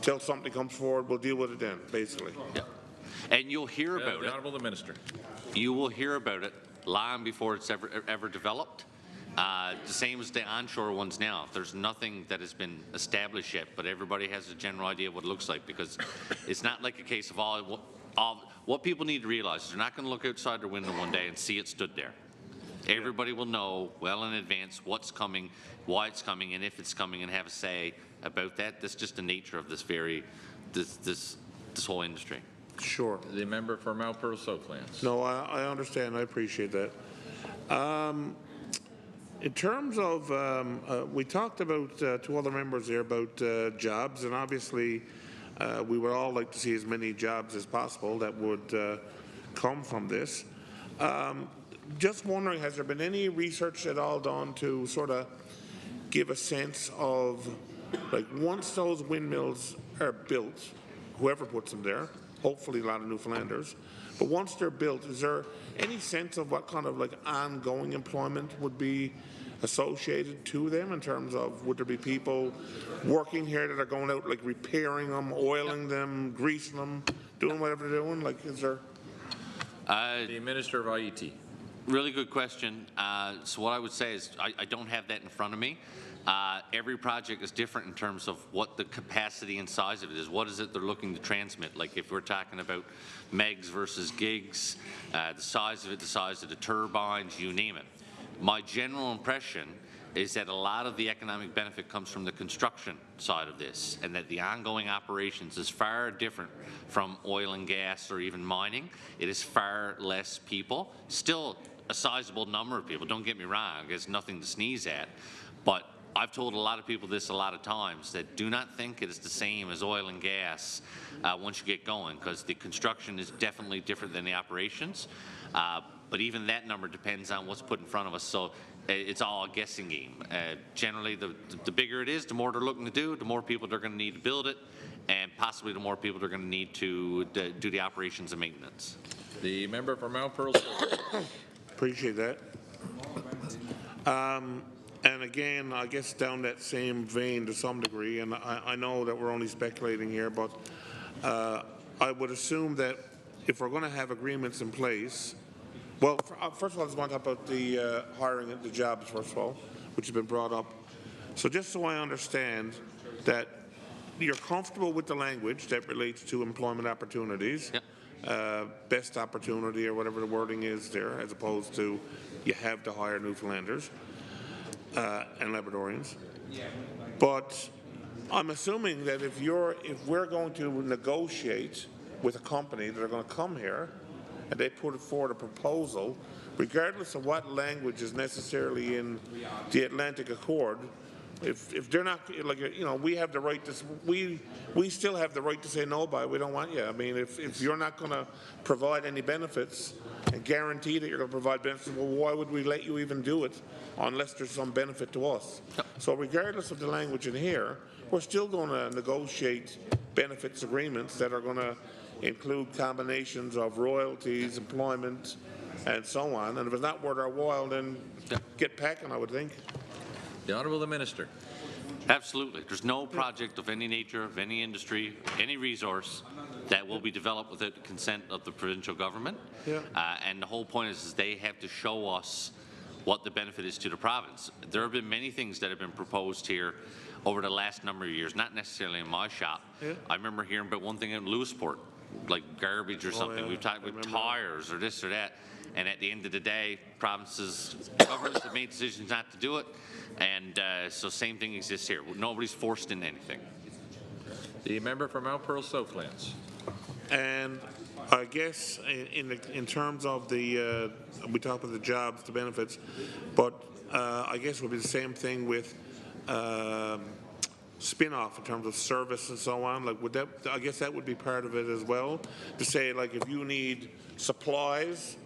till something comes forward. We'll deal with it then, basically. Yeah. And you'll hear about it. Honourable the Minister. You will hear about it long before it's ever developed. The same as the onshore ones now. There's nothing that has been established yet, but everybody has a general idea of what it looks like, because it's not like a case of all what people need to realize is they're not going to look outside their window one day and see it stood there. Everybody will know well in advance what's coming, why it's coming, and if it's coming, and have a say about that. That's just the nature of this whole industry. Sure. The member for Mount Pearl Southlands. No, I understand. I appreciate that. In terms of, we talked about, to other members here, about jobs, and obviously we would all like to see as many jobs as possible that would come from this. Just wondering, has there been any research at all done to sort of give a sense of, like, once those windmills are built, whoever puts them there, hopefully a lot of Newfoundlanders, but once they're built, is there any sense of what kind of like ongoing employment would be associated to them, in terms of would there be people working here that are going out like repairing them, oiling them, greasing them, doing whatever they're doing? Like, is there? The Minister of IET. Really good question. So what I would say is I don't have that in front of me. Every project is different in terms of what the capacity and size of it is. What is it they're looking to transmit? Like if we're talking about megs versus gigs, the size of it, the size of the turbines, you name it. My general impression is that a lot of the economic benefit comes from the construction side of this, and that the ongoing operations is far different from oil and gas or even mining. It is far less people, still a sizable number of people, don't get me wrong, there's nothing to sneeze at, but I've told a lot of people this a lot of times, that do not think it is the same as oil and gas once you get going, because the construction is definitely different than the operations. But even that number depends on what's put in front of us, so it's all a guessing game. Generally, the bigger it is, the more they're looking to do, the more people they're going to need to build it, and possibly the more people they're going to need to do the operations and maintenance. The member for Mount Pearl. Appreciate that. And again, I guess down that same vein to some degree, and I know that we're only speculating here, but I would assume that if we're going to have agreements in place, well, first of all, I just want to talk about the hiring and the jobs, first of all, which has been brought up. So just so I understand that you're comfortable with the language that relates to employment opportunities, best opportunity or whatever the wording is there, as opposed to you have to hire Newfoundlanders and Labradorians. But I'm assuming that if we're going to negotiate with a company that are going to come here and they put forward a proposal, regardless of what language is necessarily in the Atlantic Accord, if they're not, like, you know, we have the right to, we still have the right to say no, we don't want you. I mean, if you're not going to provide any benefits and guarantee that you're going to provide benefits, well, why would we let you even do it unless there's some benefit to us? So regardless of the language in here, we're still going to negotiate benefits agreements that are going to include combinations of royalties, employment, and so on. And if it's not worth our while, then get packing, I would think. The Honourable the Minister. Absolutely. There's no project of any nature, of any industry, any resource that will be developed without the consent of the provincial government. And the whole point is they have to show us what the benefit is to the province. There have been many things that have been proposed here over the last number of years, not necessarily in my shop. I remember hearing about one thing in Lewisport, like garbage or something. We've talked about tires or this or that. And at the end of the day, provinces, governments have made decisions not to do it. And so same thing exists here. Nobody's forced into anything. The member for Mount Pearl Southlands. And I guess in terms of the, we talked about the jobs, the benefits, but I guess it would be the same thing with spin-off in terms of service and so on. Like, would that, I guess that would be part of it as well, to say, like, if you need supplies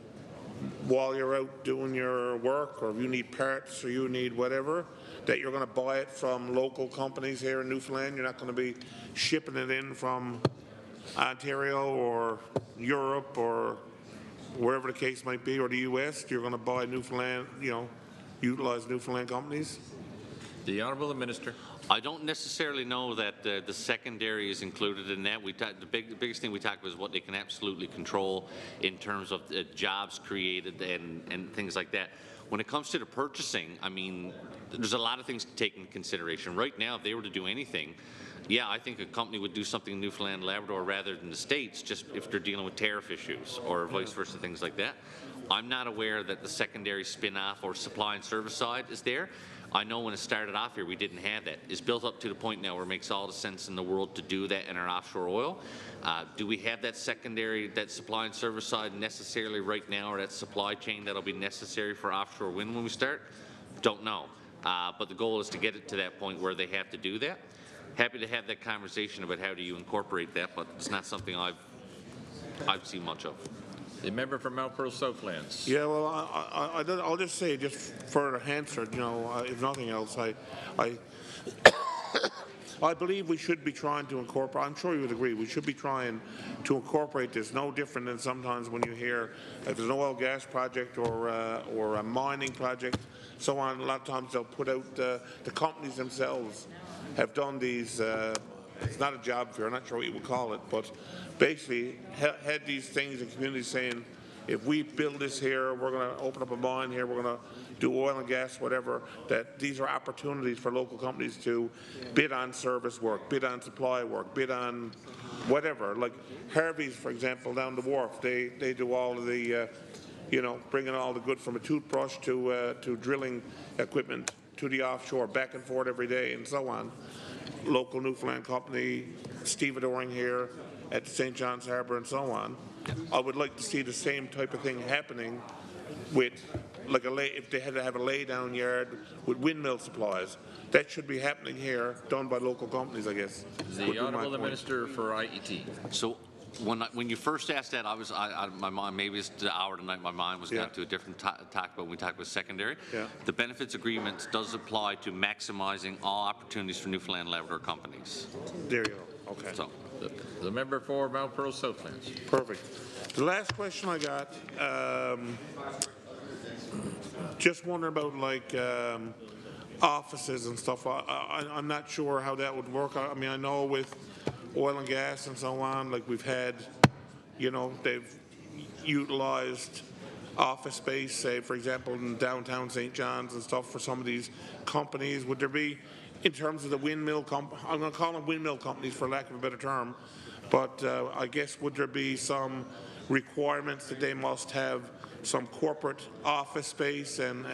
while you're out doing your work, or if you need parts or you need whatever, that you're going to buy it from local companies here in Newfoundland. You're not going to be shipping it in from Ontario or Europe or wherever the case might be, or the U.S., you're going to buy Newfoundland, utilize Newfoundland companies? The Honourable Minister. I don't necessarily know that the secondary is included in that. The biggest thing we talked about is what they can absolutely control in terms of jobs created and things like that. When it comes to the purchasing, I mean, there's a lot of things to take into consideration. Right now, if they were to do anything, yeah, I think a company would do something in Newfoundland and Labrador rather than the States, just if they're dealing with tariff issues or vice versa, things like that. I'm not aware that the secondary spin-off or supply and service side is there. I know when it started off here, we didn't have that. It's built up to the point now where it makes all the sense in the world to do that in our offshore oil. Do we have that secondary, that supply and service side necessarily right now, or that supply chain that'll be necessary for offshore wind when we start? Don't know. But the goal is to get it to that point where they have to do that. Happy to have that conversation about how do you incorporate that, but it's not something I've seen much of. The member from Mount Pearl Southlands. Yeah, well, I'll just say, just for Hansard, if nothing else, I believe we should be trying to incorporate, I'm sure you would agree, we should be trying to incorporate this, no different than sometimes when you hear if there's an oil gas project or a mining project, so on, a lot of times they'll put out, the companies themselves have done these, it's not a job fair, I'm not sure what you would call it, but basically had these things in communities saying, if we build this here, we're going to open up a mine here, we're going to do oil and gas, whatever, that these are opportunities for local companies to bid on service work, bid on supply work, bid on whatever. Like Harvey's, for example, down the wharf, they do all of the, bringing all the good from a toothbrush to drilling equipment to the offshore, back and forth every day, and so on. Local Newfoundland company, stevedoring here at St. John's Harbour, and so on. I would like to see the same type of thing happening with, like if they had to have a laydown yard with windmill supplies. That should be happening here, done by local companies, I guess. The Honourable Minister for IET. So when you first asked that, my mind, maybe it's the hour tonight, my mind was going to a different talk about when we talk about secondary. Yeah. The benefits agreement does apply to maximizing all opportunities for Newfoundland and Labrador companies. There you go. Okay. So the member for Mount Pearl Southlands. Perfect. The last question I got, just wondering about offices and stuff. I'm not sure how that would work. I mean, I know with oil and gas and so on, like we've had, they've utilized office space, say, for example, in downtown St. John's and stuff for some of these companies. Would there be, in terms of the windmill I'm going to call them windmill companies for lack of a better term, but I guess would there be some requirements that they must have some corporate office space and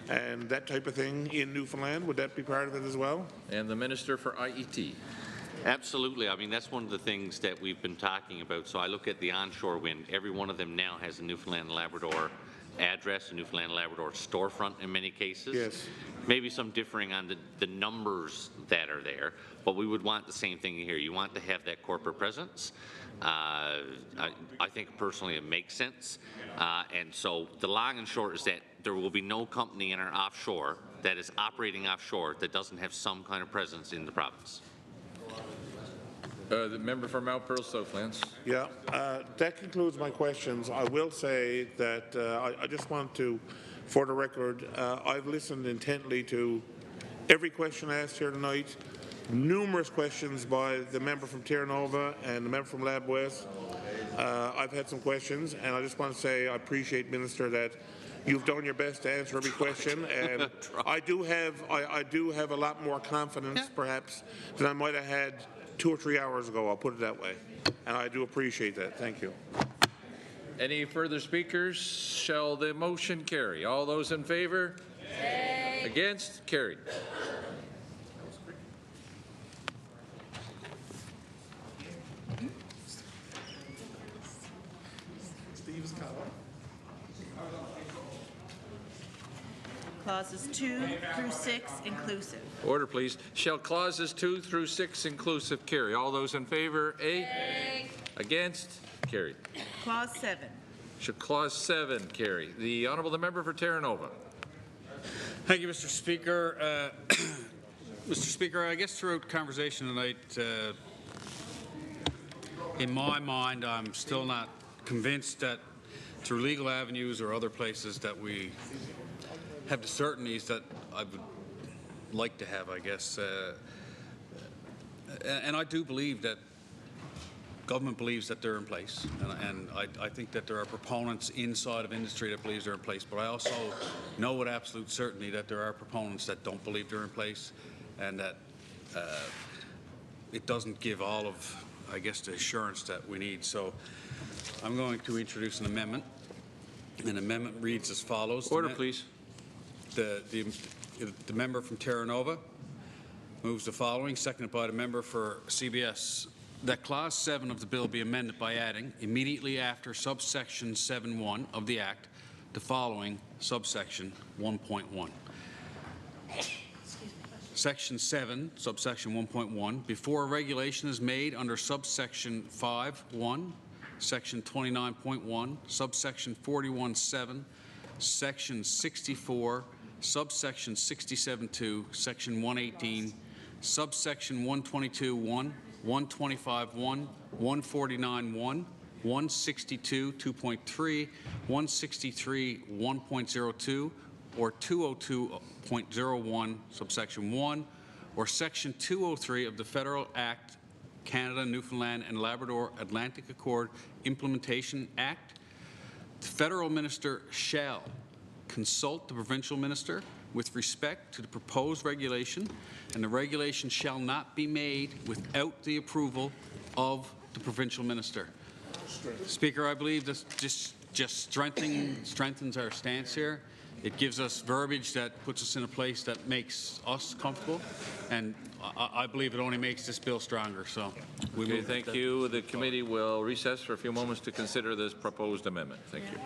that type of thing in Newfoundland? Would that be part of it as well? And the Minister for IET. Absolutely. I mean, that's one of the things that we've been talking about. So I look at the onshore wind. Every one of them now has a Newfoundland and Labrador address, a Newfoundland and Labrador storefront in many cases. Yes. Maybe some differing on the numbers that are there, but we would want the same thing here. You want to have that corporate presence. I think personally it makes sense. And so the long and short is that there will be no company in our offshore that is operating offshore that doesn't have some kind of presence in the province. The member for Mount Pearl Southlands. Yeah, that concludes my questions. I will say that I just want to, for the record, I've listened intently to every question asked here tonight, numerous questions by the member from Terranova and the member from Lab West. I've had some questions, and I just want to say I appreciate, Minister, that you've done your best to answer every question, and I do have a lot more confidence, perhaps, than I might have had 2 or 3 hours ago. I'll put it that way, and I do appreciate that. Thank you. Any further speakers? Shall the motion carry? All those in favour? Yay. Against? Carried. Clauses 2 through 6 inclusive. Order, please. Shall clauses 2 through 6 inclusive carry? All those in favour? Aye. Against? Carried. Clause 7. Should clause 7 carry? The Honourable the member for Terranova. Thank you, Mr. Speaker. Mr. Speaker, I guess throughout conversation tonight, in my mind, I'm still not convinced that through legal avenues or other places that we have the certainties that I would like to have, I guess. And I do believe that government believes that they're in place, and I think that there are proponents inside of industry that believes they're in place, but I also know with absolute certainty that there are proponents that don't believe they're in place, and that it doesn't give all of, I guess, the assurance that we need. So I'm going to introduce an amendment. An amendment reads as follows. Order, please. The member from Terra Nova moves the following, seconded by the member for CBS, that Clause 7 of the bill be amended by adding, immediately after subsection 7.1 of the Act, the following subsection 1.1. Section 7, subsection 1.1, before a regulation is made under subsection 5.1, section 29.1, subsection 41.7, section 64, subsection 67.2, section 118, subsection 122.1, 125.1, 149.1, 162, 2.3, 163, 1.02, or 202.01, subsection 1, or section 203 of the Federal Act, Canada, Newfoundland, and Labrador Atlantic Accord Implementation Act. The federal minister shall consult the provincial minister with respect to the proposed regulation, and the regulation shall not be made without the approval of the provincial minister. Speaker, I believe this just strengthens our stance here. It gives us verbiage that puts us in a place that makes us comfortable, and I believe it only makes this bill stronger. So, Okay, thank you. The committee will recess for a few moments to consider this proposed amendment. Thank you.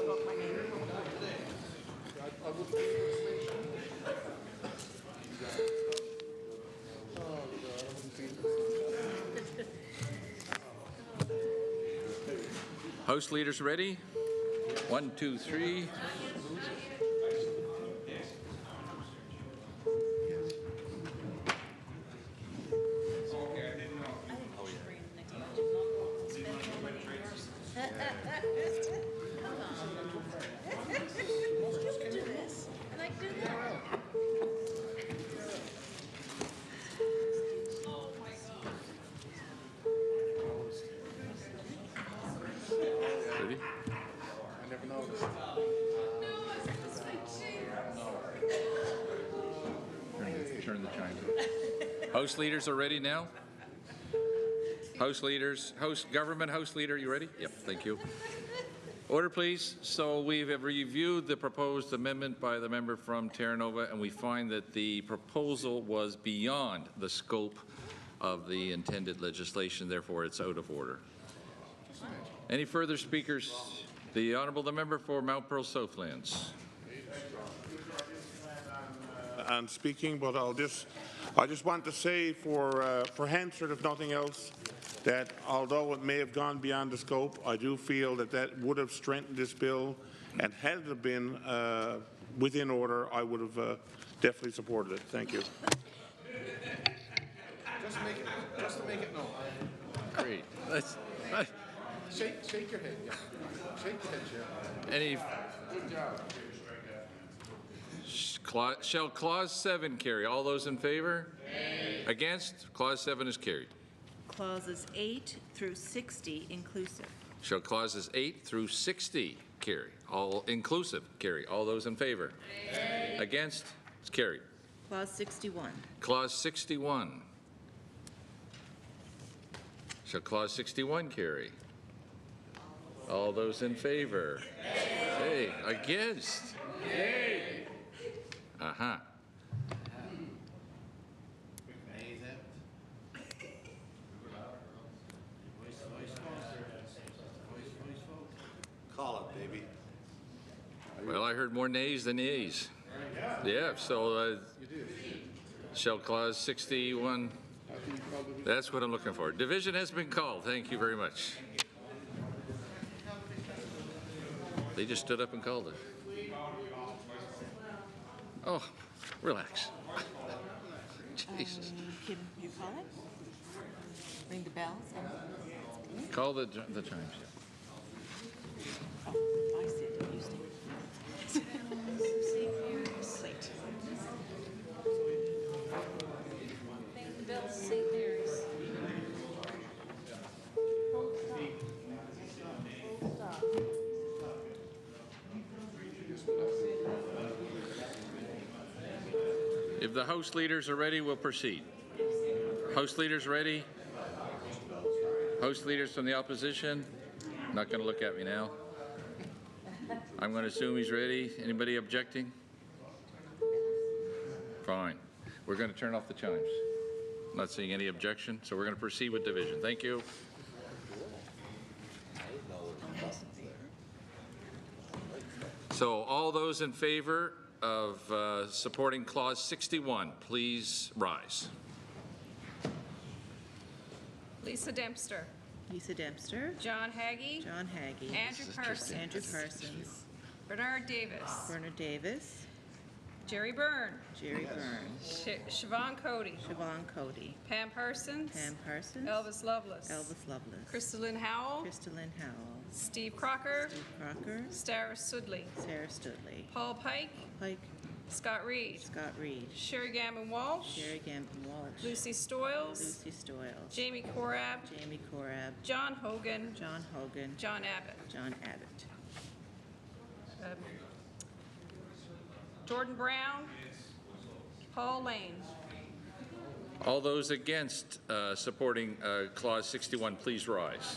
spoke my name. House leaders ready? 1, 2, 3. Ready? I never noticed. Turn the chimes on. House leaders are ready now? House leaders, government house leader, you ready? Yep, thank you. Order, please. So we have reviewed the proposed amendment by the member from Terra Nova, and we find that the proposal was beyond the scope of the intended legislation, therefore it's out of order. Any further speakers? The Honourable the member for Mount Pearl Southlands. And speaking, but I just want to say for Hansard, if nothing else, that although it may have gone beyond the scope, I do feel that that would have strengthened this bill, and had it been within order, I would have definitely supported it. Thank you. Just to make it known. Great. Shake your head. Yeah. Shake your head, Chair. Any? Good job. Shall Clause 7 carry? All those in favor? Against? Clause 7 is carried. Clauses 8 through 60 inclusive. Shall clauses 8 through 60 carry? All inclusive carry. All those in favor? Against? It's carried. Clause 61. Clause 61. Shall clause 61 carry? All those in favor? Hey, against? Uh-huh. Call it, baby. Well, I heard more nays than yeas. Yeah, so shall clause 61, that's what I'm looking for. Division has been called. Thank you very much. They just stood up and called it. Oh, relax. Jesus. Can you call it? Ring the bells? Call the chimes. Oh, I see it. You stay. Wait. Ring the bells, St. Mary's. If the House leaders are ready, we'll proceed. House leaders ready? House leaders from the opposition? Not going to look at me now. I'm going to assume he's ready. Anybody objecting? Fine. We're going to turn off the chimes. I'm not seeing any objection, so we're going to proceed with division. Thank you. So all those in favor of supporting Clause 61, please rise. Lisa Dempster. Lisa Dempster. John Hagee. John Hagee. Andrew Parsons. Andrew Parsons. Bernard Davis. Bernard Davis. Jerry Byrne. Jerry Byrne. Siobhan Cody. Siobhan Cody. Pam Parsons. Pam Parsons. Elvis Lovelace. Elvis Lovelace. Crystalline Howell. Crystalline Howell. Steve Crocker. Steve Crocker. Sarah Studley. Sarah Studley. Paul Pike. Pike. Scott Reed. Scott Reed. Sherry Gambon Walsh. Sherry Gambon Walsh. Lucy Stoyles. Lucy Stoyles. Jamie Corab. Jamie Corab. John Hogan. John Hogan. John Abbott. John Abbott. Jordan Brown. Paul Lane. All those against supporting Clause 61, please rise.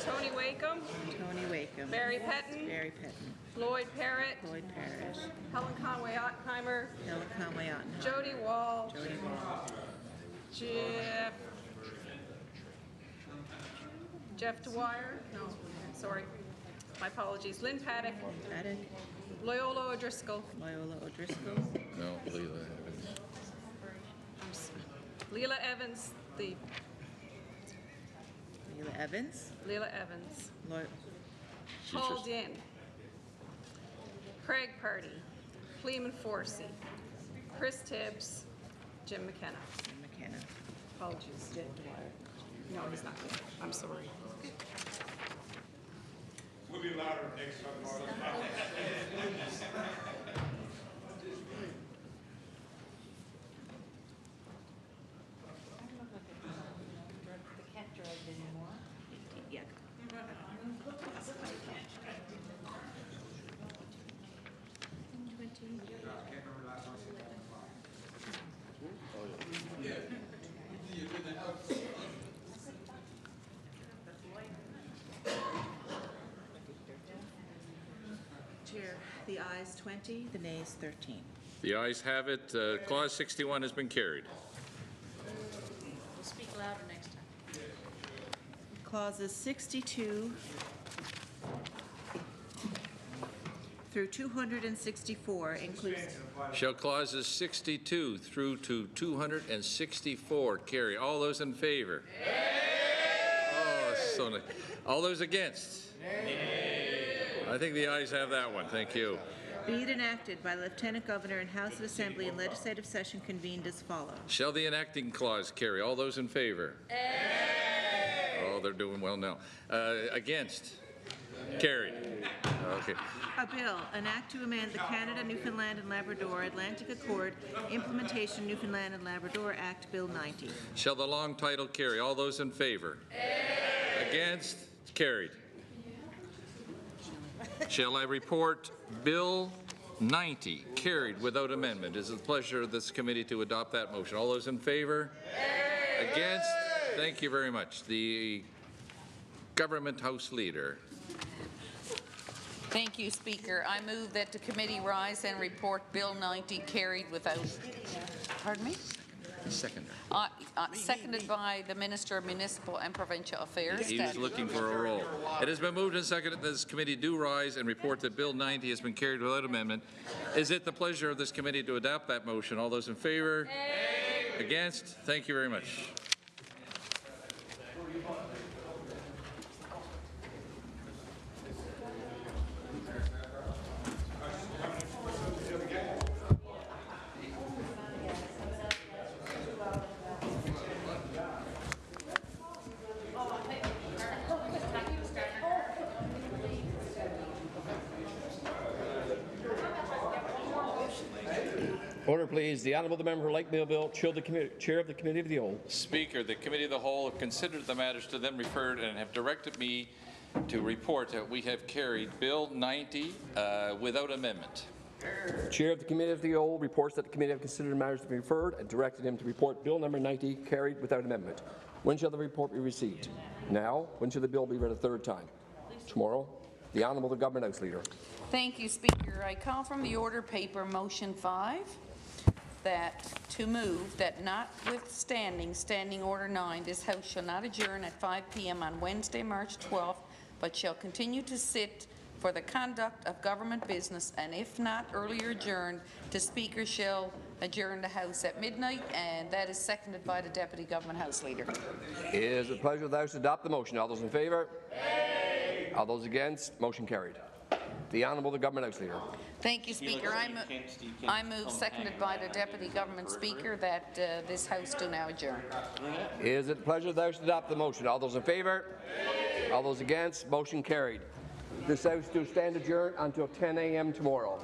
Tony Wakeham. Tony Wakeham. Barry Petton. Barry Petton. Lloyd Parrott. Lloyd Parrott. Helen Conway Ottenheimer. Helen Conway Ottenheimer. Jody Wall. Jody Wall. Jeff Dwyer. No, sorry. My apologies. Lynn Paddock. Paddock. Loyola O'Driscoll. Loyola O'Driscoll. No, Leila Evans. Leila Evans. Leila Evans. Leila Evans. Loy Paul Dinn. Craig Purdy. Cleeman Forsey. Chris Tibbs. Jim McKenna. McKenna. Apologies. No, he's not here. I'm sorry. We'll be louder next time. Yeah. Chair, the ayes 20, the nays 13. The ayes have it. Clause 61 has been carried. We'll speak louder next time. Clauses 62 through 264 inclusive. Shall clauses 62 through to 264 carry? All those in favor? Oh, so nice. All those against? I think the ayes have that one. Thank you. Be it enacted by the Lieutenant Governor and House of Assembly in legislative session convened as follows. Shall the enacting clause carry? All those in favor? Oh, they're doing well now. Against? Carried. Okay. A bill, an act to amend the Canada, Newfoundland and Labrador Atlantic Accord Implementation Newfoundland and Labrador Act, Bill 90. Shall the long title carry? All those in favor? Against? Carried. Shall I report Bill 90 carried without amendment? Is it the pleasure of this committee to adopt that motion? All those in favor? Against? Thank you very much. The Government House Leader. Thank you, Speaker. I move that the committee rise and report Bill 90 carried without... Pardon me? Seconder. Seconded by the Minister of Municipal and Provincial Affairs. He was looking for a roll. It has been moved and seconded that this committee do rise and report that Bill 90 has been carried without amendment. Is it the pleasure of this committee to adopt that motion? All those in favor? Against? Thank you very much. Order, please. The Honourable the Member for Lake Millville, Chair of the Committee of the Whole. Speaker, the Committee of the Whole have considered the matters to them referred and have directed me to report that we have carried Bill 90 without amendment. Chair of the Committee of the Whole reports that the committee have considered matters to be referred and directed him to report Bill number 90 carried without amendment. When shall the report be received? Now. When shall the bill be read a third time? Tomorrow. The Honourable the Government House Leader. Thank you, Speaker. I call from the order paper motion 5 that to move that notwithstanding Standing Order 9, this House shall not adjourn at 5 p.m. on Wednesday, March 12th, but shall continue to sit for the conduct of government business, and if not earlier adjourned, the Speaker shall adjourn the House at midnight, and that is seconded by the Deputy Government House Leader. It is the pleasure of the House to adopt the motion. All those in favour? All those against? Motion carried. The Honourable the Government House Leader. Thank you, Speaker. I move, seconded by the Deputy Government Speaker, that this House do now adjourn. Is it the pleasure of the House to adopt the motion? All those in favour? All those against? Motion carried. This House do stand adjourned until 10 a.m. tomorrow.